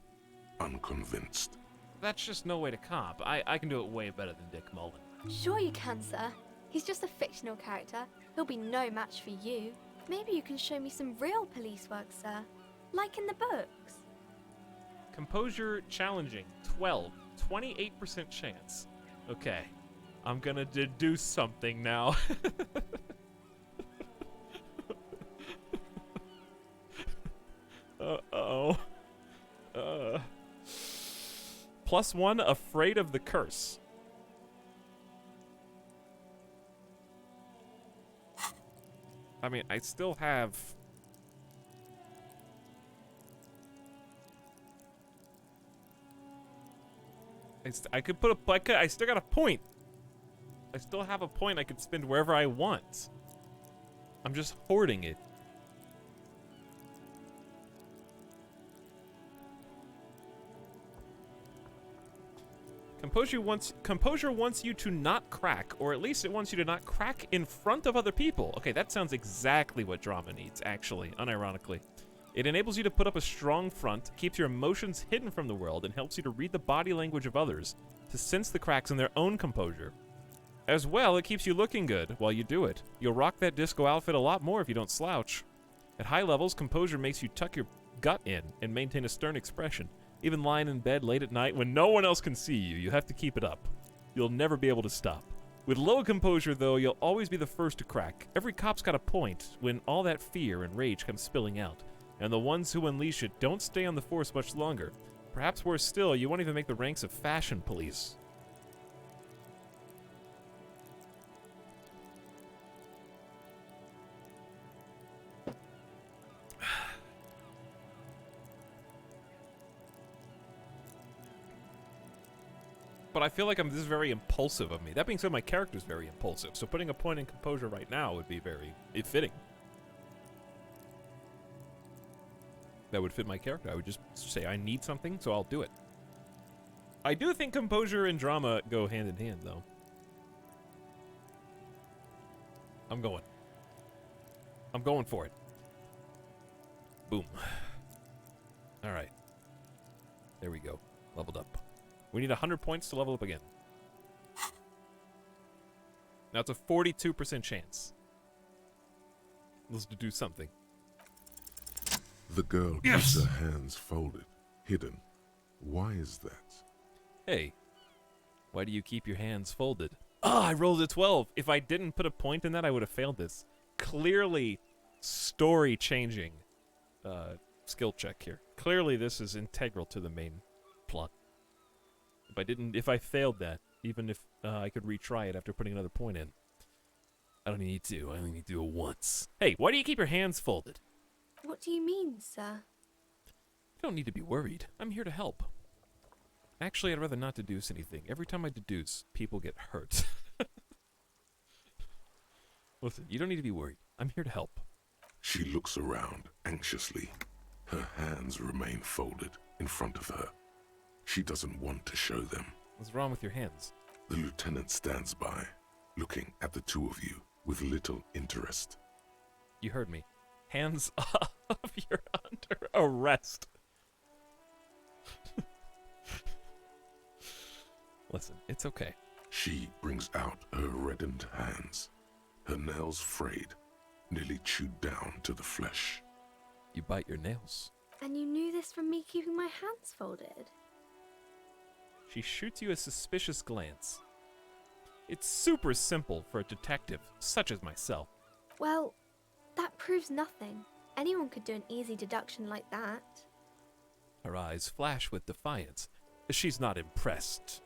unconvinced. That's just no way to comp. I can do it way better than Dick Mullen. Sure you can, sir. He's just a fictional character. He'll be no match for you. Maybe you can show me some real police work, sir. Like in the books. Composure challenging. 12. 28% chance. Okay. I'm gonna deduce something now. Uh-oh. +1, afraid of the curse. I mean, I still have... I could put a... I still got a point. I still have a point I could spend wherever I want. I'm just hoarding it. Composure wants you to not crack, or at least it wants you to not crack in front of other people. Okay, that sounds exactly what drama needs, actually, unironically. It enables you to put up a strong front, keeps your emotions hidden from the world, and helps you to read the body language of others, to sense the cracks in their own composure. As well, it keeps you looking good while you do it. You'll rock that disco outfit a lot more if you don't slouch. At high levels, composure makes you tuck your gut in and maintain a stern expression. Even lying in bed late at night when no one else can see you, you have to keep it up. You'll never be able to stop. With low composure, though, you'll always be the first to crack. Every cop's got a point when all that fear and rage comes spilling out. And the ones who unleash it don't stay on the force much longer. Perhaps worse still, you won't even make the ranks of fashion police. But I feel like this is very impulsive of me. That being said, my character's very impulsive, so putting a point in composure right now would be very fitting. That would fit my character. I would just say I need something, so I'll do it. I do think composure and drama go hand in hand, though. I'm going for it. Boom. All right. There we go. Leveled up. We need 100 points to level up again. Now it's a 42% chance. Let's do something. The girl keeps her hands folded, hidden. Why is that? Hey, why do you keep your hands folded? Ah, I rolled a 12. If I didn't put a point in that, I would have failed this. Clearly, story-changing skill check here. Clearly, this is integral to the main plot. If I failed that, even if I could retry it after putting another point in. I don't need to. I only need to do it once. Hey, why do you keep your hands folded? What do you mean, sir? You don't need to be worried. I'm here to help. Actually, I'd rather not deduce anything. Every time I deduce, people get hurt. Listen, you don't need to be worried. I'm here to help. She looks around anxiously. Her hands remain folded in front of her. She doesn't want to show them. What's wrong with your hands? The lieutenant stands by, looking at the two of you with little interest. You heard me. Hands up. You're under arrest. Listen, it's okay. She brings out her reddened hands, her nails frayed, nearly chewed down to the flesh. You bite your nails. And you knew this from me keeping my hands folded? She shoots you a suspicious glance. It's super simple for a detective such as myself. Well, that proves nothing. Anyone could do an easy deduction like that. Her eyes flash with defiance. She's not impressed.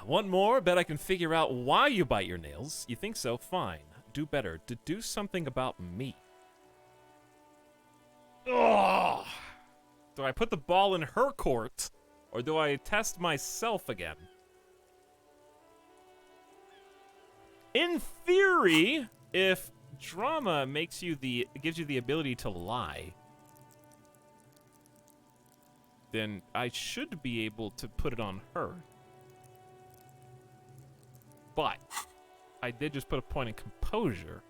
Want more? Bet I can figure out why you bite your nails. You think so? Fine. Do better. Deduce something about me. Ugh! Do I put the ball in her court, or do I test myself again? In theory, if drama gives you the ability to lie, then I should be able to put it on her. But I did just put a point in composure.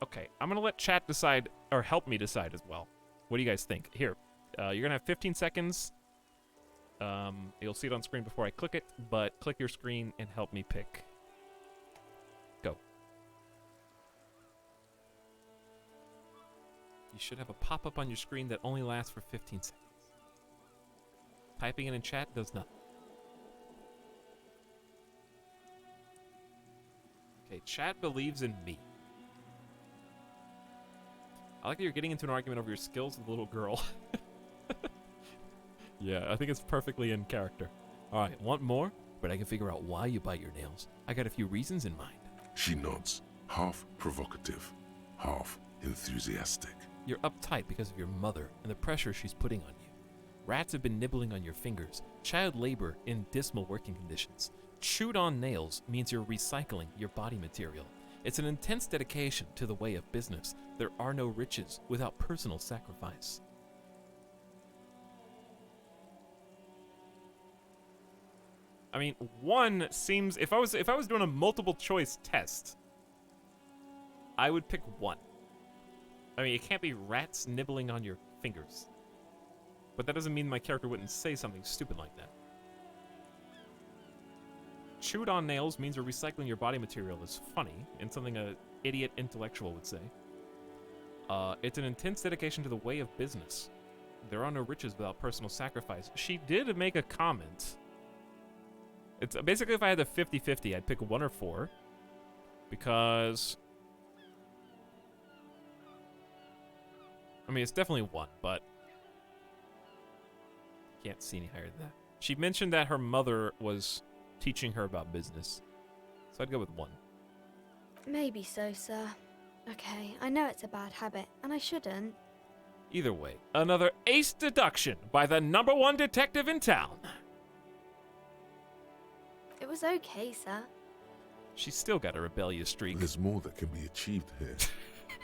Okay, I'm gonna let chat decide, or help me decide as well. What do you guys think? Here, you're gonna have 15 seconds. You'll see it on screen before I click it, but click your screen and help me pick. Go. You should have a pop-up on your screen that only lasts for 15 seconds. Typing it in chat does nothing. Okay, chat believes in me. I like that you're getting into an argument over your skills with a little girl. Yeah, I think it's perfectly in character. Alright, want more? But I can figure out why you bite your nails. I got a few reasons in mind. She nods, half provocative, half enthusiastic. You're uptight because of your mother and the pressure she's putting on you. Rats have been nibbling on your fingers, child labor in dismal working conditions. Chewed on nails means you're recycling your body material. It's an intense dedication to the way of business. There are no riches without personal sacrifice. I mean, one seems, if I was doing a multiple choice test, I would pick one. I mean, it can't be rats nibbling on your fingers. But that doesn't mean my character wouldn't say something stupid like that. Chewed on nails means you're recycling your body material is funny, and something an idiot intellectual would say. It's an intense dedication to the way of business. There are no riches without personal sacrifice. She did make a comment. It's basically, if I had the 50-50, I'd pick 1 or 4. Because... I mean, it's definitely 1, but... Can't see any higher than that. She mentioned that her mother was teaching her about business. So I'd go with 1. Maybe so, sir. Okay, I know it's a bad habit, and I shouldn't. Either way, another ace deduction by the #1 detective in town. It was okay, sir. She's still got a rebellious streak. There's more that can be achieved here.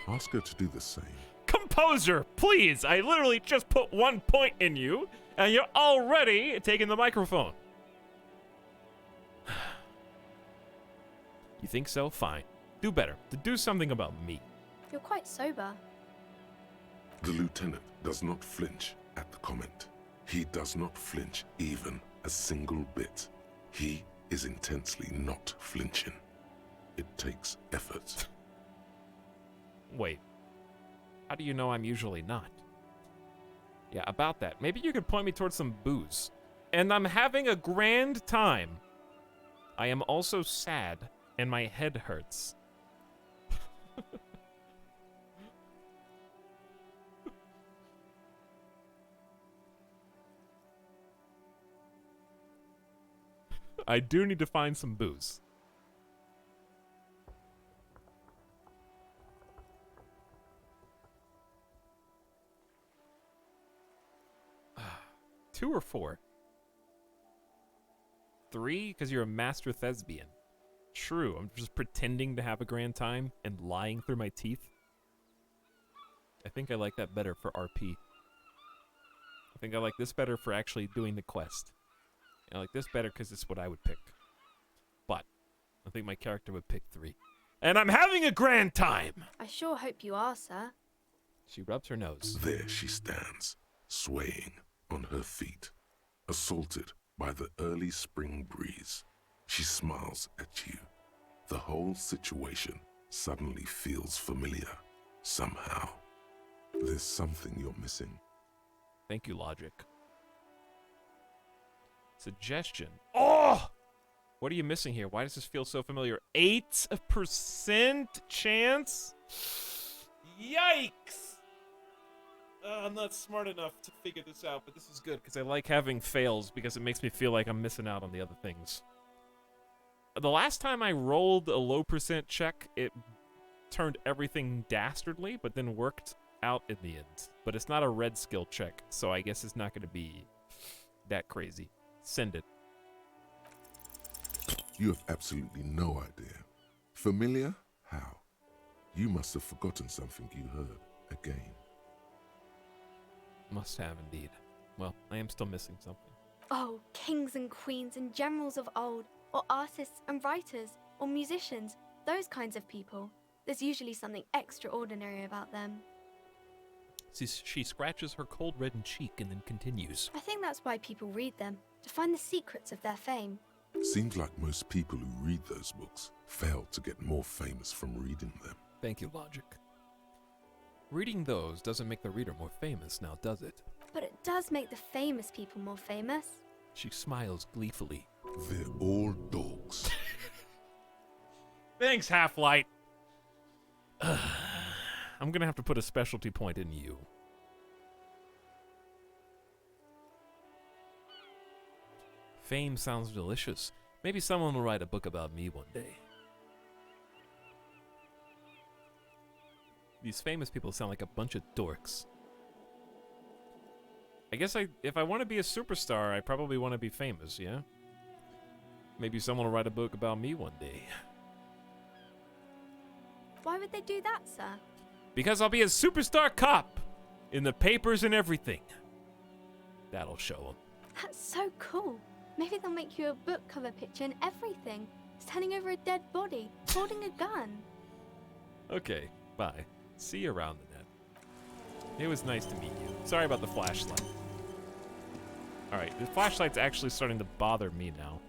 Ask her to do the same. Composure, please! I literally just put 1 point in you, and you're already taking the microphone. You think so? Fine. Do better. To do something about me. You're quite sober. The lieutenant does not flinch at the comment. He does not flinch even a single bit. He is intensely not flinching. It takes effort. Wait. How do you know I'm usually not? Yeah, about that. Maybe you could point me towards some booze. And I'm having a grand time. I am also sad, and my head hurts. I do need to find some booze. Two or 4? 3, because you're a master thespian. True, I'm just pretending to have a grand time and lying through my teeth. I think I like that better for RP. I think I like this better for actually doing the quest. I like this better because it's what I would pick. But I think my character would pick 3. And I'm having a grand time! I sure hope you are, sir. She rubs her nose. There she stands, swaying on her feet, assaulted by the early spring breeze. She smiles at you. The whole situation suddenly feels familiar, somehow. There's something you're missing. Thank you, Logic. Suggestion. Oh! What are you missing here? Why does this feel so familiar? 8% chance? Yikes! I'm not smart enough to figure this out, but this is good because I like having fails because it makes me feel like I'm missing out on the other things. The last time I rolled a low percent check, it turned everything dastardly, but then worked out in the end. But it's not a red skill check, so I guess it's not going to be that crazy. Send it. You have absolutely no idea. Familiar? How? You must have forgotten something you heard again. Must have indeed. Well, I am still missing something. Oh, kings and queens and generals of old, or artists and writers, or musicians, those kinds of people. There's usually something extraordinary about them. She scratches her cold reddened cheek and then continues. I think that's why people read them, to find the secrets of their fame. Seems like most people who read those books fail to get more famous from reading them. Thank you, Logic. Reading those doesn't make the reader more famous, now does it? But it does make the famous people more famous. She smiles gleefully. They're all dogs. Thanks, Half-Light. I'm gonna have to put a specialty point in you. Fame sounds delicious. Maybe someone will write a book about me one day. These famous people sound like a bunch of dorks. I guess if I want to be a superstar, I probably want to be famous, yeah? Maybe someone will write a book about me one day. Why would they do that, sir? Because I'll be a superstar cop in the papers and everything. That'll show them. That's so cool. Maybe they'll make you a book cover picture and everything. Standing over a dead body, holding a gun. Okay, bye. See you around the net. It was nice to meet you. Sorry about the flashlight. Alright, the flashlight's actually starting to bother me now.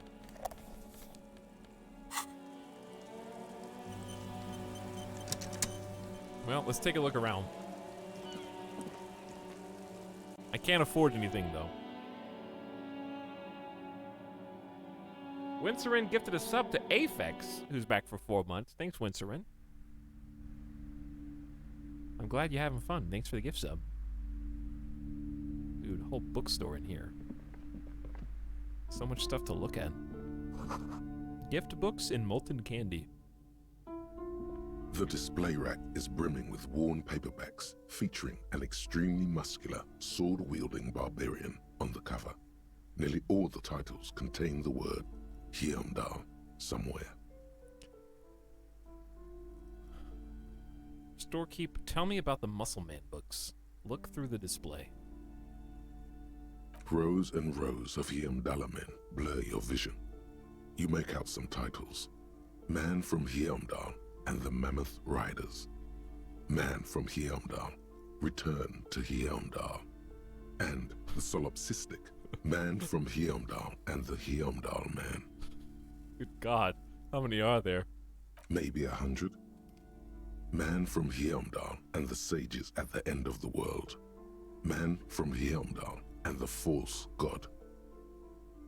Well, let's take a look around. I can't afford anything, though. Wincerin gifted a sub to Aphex, who's back for 4 months. Thanks, Wincerin. I'm glad you're having fun. Thanks for the gift sub. Dude, whole bookstore in here. So much stuff to look at. Gift books and molten candy. The display rack is brimming with worn paperbacks featuring an extremely muscular, sword-wielding barbarian on the cover. Nearly all the titles contain the word Hyundai somewhere. Storekeep, tell me about the Muscle Man books. Look through the display. Rows and rows of Hyundai men blur your vision. You make out some titles. Man from Hyundai and the Mammoth Riders. Man from Hyundai, Return to Hyundai. And the Solipsistic, Man from Hyundai and the Hyundai Man. Good God, how many are there? Maybe 100. Man from Hyundai and the Sages at the End of the World. Man from Hyundai and the False God.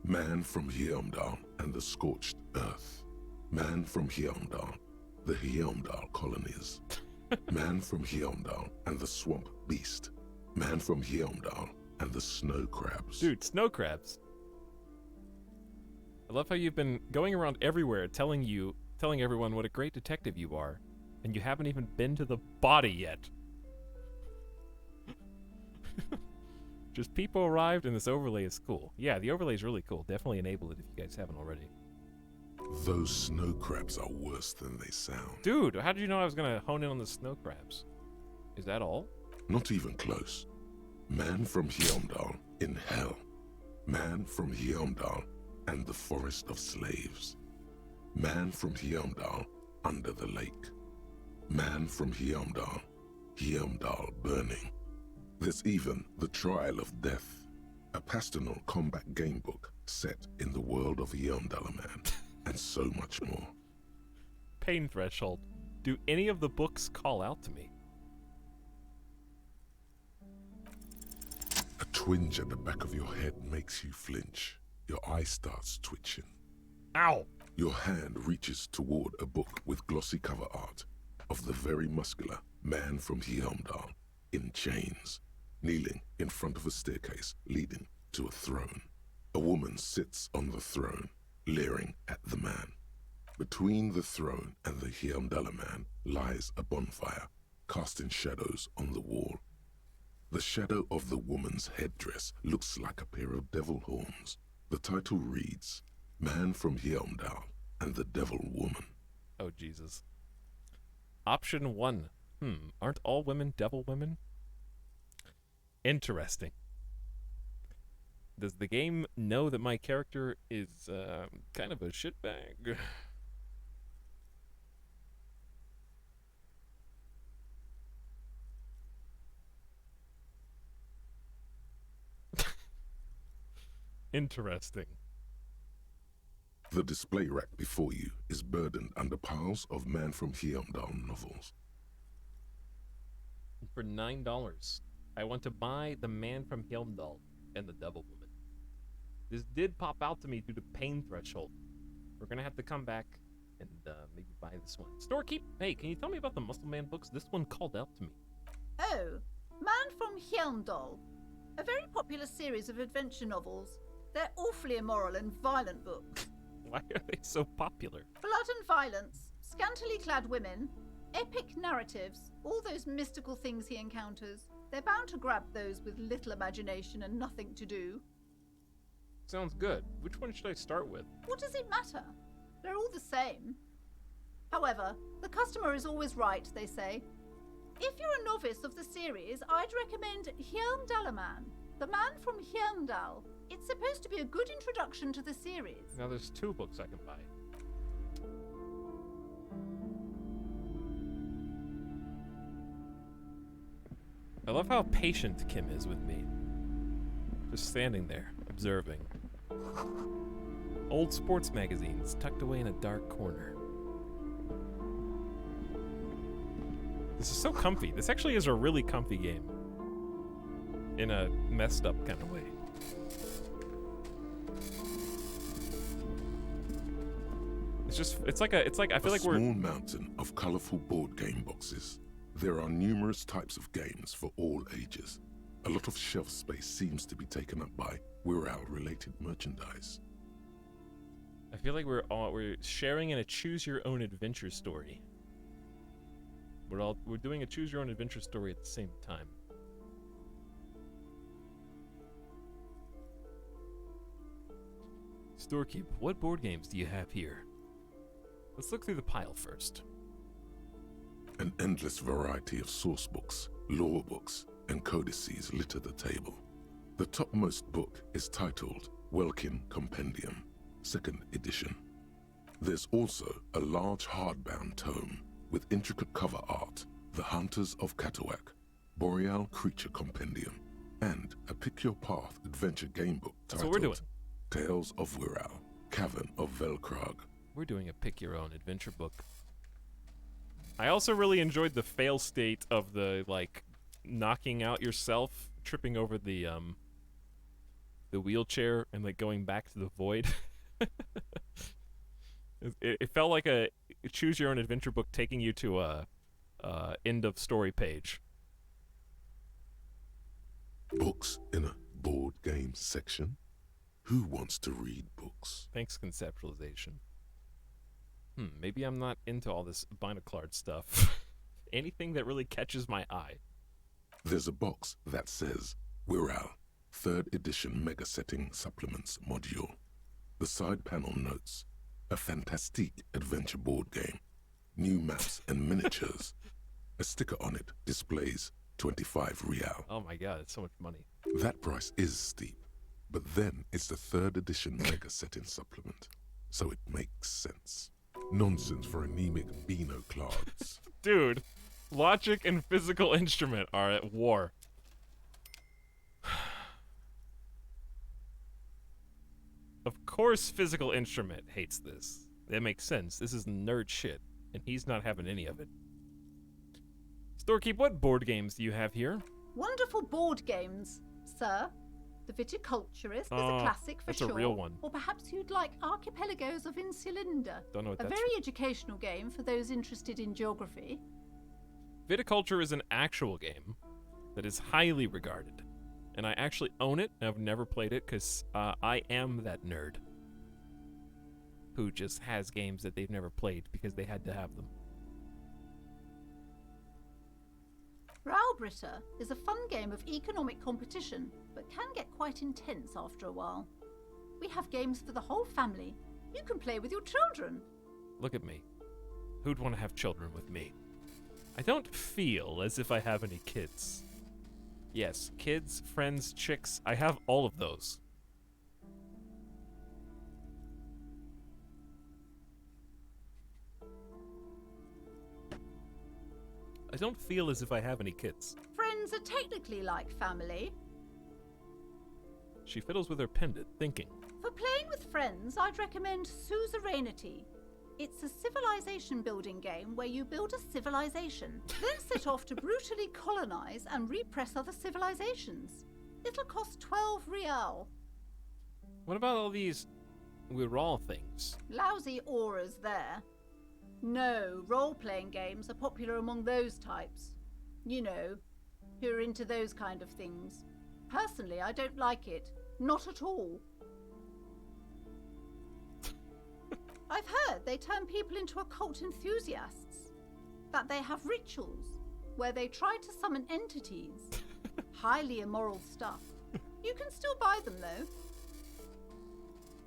Man from Hyundai and the Scorched Earth. Man from Hyundai, the Hyundai colonies. Man from Hyundai and the Swamp Beast. Man from Hyundai and the Snow Crabs. Dude, snow crabs. I love how you've been going around everywhere telling everyone what a great detective you are, and you haven't even been to the body yet. Just people arrived and this overlay is cool. Yeah, the overlay is really cool. Definitely enable it if you guys haven't already. Those snow crabs are worse than they sound. Dude, how did you know I was gonna hone in on the snow crabs? Is that all? Not even close. Man from Hyundai in hell. Man from Hyundai and the forest of slaves. Man from Hyundai under the lake. Man from Hyundai, Hyundai burning. There's even The Trial of Death, a Pastanol combat game book set in the world of Hyundai Man, and so much more. Pain threshold. Do any of the books call out to me? A twinge at the back of your head makes you flinch. Your eye starts twitching. Ow! Your hand reaches toward a book with glossy cover art of the very muscular man from Hyundai in chains, kneeling in front of a staircase leading to a throne. A woman sits on the throne, leering at the man. Between the throne and the Hyundai man lies a bonfire, casting shadows on the wall. The shadow of the woman's headdress looks like a pair of devil horns. The title reads, Man from Hyundai and the Devil Woman. Oh, Jesus. Option 1. Aren't all women devil women? Interesting. Does the game know that my character is kind of a shitbag? Interesting. The display rack before you is burdened under piles of Man from Heimdall novels. For $9, I want to buy The Man from Heimdall and The Devil Woman. This did pop out to me due to pain threshold. We're gonna have to come back and maybe buy this one. Storekeep, hey, can you tell me about the Muscle Man books? This one called out to me. Oh, Man from Heimdall. A very popular series of adventure novels. They're awfully immoral and violent books. Why are they so popular? Blood and violence, scantily clad women, epic narratives, all those mystical things he encounters. They're bound to grab those with little imagination and nothing to do. Sounds good. Which one should I start with? What does it matter? They're all the same. However, the customer is always right, they say. If you're a novice of the series, I'd recommend Heimdallaman, The Man from Heimdall. It's supposed to be a good introduction to the series. Now there's 2 books I can buy. I love how patient Kim is with me. Just standing there, observing. Old sports magazines tucked away in a dark corner. This is so comfy. This actually is a really comfy game. In a messed up kind of way. It's like I feel like we're... A small mountain of colorful board game boxes. There are numerous types of games for all ages. A lot of shelf space seems to be taken up by Wirral-related merchandise. I feel like we're sharing in a choose-your-own-adventure story. We're doing a choose-your-own-adventure story at the same time. Storekeep, what board games do you have here? Let's look through the pile first. An endless variety of source books, lore books, and codices litter the table. The topmost book is titled Welkin Compendium, 2nd edition. There's also a large hardbound tome with intricate cover art, The Hunters of Katawak, Boreal Creature Compendium, and a Pick Your Path adventure game book titled That's what we're doing. Tales of Wirral, Cavern of Velkrag. We're doing a pick-your-own-adventure book. I also really enjoyed the fail state of the, like, knocking out yourself, tripping over the wheelchair, and, like, going back to the void. It felt like a choose-your-own-adventure book taking you to a end-of-story page. Books in a board game section? Who wants to read books? Thanks, conceptualization. Maybe I'm not into all this Binoclard stuff. Anything that really catches my eye. There's a box that says Wirral, 3rd edition Mega Setting Supplements Module. The side panel notes, a fantastique adventure board game, new maps and miniatures. A sticker on it displays 25 real. Oh my god, it's so much money. That price is steep, but then it's the 3rd edition Mega Setting Supplement, so it makes sense. Nonsense for anemic Binoclards. Dude, logic and physical instrument are at war. Of course physical instrument hates this. That makes sense. This is nerd shit, and he's not having any of it. Storekeep, what board games do you have here? Wonderful board games, sir. The Viticulturist is a classic for that's sure. a real one. Or perhaps you'd like Archipelagos of Insulinda. Don't know what A that's very educational game for those interested in geography. Viticulture is an actual game that is highly regarded. And I actually own it. I've never played it because I am that nerd who just has games that they've never played because they had to have them. Raubritter is a fun game of economic competition, but can get quite intense after a while. We have games for the whole family. You can play with your children. Look at me. Who'd want to have children with me? I don't feel as if I have any kids. Yes, kids, friends, chicks. I have all of those. I don't feel as if I have any kids. Friends are technically like family. She fiddles with her pendant, thinking. For playing with friends, I'd recommend Suzerainty. It's a civilization building game where you build a civilization, then set off to brutally colonize and repress other civilizations. It'll cost 12 real. What about all these Wirral things? Lousy auras there. No, role-playing games are popular among those types. You know, who are into those kind of things. Personally, I don't like it. Not at all. I've heard they turn people into occult enthusiasts. That they have rituals where they try to summon entities. Highly immoral stuff. You can still buy them, though.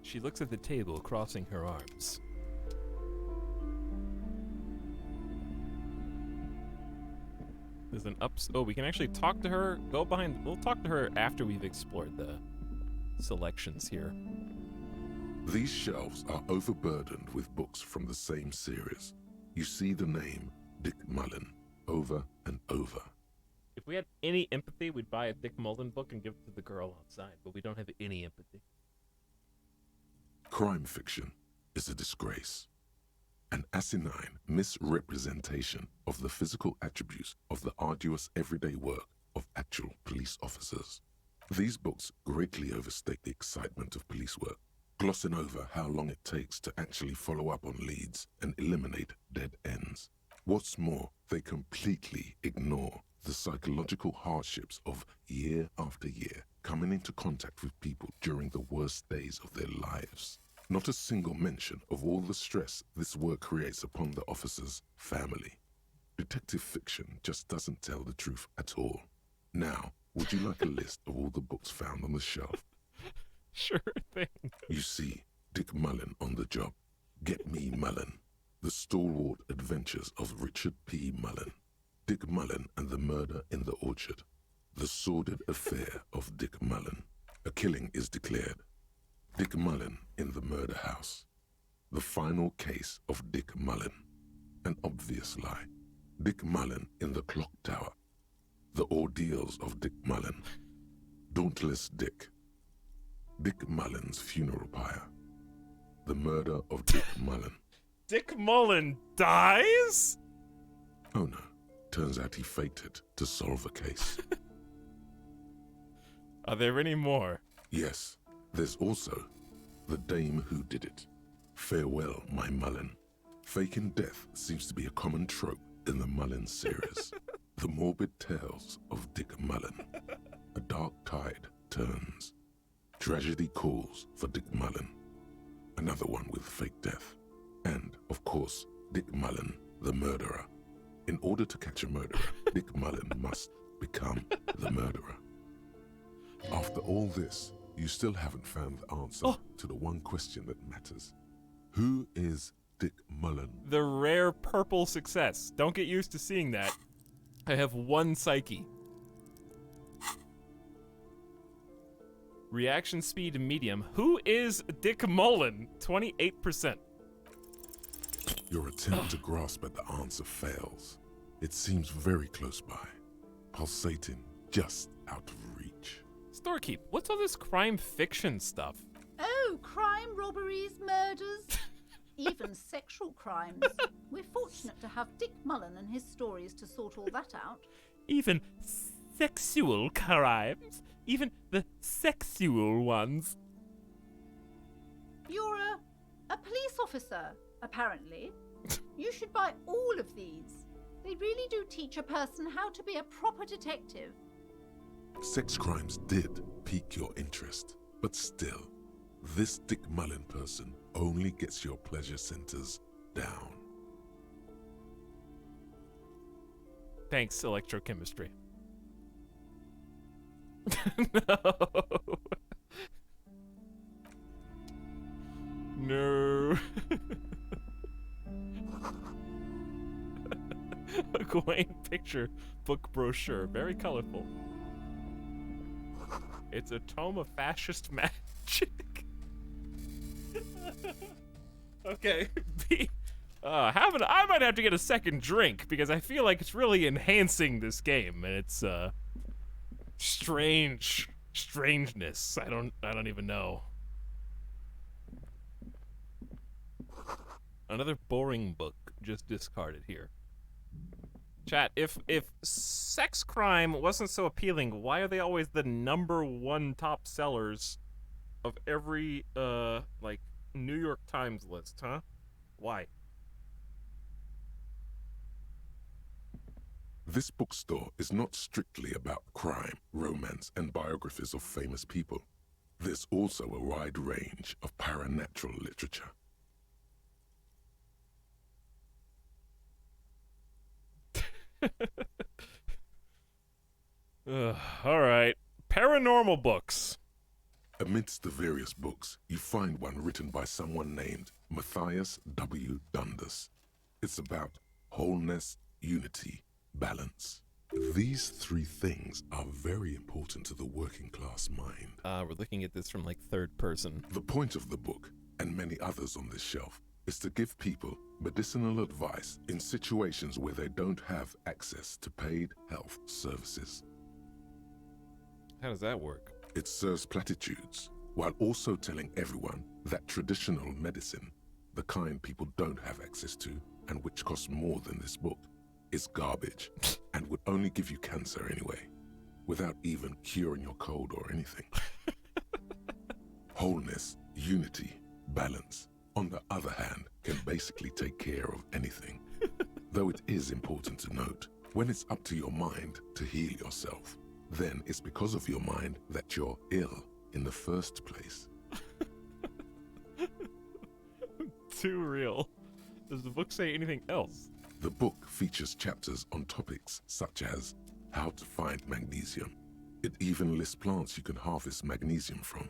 She looks at the table, crossing her arms. There's an oh, we can actually talk to her. Go behind. We'll talk to her after we've explored the selections here. These shelves are overburdened with books from the same series. You see the name Dick Mullen over and over. If we had any empathy, we'd buy a Dick Mullen book and give it to the girl outside, but we don't have any empathy. Crime fiction is a disgrace. An asinine misrepresentation of the physical attributes of the arduous everyday work of actual police officers. These books greatly overstate the excitement of police work, glossing over how long it takes to actually follow up on leads and eliminate dead ends. What's more, they completely ignore the psychological hardships of year after year coming into contact with people during the worst days of their lives. Not a single mention of all the stress this work creates upon the officer's family. Detective fiction just doesn't tell the truth at all. Now, would you like a list of all the books found on the shelf? Sure thing. You see Dick Mullen on the job. Get Me Mullen. The Stalwart Adventures of Richard P. Mullen. Dick Mullen and the Murder in the Orchard. The Sordid Affair of Dick Mullen. A killing is declared. Dick Mullen in the Murder House. The Final Case of Dick Mullen. An obvious lie. Dick Mullen in the Clock Tower. The Ordeals of Dick Mullen. Dauntless Dick. Dick Mullen's Funeral Pyre. The Murder of Dick Mullen. Dick Mullen dies? Oh no. Turns out he fated to solve a case. Are there any more? Yes. There's also The Dame Who Did It. Farewell, My Mullen. Faking death seems to be a common trope in the Mullen series. The morbid tales of Dick Mullen. A dark tide turns. Tragedy calls for Dick Mullen. Another one with fake death. And, of course, Dick Mullen, the murderer. In order to catch a murderer, Dick Mullen must become the murderer. After all this, you still haven't found the answer to the one question that matters. Who is Dick Mullen? The rare purple success. Don't get used to seeing that. I have one psyche. Reaction speed medium. Who is Dick Mullen? 28%. Your attempt to grasp at the answer fails. It seems very close by, pulsating just out of reach. Storekeep, what's all this crime fiction stuff? Oh, crime, robberies, murders, even sexual crimes. We're fortunate to have Dick Mullen and his stories to sort all that out. Even sexual crimes? Even the sexual ones? You're a police officer, apparently. You should buy all of these. They really do teach a person how to be a proper detective. Sex crimes did pique your interest, but still, this Dick Mullen person only gets your pleasure centers down. Thanks, electrochemistry. No. No. A quaint picture book brochure, very colorful. It's a tome of fascist magic. Okay, I might have to get a second drink because I feel like it's really enhancing this game, and it's strangeness. I don't even know. Another boring book just discarded here. Chat, if sex crime wasn't so appealing, why are they always the #1 top sellers of every like New York Times list, huh? Why? This bookstore is not strictly about crime, romance, and biographies of famous people. There's also a wide range of paranatural literature. All right. Paranormal books. Amidst the various books, you find one written by someone named Matthias W. Dundas. It's about wholeness, unity, balance. These three things are very important to the working class mind. We're looking at this from like third person. The point of the book, and many others on this shelf, is to give people medicinal advice in situations where they don't have access to paid health services. How does that work? It serves platitudes, while also telling everyone that traditional medicine, the kind people don't have access to, and which costs more than this book, is garbage, and would only give you cancer anyway, without even curing your cold or anything. Wholeness, unity, balance, on the other hand, can basically take care of anything. Though it is important to note, when it's up to your mind to heal yourself, then it's because of your mind that you're ill in the first place. Too real. Does the book say anything else? The book features chapters on topics such as how to find magnesium. It even lists plants you can harvest magnesium from.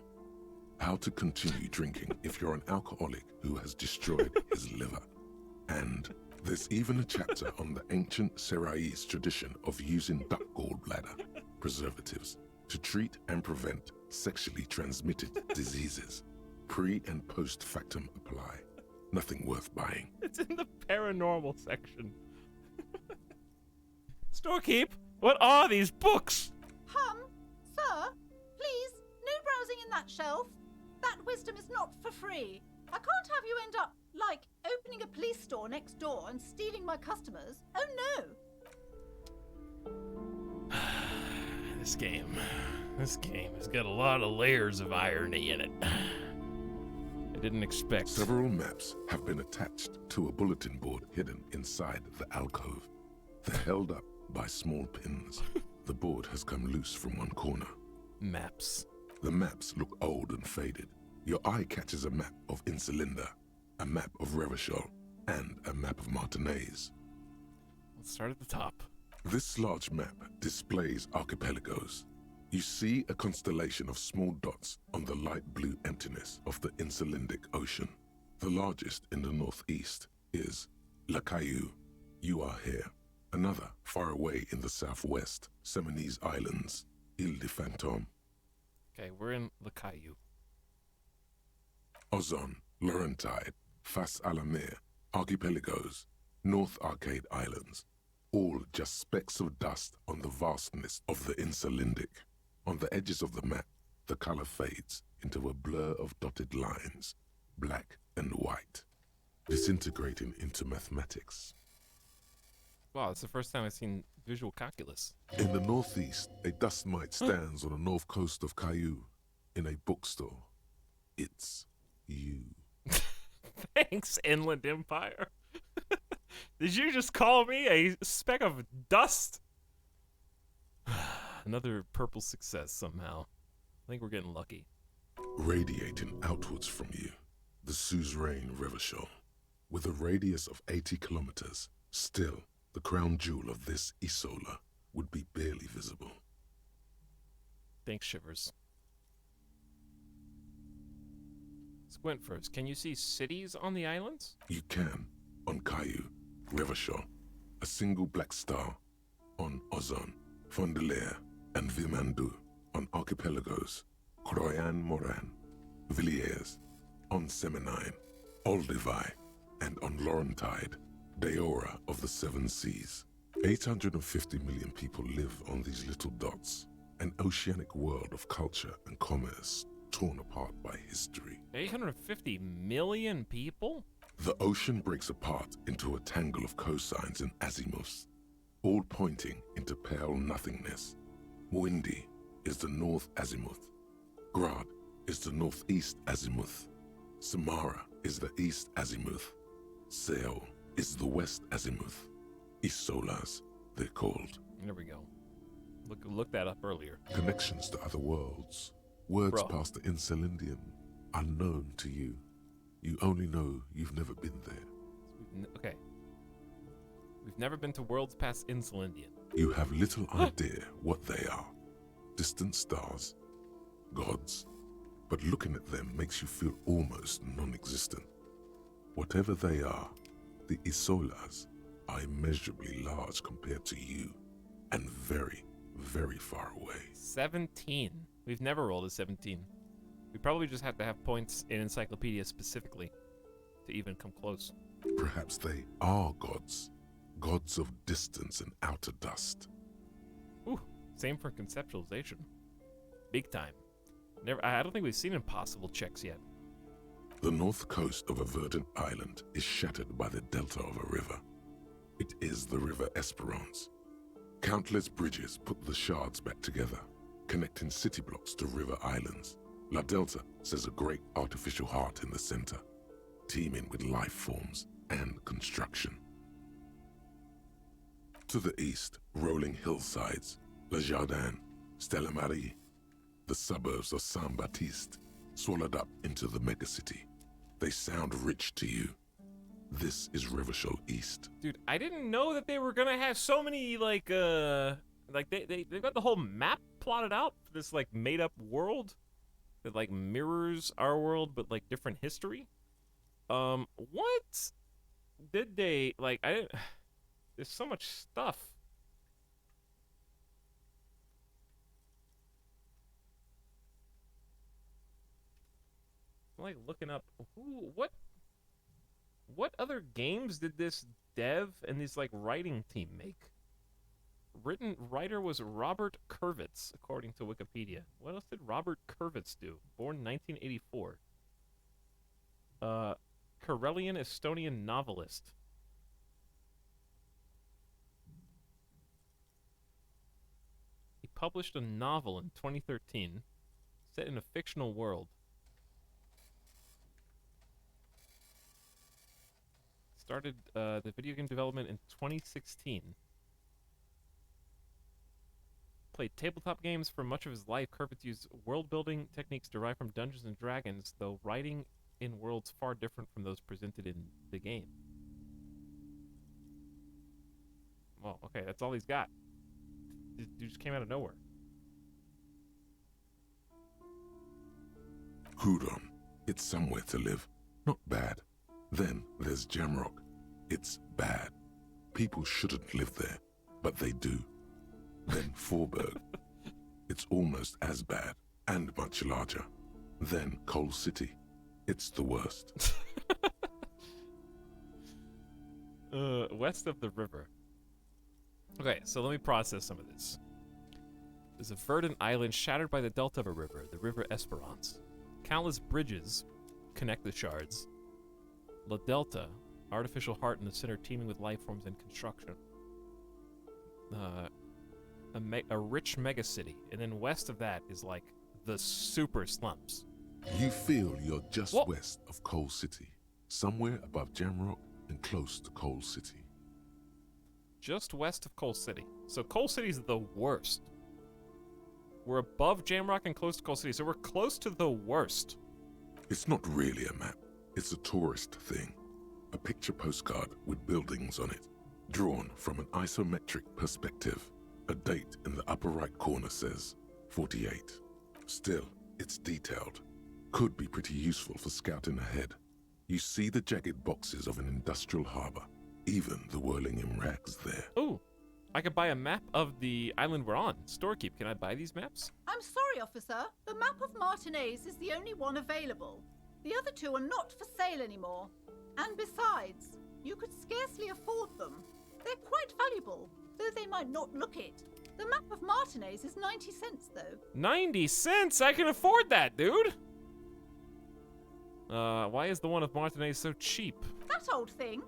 How to continue drinking if you're an alcoholic who has destroyed his liver. And there's even a chapter on the ancient Seraïs tradition of using duck gallbladder preservatives to treat and prevent sexually transmitted diseases. Pre and post factum apply. Nothing worth buying. It's in the paranormal section. Storekeep, what are these books? Sir, please, no browsing in that shelf. That wisdom is not for free. I can't have you end up, like, opening a police store next door and stealing my customers. Oh no! This game has got a lot of layers of irony in it. I didn't expect. Several maps have been attached to a bulletin board hidden inside the alcove. They're held up by small pins. The board has come loose from one corner. Maps. The maps look old and faded. Your eye catches a map of Insulinda, a map of Revachol, and a map of Martinez. Let's start at the top. This large map displays archipelagos. You see a constellation of small dots on the light blue emptiness of the Insulindic Ocean. The largest in the northeast is La Caillou. You are here. Another far away in the southwest, Seminese Islands, Ile de Fantôme. Okay, we're in La Caillou. Ozon, Laurentide, Fas à la Mer, Archipelagos, North Arcade Islands. All just specks of dust on the vastness of the Insulindic. On the edges of the map, the color fades into a blur of dotted lines, black and white, disintegrating into mathematics. Wow, it's the first time I've seen visual calculus. In the northeast, a dust mite stands on the north coast of Caillou. In a bookstore, it's you. Thanks, Inland Empire. Did you just call me a speck of dust? Another purple success somehow. I think we're getting lucky. Radiating outwards from you, the suzerain Revachol. With a radius of 80 kilometers, still, the crown jewel of this Isola would be barely visible. Thanks, Shivers. Squint first. Can you see cities on the islands? You can, on Caillou, Revachol, a single black star, on Ozon, Fondelier, and Vimandu, on archipelagos, Croyan Moran, Villiers, on Seminine, Olduvai, and on Laurentide, Deora of the Seven Seas. 850 million people live on these little dots, an oceanic world of culture and commerce torn apart by history. 850 million people? The ocean breaks apart into a tangle of cosines and azimuths, all pointing into pale nothingness. Muindi is the north azimuth. Grad is the northeast azimuth. Samara is the east azimuth. Seo is the west azimuth. Isolas, they're called. There we go. Look that up earlier. Connections to other worlds. Words Bro. past the Insulindian, unknown to you. You only know you've never been there. Okay. We've never been to worlds past Insulindian. You have little idea what they are. Distant stars, gods, but looking at them makes you feel almost non-existent. Whatever they are, the Isolas are immeasurably large compared to you, and very, very far away. 17. We've never rolled a 17. We probably just have to have points in Encyclopedia specifically to even come close. Perhaps they are gods, gods of distance and outer dust. Ooh, same for conceptualization. Big time. I don't think we've seen impossible checks yet. The north coast of a verdant island is shattered by the delta of a river. It is the River Esperance. Countless bridges put the shards back together, connecting city blocks to river islands. La Delta says a great artificial heart in the center, teeming with life forms and construction. To the east, rolling hillsides, Le Jardin, Stella Marie, the suburbs of Saint-Baptiste, swallowed up into the megacity. They sound rich to you. This is Rivershell East. Dude, I didn't know that they were gonna have so many, they've got the whole map plotted out for this, made-up world that, mirrors our world, but, different history. What did they, there's so much stuff. I'm, looking up, what other games did this dev and this writing team make? Writer was Robert Kurvitz, according to Wikipedia. What else did Robert Kurvitz do? Born 1984. Karelian Estonian novelist. He published a novel in 2013 set in a fictional world. Started the video game development in 2016. Played tabletop games for much of his life. Kurvitz used world-building techniques derived from Dungeons & Dragons, though writing in worlds far different from those presented in the game. Well, okay, that's all he's got. Dude just came out of nowhere. Hudon, it's somewhere to live. Not bad. Then there's Jamrock. It's bad. People shouldn't live there, but they do. Then Forberg. It's almost as bad, and much larger. Then Coal City. It's the worst. West of the river. Okay, so let me process some of this. There's a verdant island shattered by the delta of a river, the River Esperance. Countless bridges connect the shards. La Delta, artificial heart in the center teeming with life forms and construction. A rich megacity, and then west of that is the super slums. You feel you're just west of Coal City, somewhere above Jamrock and close to Coal City. Just west of Coal City. So Coal City's the worst. We're above Jamrock and close to Coal City, so we're close to the worst. It's not really a map. It's a tourist thing. A picture postcard with buildings on it, drawn from an isometric perspective. A date in the upper right corner says 48. Still, it's detailed. Could be pretty useful for scouting ahead. You see the jagged boxes of an industrial harbor, even the whirling in rags there. Ooh. I could buy a map of the island we're on. Storekeep, can I buy these maps? I'm sorry, officer. The map of Martinez is the only one available. The other two are not for sale anymore. And besides, you could scarcely afford them. They're quite valuable, though they might not look it. The map of Martinez is 90 cents, though. 90 cents? I can afford that, dude! Why is the one of Martinez so cheap? That old thing.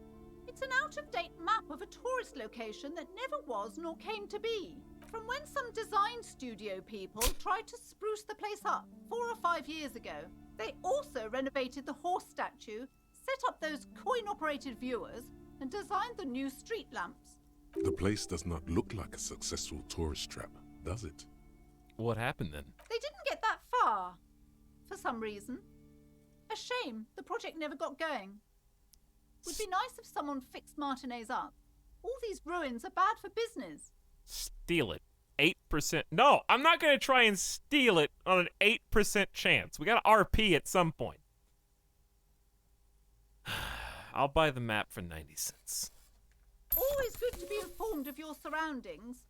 It's an out-of-date map of a tourist location that never was nor came to be. From when some design studio people tried to spruce the place up 4 or 5 years ago. They also renovated the horse statue, set up those coin-operated viewers, and designed the new street lamps. The place does not look like a successful tourist trap, does it? What happened then? They didn't get that far, for some reason. A shame the project never got going. Would be nice if someone fixed Martinez up. All these ruins are bad for business. Steal it. 8%. No, I'm not going to try and steal it on an 8% chance. We got to RP at some point. I'll buy the map for 90 cents. Always good to be informed of your surroundings.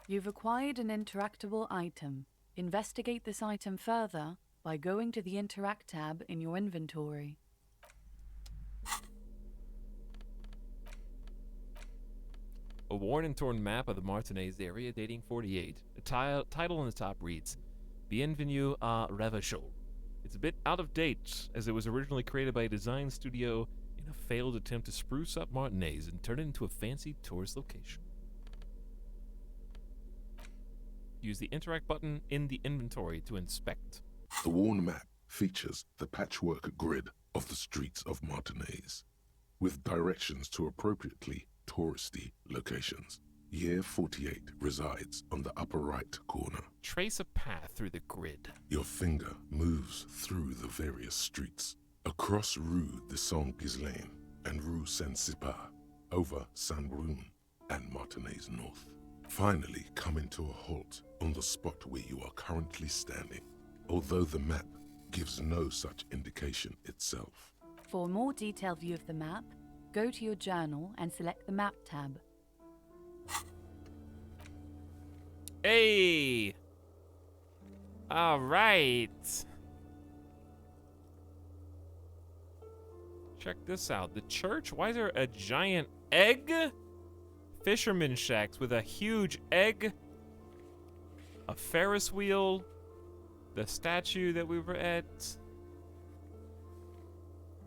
You've acquired an interactable item. Investigate this item further by going to the Interact tab in your inventory. A worn and torn map of the Martinez area dating 48. The title on the top reads, Bienvenue à Ravachol. It's a bit out of date, as it was originally created by a design studio in a failed attempt to spruce up Martinez and turn it into a fancy tourist location. Use the Interact button in the inventory to inspect. The worn map features the patchwork grid of the streets of Martinez, with directions to appropriately touristy locations. Year 48 resides on the upper right corner. Trace a path through the grid. Your finger moves through the various streets, across Rue de Saint-Ghislain and Rue Saint-Cypar, over Saint-Brun and Martinez North. Finally coming to a halt on the spot where you are currently standing, although the map gives no such indication itself. For a more detailed view of the map, go to your journal and select the Map tab. Hey! Alright. Check this out. The church? Why is there a giant egg? Fisherman shacks with a huge egg. A Ferris wheel. The statue that we were at.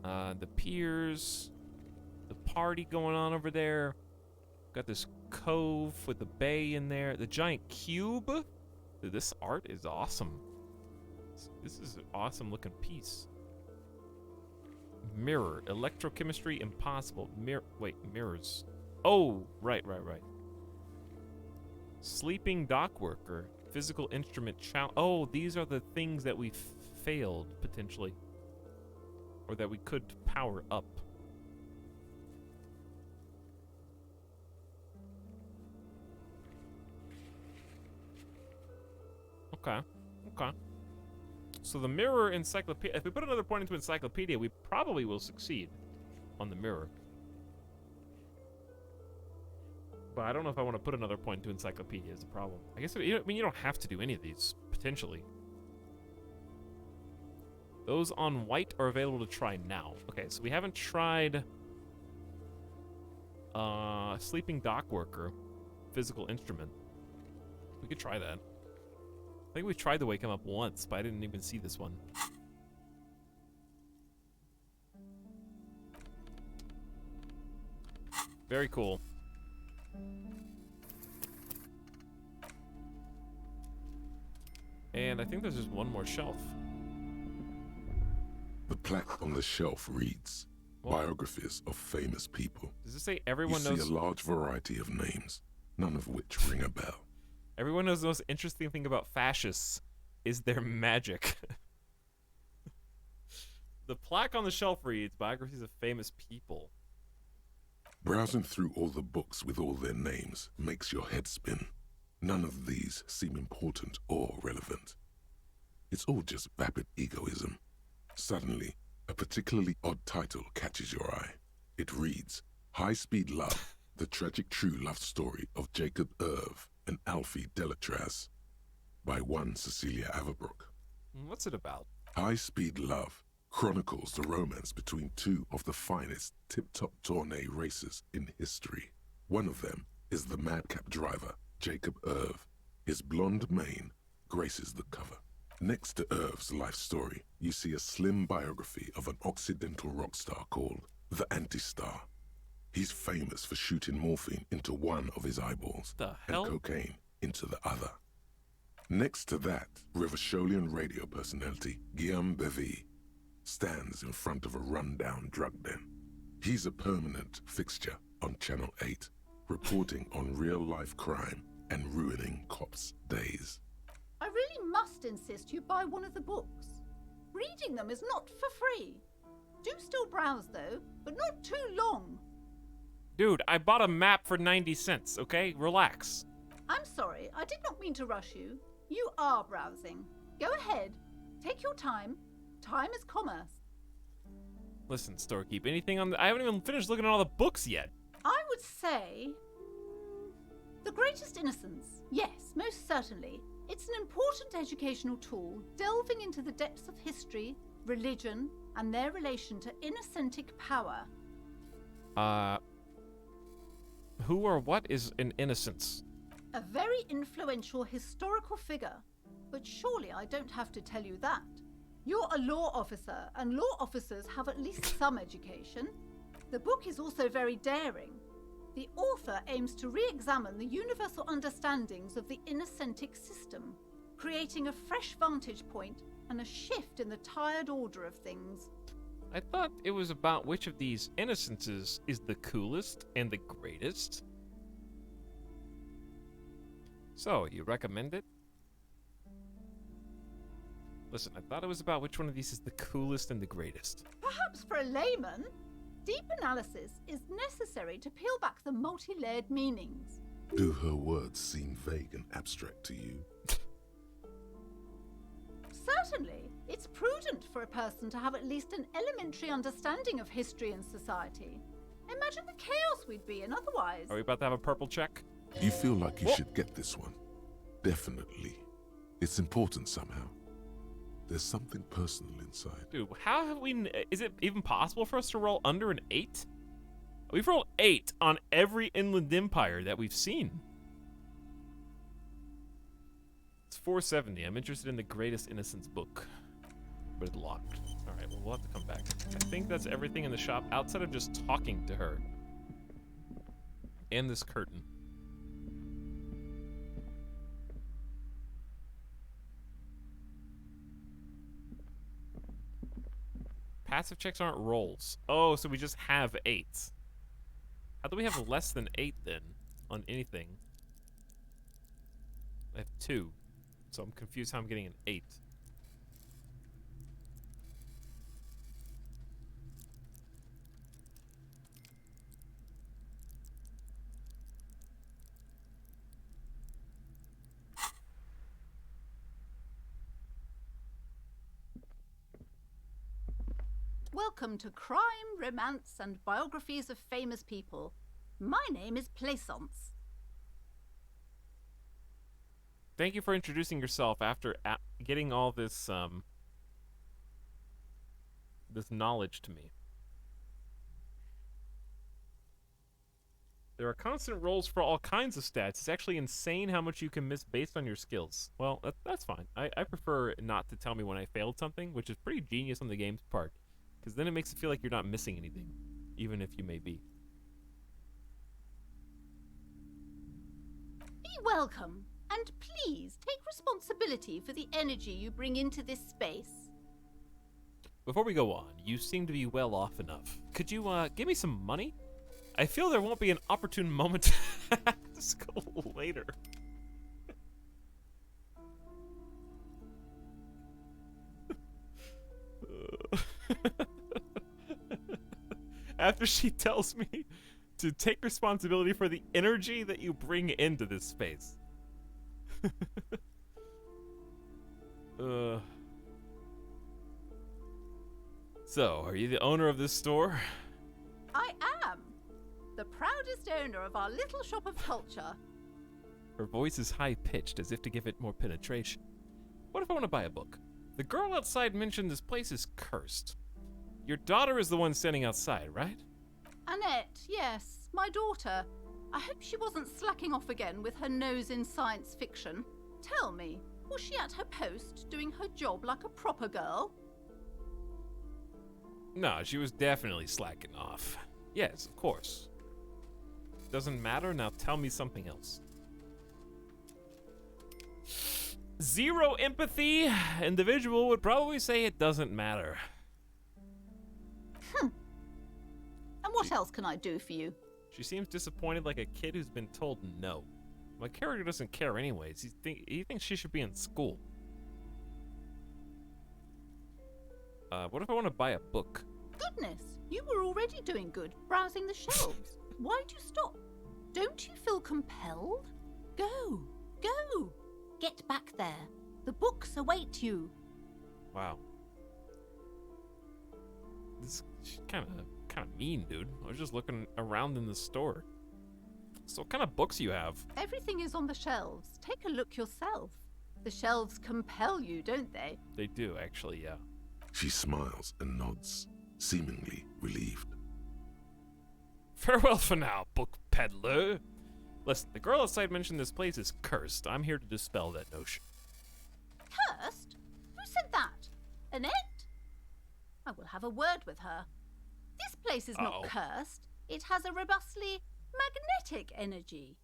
The piers. The party going on over there. Got this cove with the bay in there. The giant cube. Dude, this art is awesome. This is an awesome looking piece. Mirror. Electrochemistry impossible. Wait, mirrors. Oh, right. Sleeping dock worker. Physical instrument challenge. Oh, these are the things that we failed, potentially. Or that we could power up. Okay. So the mirror encyclopedia, if we put another point into encyclopedia, we probably will succeed on the mirror. But I don't know if I want to put another point into encyclopedia is a problem. I guess, you don't have to do any of these, potentially. Those on white are available to try now. Okay, so we haven't tried sleeping dock worker, physical instrument. We could try that. I think we tried to wake him up once, but I didn't even see this one. Very cool. And I think there's just one more shelf. The plaque on the shelf reads, Biographies of famous people. Does it say everyone knows? You see a large variety of names, none of which ring a bell. Everyone knows the most interesting thing about fascists is their magic. The plaque on the shelf reads, Biographies of famous people. Browsing through all the books with all their names makes your head spin. None of these seem important or relevant. It's all just vapid egoism. Suddenly, a particularly odd title catches your eye. It reads, High Speed Love, The Tragic True Love Story of Jacob Irv and Alfie Delatraz by one Cecilia Averbrook. What's it about? High-Speed Love chronicles the romance between two of the finest tip-top tournée racers in history. One of them is the madcap driver, Jacob Irv. His blonde mane graces the cover. Next to Irv's life story, you see a slim biography of an Occidental rock star called the Anti-Star. He's famous for shooting morphine into one of his eyeballs and cocaine into the other. Next to that, Rivasholian radio personality Guillaume Bevy stands in front of a rundown drug den. He's a permanent fixture on Channel 8, reporting on real-life crime and ruining cops' days. I really must insist you buy one of the books. Reading them is not for free. Do still browse though, but not too long. Dude, I bought a map for 90 cents, okay? Relax. I'm sorry, I did not mean to rush you. You are browsing. Go ahead. Take your time. Time is commerce. Listen, Storekeep, anything on the... I haven't even finished looking at all the books yet. I would say... The Greatest Innocence. Yes, most certainly. It's an important educational tool, delving into the depths of history, religion, and their relation to innocentic power. Who or what is an Innocence? A very influential historical figure. But surely I don't have to tell you that. You're a law officer, and law officers have at least some education. The book is also very daring. The author aims to re-examine the universal understandings of the innocentic system, creating a fresh vantage point and a shift in the tired order of things. I thought it was about which of these Innocences is the coolest and the greatest. So, you recommend it? Listen, I thought it was about which one of these is the coolest and the greatest. Perhaps for a layman, deep analysis is necessary to peel back the multi-layered meanings. Do her words seem vague and abstract to you? Certainly, it's prudent for a person to have at least an elementary understanding of history and society. Imagine the chaos we'd be in otherwise. Are we about to have a purple check? You feel like you should get this one. Definitely. It's important somehow. There's something personal inside. Dude, how have we... Is it even possible for us to roll under an 8? We've rolled 8 on every Inland Empire that we've seen. It's 470. I'm interested in the Greatest Innocence book. But it's locked. Alright, well, we'll have to come back. I think that's everything in the shop outside of just talking to her. And this curtain. Passive checks aren't rolls. Oh, so we just have 8. How do we have less than 8 then on anything? I have 2. So I'm confused how I'm getting an 8. Welcome to Crime, Romance, and Biographies of Famous People. My name is Plaisance. Thank you for introducing yourself after getting all this, this knowledge to me. There are constant rolls for all kinds of stats. It's actually insane how much you can miss based on your skills. Well, that's fine. I prefer not to tell me when I failed something, which is pretty genius on the game's part. Because then it makes it feel like you're not missing anything, even if you may be. Be welcome, and please take responsibility for the energy you bring into this space. Before we go on, you seem to be well off enough. Could you give me some money? I feel there won't be an opportune moment to ask later. After she tells me to take responsibility for the energy that you bring into this space. So, are you the owner of this store? I am. the proudest owner of our little shop of culture. Her voice is high-pitched, as if to give it more penetration. What if I want to buy a book? The girl outside mentioned this place is cursed. Your daughter is the one standing outside, right? Annette, yes, my daughter. I hope she wasn't slacking off again with her nose in science fiction. Tell me, was she at her post, doing her job like a proper girl? No, she was definitely slacking off. Yes, of course. Doesn't matter, now tell me something else. Zero empathy individual would probably say it doesn't matter. And what else can I do for you? She seems disappointed like a kid who's been told no. My character doesn't care anyways. He thinks she should be in school. What if I want to buy a book? Goodness, you were already doing good, browsing the shelves. Why'd you stop? Don't you feel compelled? Go, go. Get back there. The books await you. Wow. This is kind of mean, dude. I was just looking around in the store. So what kind of books you have? Everything is on the shelves. Take a look yourself. The shelves compel you, don't they? They do, actually, yeah. She smiles and nods, seemingly relieved. Farewell for now, book peddler. Listen, the girl outside mentioned this place is cursed. I'm here to dispel that notion. Cursed? Who said that? Annette? I will have a word with her. This place is not cursed. It has a robustly magnetic energy.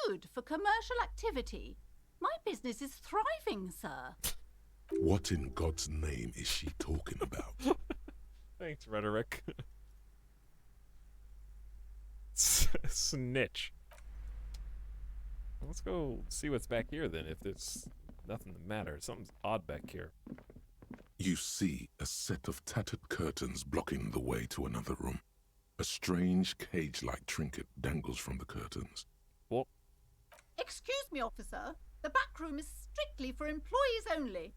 Good for commercial activity. My business is thriving, sir. What in God's name is she talking about? Thanks, Rhetoric. Snitch. Let's go see what's back here then, if there's nothing that matters. Something's odd back here. You see a set of tattered curtains blocking the way to another room. A strange cage-like trinket dangles from the curtains. What? Excuse me, officer. The back room is strictly for employees only.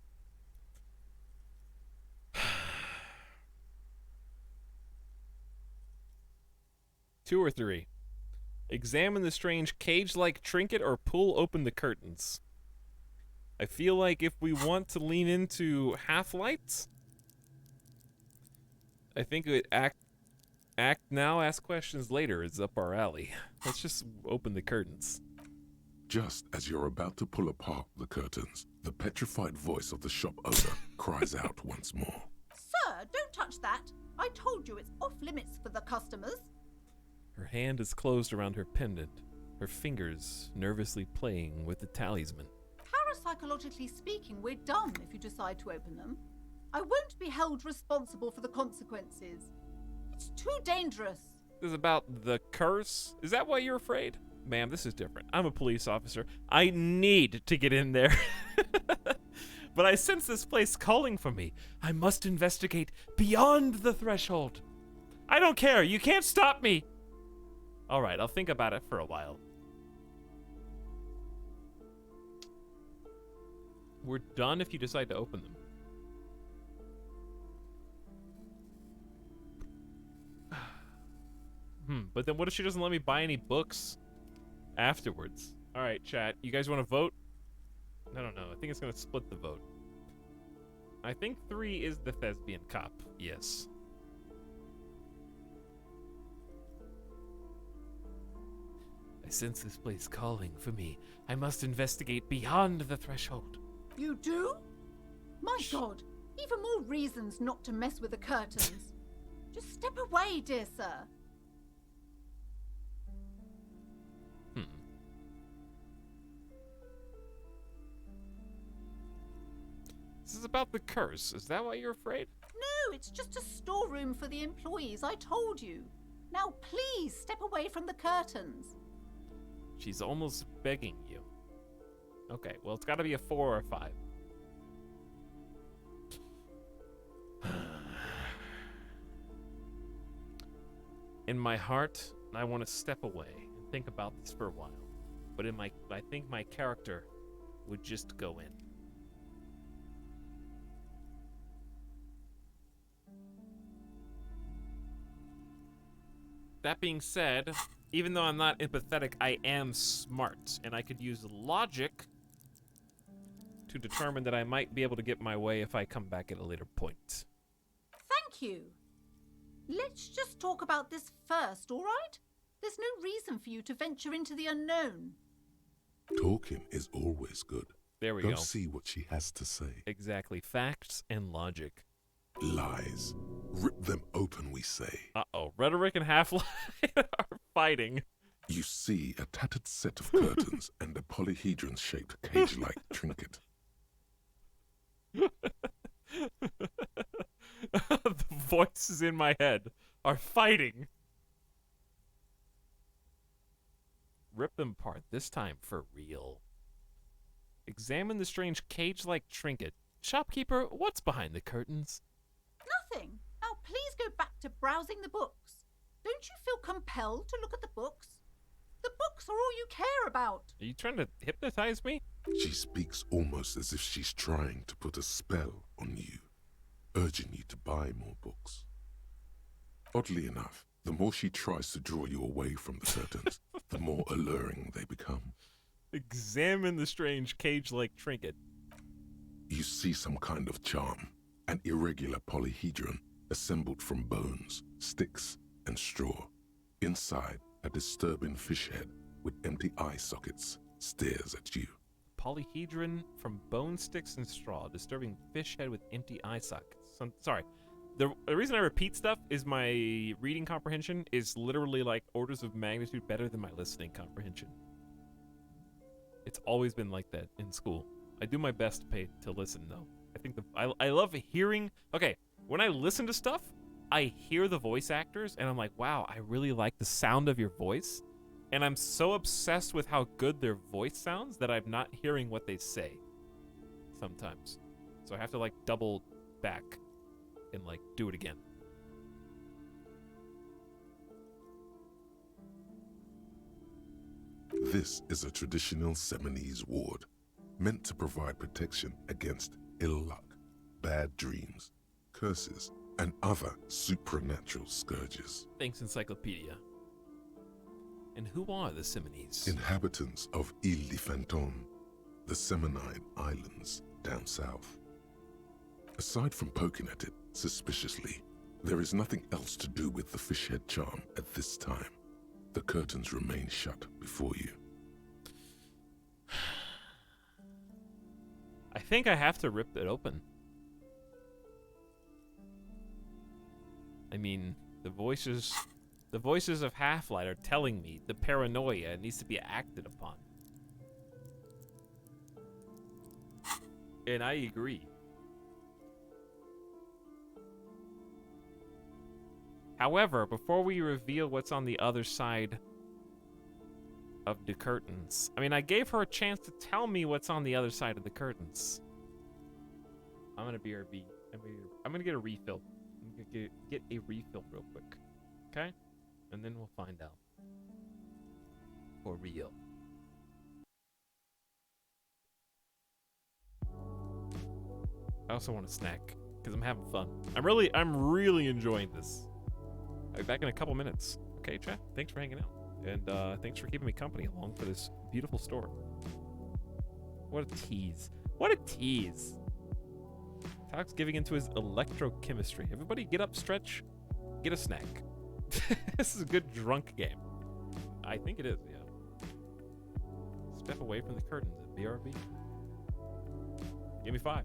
2 or 3. Examine the strange cage-like trinket or pull open the curtains. I feel like if we want to lean into half-lights, I think act now, ask questions later is up our alley. Let's just open the curtains. Just as you're about to pull apart the curtains, the petrified voice of the shop owner cries out once more. Sir, don't touch that. I told you it's off limits for the customers. Her hand is closed around her pendant, her fingers nervously playing with the talisman. Parapsychologically speaking, we're done if you decide to open them. I won't be held responsible for the consequences. It's too dangerous. This is about the curse? Is that why you're afraid? Ma'am, this is different. I'm a police officer. I need to get in there. But I sense this place calling for me. I must investigate beyond the threshold. I don't care. You can't stop me. All right, I'll think about it for a while. We're done if you decide to open them. But then what if she doesn't let me buy any books afterwards? All right, chat. You guys want to vote? I don't know. I think it's going to split the vote. I think 3 is the thespian cop. Yes. I sense this place calling for me. I must investigate beyond the threshold. You do? My God, even more reasons not to mess with the curtains. Just step away, dear sir. This is about the curse. Is that why you're afraid? No, it's just a storeroom for the employees, I told you. Now please step away from the curtains. She's almost begging you. Okay, well, it's got to be a 4 or a 5. In my heart, I want to step away and think about this for a while. But I think my character would just go in. That being said, Even though I'm not empathetic, I am smart, and I could use logic to determine that I might be able to get my way if I come back at a later point. Thank you. Let's just talk about this first, all right? There's no reason for you to venture into the unknown. Talking is always good. There we go. Go see what she has to say. Exactly. Facts and logic. Lies. Rip them open, we say. Uh-oh. Rhetoric and Half-Life are fighting. You see a tattered set of curtains and a polyhedron-shaped cage-like trinket. The voices in my head are fighting. Rip them apart, this time for real. Examine the strange cage-like trinket. Shopkeeper, what's behind the curtains? Nothing. Now please go back to browsing the books. Don't you feel compelled to look at the books? The books are all you care about. Are you trying to hypnotize me? She speaks almost as if she's trying to put a spell on you, urging you to buy more books. Oddly enough, the more she tries to draw you away from the curtains, the more alluring they become. Examine the strange cage-like trinket. You see some kind of charm, an irregular polyhedron assembled from bones, sticks, and straw. Inside, a disturbing fish head with empty eye sockets stares at you. Polyhedron from bone, sticks, and straw. Disturbing fish head with empty eye sockets. Sorry. The reason I repeat stuff is my reading comprehension is literally like orders of magnitude better than my listening comprehension. It's always been like that in school. I do my best to pay to listen though. I think I love hearing. Okay, when I listen to stuff, I hear the voice actors and I'm like, wow, I really like the sound of your voice. And I'm so obsessed with how good their voice sounds that I'm not hearing what they say sometimes. So I have to like double back and like do it again. This is a traditional Seminese ward, meant to provide protection against ill luck, bad dreams, curses, and other supernatural scourges. Thanks, Encyclopedia. And who are the Seminese? Inhabitants of Ile de Fantôme, the Seminine Islands down south. Aside from poking at it suspiciously, there is nothing else to do with the fish head charm at this time. The curtains remain shut before you. I think I have to rip it open. I mean, the voices of Half-Light are telling me the paranoia needs to be acted upon. And I agree. However, before we reveal what's on the other side of the curtains, I mean, I gave her a chance to tell me what's on the other side of the curtains. I'm gonna BRB. I'm gonna get a refill. I'm gonna get a refill real quick. Okay? And then we'll find out. For real. I also want a snack because I'm having fun. I'm really enjoying this. I'll be back in a couple minutes. Okay, chat. Thanks for hanging out. And thanks for keeping me company along for this beautiful store. What a tease. What a tease. Talk's giving into his electrochemistry. Everybody get up, stretch, get a snack. This is a good drunk game. I think it is, yeah. Step away from the curtains at BRB. Give me 5.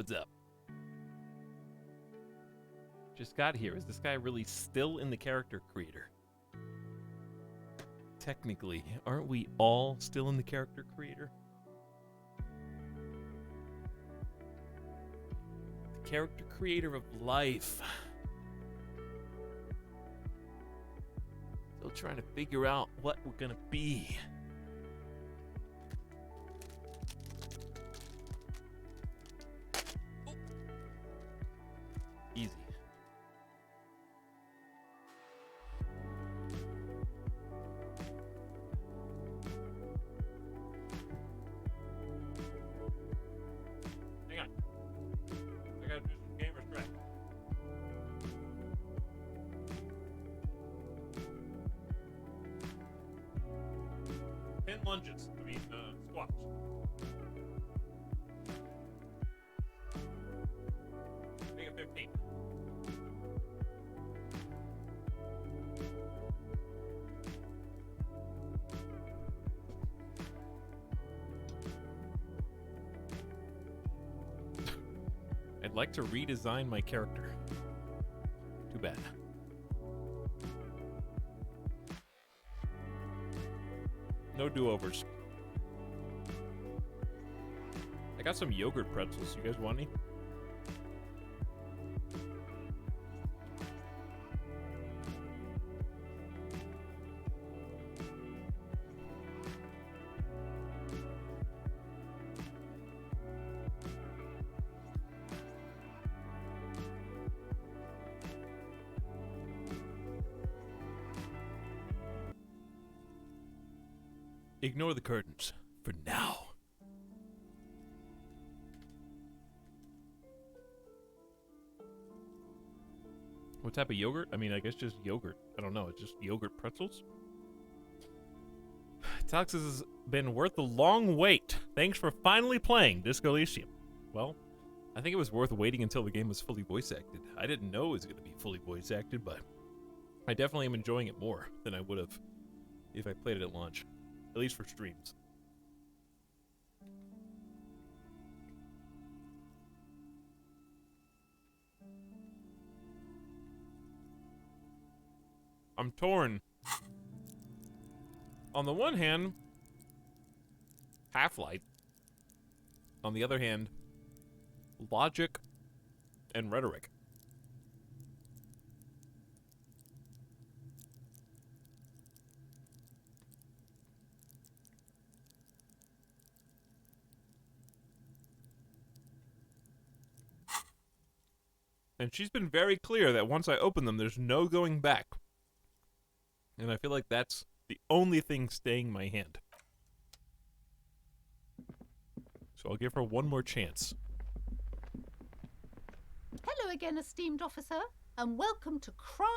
What's up? Just got here. Is this guy really still in the character creator? Technically, aren't we all still in the character creator? The character creator of life. Still trying to figure out what we're gonna be. Easy. Hang on. I gotta do some gamer strike. Pin lunges. Squats. Make it 15. I'd like to redesign my character. Too bad. No do-overs. I got some yogurt pretzels. You guys want any? Ignore the curtains for now. What type of yogurt? I mean, I guess just yogurt. I don't know. It's just yogurt pretzels. Etalyx has been worth the long wait. Thanks for finally playing Disco Elysium. Well, I think it was worth waiting until the game was fully voice acted. I didn't know it was going to be fully voice acted, but I definitely am enjoying it more than I would have if I played it at launch. At least for streams. I'm torn. On the one hand, Half-Life. On the other hand, logic and rhetoric. And she's been very clear that once I open them, there's no going back. And I feel like that's the only thing staying my hand. So I'll give her one more chance. Hello again, esteemed officer, and welcome to Crime,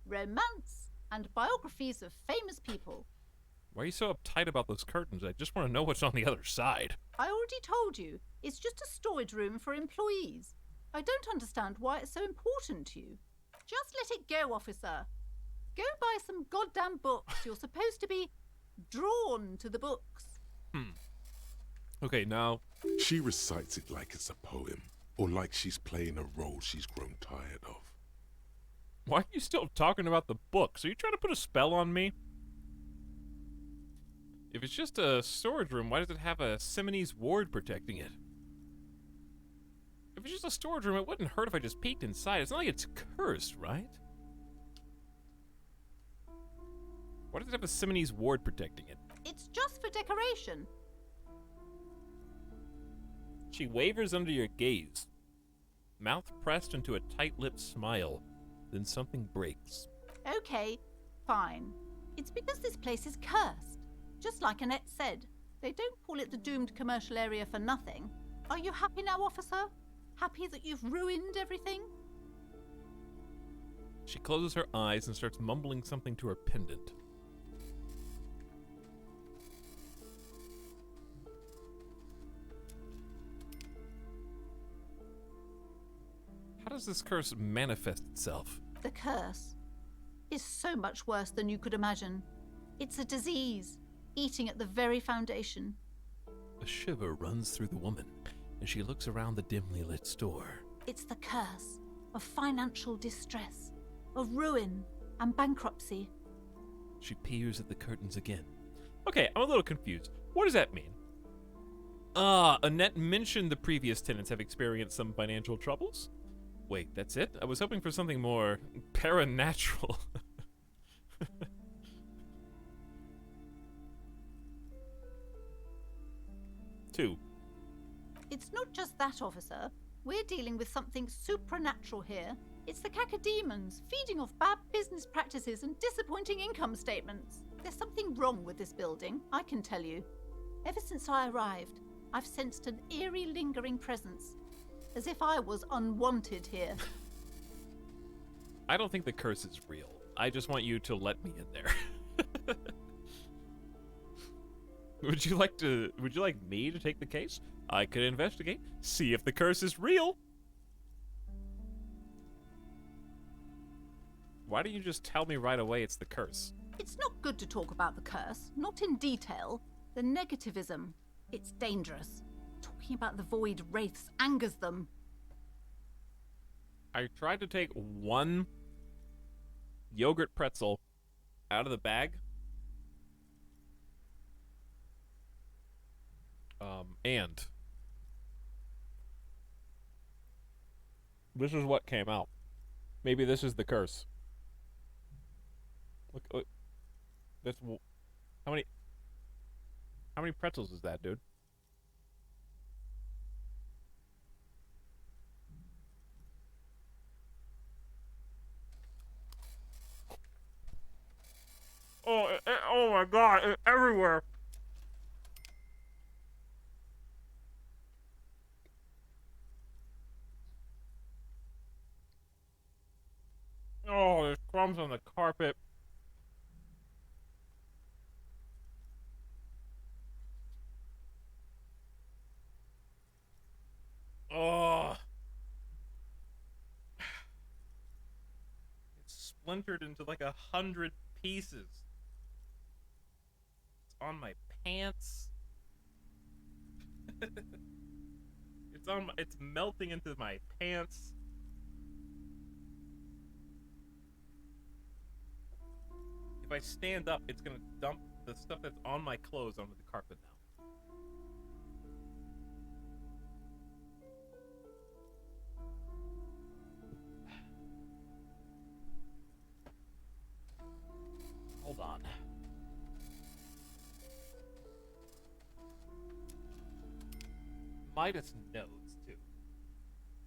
Romance, and Biographies of Famous People. Why are you so uptight about those curtains? I just want to know what's on the other side. I already told you, it's just a storage room for employees. I don't understand why it's so important to you. Just let it go, officer. Go buy some goddamn books. You're supposed to be drawn to the books. Okay, now... She recites it like it's a poem, or like she's playing a role she's grown tired of. Why are you still talking about the books? Are you trying to put a spell on me? If it's just a storage room, why does it have a Simonese ward protecting it? If it's just a storage room, it wouldn't hurt if I just peeked inside. It's not like it's cursed, right? Why does it have a Simonese ward protecting it? It's just for decoration. She wavers under your gaze. Mouth pressed into a tight-lipped smile. Then something breaks. Okay, fine. It's because this place is cursed. Just like Annette said. They don't call it the doomed commercial area for nothing. Are you happy now, officer? Happy that you've ruined everything? She closes her eyes and starts mumbling something to her pendant. How does this curse manifest itself? The curse is so much worse than you could imagine. It's a disease, eating at the very foundation. A shiver runs through the woman. and she looks around the dimly lit store. It's the curse of financial distress, of ruin and bankruptcy. She peers at the curtains again. Okay, I'm a little confused. What does that mean? Annette mentioned the previous tenants have experienced some financial troubles. Wait, that's it? I was hoping for something more paranatural. 2. It's not just that, officer. We're dealing with something supernatural here. It's the cacodemons, feeding off bad business practices and disappointing income statements. There's something wrong with this building, I can tell you. Ever since I arrived, I've sensed an eerie, lingering presence, as if I was unwanted here. I don't think the curse is real. I just want you to let me in there. Would you like me to take the case? I could investigate, see if the curse is real. Why don't you just tell me right away it's the curse? It's not good to talk about the curse, not in detail. The negativism, it's dangerous. Talking about the void wraiths angers them. I tried to take one yogurt pretzel out of the bag. And this is what came out. Maybe this is the curse. Look, that's how many pretzels is that, dude? Oh my God! It's everywhere. Oh, there's crumbs on the carpet. Oh. It's splintered into like 100 pieces. It's on my pants. It's melting into my pants. If I stand up, it's gonna dump the stuff that's on my clothes onto the carpet now. Hold on. Midas knows, too.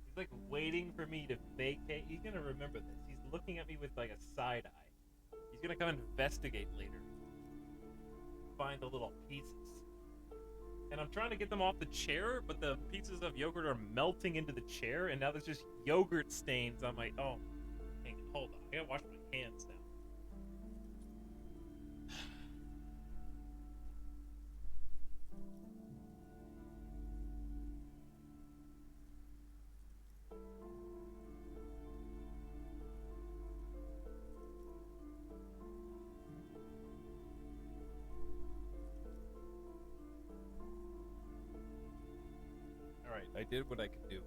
He's like waiting for me to vacate. He's gonna remember this. He's looking at me with like a side eye. He's gonna come investigate later. Find the little pieces. And I'm trying to get them off the chair, but the pieces of yogurt are melting into the chair, and now there's just yogurt stains on my... Oh, hang on, hold on. I gotta wash my hands now. I did what I could do.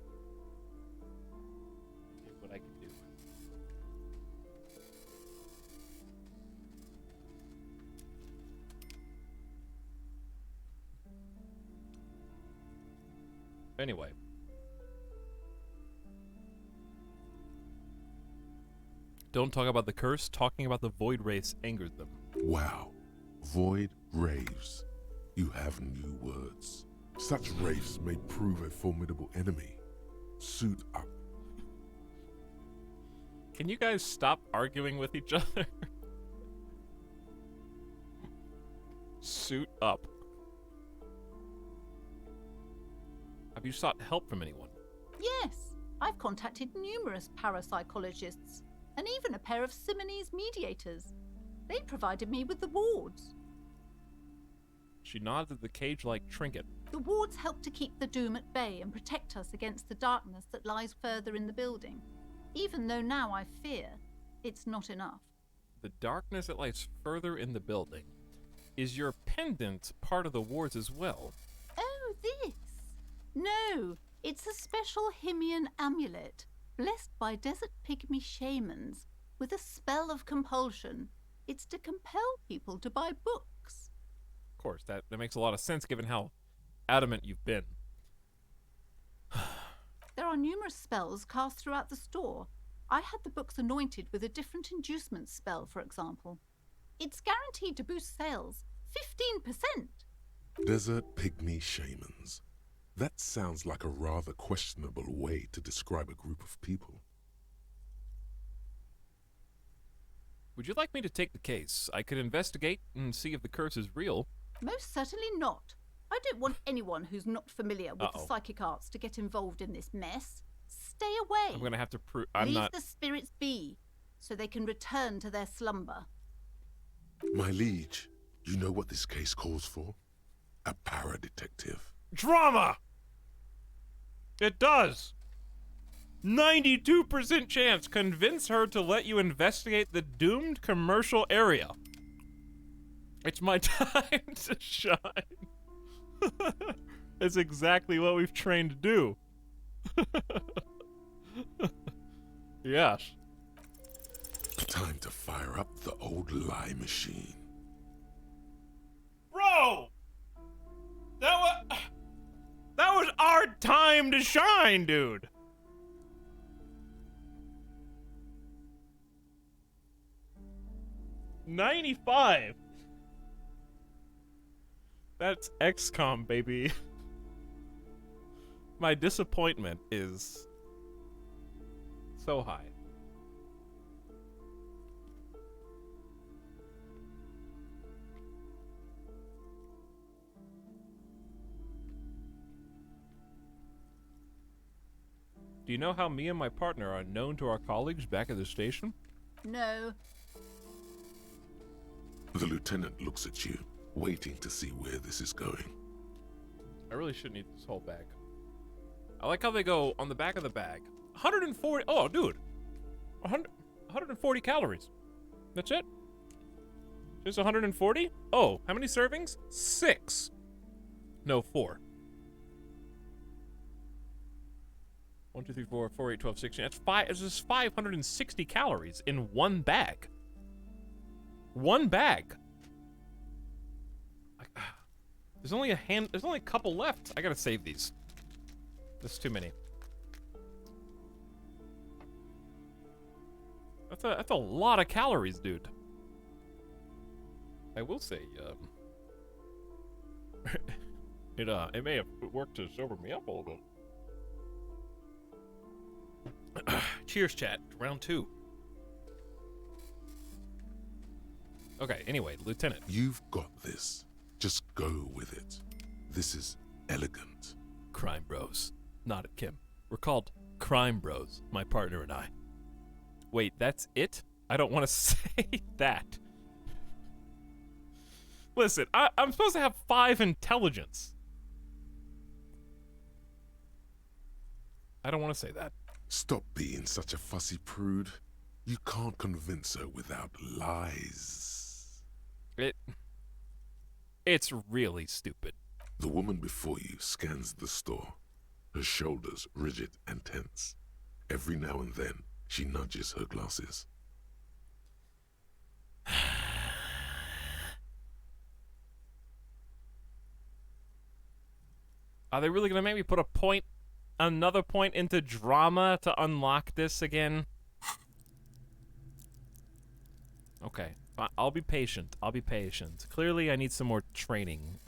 Anyway. Don't talk about the curse. Talking about the void race angers them. Wow. Void raves. You have new words. Such wraiths may prove a formidable enemy. Suit up. Can you guys stop arguing with each other? Suit up. Have you sought help from anyone? Yes, I've contacted numerous parapsychologists and even a pair of Simonese mediators. They provided me with the wards. She nods at the cage-like trinket. The wards help to keep the doom at bay and protect us against the darkness that lies further in the building. Even though now I fear, it's not enough. The darkness that lies further in the building. Is your pendant part of the wards as well? Oh, this? No, it's a special Himian amulet, blessed by desert pygmy shamans, with a spell of compulsion. It's to compel people to buy books. Of course, that makes a lot of sense given how adamant you've been. There are numerous spells cast throughout the store. I had the books anointed with a different inducement spell, for example. It's guaranteed to boost sales 15%. Desert pygmy shamans. That sounds like a rather questionable way to describe a group of people. Would you like me to take the case? I could investigate and see if the curse is real. Most certainly not. I don't want anyone who's not familiar with the Uh-oh. psychic arts to get involved in this mess. Stay away. I'm gonna have to prove I'm Leave not. the spirits be, so they can return to their slumber. My liege, you know what this case calls for? A para-detective. Drama! It does! 92% chance. Convince her to let you investigate the doomed commercial area. It's my time to shine. It's exactly what we've trained to do. Yes. Time to fire up the old lie machine. Bro! That was our time to shine, dude. $95. That's XCOM, baby. My disappointment is so high. Do you know how me and my partner are known to our colleagues back at the station? No. The lieutenant looks at you, waiting to see where this is going. I really shouldn't eat this whole bag. I like how they go on the back of the bag. 140. Oh, dude. 140 calories. That's it. Just 140? Oh, how many servings? 6. No, 4. 1, 2, 3, 4, 4, 8, 12, 16. That's 5. It's just 560 calories in one bag. One bag. There's only a couple left. I gotta save these. That's too many. That's a lot of calories, dude. I will say, it may have worked to sober me up a little bit. Cheers, chat. Round 2. Okay, anyway, Lieutenant. You've got this. Just go with it. This is elegant. Crime Bros. Not at Kim. We're called Crime Bros, my partner and I. Wait, that's it? I don't want to say that. Listen, I'm supposed to have 5 intelligence. I don't want to say that. Stop being such a fussy prude. You can't convince her without lies. It's really stupid. The woman before you scans the store, her shoulders rigid and tense. Every now and then, she nudges her glasses. Are they really gonna make me put another point into drama to unlock this again? Okay, I'll be patient. I'll be patient. Clearly, I need some more training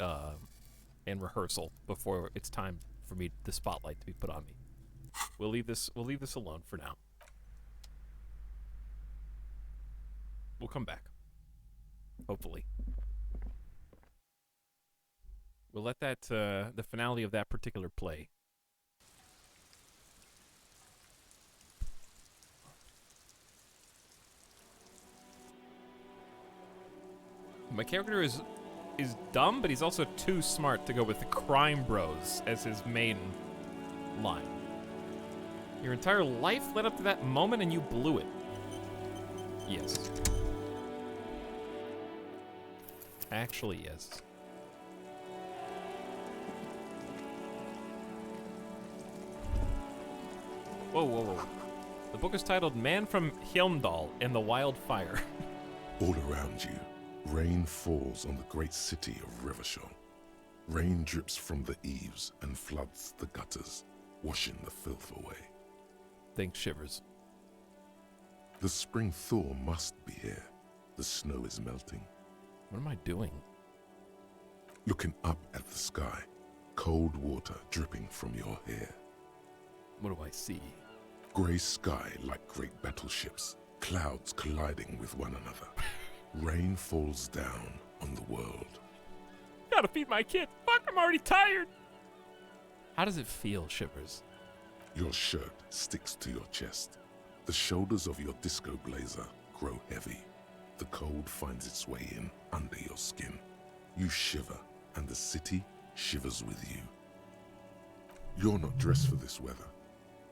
and rehearsal before it's time for the spotlight to be put on me. We'll leave this alone for now. We'll come back. Hopefully. We'll let that the finale of that particular play. My character is dumb, but he's also too smart to go with the Crime Bros as his main line. Your entire life led up to that moment and you blew it. Yes. Actually, yes. Whoa, whoa, whoa. The book is titled Man from Hjelmdal and the Wildfire. All around you, rain falls on the great city of Revachol. Rain drips from the eaves and floods the gutters, washing the filth away. Thanks, Shivers. The spring thaw must be here. The snow is melting. What am I doing? Looking up at the sky, cold water dripping from your hair. What do I see? Grey sky like great battleships, clouds colliding with one another. Rain falls down on the world. Gotta feed my kid. Fuck, I'm already tired. How does it feel, Shivers? Your shirt sticks to your chest. The shoulders of your disco blazer grow heavy. The cold finds its way in under your skin. You shiver, and the city shivers with you. You're not dressed for this weather.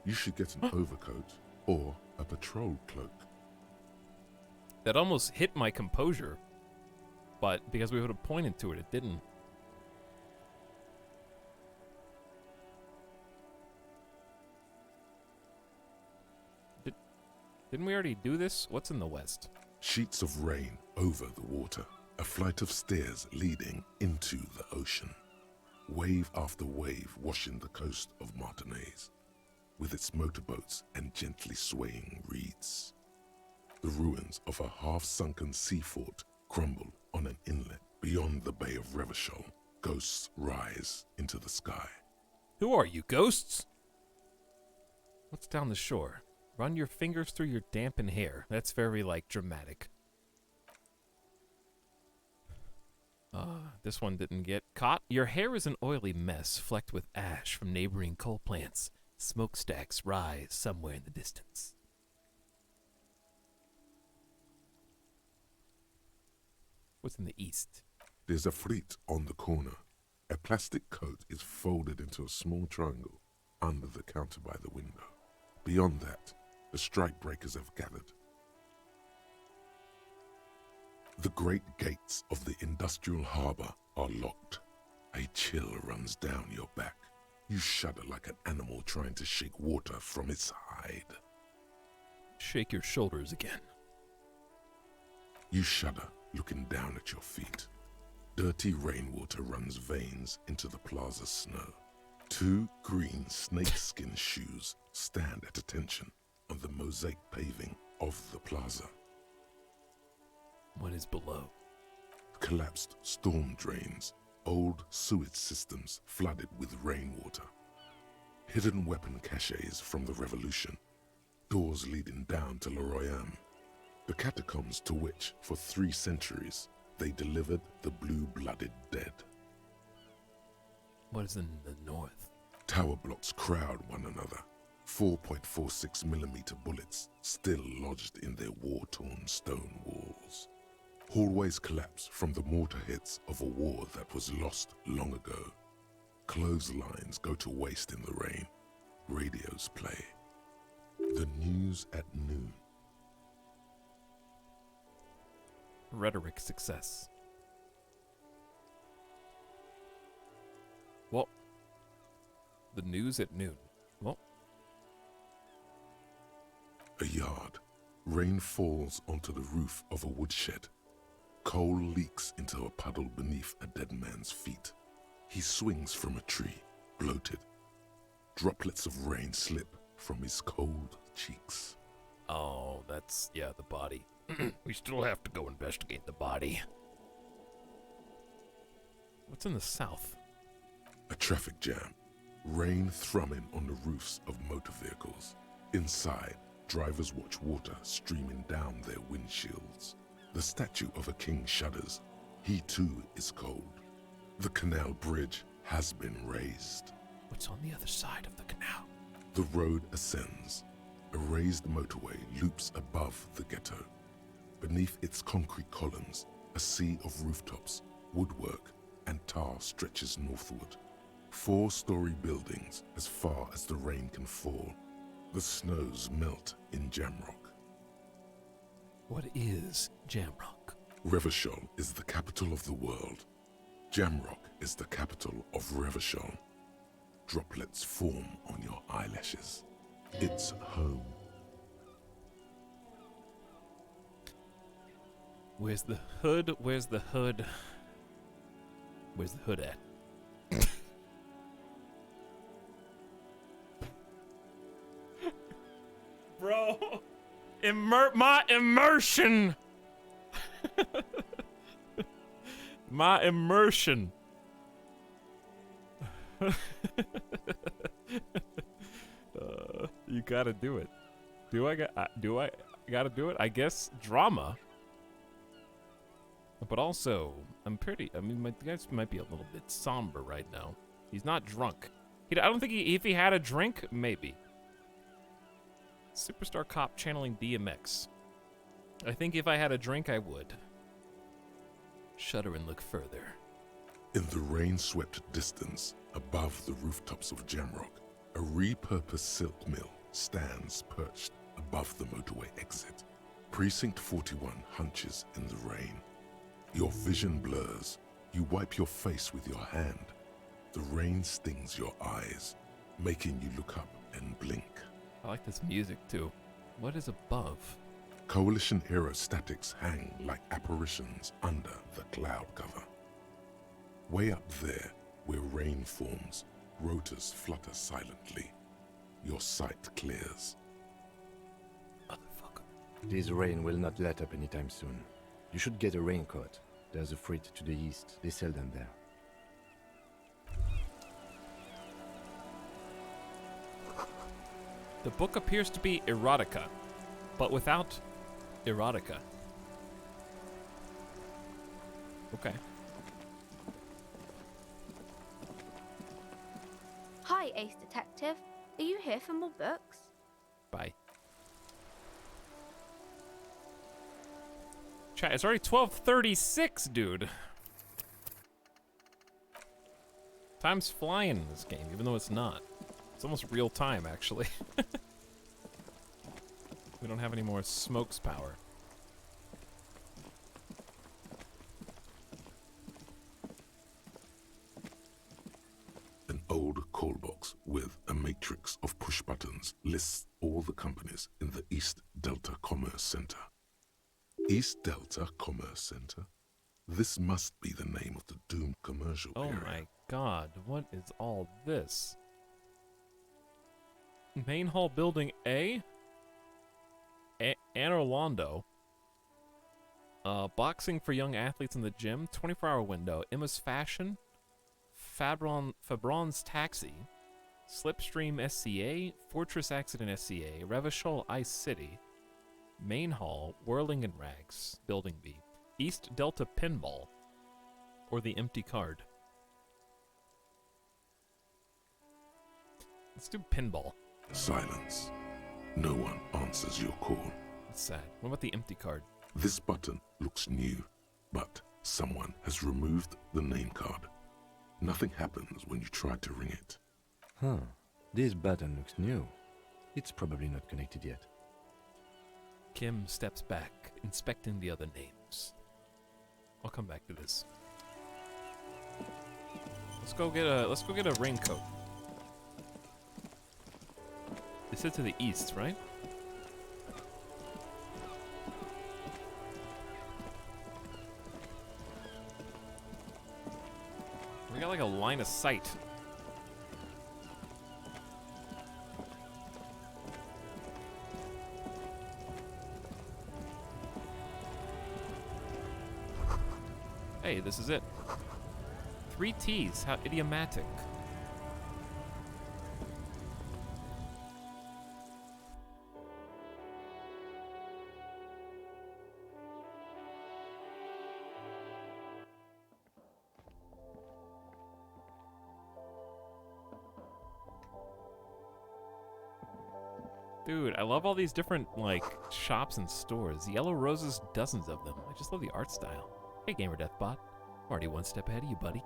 You should get an overcoat or a patrol cloak. That almost hit my composure, but because we would have pointed to it, it didn't. Didn't we already do this? What's in the west? Sheets of rain over the water. A flight of stairs leading into the ocean. Wave after wave washing the coast of Martinaise, with its motorboats and gently swaying reeds. The ruins of a half-sunken sea fort crumble on an inlet beyond the Bay of Revachol. Ghosts rise into the sky. Who are you, ghosts? What's down the shore? Run your fingers through your dampened hair. That's very, dramatic. This one didn't get caught. Your hair is an oily mess, flecked with ash from neighboring coal plants. Smokestacks rise somewhere in the distance. What's in the east? There's a fleet on the corner. A plastic coat is folded into a small triangle under the counter by the window. Beyond that, the strike breakers have gathered. The great gates of the industrial harbor are locked. A chill runs down your back. You shudder like an animal trying to shake water from its hide. Shake your shoulders again. You shudder, looking down at your feet. Dirty rainwater runs veins into the plaza's snow. Two green snakeskin shoes stand at attention on the mosaic paving of the plaza. What is below? Collapsed storm drains, old sewage systems flooded with rainwater. Hidden weapon caches from the Revolution. Doors leading down to Le Royaume. The catacombs to which, for 3 centuries, they delivered the blue-blooded dead. What is in the north? Tower blocks crowd one another. 4.46mm bullets still lodged in their war-torn stone walls. Hallways collapse from the mortar hits of a war that was lost long ago. Clotheslines go to waste in the rain. Radios play. The news at noon. Rhetoric success. Well, the news at noon. Well, a yard. Rain falls onto the roof of a woodshed. Coal leaks into a puddle beneath a dead man's feet. He swings from a tree, bloated. Droplets of rain slip from his cold cheeks. oh, that's, the body. We still have to go investigate the body. What's in the south? A traffic jam. Rain thrumming on the roofs of motor vehicles. Inside, drivers watch water streaming down their windshields. The statue of a king shudders. He too is cold. The canal bridge has been raised. What's on the other side of the canal? The road ascends. A raised motorway loops above the ghetto. Beneath its concrete columns, a sea of rooftops, woodwork, and tar stretches northward. 4-story buildings as far as the rain can fall. The snows melt in Jamrock. What is Jamrock? Revachol is the capital of the world. Jamrock is the capital of Revachol. Droplets form on your eyelashes. It's home. Where's the hood? Where's the hood? Where's the hood at? Bro, my immersion. My immersion. You gotta do it. Do I gotta do it? I guess drama. But also, I mean, my guy might be a little bit somber right now. He's not drunk. I don't think if he had a drink, maybe. Superstar cop channeling DMX. I think if I had a drink, I would. Shudder and look further. In the rain-swept distance, above the rooftops of Jamrock, a repurposed silk mill stands perched above the motorway exit. Precinct 41 hunches in the rain. Your vision blurs. You wipe your face with your hand. The rain stings your eyes, making you look up and blink. I like this music too. What is above? Coalition aerostatics hang like apparitions under the cloud cover. Way up there, where rain forms, rotors flutter silently. Your sight clears. This rain will not let up anytime soon. You should get a raincoat. There's a freight to the east. They sell them there. The book appears to be erotica, but without erotica. Okay. Hi, Ace Detective. Are you here for more books? Bye. Chat, it's already 12:36, dude. Time's flying in this game, even though it's not. It's almost real time, actually. We don't have any more smokes power. An old call box with a matrix of push buttons lists all the companies in the East Delta Commerce Center. East Delta Commerce Center? This must be the name of the doomed commercial area. Oh my god, what is all this? Main Hall Building A? Anne Orlando. Boxing for young athletes in the gym. 24-hour window. Emma's Fashion. Fabron's Taxi. Slipstream SCA. Fortress Accident SCA. Revachol Ice City. Main Hall. Whirling and Rags. Building B. East Delta Pinball. Or the empty card. Let's do pinball. Silence. No one answers your call. That's sad. What about the empty card? This button looks new, but someone has removed the name card. Nothing happens when you try to ring it. Huh. This button looks new. It's probably not connected yet. Kim steps back, inspecting the other names. I'll come back to this. Let's go get a raincoat. They said to the east, right? We got like a line of sight. Hey, this is it. 3 T's, how idiomatic. Dude, I love all these different, like, shops and stores. Yellow Roses, dozens of them. I just love the art style. Hey, Gamer Deathbot. I'm already one step ahead of you, buddy.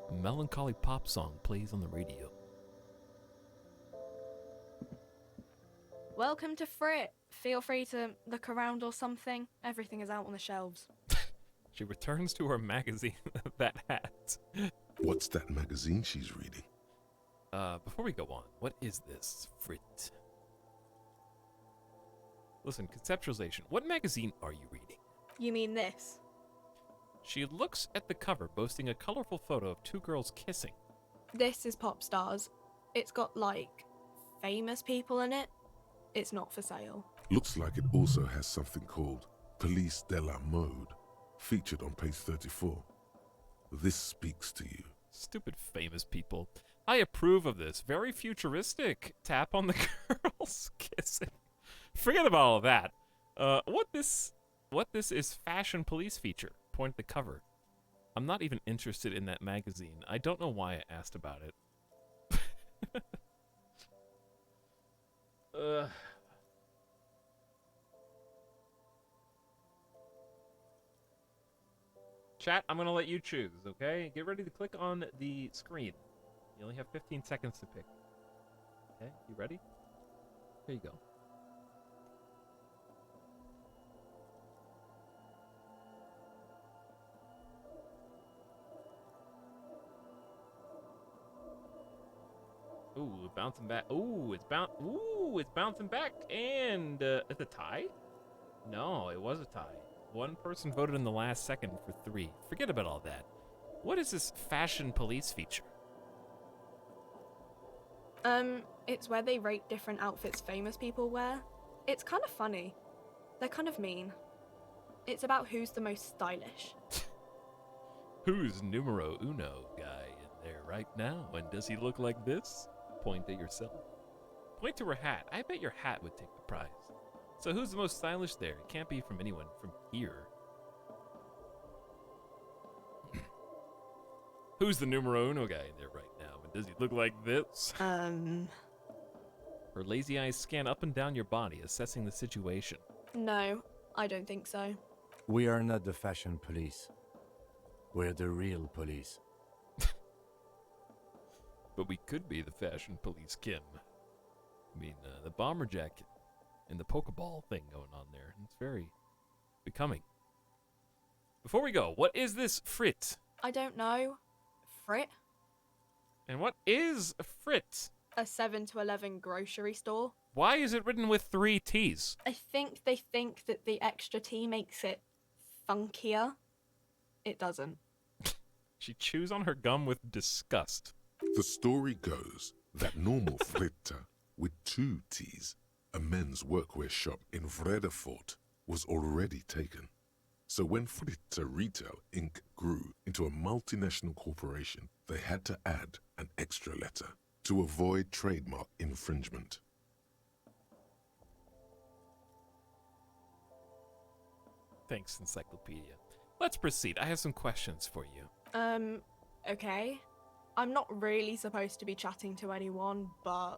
A melancholy pop song plays on the radio. Welcome to Frit. Feel free to look around or something. Everything is out on the shelves. She returns to her magazine, that hat. What's that magazine she's reading? Before we go on, what is this, Frit? Listen, conceptualization. What magazine are you reading? You mean this? She looks at the cover, boasting a colorful photo of two girls kissing. This is Pop Stars. It's got, like, famous people in it. It's not for sale. Looks like it also has something called Police de la Mode, featured on page 34. This speaks to you. Stupid famous people. I approve of this. Very futuristic. Tap on the girls kissing. Forget about all of that. What this is Fashion Police feature. Point at the cover. I'm not even interested in that magazine. I don't know why I asked about it. Chat, I'm going to let you choose, okay? Get ready to click on the screen. You only have 15 seconds to pick. Okay, you ready? Here you go. Ooh, bouncing back. Ooh, it's bouncing back. And it's a tie? No, it was a tie. One person voted in the last second for 3. Forget about all that. What is this Fashion Police feature? It's where they rate different outfits famous people wear. It's kind of funny. They're kind of mean. It's about who's the most stylish. Who's numero uno guy in there right now? And does he look like this? Point at yourself. Point to her hat. I bet your hat would take the prize. So who's the most stylish there? It can't be from anyone from here. Who's the numero uno guy in there right now? And does he look like this? Her lazy eyes scan up and down your body, assessing the situation. No, I don't think so. We are not the fashion police. We're the real police. But we could be the fashion police, Kim. I mean, the bomber jacket and the Pokeball thing going on there. It's very becoming. Before we go, what is this Frit? I don't know. Frit? And what is a Frit? A 7-Eleven grocery store. Why is it written with 3 T's? I think they think that the extra T makes it funkier. It doesn't. She chews on her gum with disgust. The story goes that normal Fritta, with 2 T's, a men's workwear shop in Vredefort, was already taken. So when Fritta Retail Inc. grew into a multinational corporation, they had to add an extra letter to avoid trademark infringement. Thanks, Encyclopedia. Let's proceed. I have some questions for you. Okay. I'm not really supposed to be chatting to anyone, but...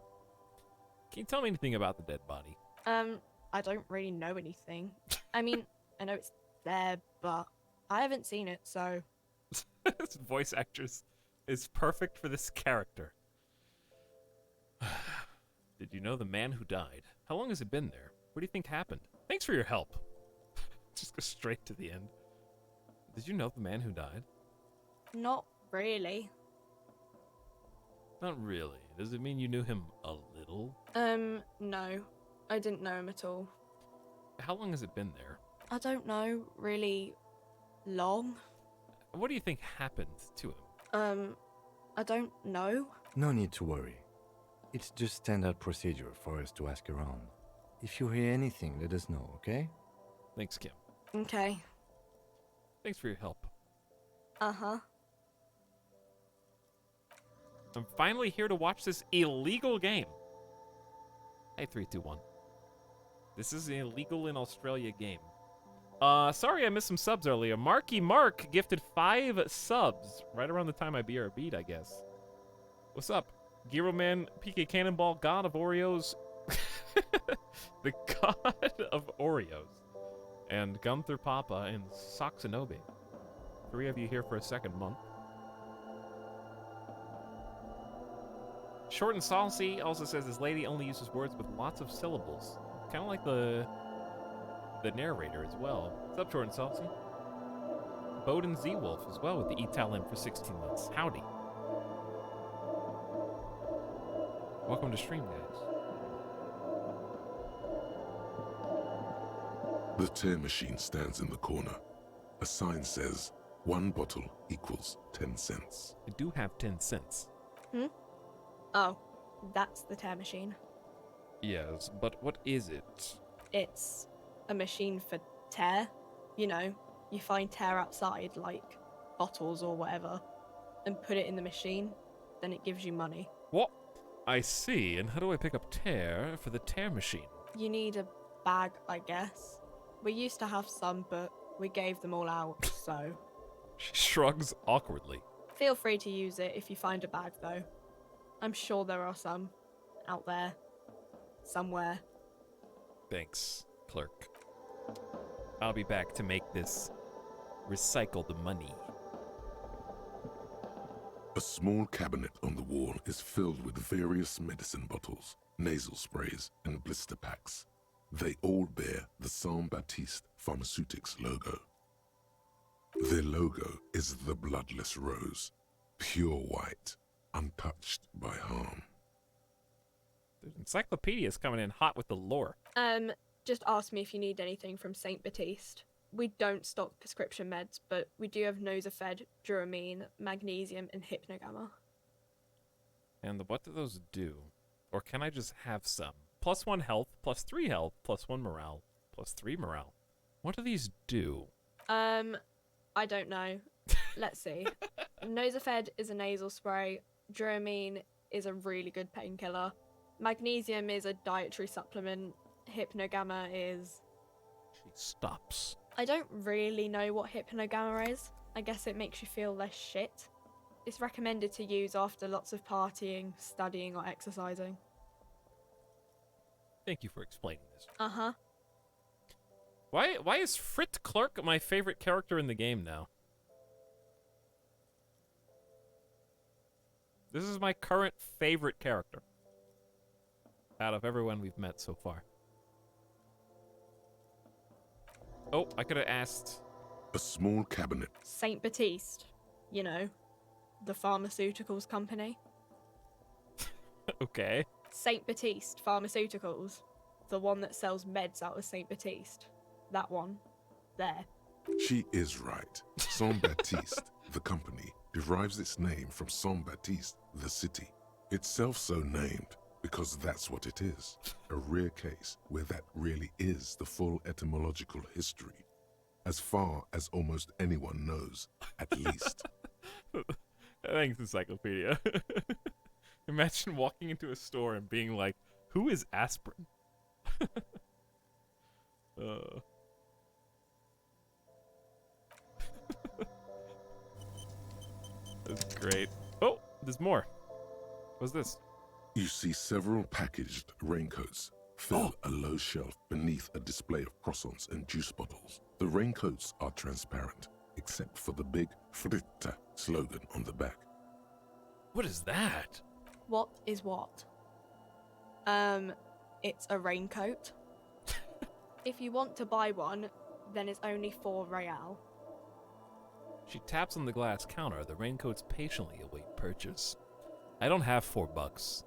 Can you tell me anything about the dead body? I don't really know anything. I mean, I know it's there, but I haven't seen it, so... This voice actress is perfect for this character. Did you know the man who died? How long has it been there? What do you think happened? Thanks for your help. Just go straight to the end. Did you know the man who died? Not really. Not really. Does it mean you knew him a little? No. I didn't know him at all. How long has it been there? I don't know, really long. What do you think happened to him? I don't know. No need to worry. It's just standard procedure for us to ask around. If you hear anything, let us know, okay? Thanks, Kim. Okay. Thanks for your help. Uh-huh. I'm finally here to watch this illegal game. Hey, 3, 2, 1. This is an illegal in Australia game. Sorry I missed some subs earlier. Marky Mark gifted 5 subs right around the time I BRB'd, I guess. What's up? Gyro Man, PK Cannonball, God of Oreos. The God of Oreos. And Gunther Papa and Soxanobe. 3 of you here for a second month. Short and Saucy also says this lady only uses words with lots of syllables. Kind of like the narrator as well. What's up, Short and Saucy? Bowden Z-Wolf as well with the Etalyx for 16 months. Howdy. Welcome to stream, guys. The tear machine stands in the corner. A sign says 1 bottle equals 10 cents. I do have 10 cents. Hmm? Oh, that's the tear machine. Yes, but what is it? It's a machine for tear. You know, you find tear outside, like bottles or whatever, and put it in the machine, then it gives you money. What? I see. And how do I pick up tear for the tear machine? You need a bag, I guess. We used to have some, but we gave them all out, so... She shrugs awkwardly. Feel free to use it if you find a bag, though. I'm sure there are some out there. Somewhere. Thanks, clerk. I'll be back to make this recycle the money. A small cabinet on the wall is filled with various medicine bottles, nasal sprays, and blister packs. They all bear the Saint Baptiste Pharmaceutics logo. Their logo is the bloodless rose, pure white, untouched by harm. The encyclopedia's coming in hot with the lore. Just ask me if you need anything from Saint Baptiste. We don't stock prescription meds, but we do have Nosafed, Duramine, Magnesium, and Hypnogamma. And what do those do? Or can I just have some? +1 health, +3 health, +1 morale, +3 morale. What do these do? I don't know. Let's see. Nosafed is a nasal spray. Duramine is a really good painkiller. Magnesium is a dietary supplement. Hypnogamma is... She stops. I don't really know what Hypnogamma is. I guess it makes you feel less shit. It's recommended to use after lots of partying, studying, or exercising. Thank you for explaining this. Uh-huh. Why is Frit Clerk my favorite character in the game now? This is my current favorite character out of everyone we've met so far. Oh, I could have asked. A small cabinet. Saint Baptiste. You know, the pharmaceuticals company. Okay. Saint Baptiste Pharmaceuticals. The one that sells meds out of Saint Baptiste. That one. There. She is right. Saint Baptiste, the company, derives its name from Saint Baptiste, the city. Itself so named because that's what it is. A rare case where that really is the full etymological history. As far as almost anyone knows, at least. Thanks, Encyclopedia. Imagine walking into a store and being like, who is aspirin? That's great. Oh, there's more. What's this? You see several packaged raincoats fill a low shelf beneath a display of croissants and juice bottles. The raincoats are transparent, except for the big Fritta slogan on the back. What is that? What is what? It's a raincoat. If you want to buy one, then it's only 4 real. She taps on the glass counter. The raincoats patiently await purchase. I don't have $4.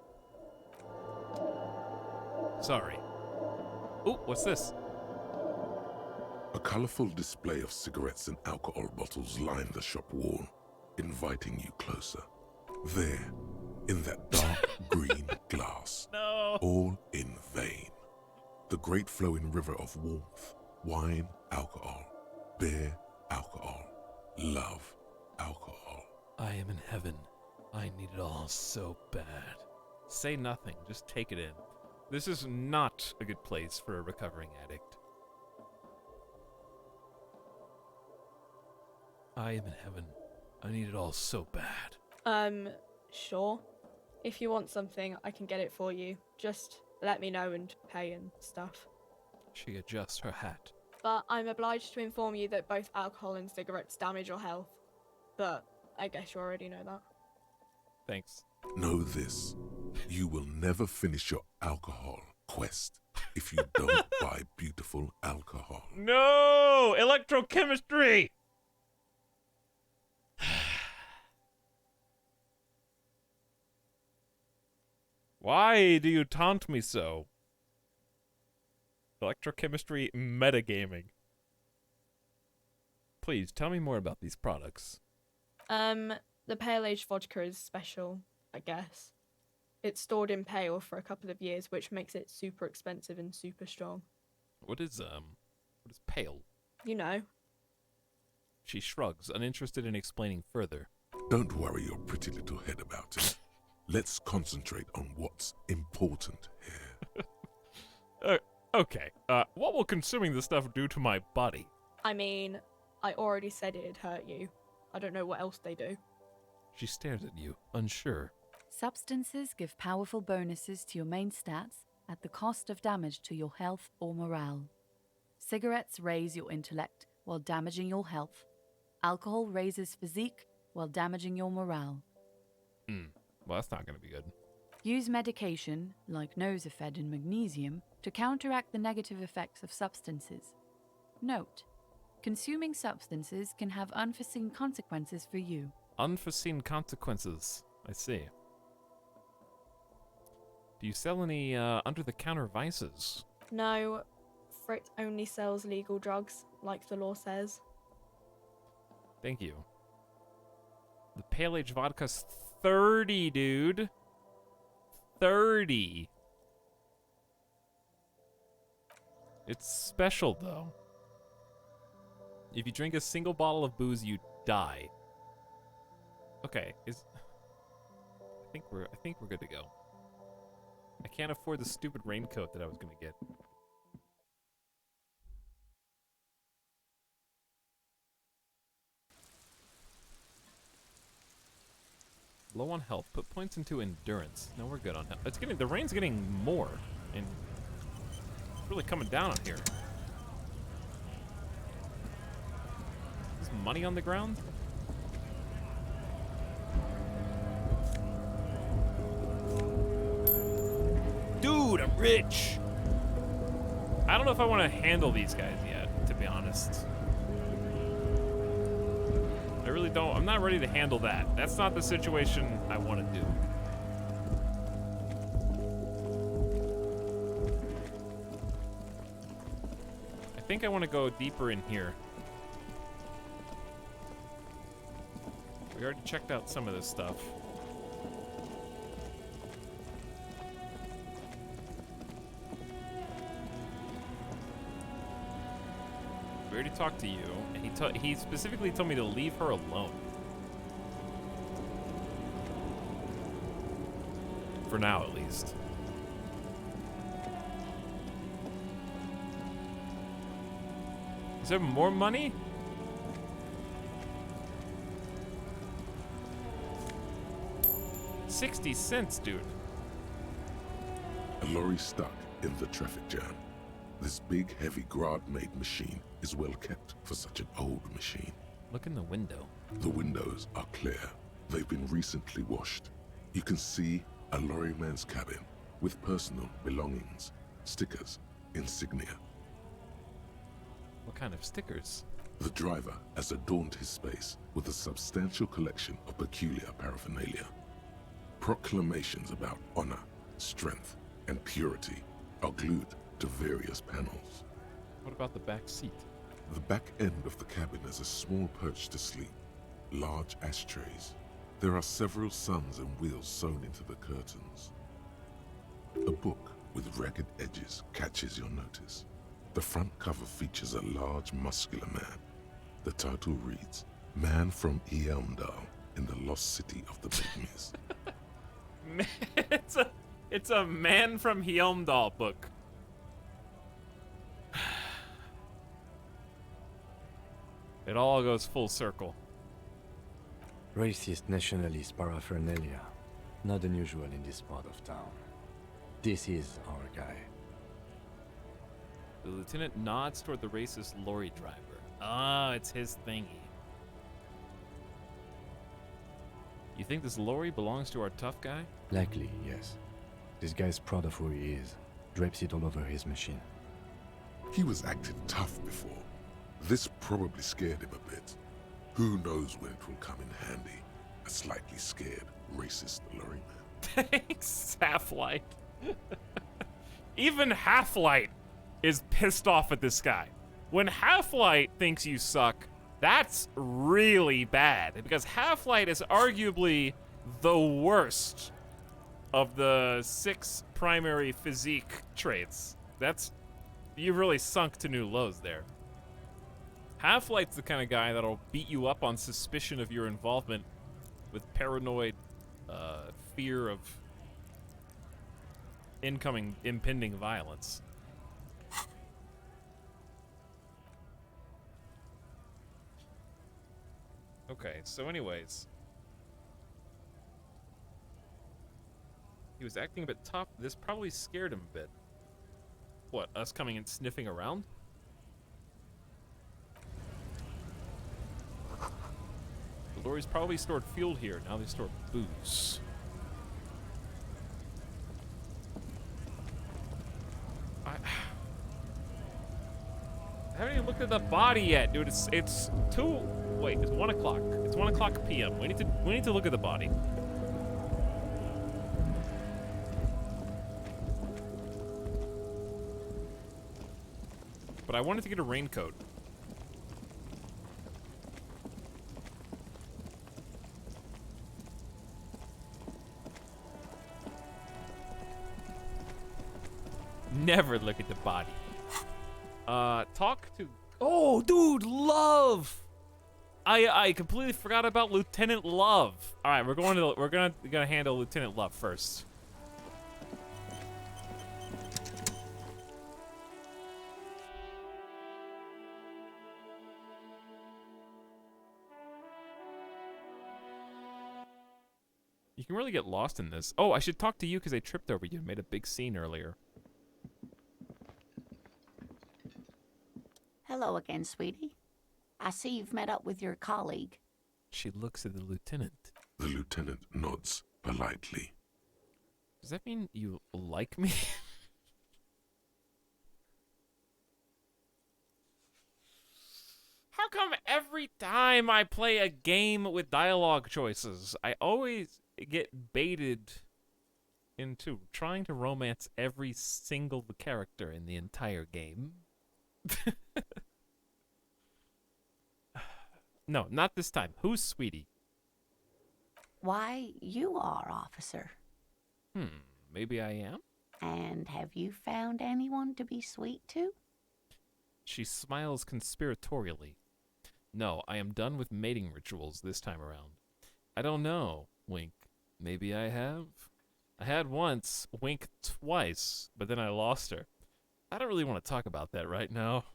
Sorry. Ooh, what's this? A colorful display of cigarettes and alcohol bottles line the shop wall, inviting you closer. There, in that dark green glass, all in vain. The great flowing river of warmth, wine, alcohol, beer, alcohol, love, alcohol. I am in heaven. I need it all so bad. Say nothing, just take it in. This is not a good place for a recovering addict. I am in heaven. I need it all so bad. Sure. If you want something, I can get it for you. Just let me know and pay and stuff. She adjusts her hat. But I'm obliged to inform you that both alcohol and cigarettes damage your health. But I guess you already know that. Thanks. Know this. You will never finish your alcohol quest if you don't buy beautiful alcohol. No! Electrochemistry! Why do you taunt me so? Electrochemistry metagaming. Please, tell me more about these products. The Pale Age vodka is special, I guess. It's stored in pale for a couple of years, which makes it super expensive and super strong. What is pale? You know. She shrugs, uninterested in explaining further. Don't worry your pretty little head about it. Let's concentrate on what's important here. Okay, what will consuming this stuff do to my body? I mean, I already said it'd hurt you. I don't know what else they do. She stares at you, unsure. Substances give powerful bonuses to your main stats at the cost of damage to your health or morale. Cigarettes raise your intellect while damaging your health. Alcohol raises physique while damaging your morale. Well, that's not going to be good. Use medication, like Nosafed and magnesium, to counteract the negative effects of substances. Note: consuming substances can have unforeseen consequences for you. Unforeseen consequences. I see. Do you sell any under-the-counter vices? No, Fritz only sells legal drugs, like the law says. Thank you. The Pale Age vodka's 30, dude. 30. It's special, though. If you drink a single bottle of booze, you die. Okay, I think we're good to go. I can't afford the stupid raincoat that I was gonna get. Low on health. Put points into endurance. No, we're good on health. The rain's getting more, and it's really coming down on here. Is money on the ground? Dude, I'm rich. I don't know if I want to handle these guys yet, to be honest. I really don't. I'm not ready to handle that. That's not the situation I want to do. I think I want to go deeper in here. We already checked out some of this stuff. We already talked to you, and he specifically told me to leave her alone. For now, at least. Is there more money? $0.60, dude. A lorry stuck in the traffic jam. This big, heavy Grad-made machine is well kept for such an old machine. Look in the window. The windows are clear. They've been recently washed. You can see a lorryman's cabin with personal belongings, stickers, insignia. What kind of stickers? The driver has adorned his space with a substantial collection of peculiar paraphernalia. Proclamations about honor, strength, and purity are glued to various panels. What about the back seat? The back end of the cabin is a small perch to sleep, large ashtrays. There are several suns and wheels sewn into the curtains. A book with ragged edges catches your notice. The front cover features a large, muscular man. The title reads, Man from Eamdal in the Lost City of the Pygmies. It's a Man from Helmdall book. It all goes full circle. Racist nationalist paraphernalia. Not unusual in this part of town. This is our guy. The lieutenant nods toward the racist lorry driver. Ah, it's his thingy. You think this lorry belongs to our tough guy? Likely, yes. This guy's proud of who he is. Drapes it all over his machine. He was acting tough before. This probably scared him a bit. Who knows when it will come in handy? A slightly scared, racist lorryman. Thanks, Half-Light. Even Half-Light is pissed off at this guy. When Half-Light thinks you suck, that's really bad, because Half-Light is arguably the worst of the 6 primary physique traits. You've really sunk to new lows there. Half-Light's the kind of guy that'll beat you up on suspicion of your involvement with paranoid fear of impending violence. Okay, so anyways. He was acting a bit tough. This probably scared him a bit. What, us coming and sniffing around? The lorries probably stored fuel here. Now they store booze. I haven't even looked at the body yet, dude. It's 1 o'clock. It's 1 o'clock p.m. We need to look at the body. But I wanted to get a raincoat. Never look at the body. Talk to... Oh, dude, Love! I completely forgot about Lieutenant Love. All right, we're gonna handle Lieutenant Love first. You can really get lost in this. Oh, I should talk to you because I tripped over you and made a big scene earlier. Hello again, sweetie. I see you've met up with your colleague. She looks at the lieutenant. The lieutenant nods politely. Does that mean you like me? How come every time I play a game with dialogue choices, I always get baited into trying to romance every single character in the entire game? No, not this time. Who's Sweetie? Why, you are, officer. Maybe I am? And have you found anyone to be sweet to? She smiles conspiratorially. No, I am done with mating rituals this time around. I don't know, wink. Maybe I have? I had once, wink twice, but then I lost her. I don't really want to talk about that right now.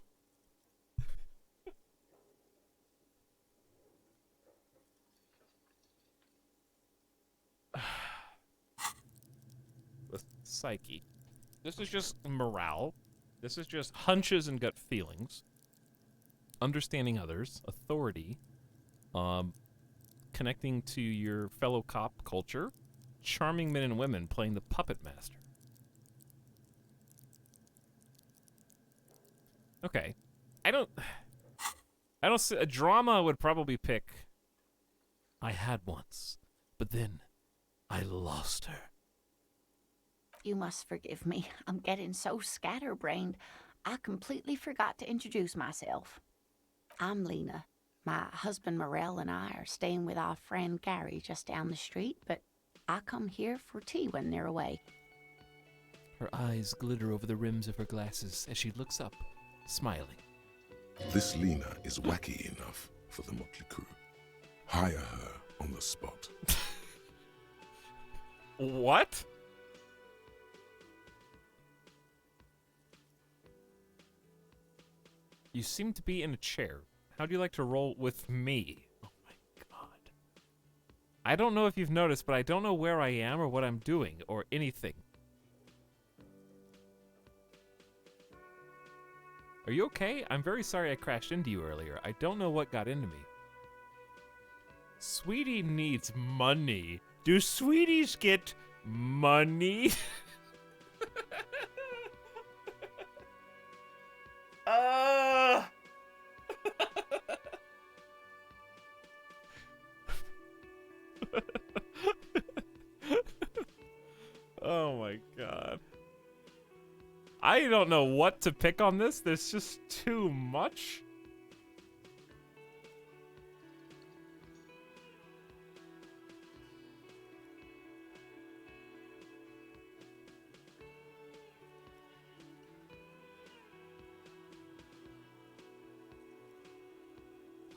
With psyche. This is just morale. This is just hunches and gut feelings. Understanding others, authority, connecting to your fellow cop culture, charming men and women playing the puppet master. Okay. I don't see, a drama would probably pick I had once, but then I lost her. You must forgive me. I'm getting so scatterbrained. I completely forgot to introduce myself. I'm Lena. My husband Morel and I are staying with our friend Gary just down the street, but I come here for tea when they're away. Her eyes glitter over the rims of her glasses as she looks up, smiling. This Lena is wacky enough for the motley crew. Hire her on the spot. What? You seem to be in a chair. How do you like to roll with me? Oh my god. I don't know if you've noticed, but I don't know where I am or what I'm doing or anything. Are you okay? I'm very sorry I crashed into you earlier. I don't know what got into me. Sweetie needs money. Do sweeties get money? Oh my god. I don't know what to pick on this. There's just too much.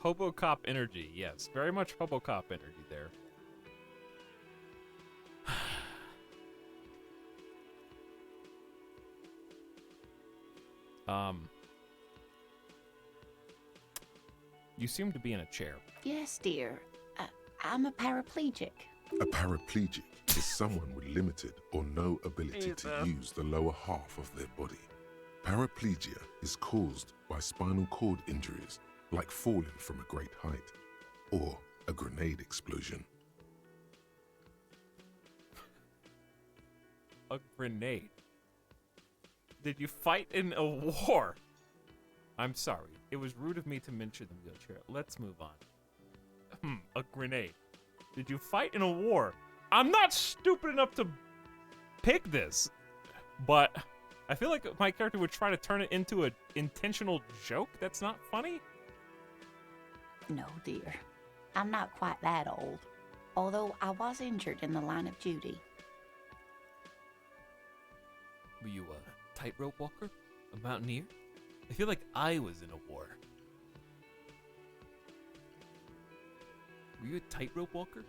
Hobocop energy, yes. Very much Hobocop energy there. You seem to be in a chair. Yes, dear. I'm a paraplegic. A paraplegic is someone with limited or no ability to use the lower half of their body. Paraplegia is caused by spinal cord injuries, like falling from a great height, or a grenade explosion. A grenade? Did you fight in a war? I'm sorry. It was rude of me to mention the wheelchair. Let's move on. A grenade. Did you fight in a war? I'm not stupid enough to pick this, but I feel like my character would try to turn it into an intentional joke that's not funny. No, dear. I'm not quite that old. Although I was injured in the line of duty. Were you a tightrope walker? A mountaineer? I feel like I was in a war. Were you a tightrope walker?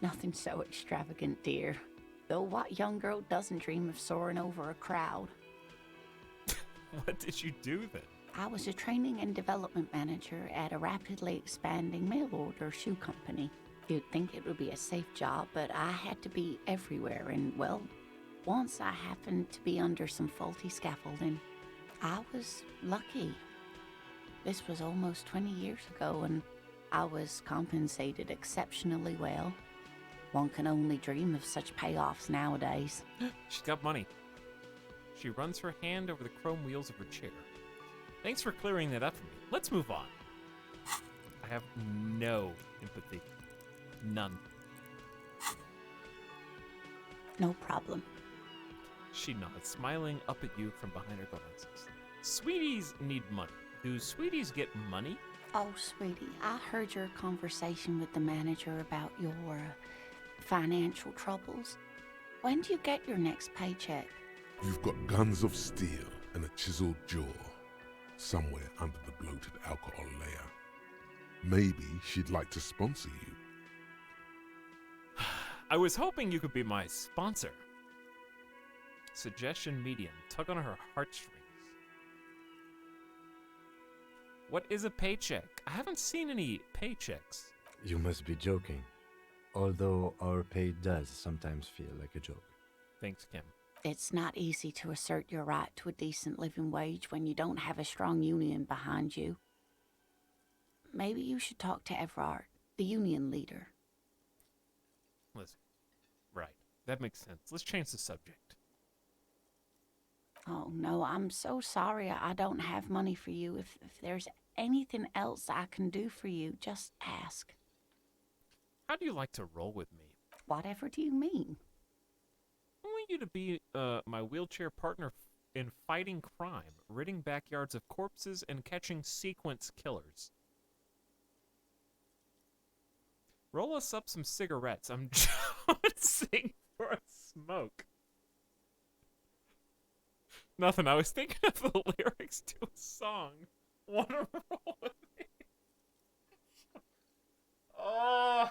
Nothing so extravagant, dear. Though what young girl doesn't dream of soaring over a crowd? What did you do then? I was a training and development manager at a rapidly expanding mail order shoe company. You'd think it would be a safe job, but I had to be everywhere, and well, once I happened to be under some faulty scaffolding. I was lucky. This was almost 20 years ago, and I was compensated exceptionally well. One can only dream of such payoffs nowadays. She's got money. She runs her hand over the chrome wheels of her chair. Thanks for clearing that up for me. Let's move on. I have no empathy. None. No problem. She nods, smiling up at you from behind her glasses. Sweeties need money. Do sweeties get money? Oh, sweetie, I heard your conversation with the manager about your financial troubles. When do you get your next paycheck? You've got guns of steel and a chiseled jaw somewhere under the bloated alcohol layer. Maybe she'd like to sponsor you. I was hoping you could be my sponsor. Suggestion medium. Tug on her heartstrings. What is a paycheck? I haven't seen any paychecks. You must be joking. Although our pay does sometimes feel like a joke. Thanks, Kim. It's not easy to assert your right to a decent living wage when you don't have a strong union behind you. Maybe you should talk to Everard, the union leader. Listen. Right. That makes sense. Let's change the subject. Oh, no, I'm so sorry I don't have money for you. If there's anything else I can do for you, just ask. How do you like to roll with me? Whatever do you mean? I want you to be my wheelchair partner in fighting crime, ridding backyards of corpses, and catching sequence killers. Roll us up some cigarettes. I'm jonesing for a smoke. Nothing. I was thinking of the lyrics to a song. Wanna roll with me? Oh.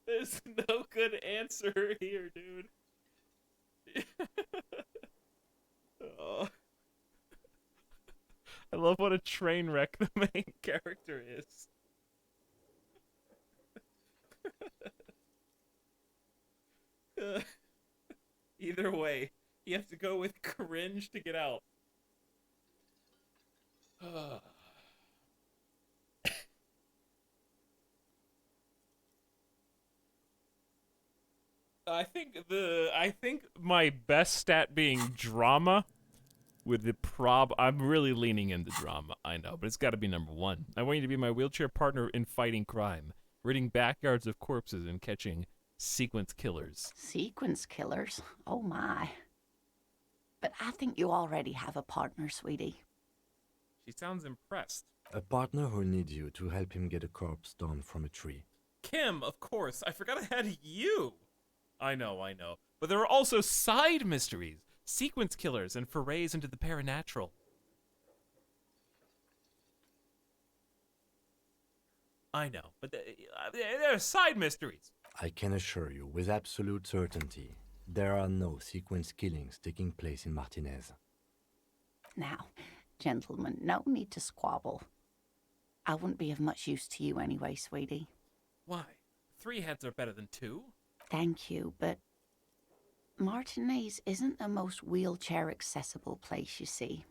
There's no good answer here, dude. Oh. I love what a train wreck the main character is. Either way, you have to go with cringe to get out. I think my best stat being drama with the I'm really leaning into drama, I know, but it's got to be number one. I want you to be my wheelchair partner in fighting crime, ridding backyards of corpses, and catching sequence killers. Sequence killers? Oh my. But I think you already have a partner, sweetie. She sounds impressed. A partner who needs you to help him get a corpse down from a tree. Kim, of course. I forgot I had you. I know. But there are also side mysteries, sequence killers, and forays into the paranatural. I know, but there are side mysteries. I can assure you with absolute certainty, there are no sequence killings taking place in Martinez. Now, gentlemen, no need to squabble. I wouldn't be of much use to you anyway, sweetie. Why? 3 heads are better than 2? Thank you, but Martinez isn't the most wheelchair-accessible place, you see.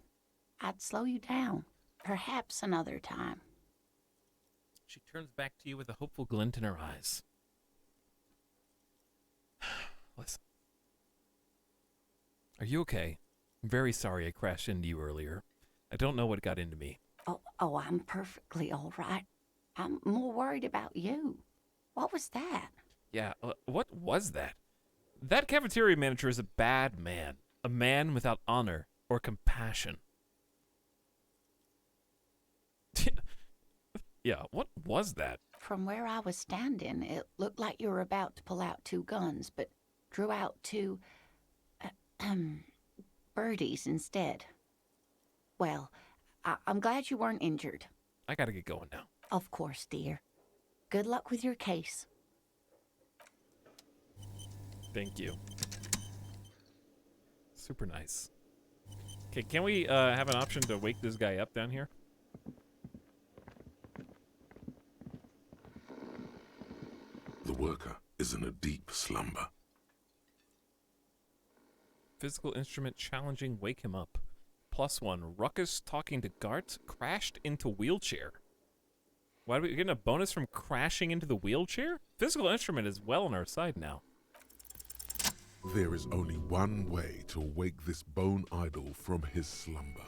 I'd slow you down. Perhaps another time. She turns back to you with a hopeful glint in her eyes. Listen. Are you okay? I'm very sorry I crashed into you earlier. I don't know what got into me. Oh, I'm perfectly all right. I'm more worried about you. What was that? Yeah, what was that? That cafeteria manager is a bad man. A man without honor or compassion. Yeah, what was that? From where I was standing, it looked like you were about to pull out 2 guns, but drew out 2 birdies instead. Well, I'm glad you weren't injured. I gotta get going now. Of course, dear. Good luck with your case. Thank you. Super nice. Okay, can we have an option to wake this guy up down here? The worker is in a deep slumber. Physical instrument challenging, wake him up. +1, ruckus talking to Gart, crashed into wheelchair. Why are we getting a bonus from crashing into the wheelchair? Physical instrument is well on our side now. There is only one way to wake this bone idol from his slumber.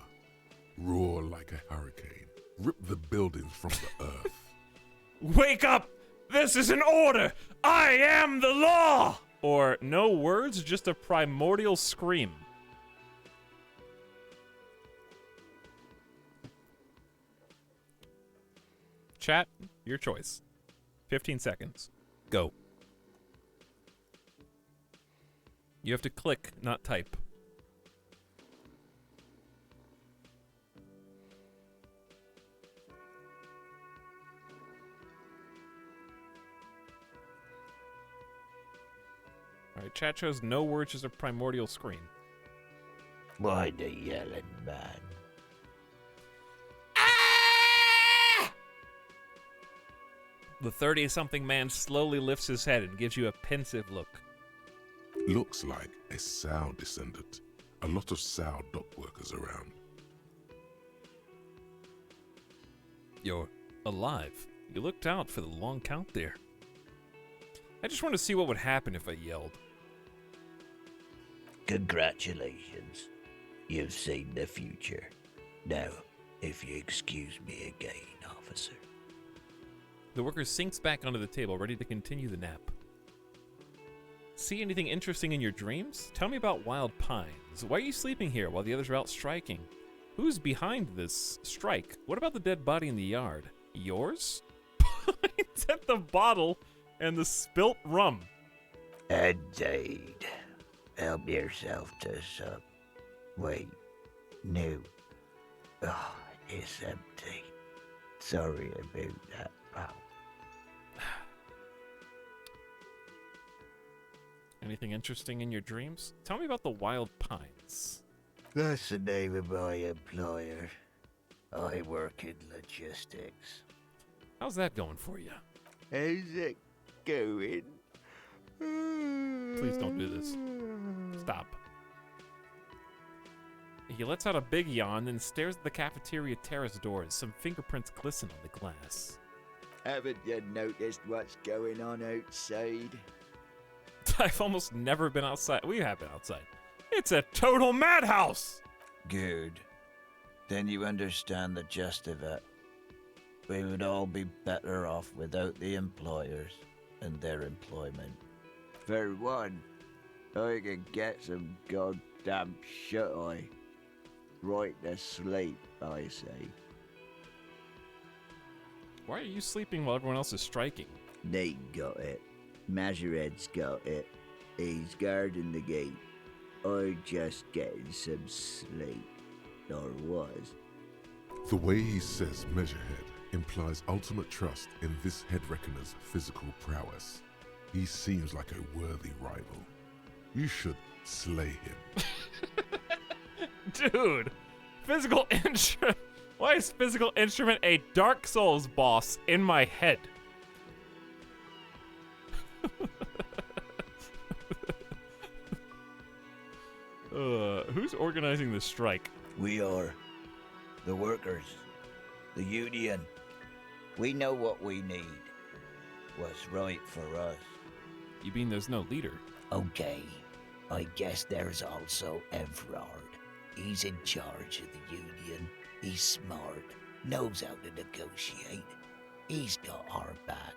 Roar like a hurricane. Rip the buildings from the earth. Wake up! This is an order! I am the law! Or no words, just a primordial scream. Chat, your choice. 15 seconds. Go. You have to click, not type. Alright, chat shows no words, just a primordial scream. Why the yelling, man? The 30-something man slowly lifts his head and gives you a pensive look. Looks like a sow descendant. A lot of sow dock workers around. You're alive. You looked out for the long count there. I just want to see what would happen if I yelled. Congratulations. You've seen the future. Now, if you excuse me again, officer. The worker sinks back onto the table, ready to continue the nap. See anything interesting in your dreams? Tell me about Wild Pines. Why are you sleeping here while the others are out striking? Who's behind this strike? What about the dead body in the yard? Yours? Points at the bottle and the spilt rum. Indeed. Help yourself to some. Wait. No. Oh, it's empty. Sorry about that, pal. Anything interesting in your dreams? Tell me about the Wild Pines. That's the name of my employer. I work in logistics. How's that going for you? How's it going? Please don't do this. Stop. He lets out a big yawn, then stares at the cafeteria terrace doors. Some fingerprints glisten on the glass. Haven't you noticed what's going on outside? I've almost never been outside. We have been outside. It's a total madhouse! Good. Then you understand the gist of it. We would all be better off without the employers and their employment. For one, I can get some goddamn shut-eye. Right to sleep, I say. Why are you sleeping while everyone else is striking? Nate got it. Majoret's got it. He's guarding the gate. I just getting some sleep. Or was. The way he says Measurehead implies ultimate trust in this head reckoner's physical prowess. He seems like a worthy rival. You should slay him. Dude, physical instrument. Why is physical instrument a Dark Souls boss in my head? Who's organizing the strike? We are. The workers. The union. We know what we need. What's right for us. You mean there's no leader? Okay. I guess there's also Everard. He's in charge of the union. He's smart. Knows how to negotiate. He's got our back.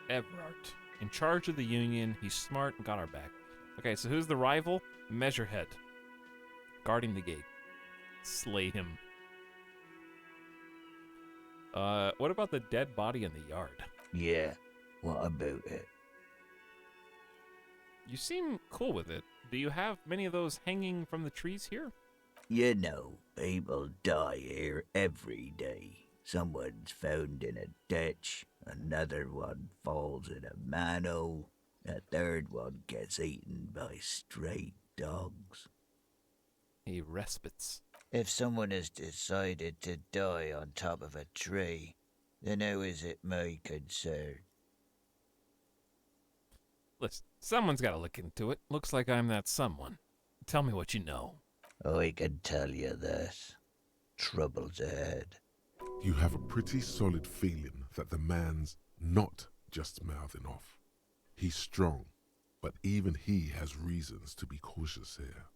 Everard. In charge of the union. He's smart and got our back. Okay, so who's the rival? Measurehead. Guarding the gate. Slay him. What about the dead body in the yard? Yeah, what about it? You seem cool with it. Do you have many of those hanging from the trees here? You know, people die here every day. Someone's found in a ditch, another one falls in a manhole, a third one gets eaten by stray dogs. He respites. If someone has decided to die on top of a tree, then how is it my concern? Listen, someone's got to look into it. Looks like I'm that someone. Tell me what you know. I can tell you this. Trouble's ahead. You have a pretty solid feeling that the man's not just mouthing off. He's strong, but even he has reasons to be cautious here.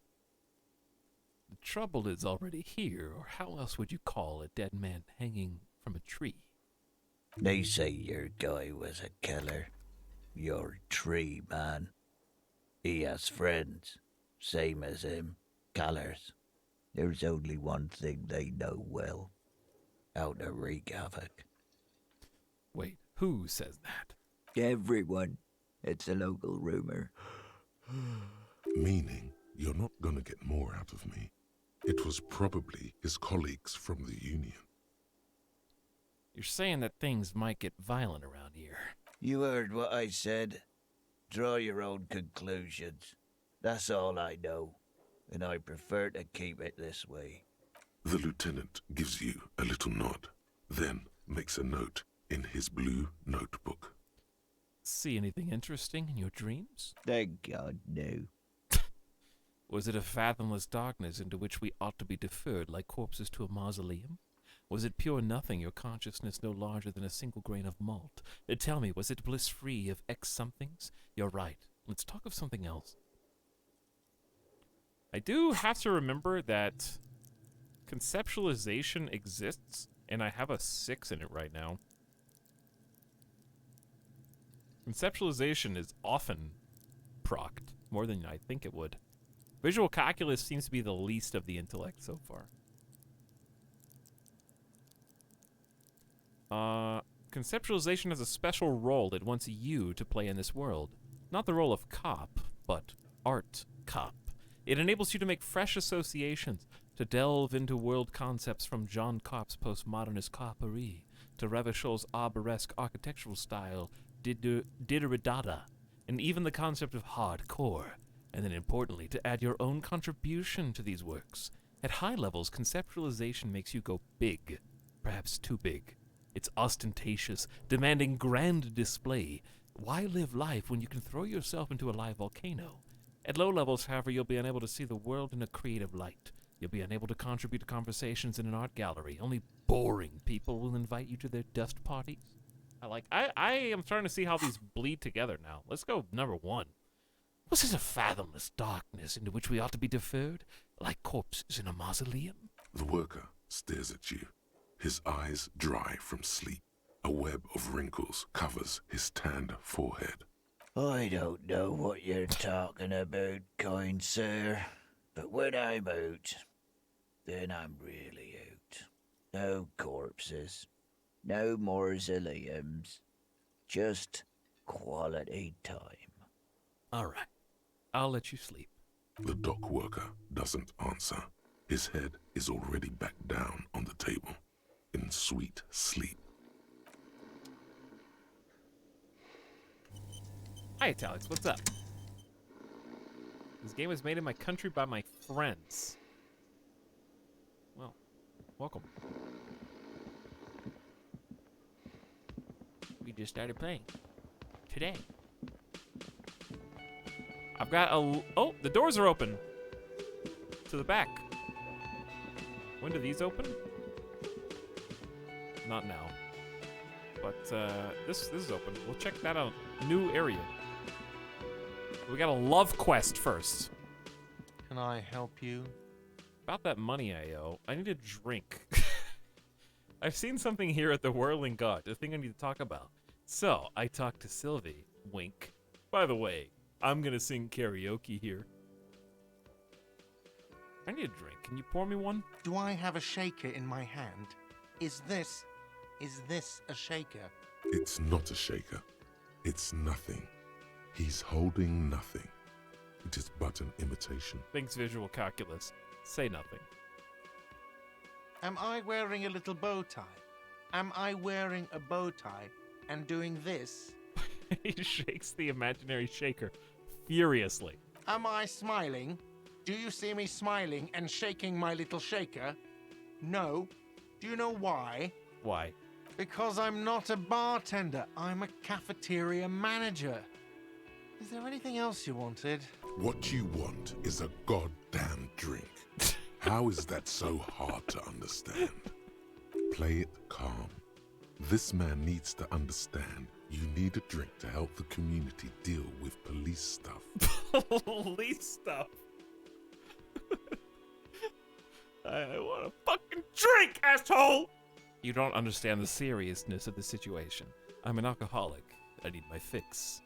The trouble is already here, or how else would you call a dead man hanging from a tree? They say your guy was a killer. Your tree man. He has friends, same as him, killers. There's only one thing they know well. How to wreak havoc. Wait, who says that? Everyone. It's a local rumor. Meaning, you're not gonna get more out of me. It was probably his colleagues from the union. You're saying that things might get violent around here. You heard what I said. Draw your own conclusions. That's all I know, and I prefer to keep it this way. The lieutenant gives you a little nod, then makes a note in his blue notebook. See anything interesting in your dreams? Thank God, no. Was it a fathomless darkness into which we ought to be deferred like corpses to a mausoleum? Was it pure nothing, your consciousness no larger than a single grain of malt? Tell me, was it bliss-free of X-somethings? You're right. Let's talk of something else. I do have to remember that conceptualization exists, and I have a 6 in it right now. Conceptualization is often procced, more than I think it would. Visual calculus seems to be the least of the intellect so far. Conceptualization has a special role it wants you to play in this world. Not the role of cop, but art cop. It enables you to make fresh associations, to delve into world concepts from John Copp's postmodernist coppery, to Revachol's arboresque architectural style, Didgeridoo, and even the concept of hardcore, and then importantly, to add your own contribution to these works. At high levels, conceptualization makes you go big, perhaps too big. It's ostentatious, demanding grand display. Why live life when you can throw yourself into a live volcano? At low levels, however, you'll be unable to see the world in a creative light. You'll be unable to contribute to conversations in an art gallery. Only boring people will invite you to their dust parties. I am starting to see how these bleed together now. Let's go number 1. Was it a fathomless darkness into which we ought to be deferred, like corpses in a mausoleum? The worker stares at you, his eyes dry from sleep. A web of wrinkles covers his tanned forehead. I don't know what you're talking about, kind sir, but when I'm out, then I'm really out. No corpses, no mausoleums, just quality time. All right, I'll let you sleep. The dock worker doesn't answer. His head is already back down on the table, in sweet sleep. Hi, Etalyx, what's up? This game was made in my country by my friends. Well, welcome. We just started playing. Today. I've got a... Oh, the doors are open. To the back. When do these open? Not now. But this is open. We'll check that out. New area. We got a love quest first. Can I help you? About that money I owe, I need a drink. I've seen something here at the Whirling God, a thing I need to talk about. So, I talked to Sylvie. Wink. By the way, I'm gonna sing karaoke here. I need a drink. Can you pour me one? Do I have a shaker in my hand? Is this a shaker? It's not a shaker. It's nothing. He's holding nothing. It is but an imitation. Thanks, visual calculus. Say nothing. Am I wearing a little bow tie? Am I wearing a bow tie and doing this? He shakes the imaginary shaker furiously. Am I smiling? Do you see me smiling and shaking my little shaker? No. Do you know why? Why? Because I'm not a bartender. I'm a cafeteria manager. Is there anything else you wanted? What you want is a goddamn drink. How is that so hard to understand? Play it calm. This man needs to understand you need a drink to help the community deal with police stuff. Police stuff? I want a fucking drink, asshole! You don't understand the seriousness of the situation. I'm an alcoholic. I need my fix.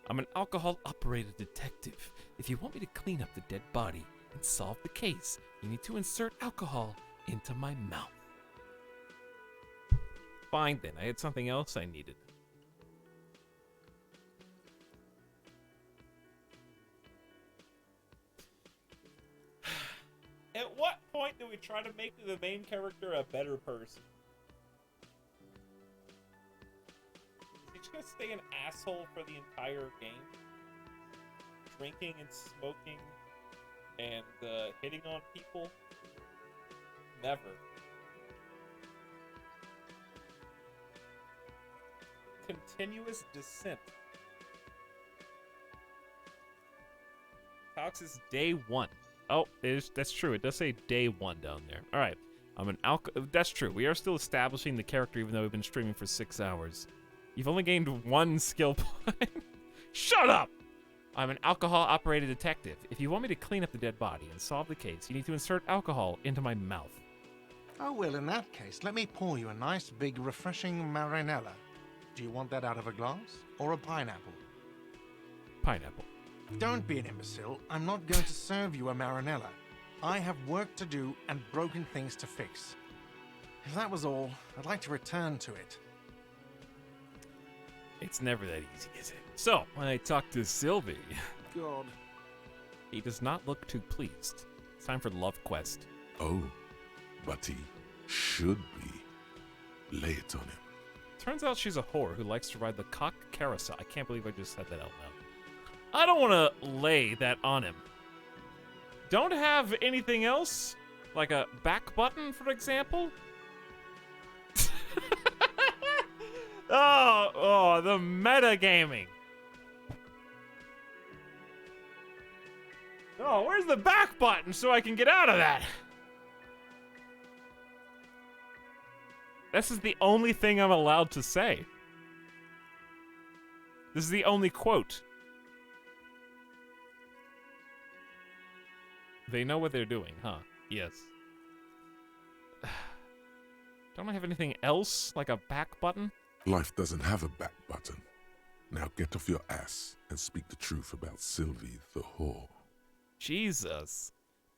I'm an alcohol-operated detective. If you want me to clean up the dead body and solve the case, you need to insert alcohol into my mouth. Fine then, I had something else I needed. At what point do we try to make the main character a better person? Is he just gonna stay an asshole for the entire game? Drinking and smoking and hitting on people? Never. Continuous descent. Etalyx is day one. Oh, that's true. It does say day one down there. All right. I'm an That's true. We are still establishing the character even though we've been streaming for 6 hours. You've only gained 1 skill point. Shut up! I'm an alcohol-operated detective. If you want me to clean up the dead body and solve the case, you need to insert alcohol into my mouth. Oh, well, in that case, let me pour you a nice, big, refreshing marinella. Do you want that out of a glass or a pineapple? Pineapple. Don't be an imbecile. I'm not going to serve you a marinella. I have work to do and broken things to fix. If that was all, I'd like to return to it. It's never that easy, is it? So, when I talked to Sylvie... God. He does not look too pleased. It's time for the love quest. Oh, but he should be. Lay it on him. Turns out she's a whore who likes to ride the cock carousel. I can't believe I just said that out loud. I don't want to lay that on him. Don't have anything else? Like a back button, for example? Oh, the metagaming. Oh, where's the back button so I can get out of that? This is the only thing I'm allowed to say. This is the only quote. They know what they're doing, huh? Yes. Don't I have anything else, like a back button? Life doesn't have a back button. Now get off your ass and speak the truth about Sylvie the whore. Jesus.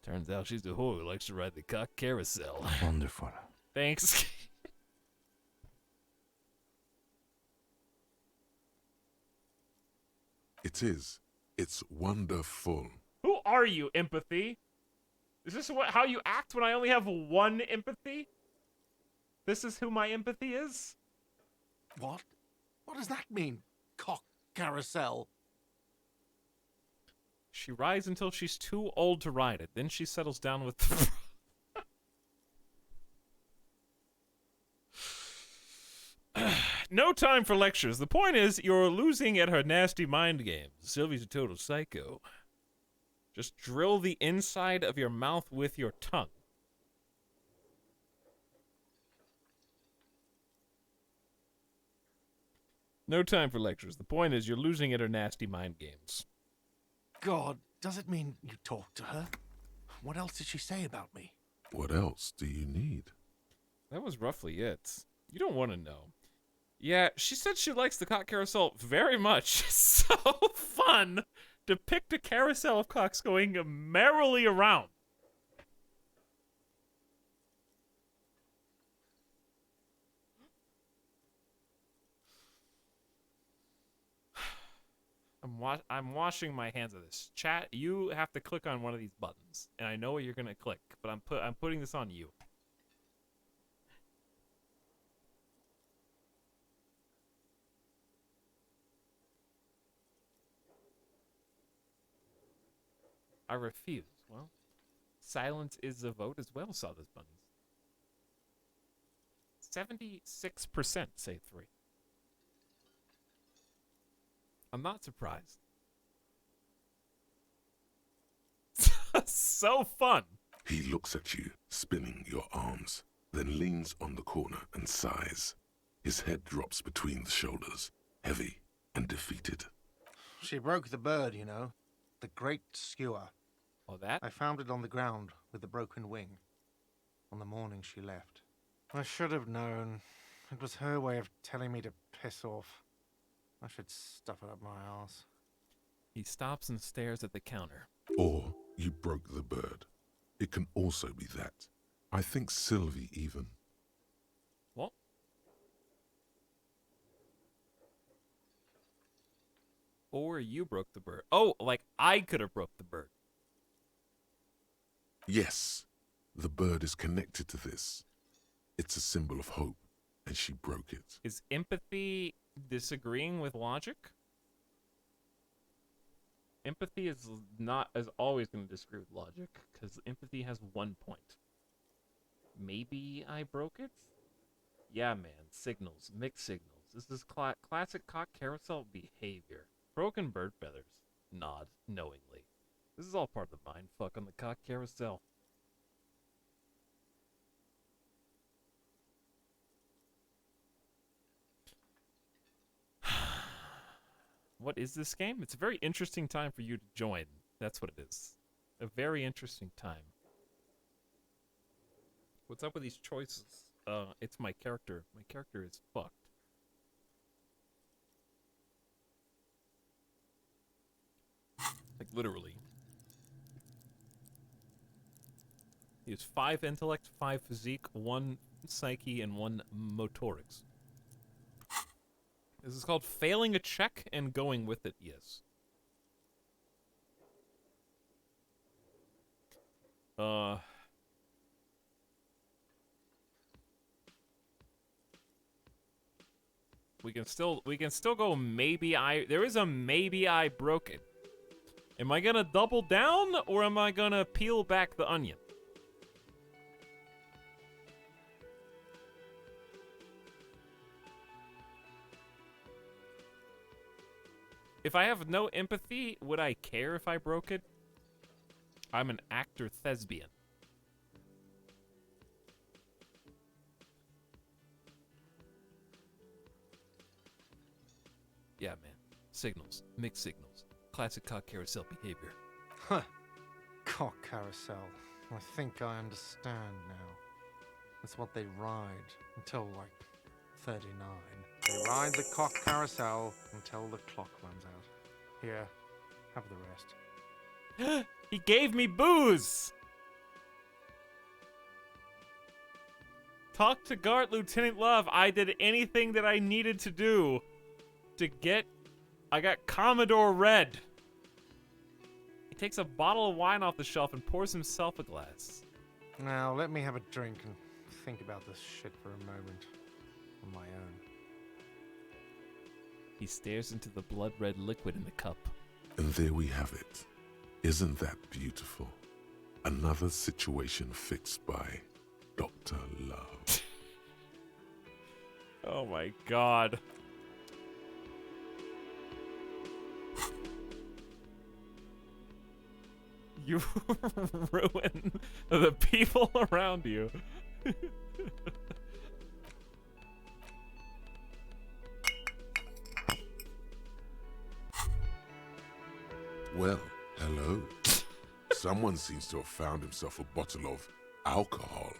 Turns out she's a whore who likes to ride the cock carousel. Wonderful. Thanks. It is. It's wonderful. Who are you, empathy? Is this how you act when I only have one empathy? This is who my empathy is? What? What does that mean? Cock carousel? She rides until she's too old to ride it. Then she settles down with... No time for lectures. The point is, you're losing at her nasty mind games. Sylvie's a total psycho. Just drill the inside of your mouth with your tongue. No time for lectures. The point is, you're losing at her nasty mind games. God, does it mean you talked to her? What else did she say about me? What else do you need? That was roughly it. You don't want to know. Yeah, she said she likes the cock carousel very much. It's so fun to depict a carousel of cocks going merrily around. I'm washing my hands of this. Chat, you have to click on one of these buttons, and I know what you're gonna click, but I'm putting this on you. I refuse. Well, silence is a vote as well, Sawdust Bunnies. 76% say 3. I'm not surprised. So fun. He looks at you, spinning your arms, then leans on the corner and sighs. His head drops between the shoulders, heavy and defeated. She broke the bird, you know. The great skewer. Oh, that? I found it on the ground with the broken wing. On the morning she left. I should have known. It was her way of telling me to piss off. I should stuff it up my arse. He stops and stares at the counter. Or you broke the bird. It can also be that. I think Sylvie even. What? Or you broke the bird. Oh, like I could have broke the bird. Yes, the bird is connected to this. It's a symbol of hope, and she broke it. Is empathy disagreeing with logic? Empathy is always going to disagree with logic, because empathy has 1 point. Maybe I broke it? Yeah, man. Signals. Mixed signals. This is classic cock carousel behavior. Broken bird feathers. Nod knowingly. This is all part of the mind fuck on the cock carousel. What is this game? It's a very interesting time for you to join. That's what it is. A very interesting time. What's up with these choices? It's my character. My character is fucked. Like, literally. He has 5 intellect, 5 physique, 1 psyche, and 1 motorics. This is called failing a check and going with it, yes. We can still go there is a maybe I broke it. Am I gonna double down or am I gonna peel back the onion? If I have no empathy, would I care if I broke it? I'm an actor thespian. Yeah, man. Signals. Mixed signals. Classic cock carousel behavior. Huh. cock carousel. I think I understand now. That's what they ride until, like, 39. They ride the cock carousel until the clock runs out. Here, have the rest. He gave me booze! Talk to guard Lieutenant Love. I did anything that I needed to do to get... I got Commodore Red. He takes a bottle of wine off the shelf and pours himself a glass. Now, let me have a drink and think about this shit for a moment. On my own. He stares into the blood-red liquid in the cup. And there we have it. Isn't that beautiful? Another situation fixed by Dr. Love. Oh my god. You ruin the people around you. Well, hello. Someone seems to have found himself a bottle of alcohol.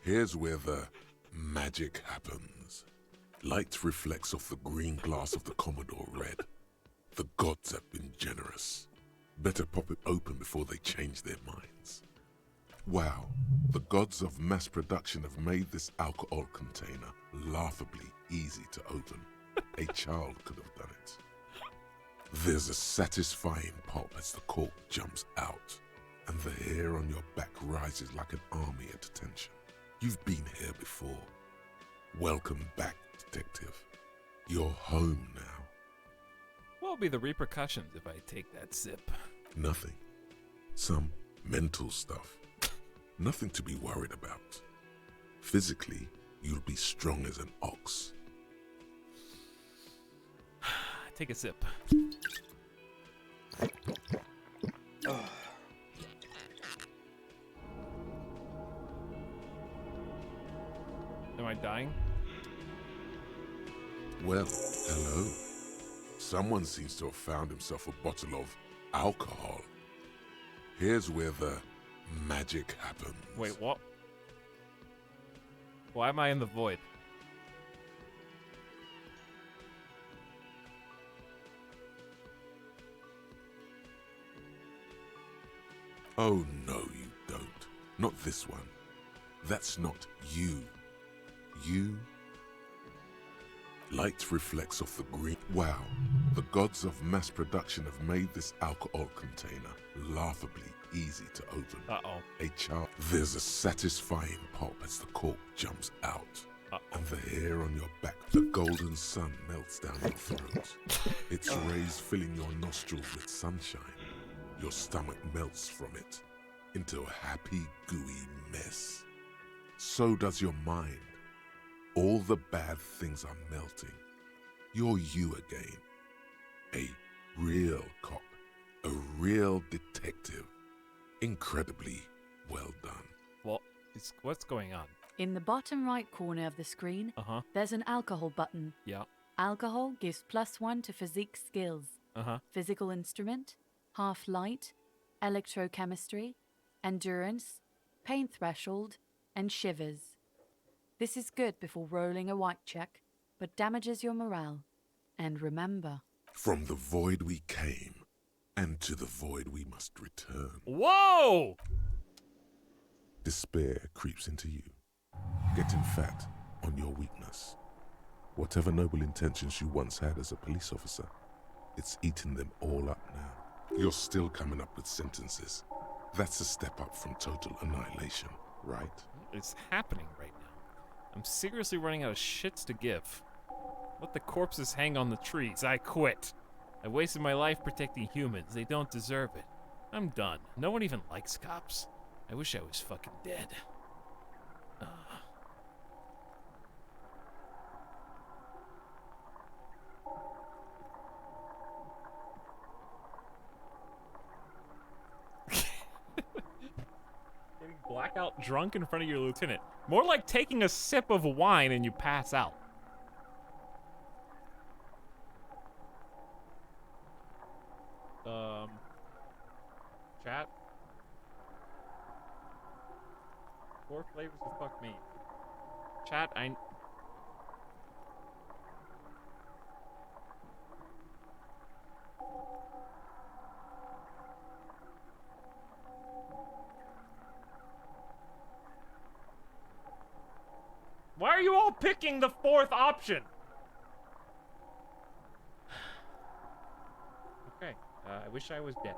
Here's where the magic happens. Light reflects off the green glass of the Commodore Red. The gods have been generous. Better pop it open before they change their minds. Wow, the gods of mass production have made this alcohol container laughably easy to open. A child could have done it. There's a satisfying pop as the cork jumps out, and the hair on your back rises like an army at attention. You've been here before. Welcome back, detective. You're home now. What will be the repercussions if I take that sip? Nothing. Some mental stuff. Nothing to be worried about. Physically, you'll be strong as an ox. Take a sip. Am I dying? Well, hello. Someone seems to have found himself a bottle of alcohol. Here's where the magic happens. Wait, what? Why am I in the void? Oh, no, you don't. Not this one. That's not you. You... Light reflects off the green... Wow. The gods of mass production have made this alcohol container laughably easy to open. Uh-oh. A child... There's a satisfying pop as the cork jumps out. And the hair on your back, the golden sun melts down your throat. Its rays filling your nostrils with sunshine. Your stomach melts from it into a happy, gooey mess. So does your mind. All the bad things are melting. You're you again. A real cop. A real detective. Incredibly well done. What's going on? In the bottom right corner of the screen, there's an alcohol button. Yeah. Alcohol gives +1 to physique skills. Physical instrument, half light, electrochemistry, endurance, pain threshold, and shivers. This is good before rolling a white check, but damages your morale. And remember... From the void we came, and to the void we must return. Whoa! Despair creeps into you, getting fat on your weakness. Whatever noble intentions you once had as a police officer, it's eating them all up now. You're still coming up with sentences. That's a step up from total annihilation, right? It's happening right now. I'm seriously running out of shits to give. Let the corpses hang on the trees. I quit. I wasted my life protecting humans. They don't deserve it. I'm done. No one even likes cops. I wish I was fucking dead. Getting blackout drunk in front of your lieutenant. More like taking a sip of wine and you pass out. Chat, flavors of fuck me. Chat, Why are you all picking the fourth option? Okay, I wish I was dead.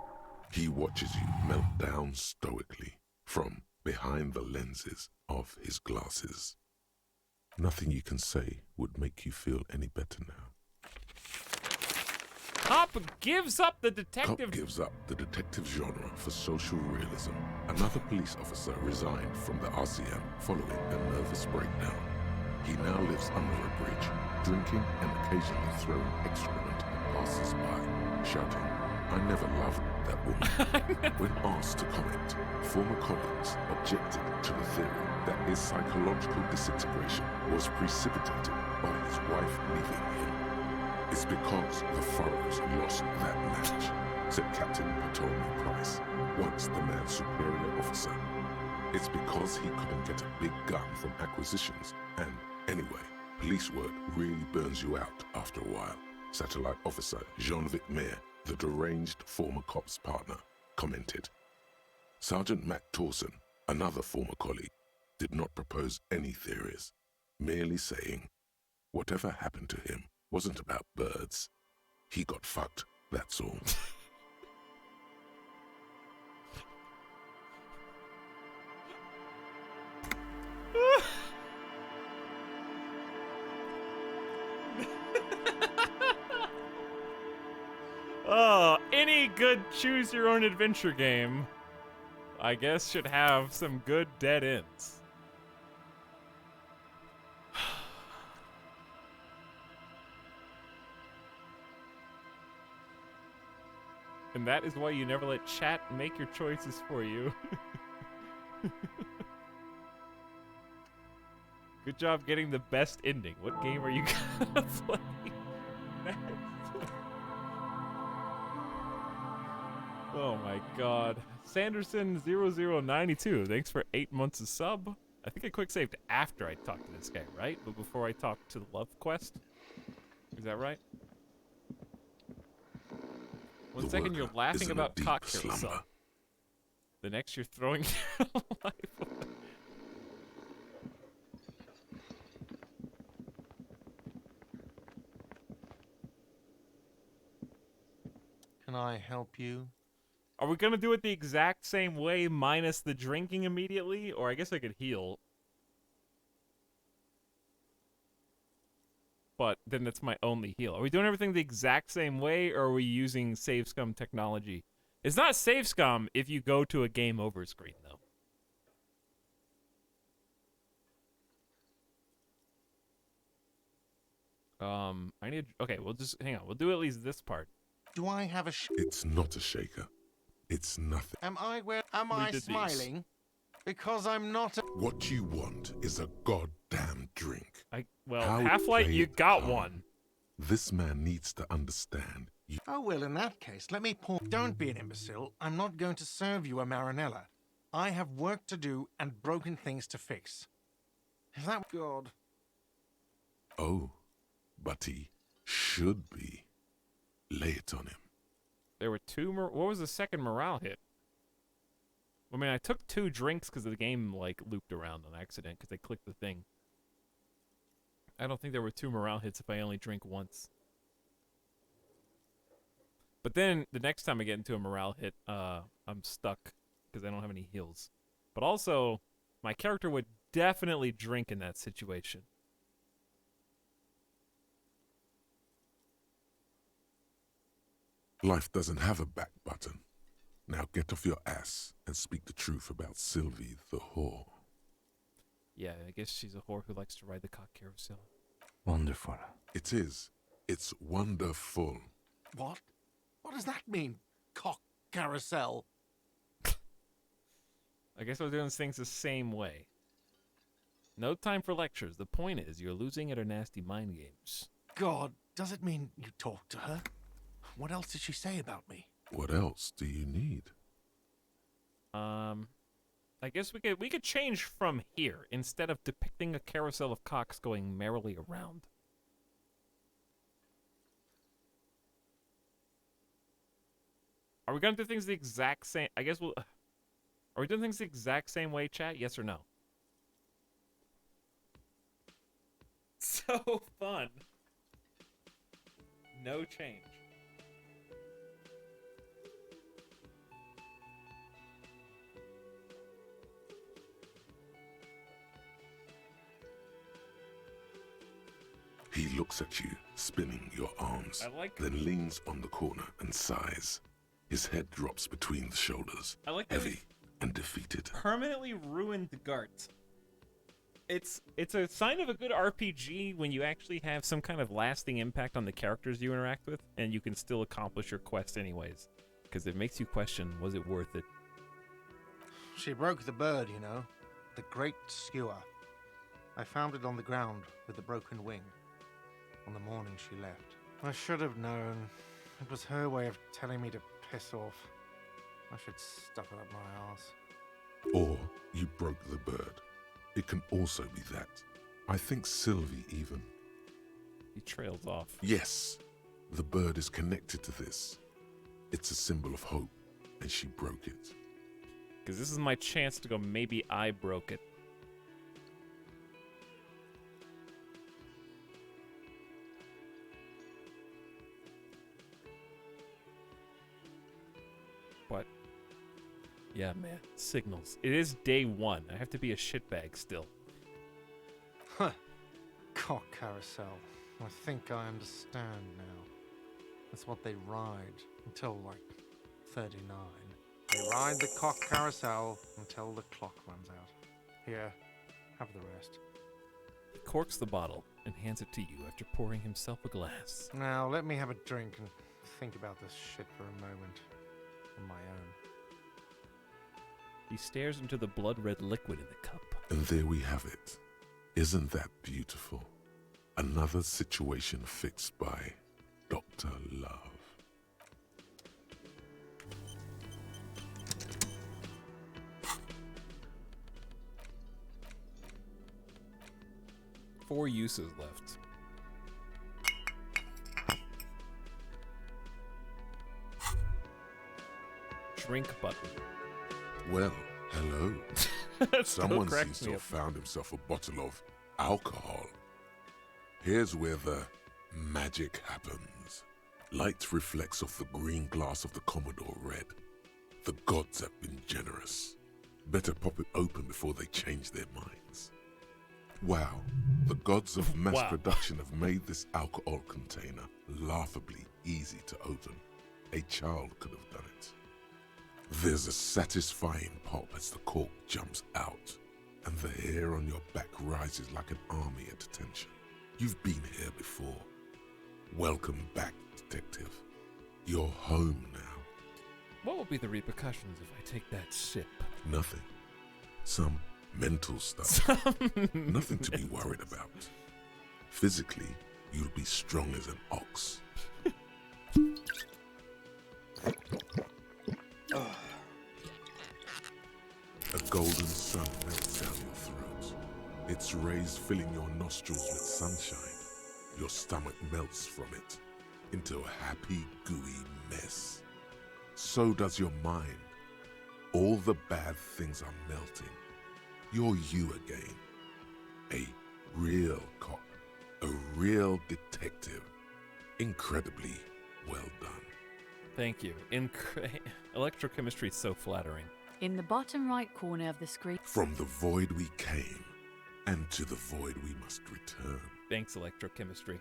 He watches you melt down stoically from behind the lenses of his glasses. Nothing you can say would make you feel any better now. Cop gives up the detective. Cop gives up the detective genre for social realism. Another police officer resigned from the RCM following a nervous breakdown. He now lives under a bridge, drinking and occasionally throwing excrement at passers-by, shouting, "I never loved that woman." When asked to comment, former colleagues objected to the theory that his psychological disintegration was precipitated by his wife leaving him. "It's because the Furrows lost that match," said Captain Ptolemy Price, once the man's superior officer. "It's because he couldn't get a big gun from acquisitions, and anyway, police work really burns you out after a while," Satellite Officer Jean-Vic Mayer, the deranged former cop's partner, commented. Sergeant Matt Torson, another former colleague, did not propose any theories, merely saying, "Whatever happened to him wasn't about birds. He got fucked, that's all." Oh, any good choose-your-own-adventure game, I guess, should have some good dead ends. And that is why you never let chat make your choices for you. Good job getting the best ending. What game are you gonna play next? Oh my god. Sanderson0092, thanks for 8 months of sub. I think I quick saved after I talked to this guy, right? But before I talked to the love quest? Is that right? One second you're laughing about cocktail sub. The next you're throwing your life away. Can I help you? Are we gonna do it the exact same way minus the drinking immediately? Or I guess I could heal. But then that's my only heal. Are we doing everything the exact same way, or are we using save scum technology? It's not save scum if you go to a game over screen, though. I need... Okay, we'll just... Hang on. We'll do at least this part. Do I have a It's not a shaker. It's nothing. Am I smiling? Because I'm not a... What you want is a goddamn drink. Well, How it Half-Light, you played got calm. one. This man needs to understand. Oh, well, in that case, let me pour... Don't be an imbecile. I'm not going to serve you a marinella. I have work to do and broken things to fix. Is that... God. Oh, but he should be. Lay it on him. There were two... What was the second morale hit? I mean, I took 2 drinks because the game, like, looped around on accident because I clicked the thing. I don't think there were 2 morale hits if I only drink once. But then, the next time I get into a morale hit, I'm stuck because I don't have any heals. But also, my character would definitely drink in that situation. Life doesn't have a back button. Now get off your ass and speak the truth about Sylvie the whore. Yeah, I guess she's a whore who likes to ride the cock carousel. Wonderful. It is. It's wonderful. What? What does that mean? Cock carousel? I guess we're doing things the same way. No time for lectures. The point is, you're losing at her nasty mind games. God, does it mean you talked to her? What else did she say about me? What else do you need? I I guess we could change from here instead of depicting a carousel of cocks going merrily around. Are we gonna do things the exact same? I guess we'll. Are we doing things the exact same way, chat? Yes or no? So fun. No change. He looks at you, spinning your arms, then leans on the corner and sighs. His head drops between the shoulders, heavy and defeated. Permanently ruined Gart. It's a sign of a good RPG when you actually have some kind of lasting impact on the characters you interact with, and you can still accomplish your quest anyways. Because it makes you question, was it worth it? She broke the bird, you know. The great skewer. I found it on the ground with the broken wing. On the morning she left. I should have known. It was her way of telling me to piss off. I should stuff it up my arse. Or you broke the bird. It can also be that. I think Sylvie even. He trails off. Yes, the bird is connected to this. It's a symbol of hope, and she broke it. Because this is my chance to go, maybe I broke it. But, yeah, man, signals. It is day one. I have to be a shitbag still. Huh. Cock carousel. I think I understand now. That's what they ride until, like, 39. They ride the cock carousel until the clock runs out. Here, have the rest. He corks the bottle and hands it to you after pouring himself a glass. Now, let me have a drink and think about this shit for a moment. On my own. He stares into the blood-red liquid in the cup. And there we have it. Isn't that beautiful? Another situation fixed by Dr. Love. Four uses left. Drink button. Well, hello. Still Someone cracks seems to me have up. found himself a bottle of alcohol. Here's where the magic happens. Light reflects off the green glass of the Commodore Red. The gods have been generous. Better pop it open before they change their minds. Wow, the gods of mass Wow. production have made this alcohol container laughably easy to open. A child could have done it. There's a satisfying pop as the cork jumps out, and the hair on your back rises like an army at attention. You've been here before. Welcome back, detective. You're home now. What will be the repercussions if I take that sip? Nothing. Some mental stuff. Nothing to be worried about. Physically, you'll be strong as an ox. A golden sun melts down your throat. Its rays filling your nostrils with sunshine. Your stomach melts from it into a happy, gooey mess. So does your mind. All the bad things are melting. You're you again. A real cop. A real detective. Incredibly well done. Thank you. Electrochemistry is so flattering. In the bottom right corner of the screen. From the void we came, and to the void we must return. Thanks, electrochemistry.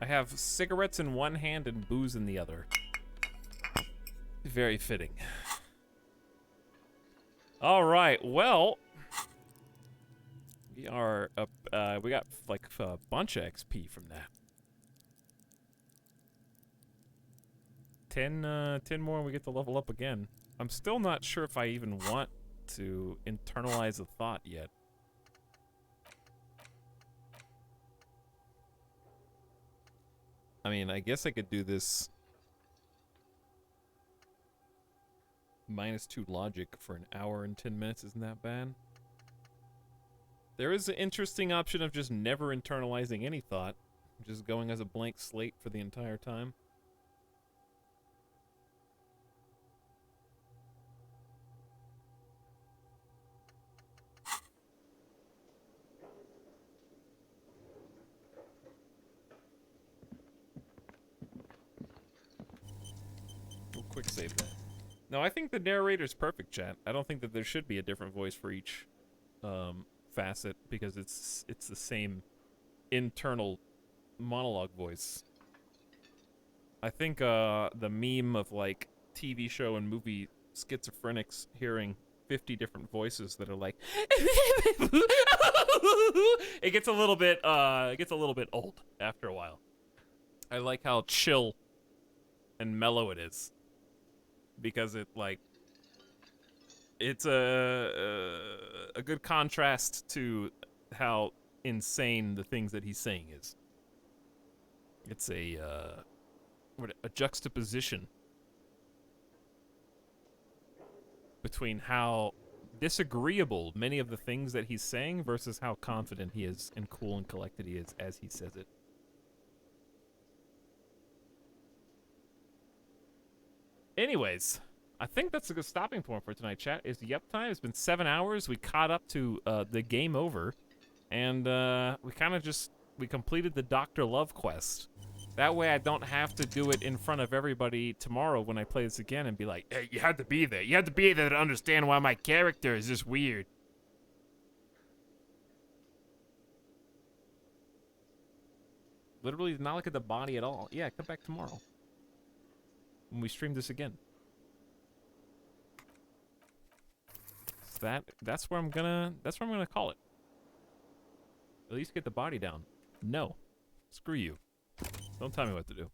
I have cigarettes in one hand and booze in the other. Very fitting. All right, well, we are up. We got like a bunch of XP from that. 10 more, and we get to level up again. I'm still not sure if I even want to internalize a thought yet. I mean, I guess I could do this -2 logic for an hour and 10 minutes. Isn't that bad? There is an interesting option of just never internalizing any thought, just going as a blank slate for the entire time. We'll quick save that. No, I think the narrator's perfect, chat. I don't think that there should be a different voice for each facet, because it's the same internal monologue voice. I think the meme of like TV show and movie schizophrenics hearing 50 different voices that are like it gets a little bit old after a while. I like how chill and mellow it is, because it's a good contrast to how insane the things that he's saying is. It's a juxtaposition between how disagreeable many of the things that he's saying versus how confident he is and cool and collected he is as he says it. Anyways, I think that's a good stopping point for tonight, chat. Is the up time. It's been 7 hours. We caught up to the game over, and we completed the Dr. Love quest. That way I don't have to do it in front of everybody tomorrow when I play this again and be like, hey, you had to be there. You had to be there to understand why my character is just weird. Literally not look at the body at all. Yeah, come back tomorrow when we stream this again. So that's where I'm gonna call it. At least get the body down. No. Screw you. Don't tell me what to do.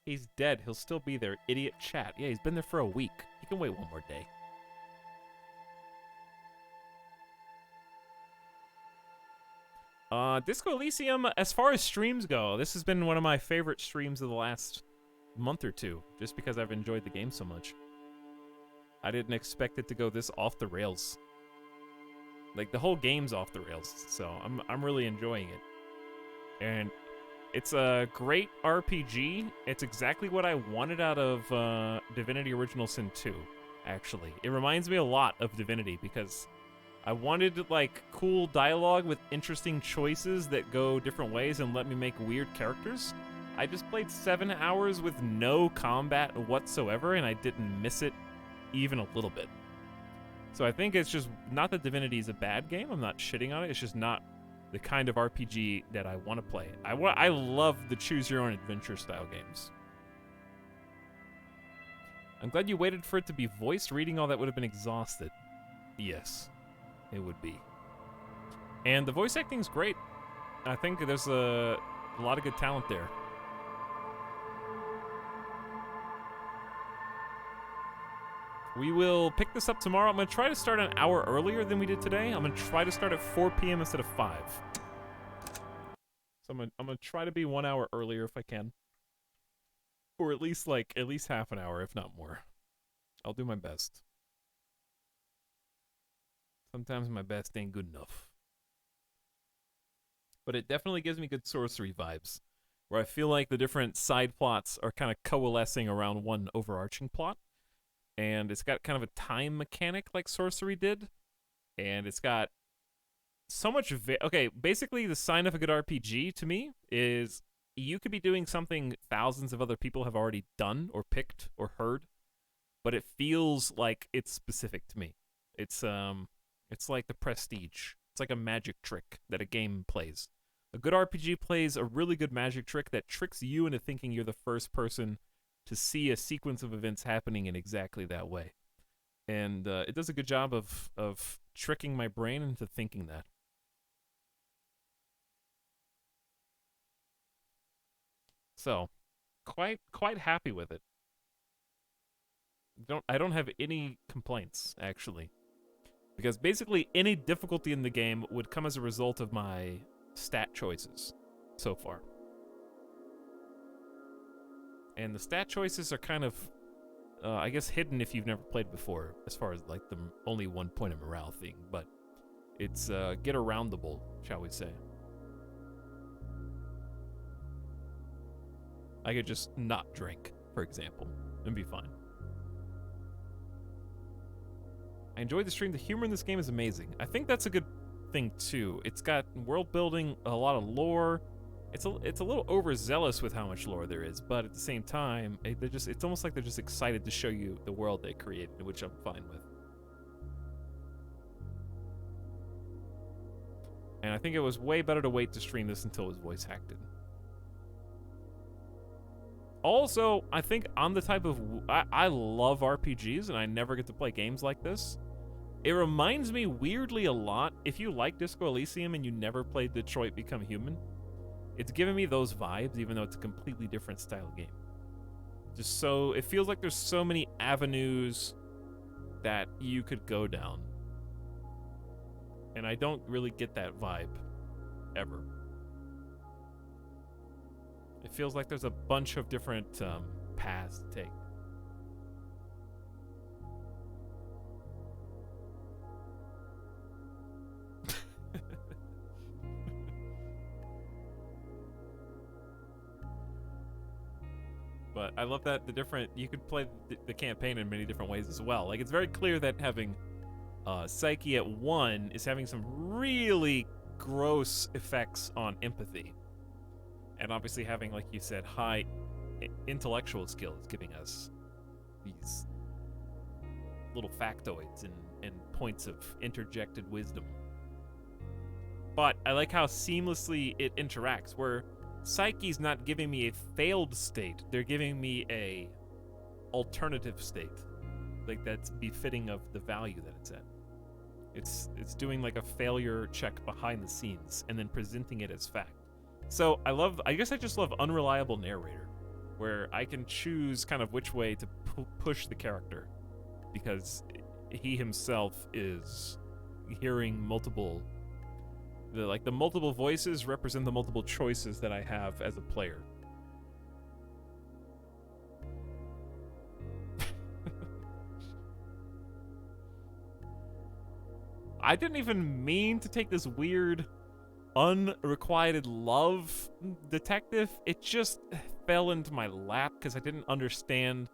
He's dead. He'll still be there. Idiot chat. Yeah, he's been there for a week. He can wait one more day. Disco Elysium, as far as streams go, this has been one of my favorite streams of the last month or two, just because I've enjoyed the game so much. I didn't expect it to go this off the rails. Like, the whole game's off the rails, so I'm really enjoying it. And it's a great RPG. It's exactly what I wanted out of Divinity Original Sin 2, actually. It reminds me a lot of Divinity, because I wanted, like, cool dialogue with interesting choices that go different ways and let me make weird characters. I just played 7 hours with no combat whatsoever, and I didn't miss it even a little bit. So I think it's just, not that Divinity is a bad game, I'm not shitting on it, it's just not the kind of RPG that I want to play. I love the choose-your-own-adventure style games. I'm glad you waited for it to be voiced. Reading all that would have been exhausted. Yes, it would be. And the voice acting's great. I think there's a lot of good talent there. We will pick this up tomorrow. I'm going to try to start an hour earlier than we did today. I'm going to try to start at 4 p.m. instead of 5. So I'm going to try to be 1 hour earlier if I can. Or at least half an hour, if not more. I'll do my best. Sometimes my best ain't good enough. But it definitely gives me good sorcery vibes, where I feel like the different side plots are kind of coalescing around one overarching plot. And it's got kind of a time mechanic like sorcery did. And it's got so much... okay, basically the sign of a good RPG to me is you could be doing something thousands of other people have already done or picked or heard, but it feels like it's specific to me. It's like the Prestige. It's like a magic trick that a game plays. A good RPG plays a really good magic trick that tricks you into thinking you're the first person to see a sequence of events happening in exactly that way. And it does a good job of tricking my brain into thinking that. So, quite happy with it. I don't have any complaints, actually. Because basically any difficulty in the game would come as a result of my stat choices. so far. And the stat choices are kind of, I guess, hidden if you've never played before, as far as like the only 1 point of morale thing, but it's get aroundable, shall we say. I could just not drink, for example, and be fine. I enjoyed the stream. The humor in this game is amazing. I think that's a good thing too. It's got world building, a lot of lore. It's a little overzealous with how much lore there is, but at the same time, it's almost like they're just excited to show you the world they created, which I'm fine with. And I think it was way better to wait to stream this until it was voice acted. Also, I think I'm the type of... I love RPGs, and I never get to play games like this. It reminds me weirdly a lot, if you like Disco Elysium and you never played Detroit Become Human, it's giving me those vibes, even though it's a completely different style game. Just so... It feels like there's so many avenues that you could go down. And I don't really get that vibe, ever. It feels like there's a bunch of different paths to take. But I love that you could play the campaign in many different ways as well. Like, it's very clear that having Psyche at 1 is having some really gross effects on empathy. And obviously having, like you said, high intellectual skills, giving us these little factoids and points of interjected wisdom. But I like how seamlessly it interacts, where Psyche's not giving me a failed state, they're giving me a alternative state. Like, that's befitting of the value that it's at. It's doing like a failure check behind the scenes and then presenting it as fact. So I guess I just love unreliable narrator, where I can choose kind of which way to push the character, because he himself is hearing the multiple voices represent the multiple choices that I have as a player. I didn't even mean to take this weird unrequited love detective. It just fell into my lap because I didn't understand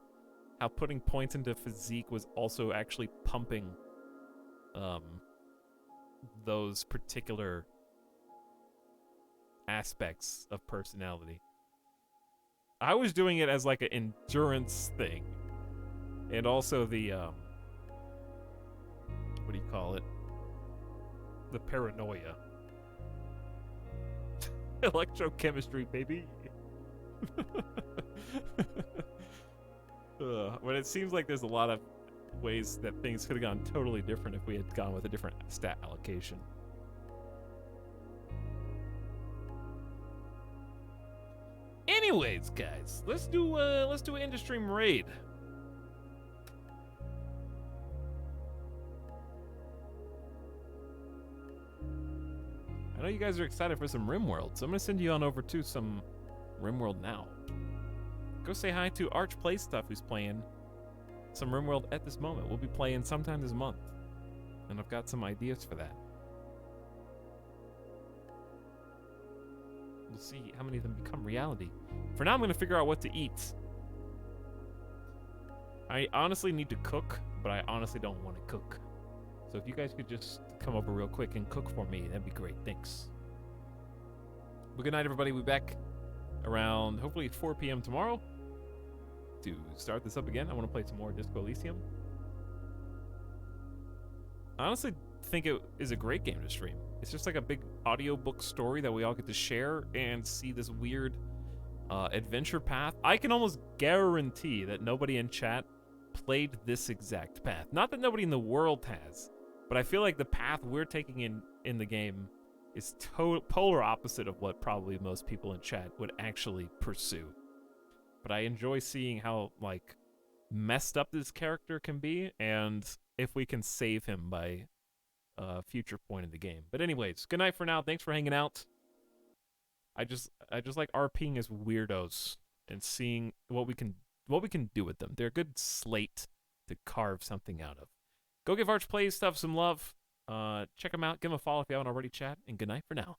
how putting points into physique was also actually pumping those particular aspects of personality. I was doing it as like an endurance thing, and also the what do you call it? The paranoia. Electrochemistry, baby. But it seems like there's a lot of ways that things could have gone totally different if we had gone with a different stat allocation. Anyways, guys, let's do an in-stream raid. I know you guys are excited for some RimWorld, so I'm gonna send you on over to some RimWorld now. Go say hi to Arch Play Stuff, who's playing some RimWorld at this moment. We'll be playing sometime this month, and I've got some ideas for that. We'll see how many of them become reality. For now, I'm gonna figure out what to eat. I honestly need to cook, but I honestly don't want to cook. So if you guys could just come over real quick and cook for me, that'd be great. Thanks. Well, good night, everybody. We'll be back around hopefully 4 p.m. tomorrow to start this up again. I want to play some more Disco Elysium. I honestly think it is a great game to stream. It's just like a big audiobook story that we all get to share and see this weird adventure path. I can almost guarantee that nobody in chat played this exact path. Not that nobody in the world has, but I feel like the path we're taking in the game is polar opposite of what probably most people in chat would actually pursue. But I enjoy seeing how, like, messed up this character can be, and if we can save him by a future point in the game. But anyways, good night for now. Thanks for hanging out. I just like RPing as weirdos and seeing what we can do with them. They're a good slate to carve something out of. Go give Arch Plays stuff some love. Check them out. Give them a follow if you haven't already, chat. And good night for now.